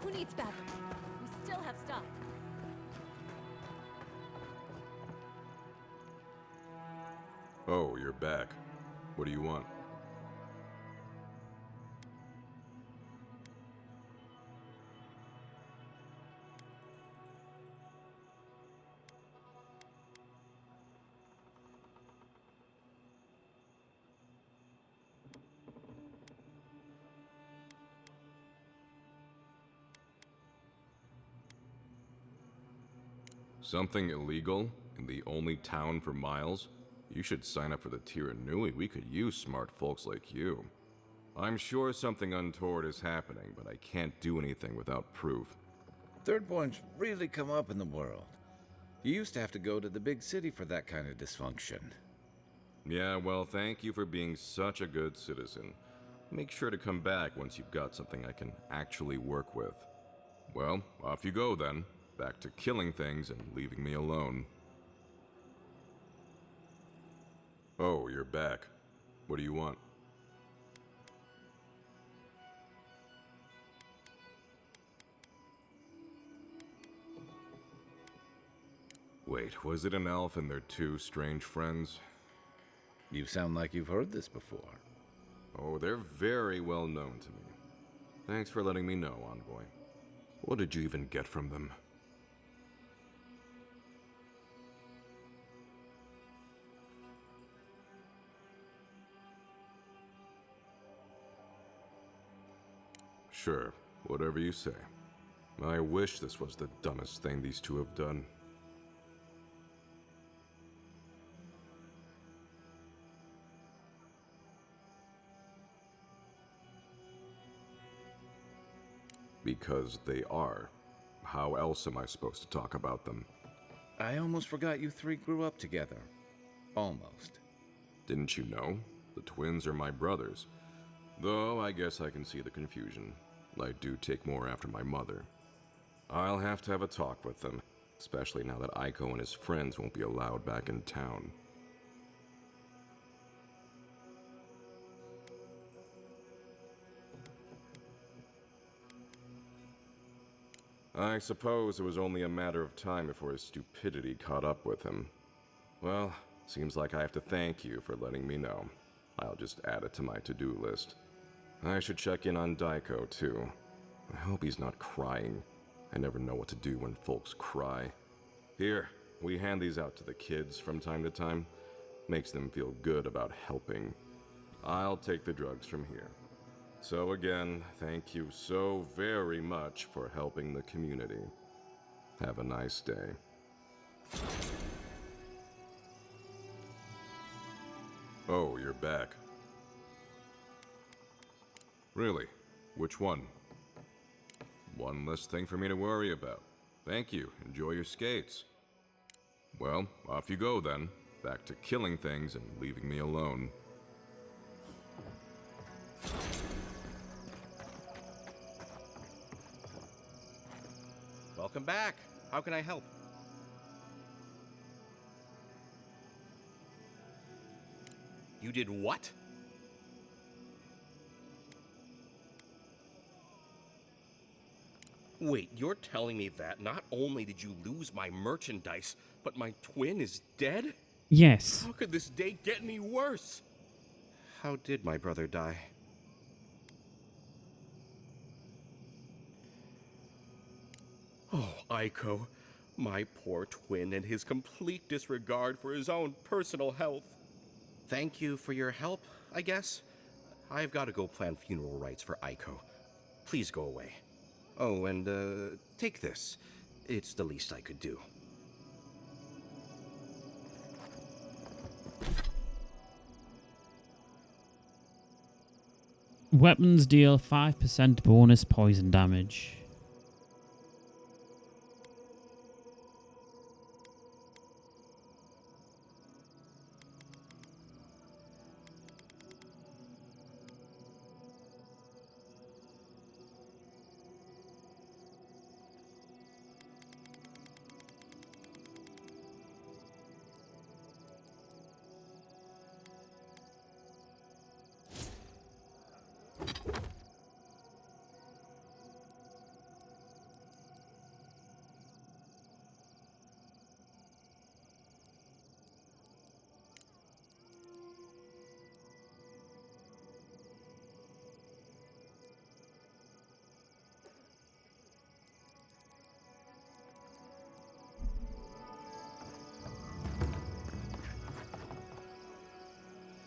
Who needs backup? We still have stock. Oh, you're back. What do you want? Something illegal in the only town for miles? You should sign up for the Tirannui. We could use smart folks like you. I'm sure something untoward is happening, but I can't do anything without proof. Thirdborn's really come up in the world. You used to have to go to the big city for that kind of dysfunction. Yeah, well, thank you for being such a good citizen. Make sure to come back once you've got something I can actually work with. Well, off you go then. Back to killing things and leaving me alone. Oh, you're back. What do you want? Wait, was it an elf and their two strange friends? You sound like you've heard this before. Oh, they're very well known to me. Thanks for letting me know, Envoy. What did you even get from them? Sure, whatever you say. I wish this was the dumbest thing these two have done. Because they are. How else am I supposed to talk about them? I almost forgot you three grew up together. Almost. Didn't you know? The twins are my brothers. Though I guess I can see the confusion. I do take more after my mother. I'll have to have a talk with them, especially now that Aiko and his friends won't be allowed back in town. I suppose it was only a matter of time before his stupidity caught up with him. Well, seems like I have to thank you for letting me know. I'll just add it to my to-do list. I should check in on Daiko, too. I hope he's not crying. I never know what to do when folks cry. Here, we hand these out to the kids from time to time. Makes them feel good about helping. I'll take the drugs from here. So again, thank you so very much for helping the community. Have a nice day. Oh, you're back. Really? Which one? One less thing for me to worry about. Thank you. Enjoy your skates. Well, off you go then. Back to killing things and leaving me alone. Welcome back. How can I help? You did what? Wait, you're telling me that not only did you lose my merchandise, but my twin is dead? Yes. How could this day get any worse? How did my brother die? Oh, Aiko, my poor twin and his complete disregard for his own personal health. Thank you for your help, I guess. I've got to go plan funeral rites for Aiko. Please go away. Oh, and take this. It's the least I could do. Weapons deal 5% bonus poison damage.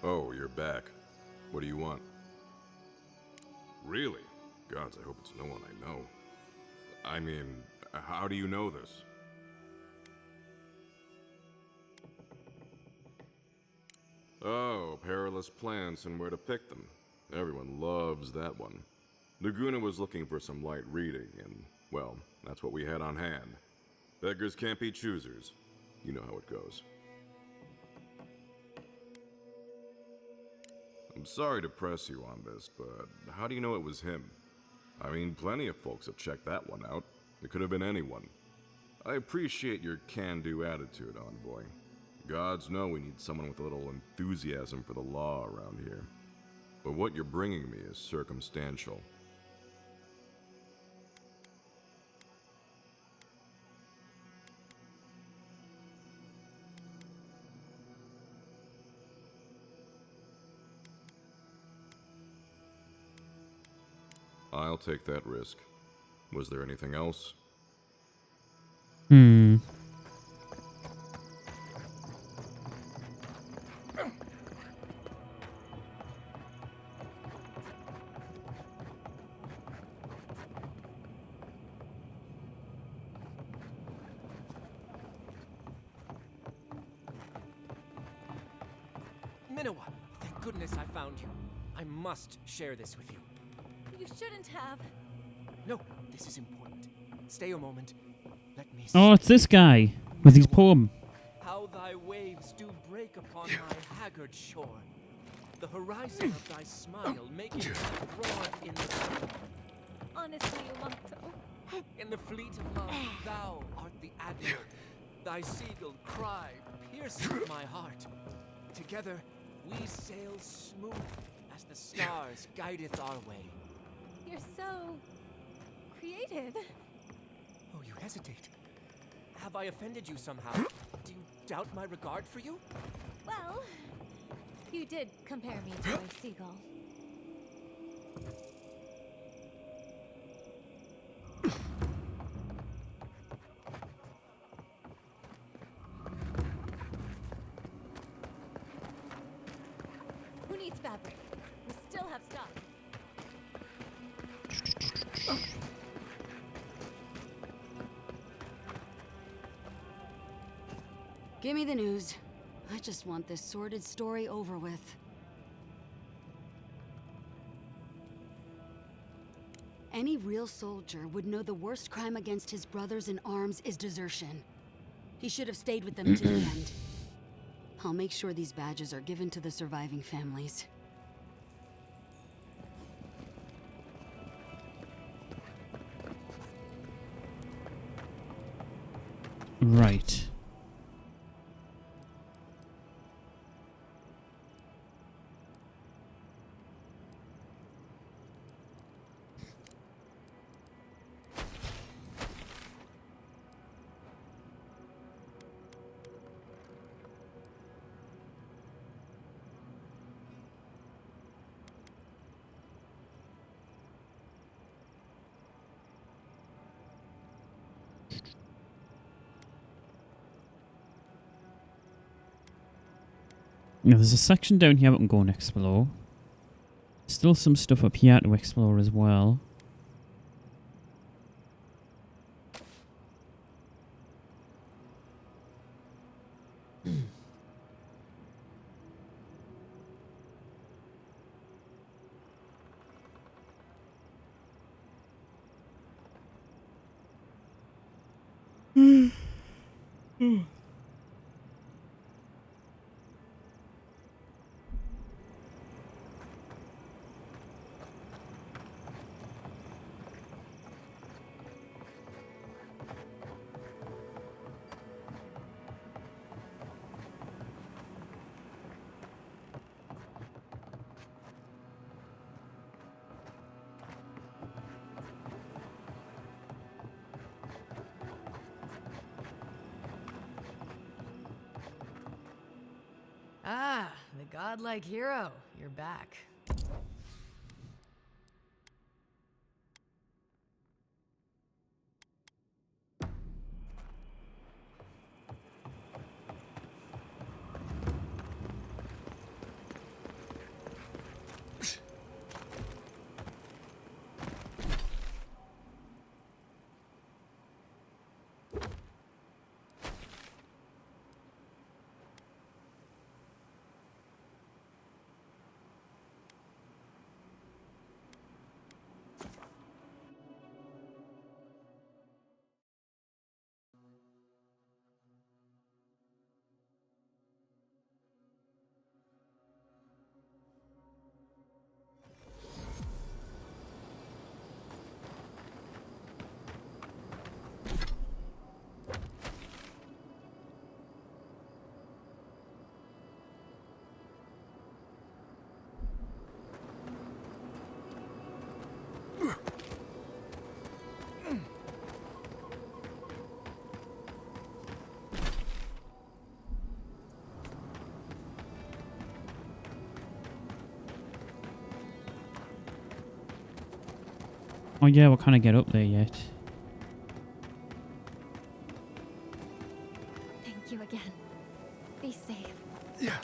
Oh, you're back. What do you want? Really? Gods, I hope it's no one I know. I mean, how do you know this? Oh, perilous plants and where to pick them. Everyone loves that one. Laguna was looking for some light reading, and, well, that's what we had on hand. Beggars can't be choosers. You know how it goes. I'm sorry to press you on this, but how do you know it was him? I mean, plenty of folks have checked that one out. It could have been anyone. I appreciate your can-do attitude, Envoy. Gods know we need someone with a little enthusiasm for the law around here. But what you're bringing me is circumstantial. I'll take that risk. Was there anything else? Minowa, thank goodness I found you. I must share this with you. You shouldn't have. No, this is important. Stay a moment. Let me Oh, it's this guy with his poem. How thy waves do break upon my haggard shore. The horizon of thy smile maketh me broad in the sea. Honestly, Yamato. In the fleet of love, thou art the admiral. Thy seagull cry pierceth my heart. Together we sail smooth as the stars guideth our way. You're so creative. Oh, you hesitate. Have I offended you somehow? Do you doubt my regard for you? Well, you did compare me to a seagull. Who needs fabric? We still have stock. Give me the news. I just want this sordid story over with. Any real soldier would know the worst crime against his brothers in arms is desertion. He should have stayed with them to the end. I'll make sure these badges are given to the surviving families. Right. Now, there's a section down here we can go and explore. Still some stuff up here to explore as well. Ah, the godlike hero. You're back. Oh yeah, we can't get up there yet. Thank you again. Be safe. Yeah.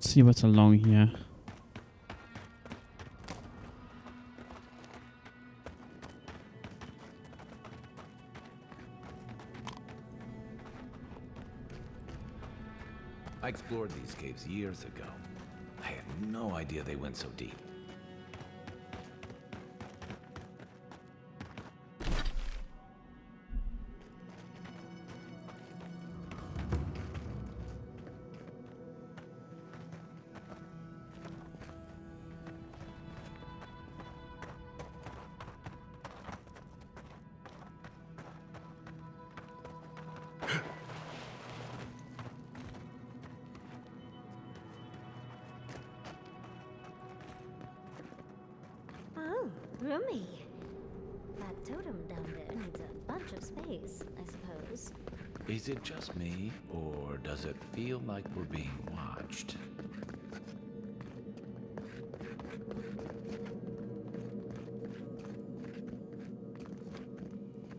See what's along here. I explored these caves years ago. I had no idea they went so deep. Oh, roomy. That totem down there needs a bunch of space, I suppose. Is it just me, or does it feel like we're being watched?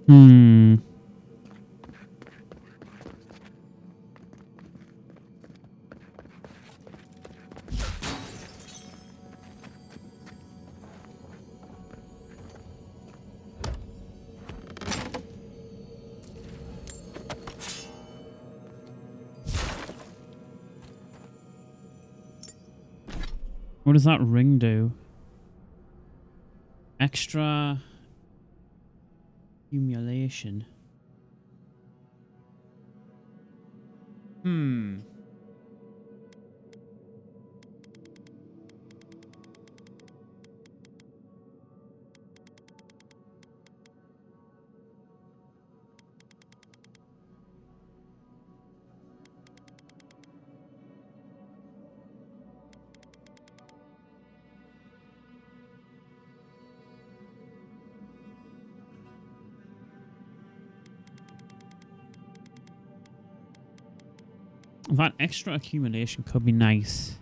Hmm. What does that ring do? Extra accumulation. Hmm. That extra accumulation could be nice.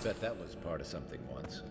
Bet that was part of something once.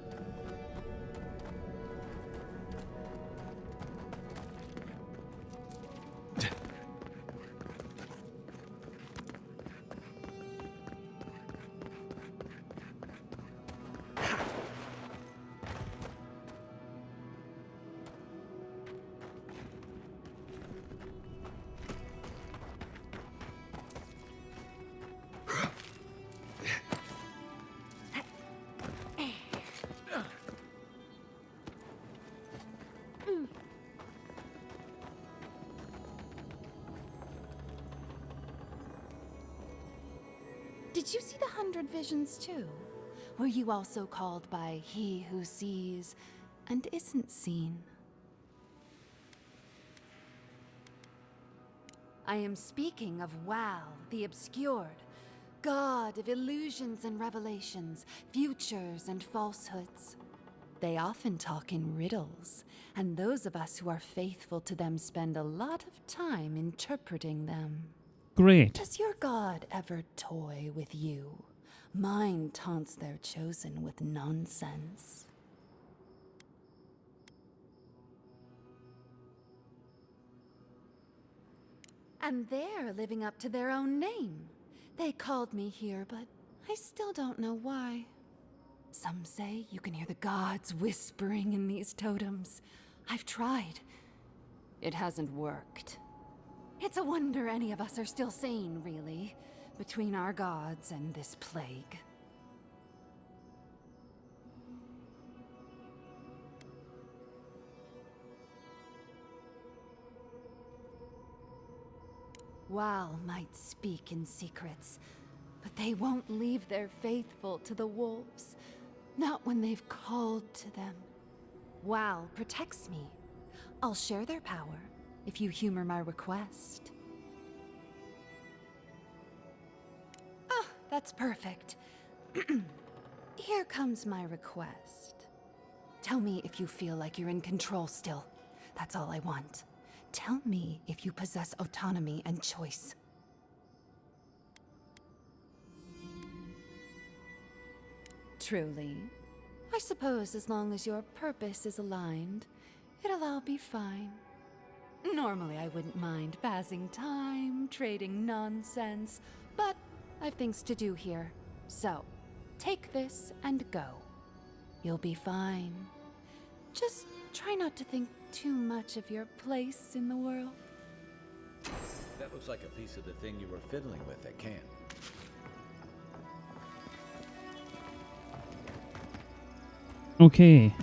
Did you see the 100 visions too? Were you also called by he who sees and isn't seen? I am speaking of Wow, the obscured, god of illusions and revelations, futures and falsehoods. They often talk in riddles, and those of us who are faithful to them spend a lot of time interpreting them. Great. Does your god ever toy with you? Mine taunts their chosen with nonsense. And they're living up to their own name. They called me here, but I still don't know why. Some say you can hear the gods whispering in these totems. I've tried. It hasn't worked. It's a wonder any of us are still sane, really, between our gods and this plague. Wow might speak in secrets, but they won't leave their faithful to the wolves. Not when they've called to them. Wow protects me. I'll share their power if you humor my request. Oh, that's perfect. Here comes my request. Tell me if you feel like you're in control still. That's all I want. Tell me if you possess autonomy and choice. Truly? I suppose as long as your purpose is aligned, it'll all be fine. Normally I wouldn't mind passing time, trading nonsense, but I've things to do here. So, take this and go. You'll be fine. Just try not to think too much of your place in the world. That looks like a piece of the thing you were fiddling with at camp. Okay.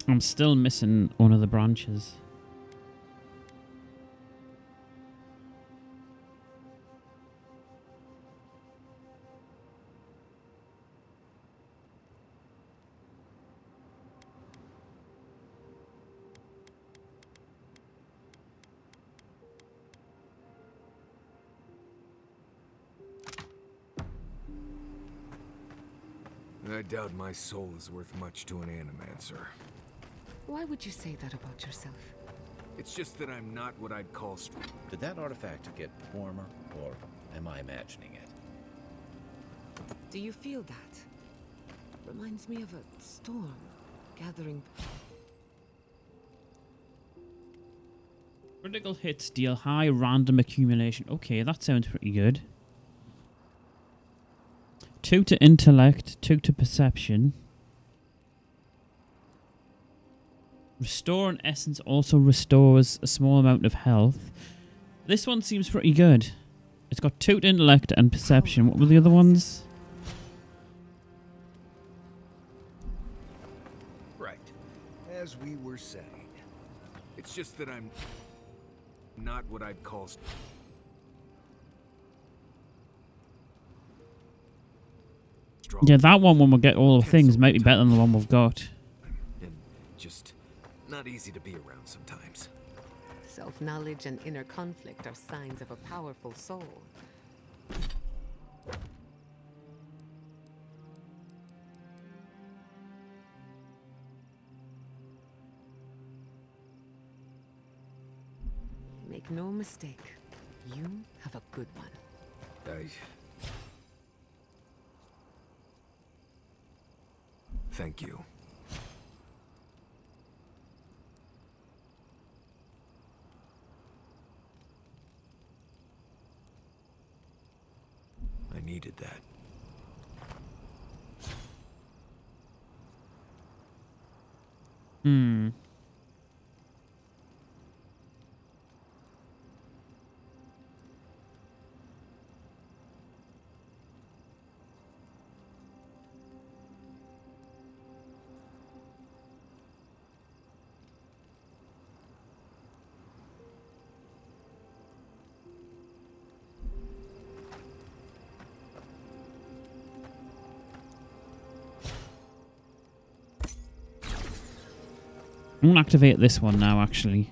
I'm still missing one of the branches. I doubt my soul is worth much to an animancer. Why would you say that about yourself? It's just that I'm not what I'd call strong. Did that artifact get warmer, or am I imagining it? Do you feel that? Reminds me of a storm gathering. Critical hits deal high random accumulation. Okay, that sounds pretty good. 2 to intellect, 2 to perception. Restore an essence also restores a small amount of health. This one seems pretty good. It's got 2 to intellect and perception. What were the other ones? Right. As we were saying. It's just that I'm not what I'd call strong. Yeah, that one when we get all the things might be better than the one we've got. And just not easy to be around sometimes. Self-knowledge and inner conflict are signs of a powerful soul. Make no mistake, you have a good one. Thank you. I needed that. Hmm. I'm gonna activate this one now, actually.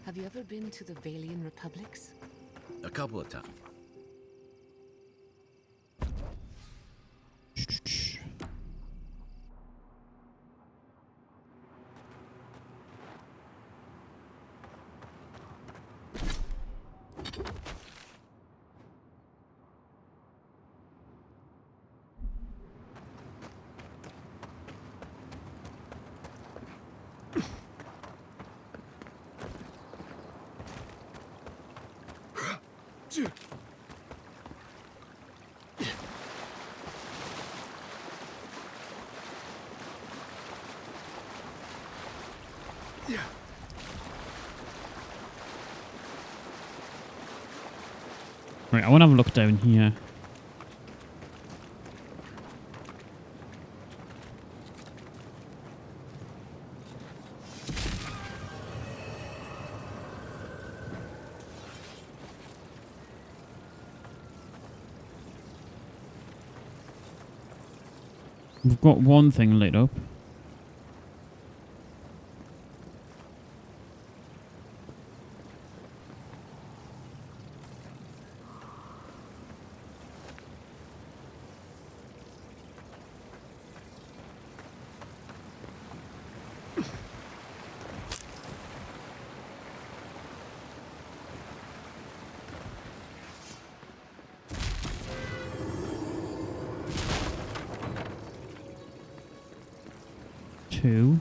Have you ever been to the Valian Republics? A couple of times. Right, I want to have a look down here. We've got one thing lit up. Two.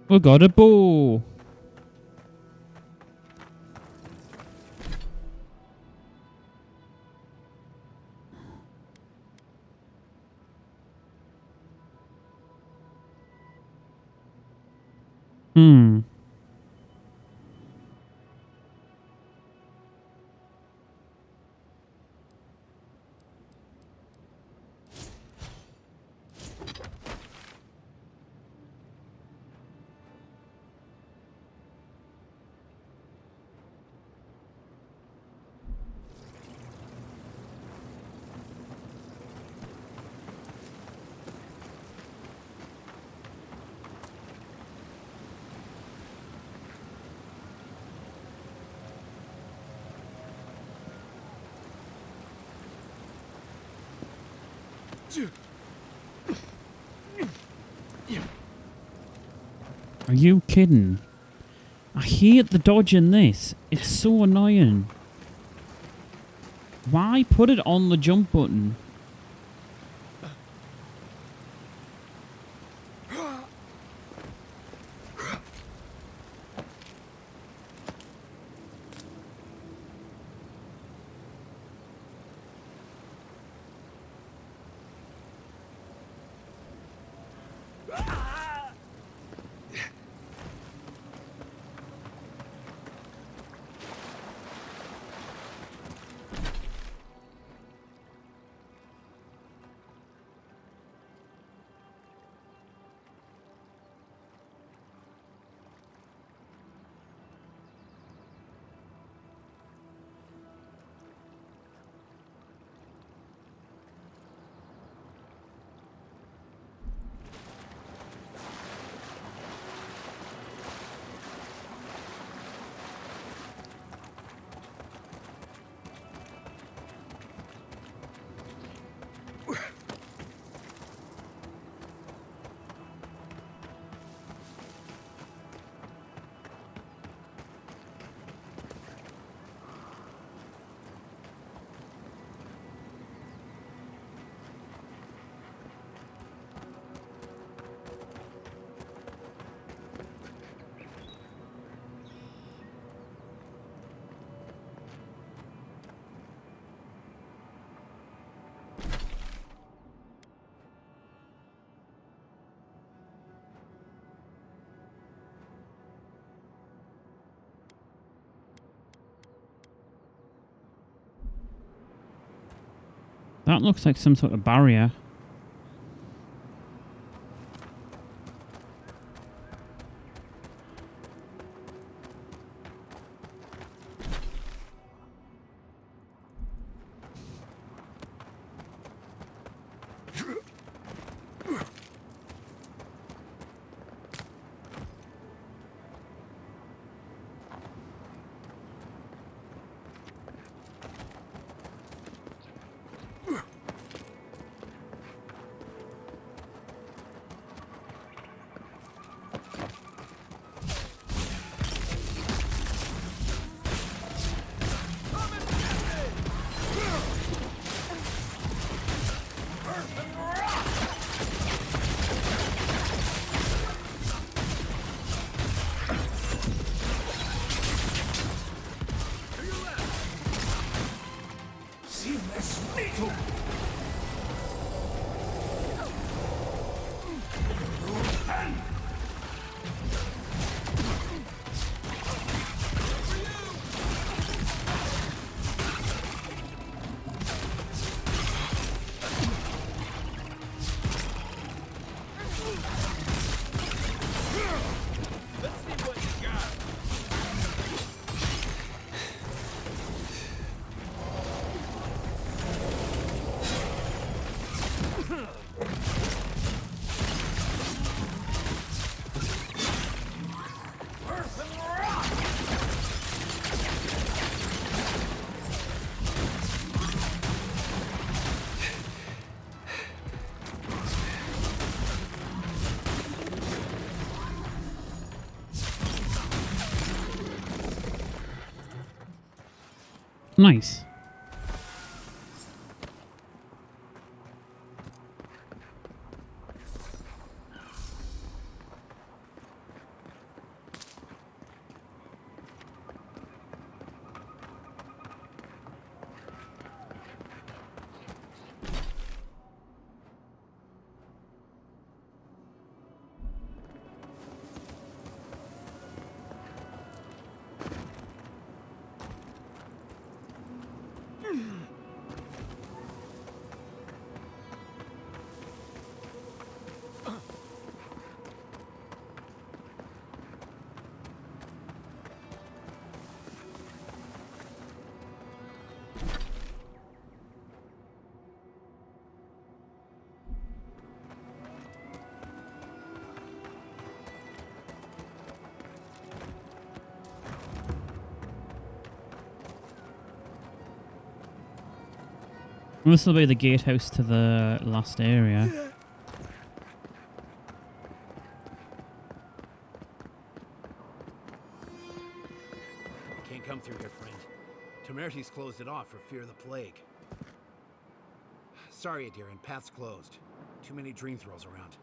We got a bow. Hmm. Are you kidding? I hate the dodge in this. It's so annoying. Why put it on the jump button? That looks like some sort of barrier. Nice. This will be the gatehouse to the last area. Can't come through here, friend. Temerty's closed it off for fear of the plague. Sorry, Adiran, path's closed. Too many dream throws around.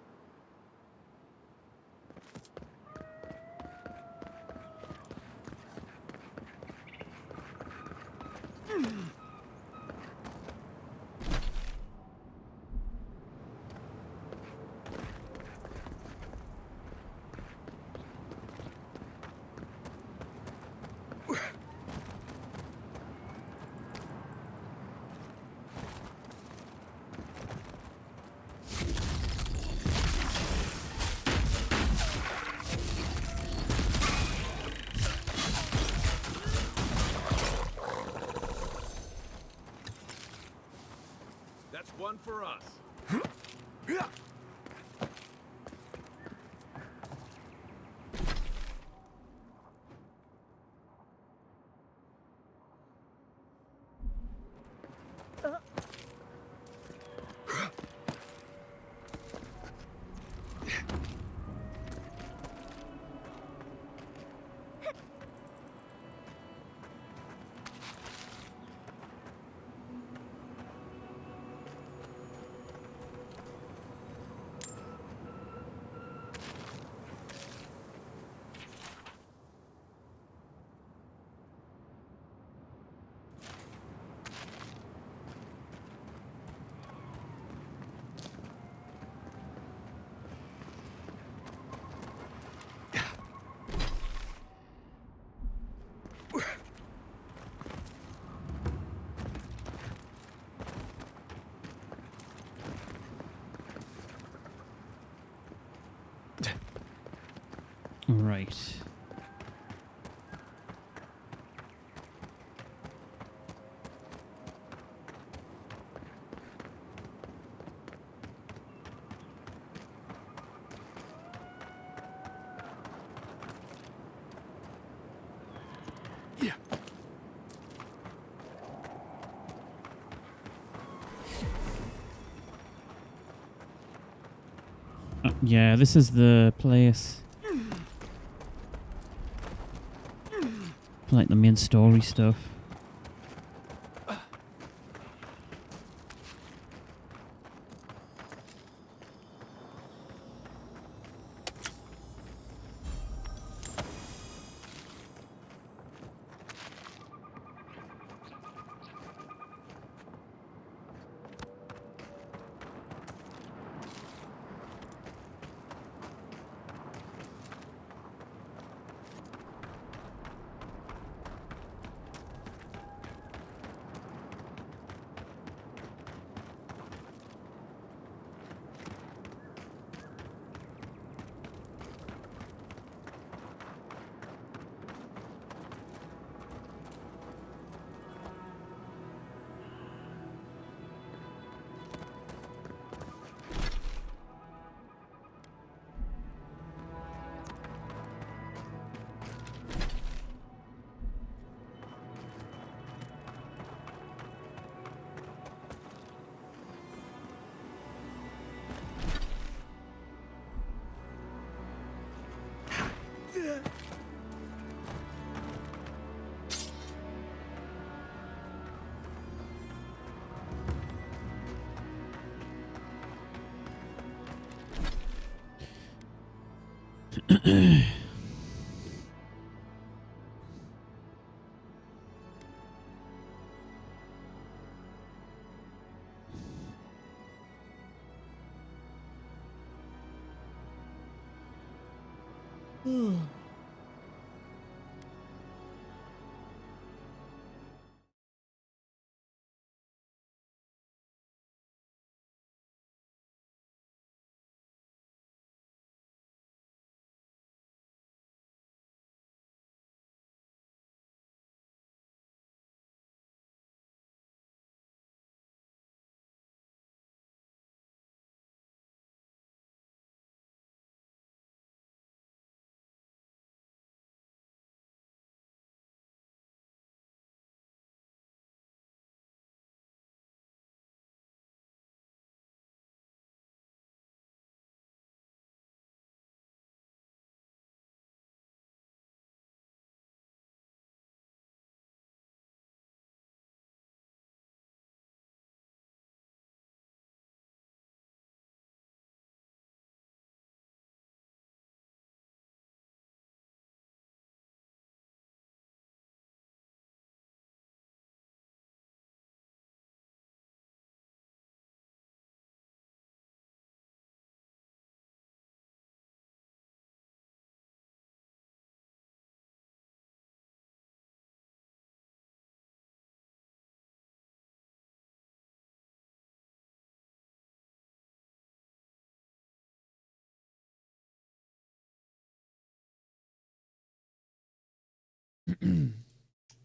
That's one for us. Right. Yeah, this is the place. Like the main story stuff.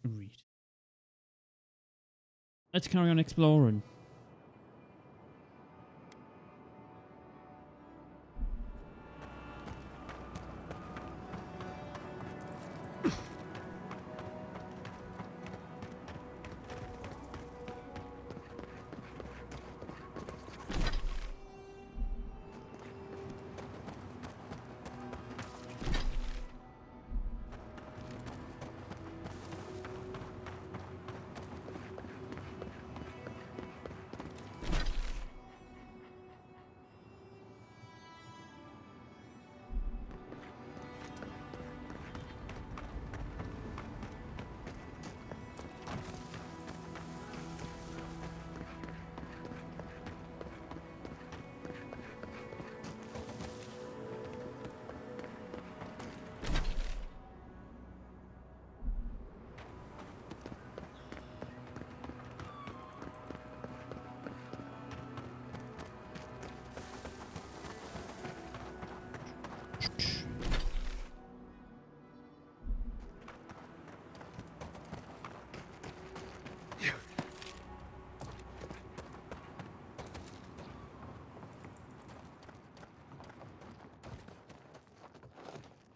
Right. Let's carry on exploring.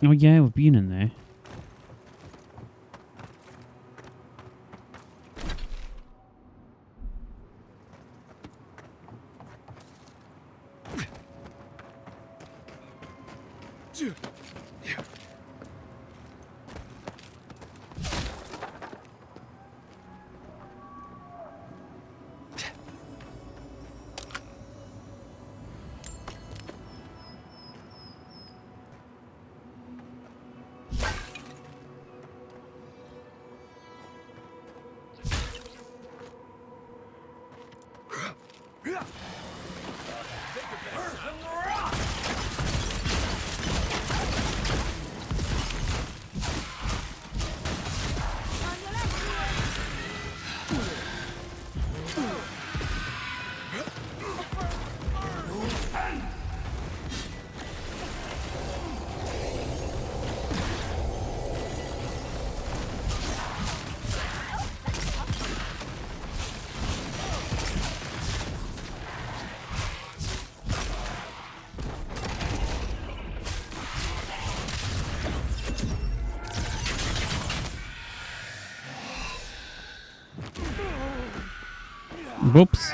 Oh yeah, we've been in there. Whoops.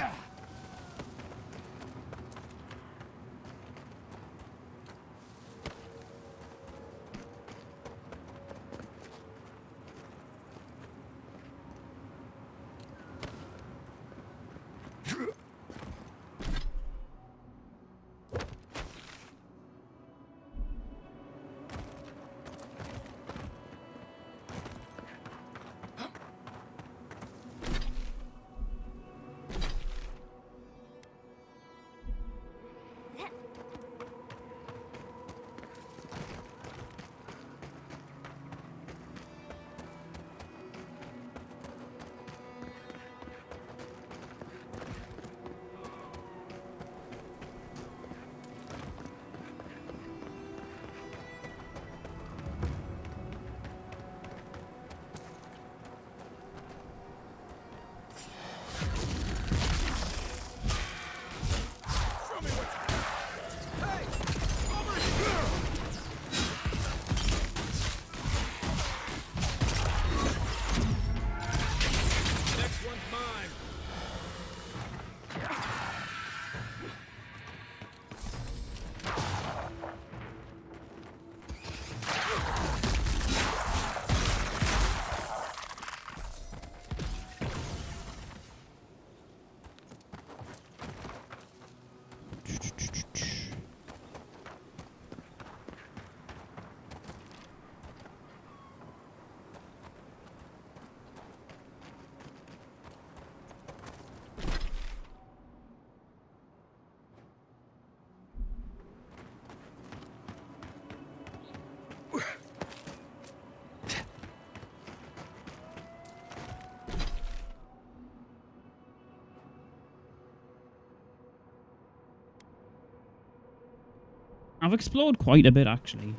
I've explored quite a bit, actually.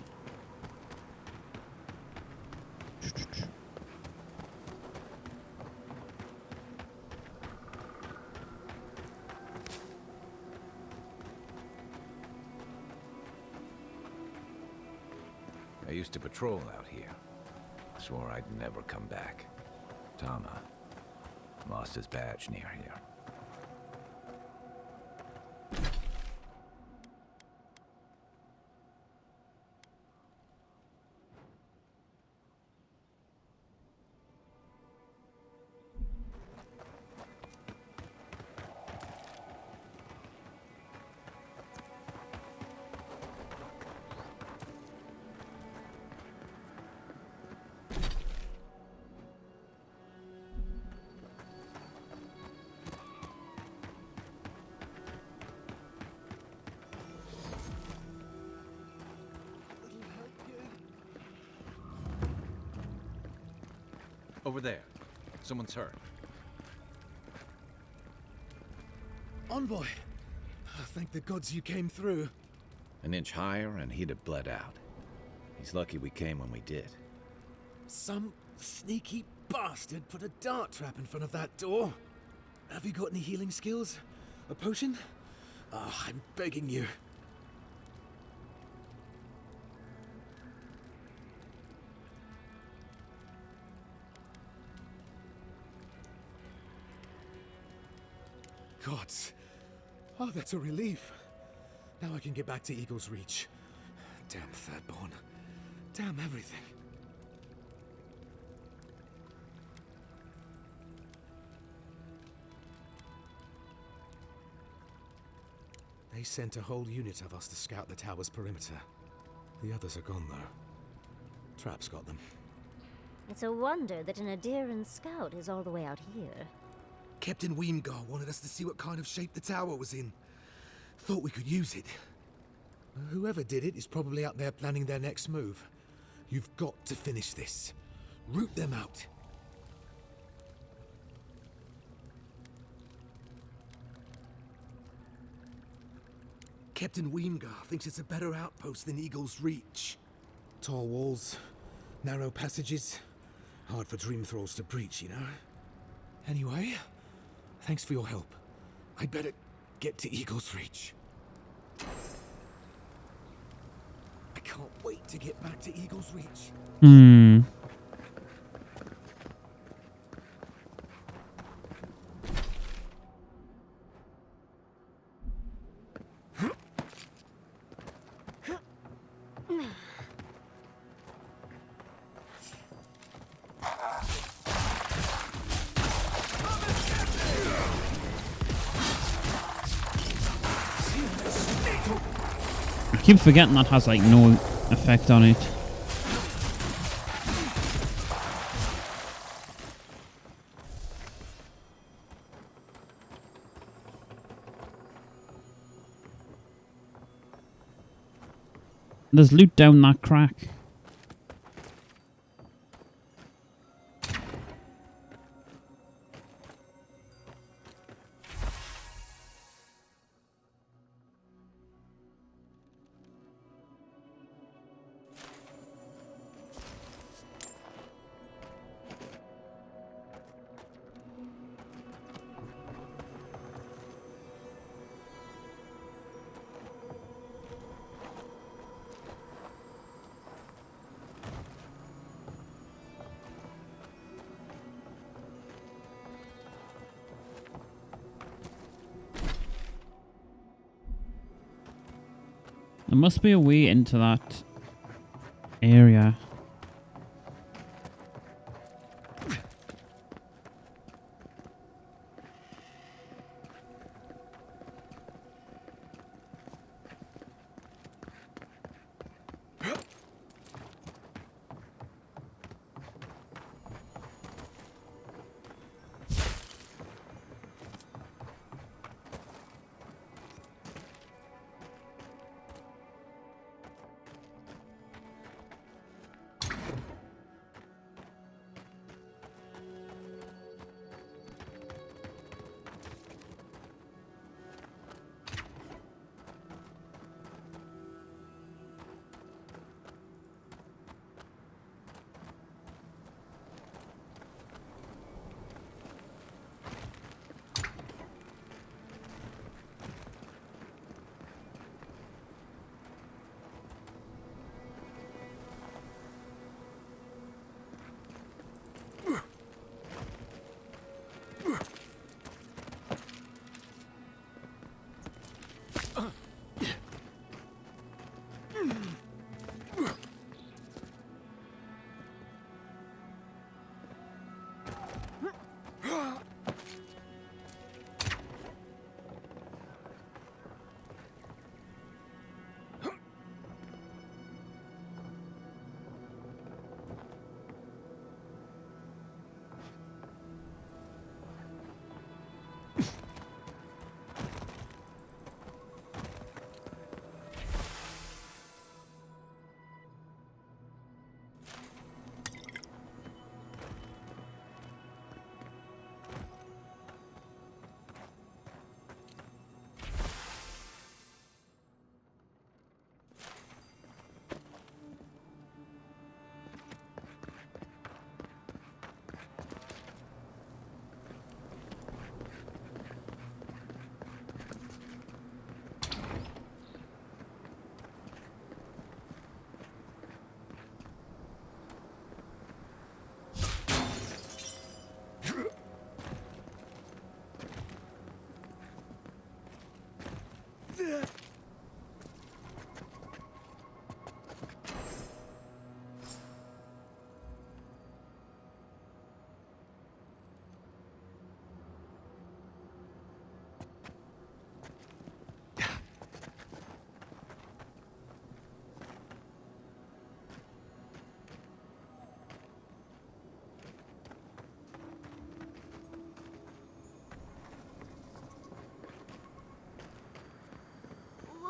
I used to patrol out here. Swore I'd never come back. Tama lost his badge near here. Over there. Someone's hurt. Envoy! Thank the gods you came through. An inch higher and he'd have bled out. He's lucky we came when we did. Some sneaky bastard put a dart trap in front of that door. Have you got any healing skills? A potion? I'm begging you. Gods. Oh, that's a relief. Now I can get back to Eagle's Reach. Damn Thirdborn. Damn everything. They sent a whole unit of us to scout the tower's perimeter. The others are gone, though. Trap's got them. It's a wonder that an Adiran scout is all the way out here. Captain Weemgar wanted us to see what kind of shape the tower was in. Thought we could use it. Whoever did it is probably out there planning their next move. You've got to finish this. Root them out. Captain Weemgar thinks it's a better outpost than Eagle's Reach. Tall walls, narrow passages, hard for dream thralls to breach, you know? Anyway, thanks for your help. I'd better get to Eagle's Reach. I can't wait to get back to Eagle's Reach. I keep forgetting that has like no effect on it. There's loot down that crack. There must be a way into that area.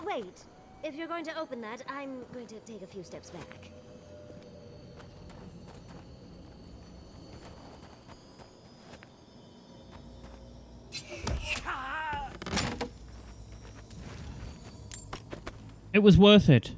wait. If you're going to open that, I'm going to take a few steps back. It was worth it.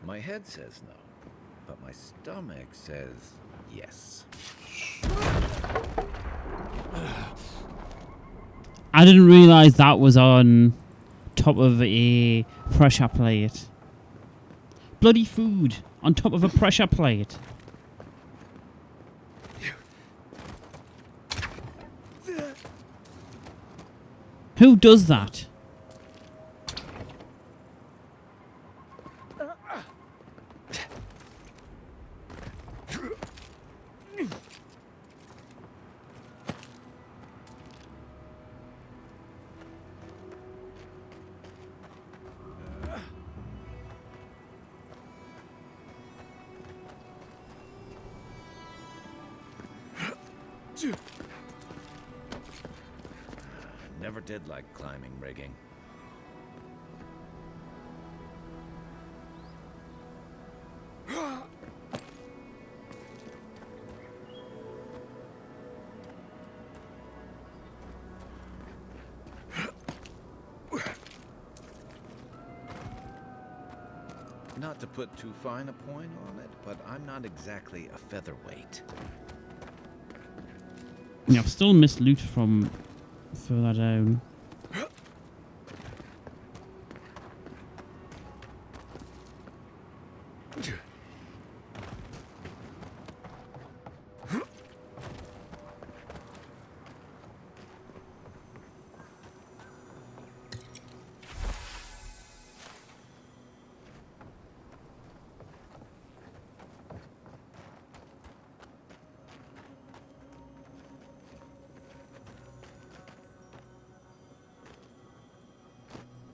My head says no, but my stomach says yes. I didn't realize that was on top of a pressure plate. Bloody food on top of a pressure plate. Who does that? Never did like climbing rigging. Not to put too fine a point on it, but I'm not exactly a featherweight. Yeah, I've still missed loot from further down.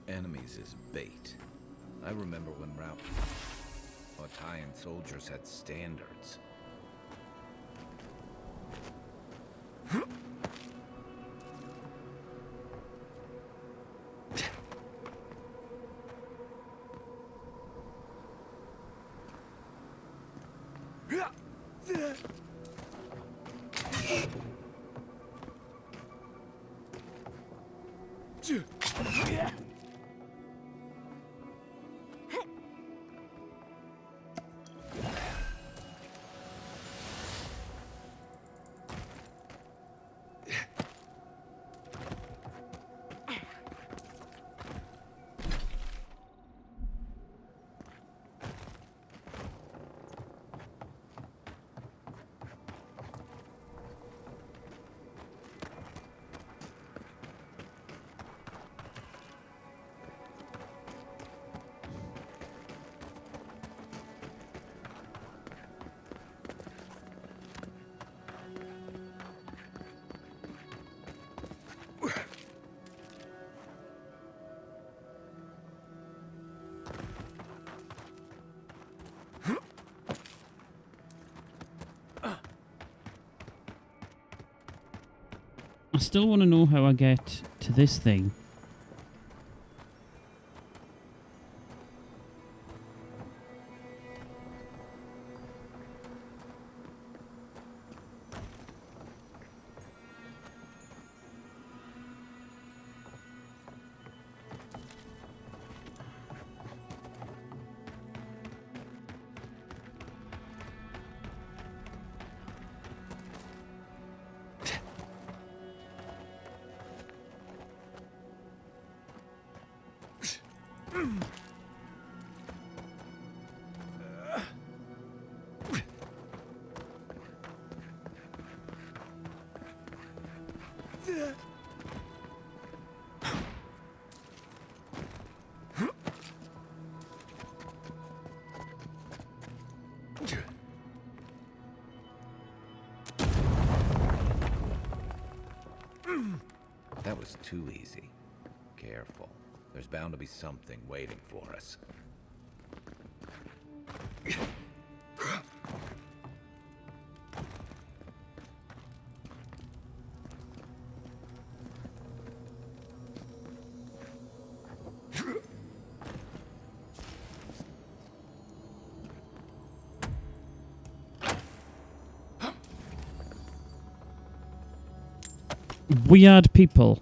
Enemies is bait. I remember when Italian soldiers had standards. I still want to know how I get to this thing. just too easy. Careful. There's bound to be something waiting for us. Weird people.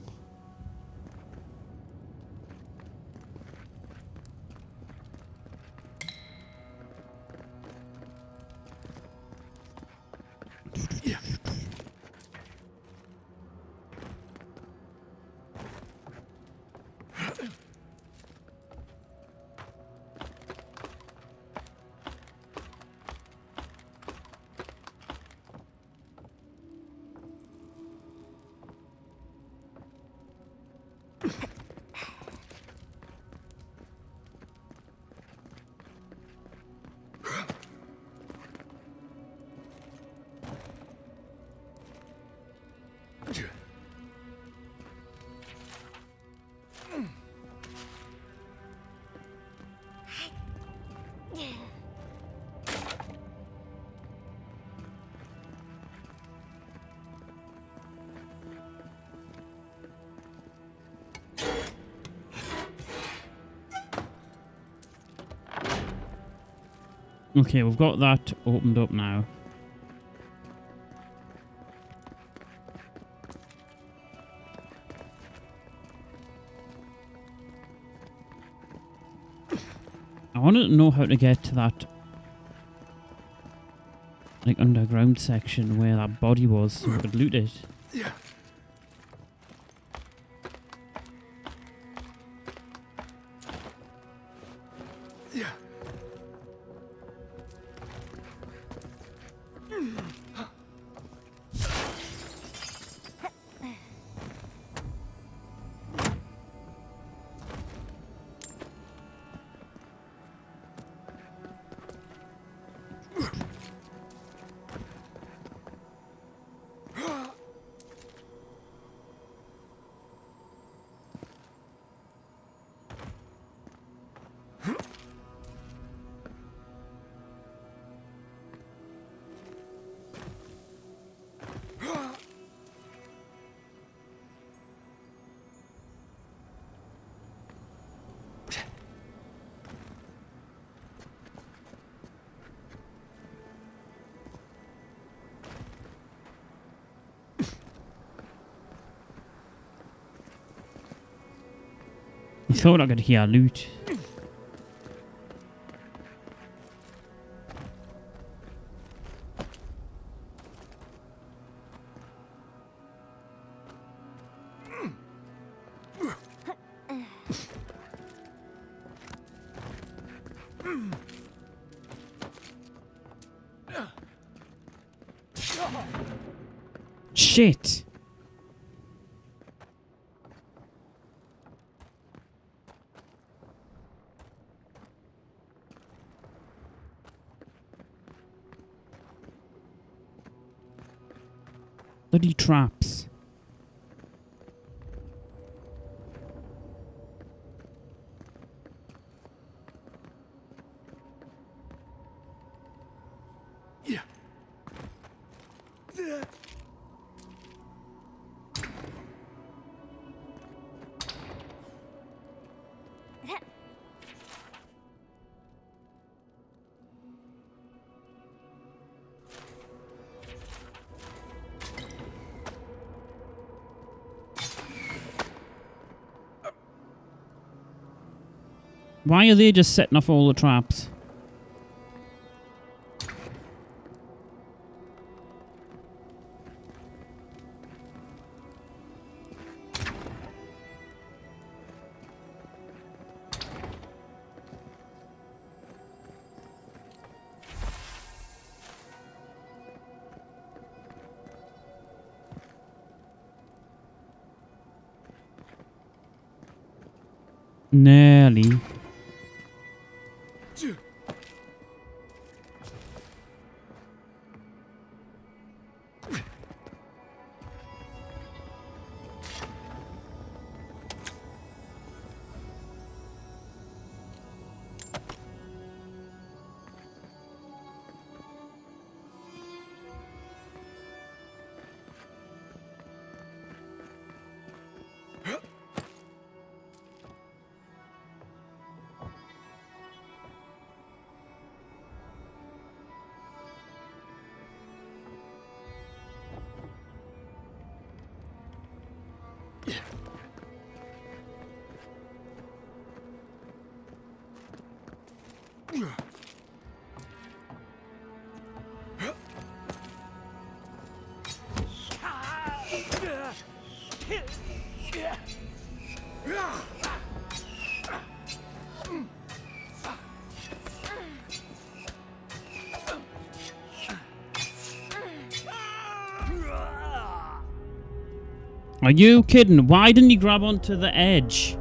Okay, we've got that opened up now. I wanted to know how to get to that like underground section where that body was so we could loot it. Yeah. Yeah. I thought I could hear loot. Shit! Bloody traps. Yeah. Why are they just setting off all the traps? Nearly. Are you kidding? Why didn't he grab onto the edge?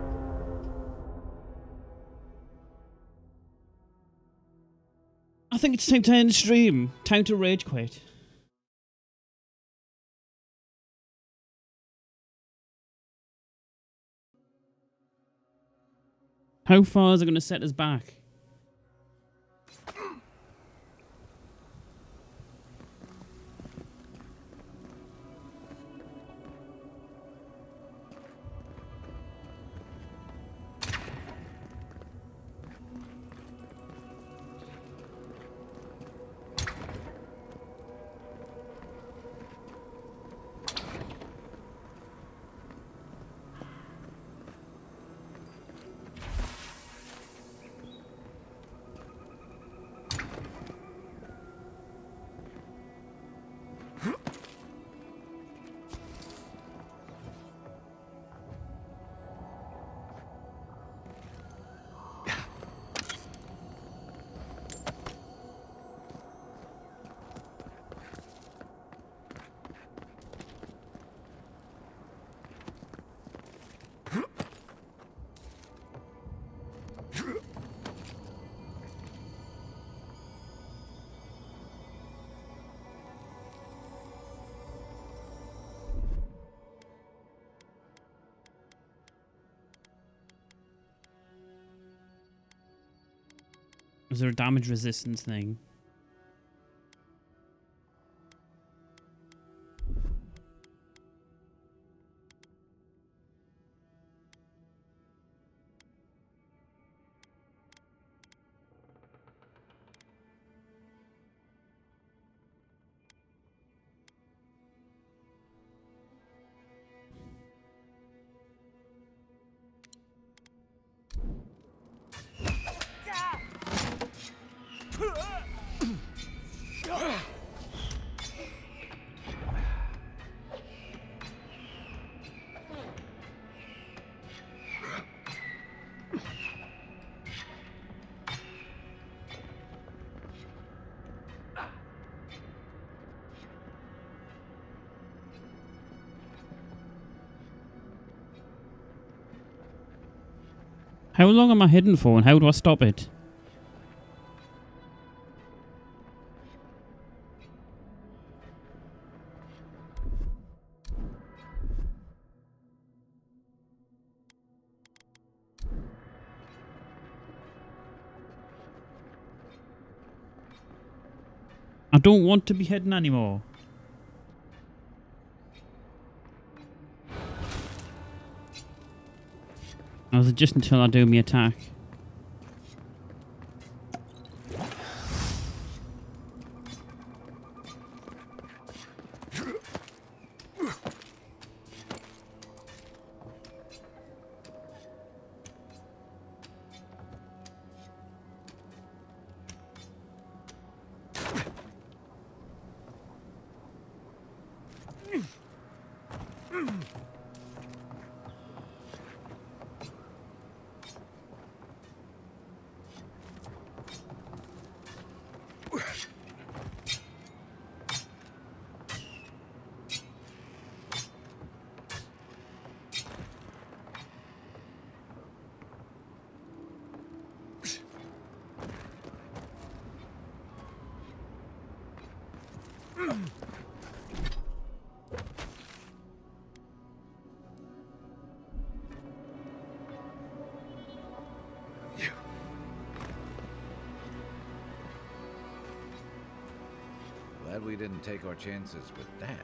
I think it's time to end stream. Time to rage quit. How far is it going to set us back? Is there a damage resistance thing? How long am I hidden for and how do I stop it? I don't want to be hidden anymore. Or is it just until I do my attack? Glad we didn't take our chances with that.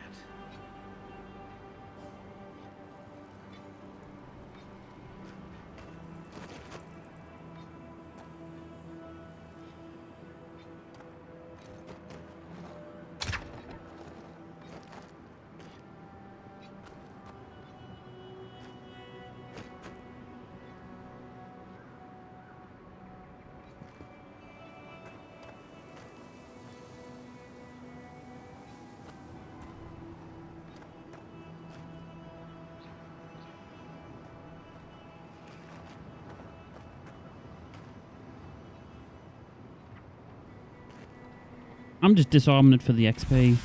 I'm just disarming it for the XP.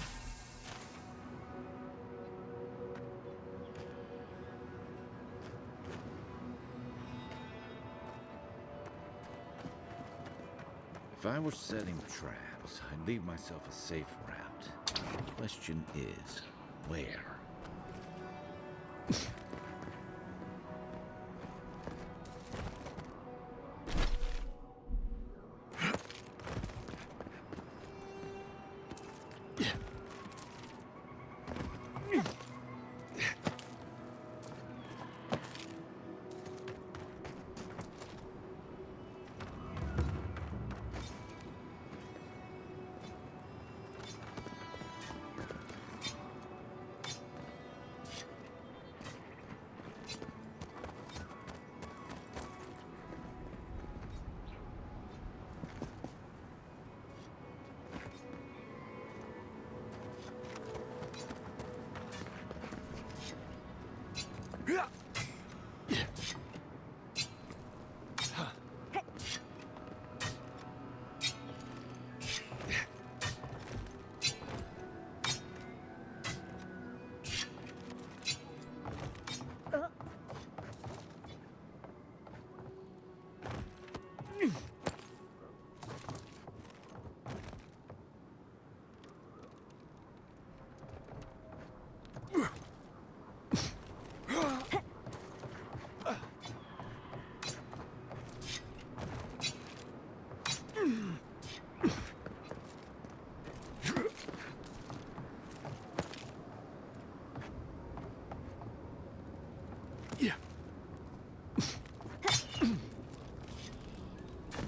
If I were setting traps, I'd leave myself a safe route. The question is, where?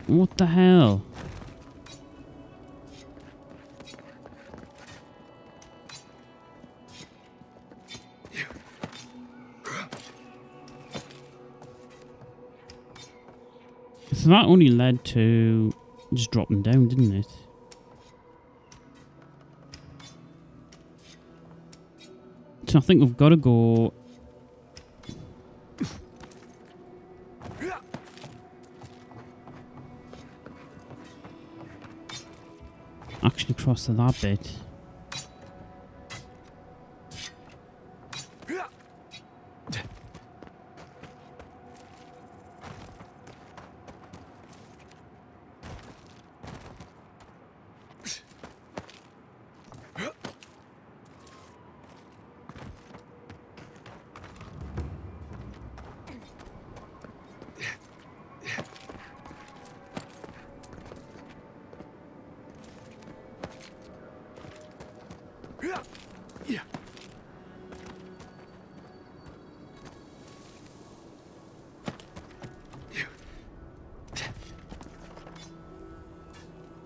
What the hell? So that only led to just dropping down, didn't it? So I think we've got to go... actually cross to that bit.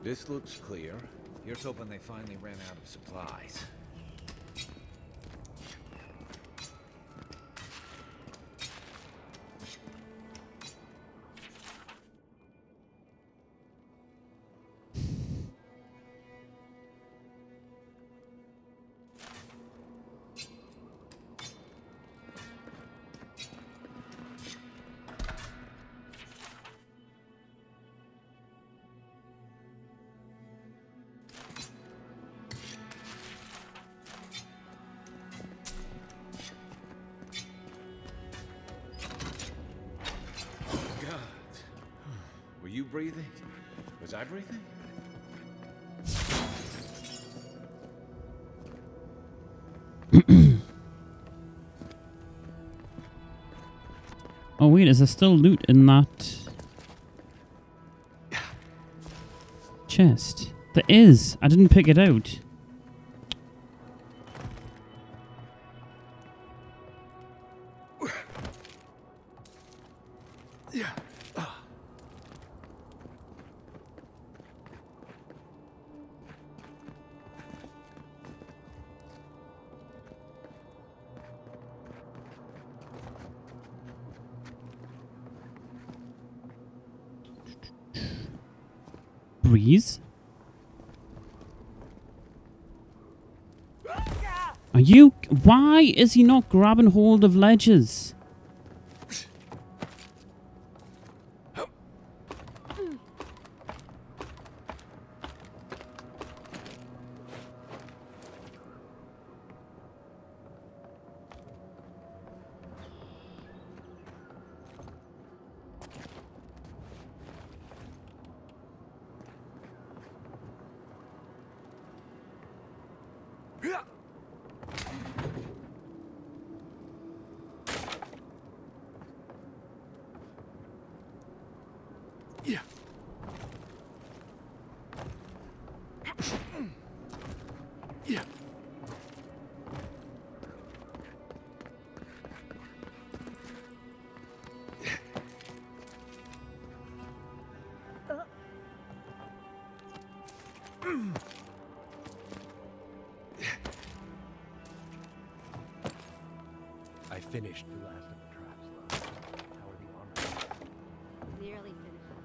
This looks clear. Here's hoping they finally ran out of supplies. Were you breathing? Was I breathing? Oh wait, is there still loot in that chest? There is. I didn't pick it out. Breeze? Are you... Why is he not grabbing hold of ledges? Yeah. Yeah. I finished the last of the traps, love. How are the armors? Nearly finished.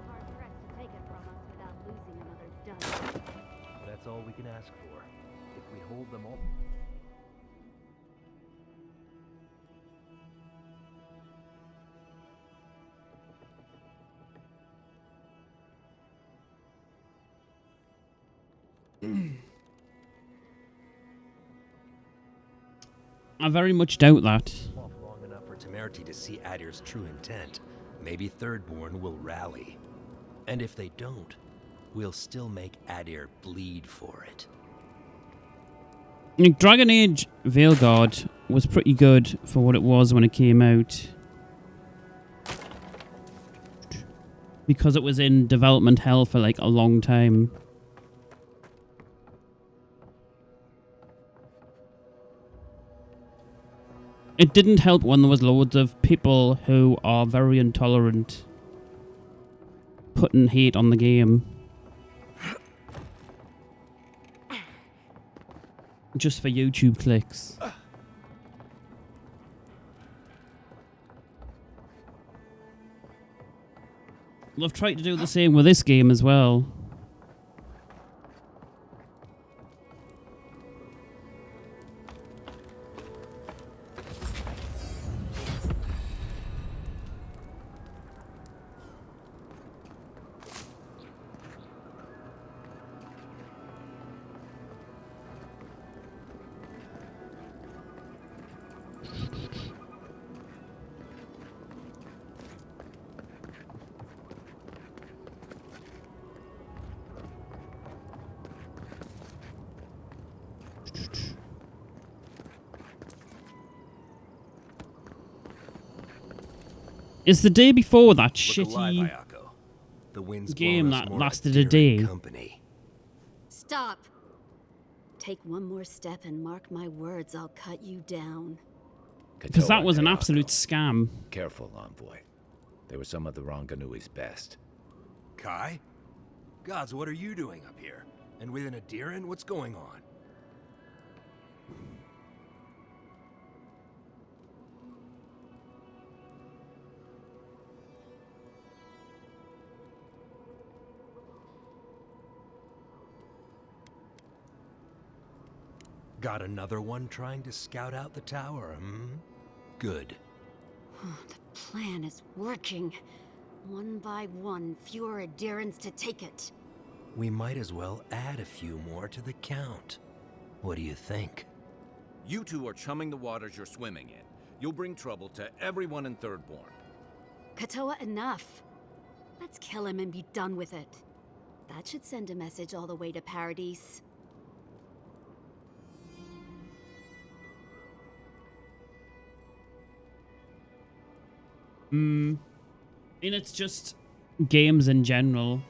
Hard pressed to take it from us without losing another dozen. That's all we can ask for. If we hold them all. I very much doubt that. Off long enough for Temerity to see Adir's true intent. Maybe Thirdborn will rally. And if they don't, we'll still make Adir bleed for it. Like, Dragon Age Veilguard was pretty good for what it was when it came out. Because it was in development hell for like a long time. It didn't help when there was loads of people who are very intolerant putting hate on the game. Just for YouTube clicks. Well, I've tried to do the same with this game as well. It's the day before that shitty game that lasted a day. Stop! Take one more step and mark my words, I'll cut you down. Because that was an absolute scam. Careful, Envoy. They were some of the Ronganui's best. Kai? Gods, what are you doing up here? And with an Adiran, what's going on? Got another one trying to scout out the tower, hmm? Good. The plan is working. One by one, fewer adherents to take it. We might as well add a few more to the count. What do you think? You two are chumming the waters you're swimming in. You'll bring trouble to everyone in Thirdborn. Katoa, enough. Let's kill him and be done with it. That should send a message all the way to Paradise. And it's just games in general.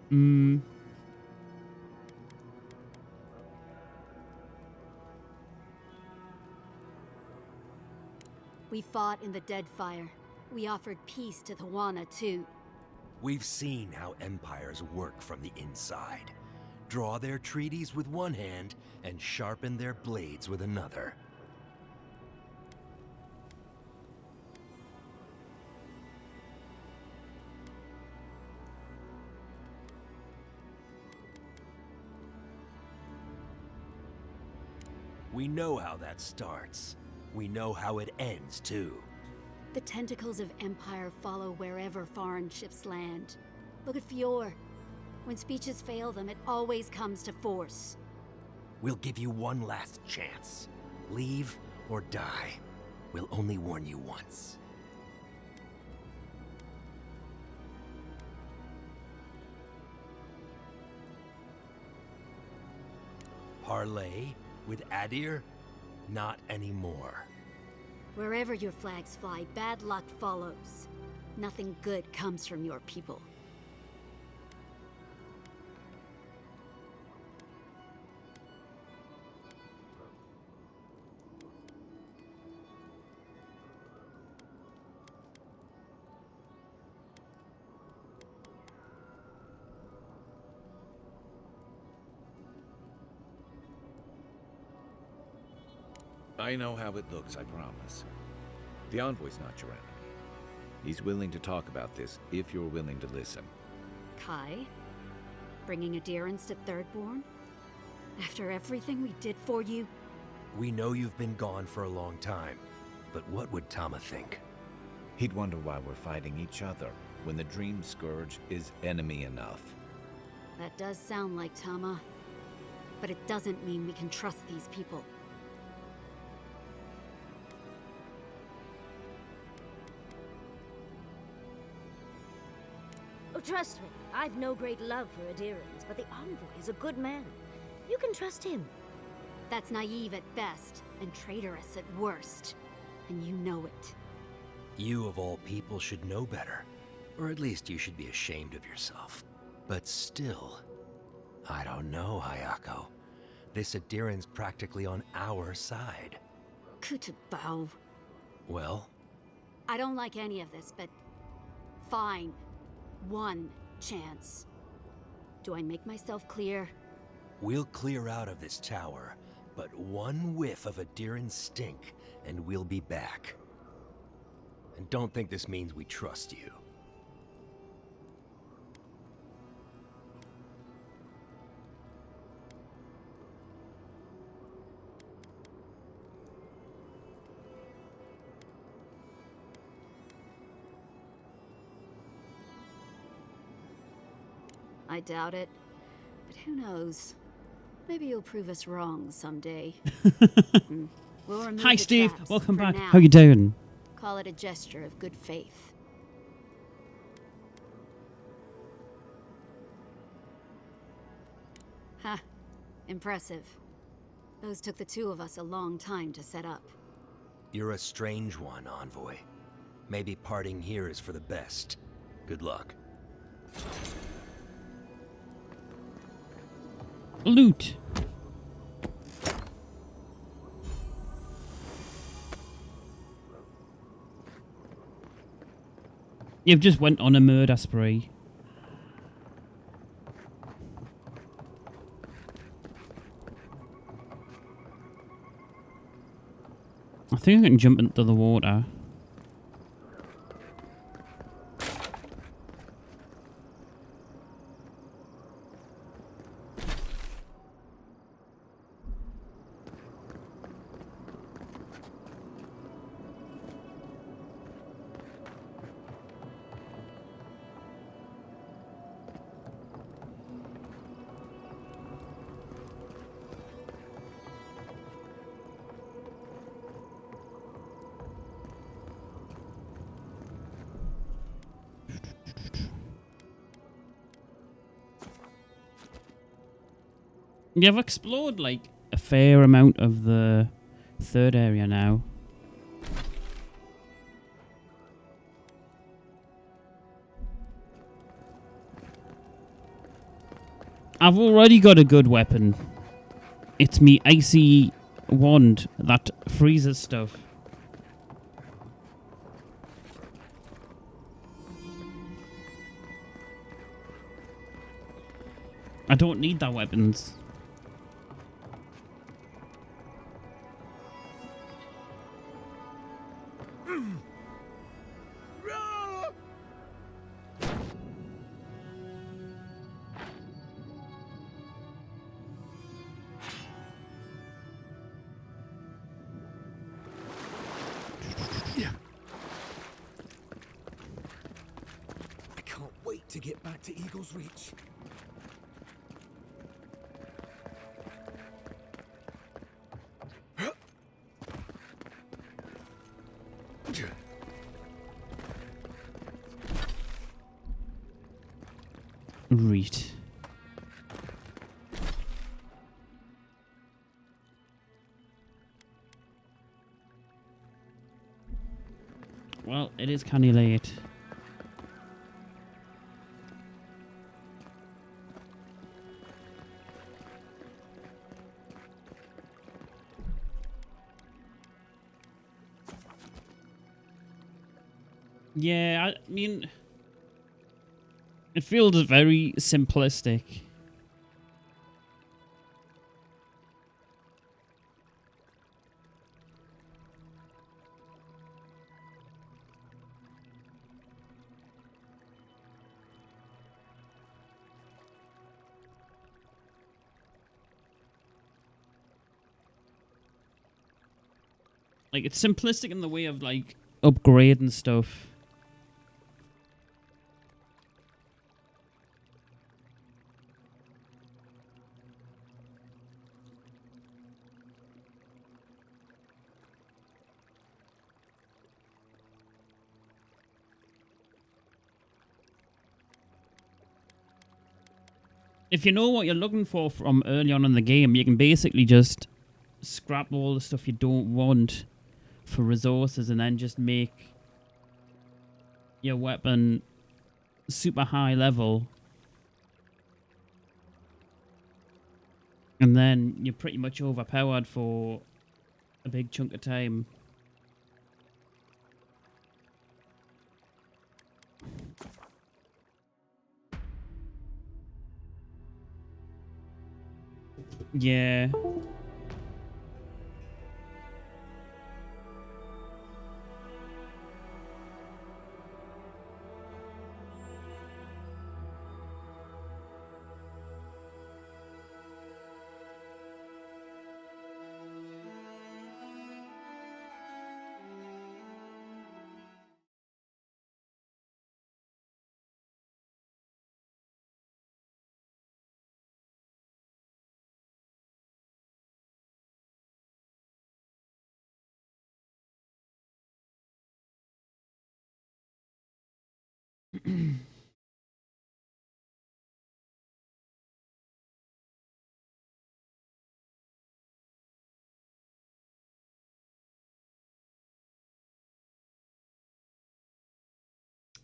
Hmm. We fought in the Deadfire. We offered peace to the Wana, too. We've seen how empires work from the inside. Draw their treaties with one hand and sharpen their blades with another. We know how that starts. We know how it ends, too. The tentacles of Empire follow wherever foreign ships land. Look at Fior. When speeches fail them, it always comes to force. We'll give you one last chance. Leave or die. We'll only warn you once. Parley with Adir? Not anymore. Wherever your flags fly, bad luck follows. Nothing good comes from your people. I know how it looks, I promise. The Envoy's not your enemy. He's willing to talk about this if you're willing to listen. Kai? Bringing adherence to Thirdborn? After everything we did for you? We know you've been gone for a long time, but what would Tama think? He'd wonder why we're fighting each other when the Dream Scourge is enemy enough. That does sound like Tama. But it doesn't mean we can trust these people. Oh, trust me, I've no great love for adherents, but the Envoy is a good man. You can trust him. That's naive at best, and traitorous at worst. And you know it. You of all people should know better. Or at least you should be ashamed of yourself. But still, I don't know, Hayako. This adherent's practically on our side. Kutabao. Well? I don't like any of this, but... fine. One chance. Do I make myself clear? We'll clear out of this tower, but one whiff of adherent's stink, and we'll be back. And don't think this means we trust you. I doubt it. But who knows? Maybe you'll prove us wrong someday. We'll remove Hi, the Steve. traps Welcome for back. now. How you doing? Call it a gesture of good faith. Ha. Impressive. Those took the two of us a long time to set up. You're a strange one, Envoy. Maybe parting here is for the best. Good luck. Loot. You've just went on a murder spree. I think I can jump into the water. Yeah, I've explored like a fair amount of the third area now. I've already got a good weapon. It's me icy wand that freezes stuff. I don't need that weapons. I can't wait to get back to Eagle's Reach. Right. Well, it is kinda late. Yeah, I mean, it feels very simplistic. Like, it's simplistic in the way of, like, upgrading stuff. If you know what you're looking for from early on in the game, you can basically just scrap all the stuff you don't want for resources and then just make your weapon super high level. And then you're pretty much overpowered for a big chunk of time. Yeah.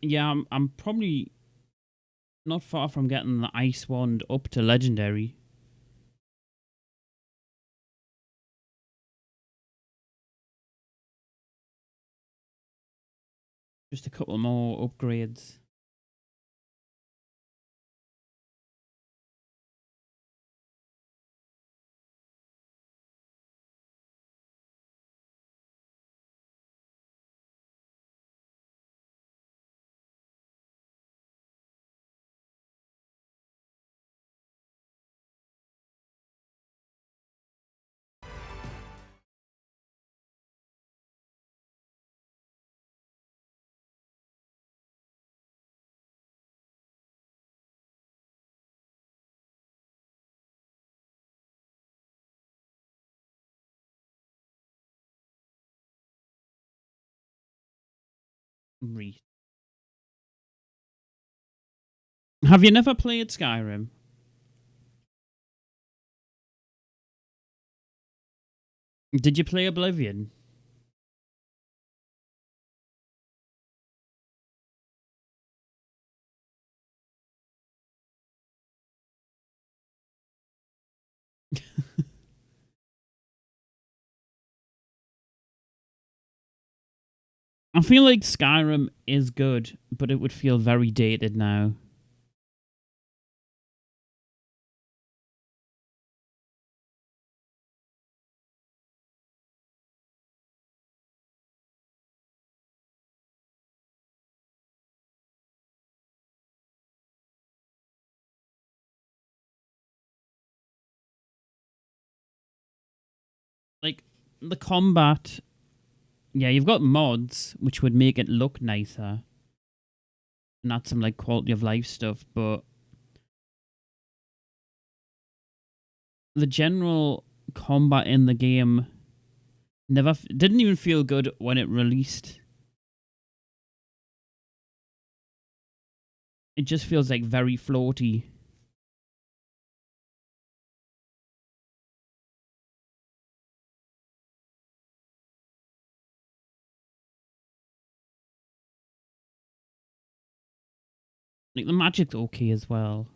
Yeah, I'm probably not far from getting the ice wand up to legendary. Just a couple more upgrades. Right. Have you never played Skyrim? Did you play Oblivion? I feel like Skyrim is good, but it would feel very dated now. Like, the combat, yeah, you've got mods, which would make it look nicer. And add some, like, quality of life stuff, but the general combat in the game didn't even feel good when it released. It just feels, like, very floaty. Like, the magic's okay as well.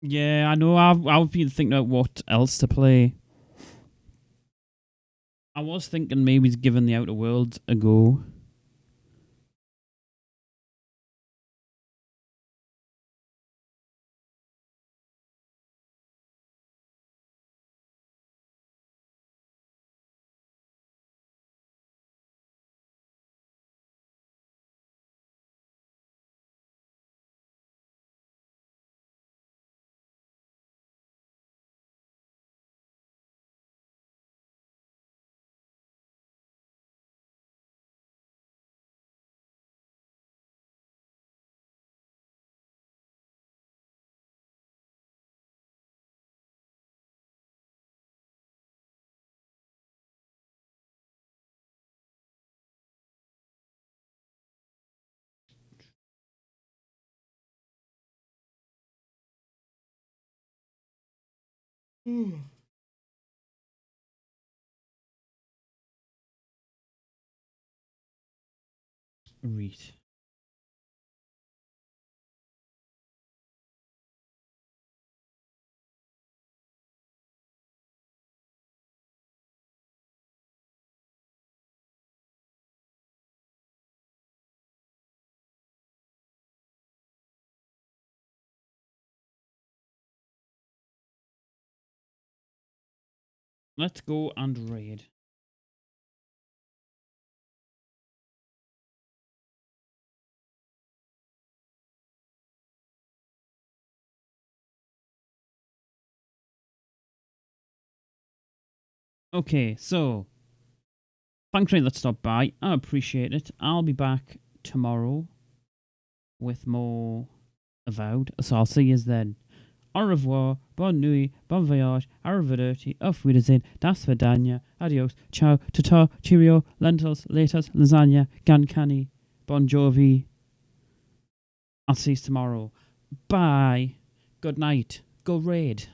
Yeah, I know. I've been thinking about what else to play. I was thinking maybe giving the Outer Worlds a go. Reet. Let's go and raid. Okay, so thanks for that stop by. I appreciate it. I'll be back tomorrow with more Avowed. So I'll see you then. Au revoir, bonne nuit, bon voyage, arrivederci, auf Wiedersehen, das Vidania, adios, ciao, tata, cheerio, lentils, laters, lasagna, gancani, bon jovi. I'll see you tomorrow. Bye. Good night. Go raid.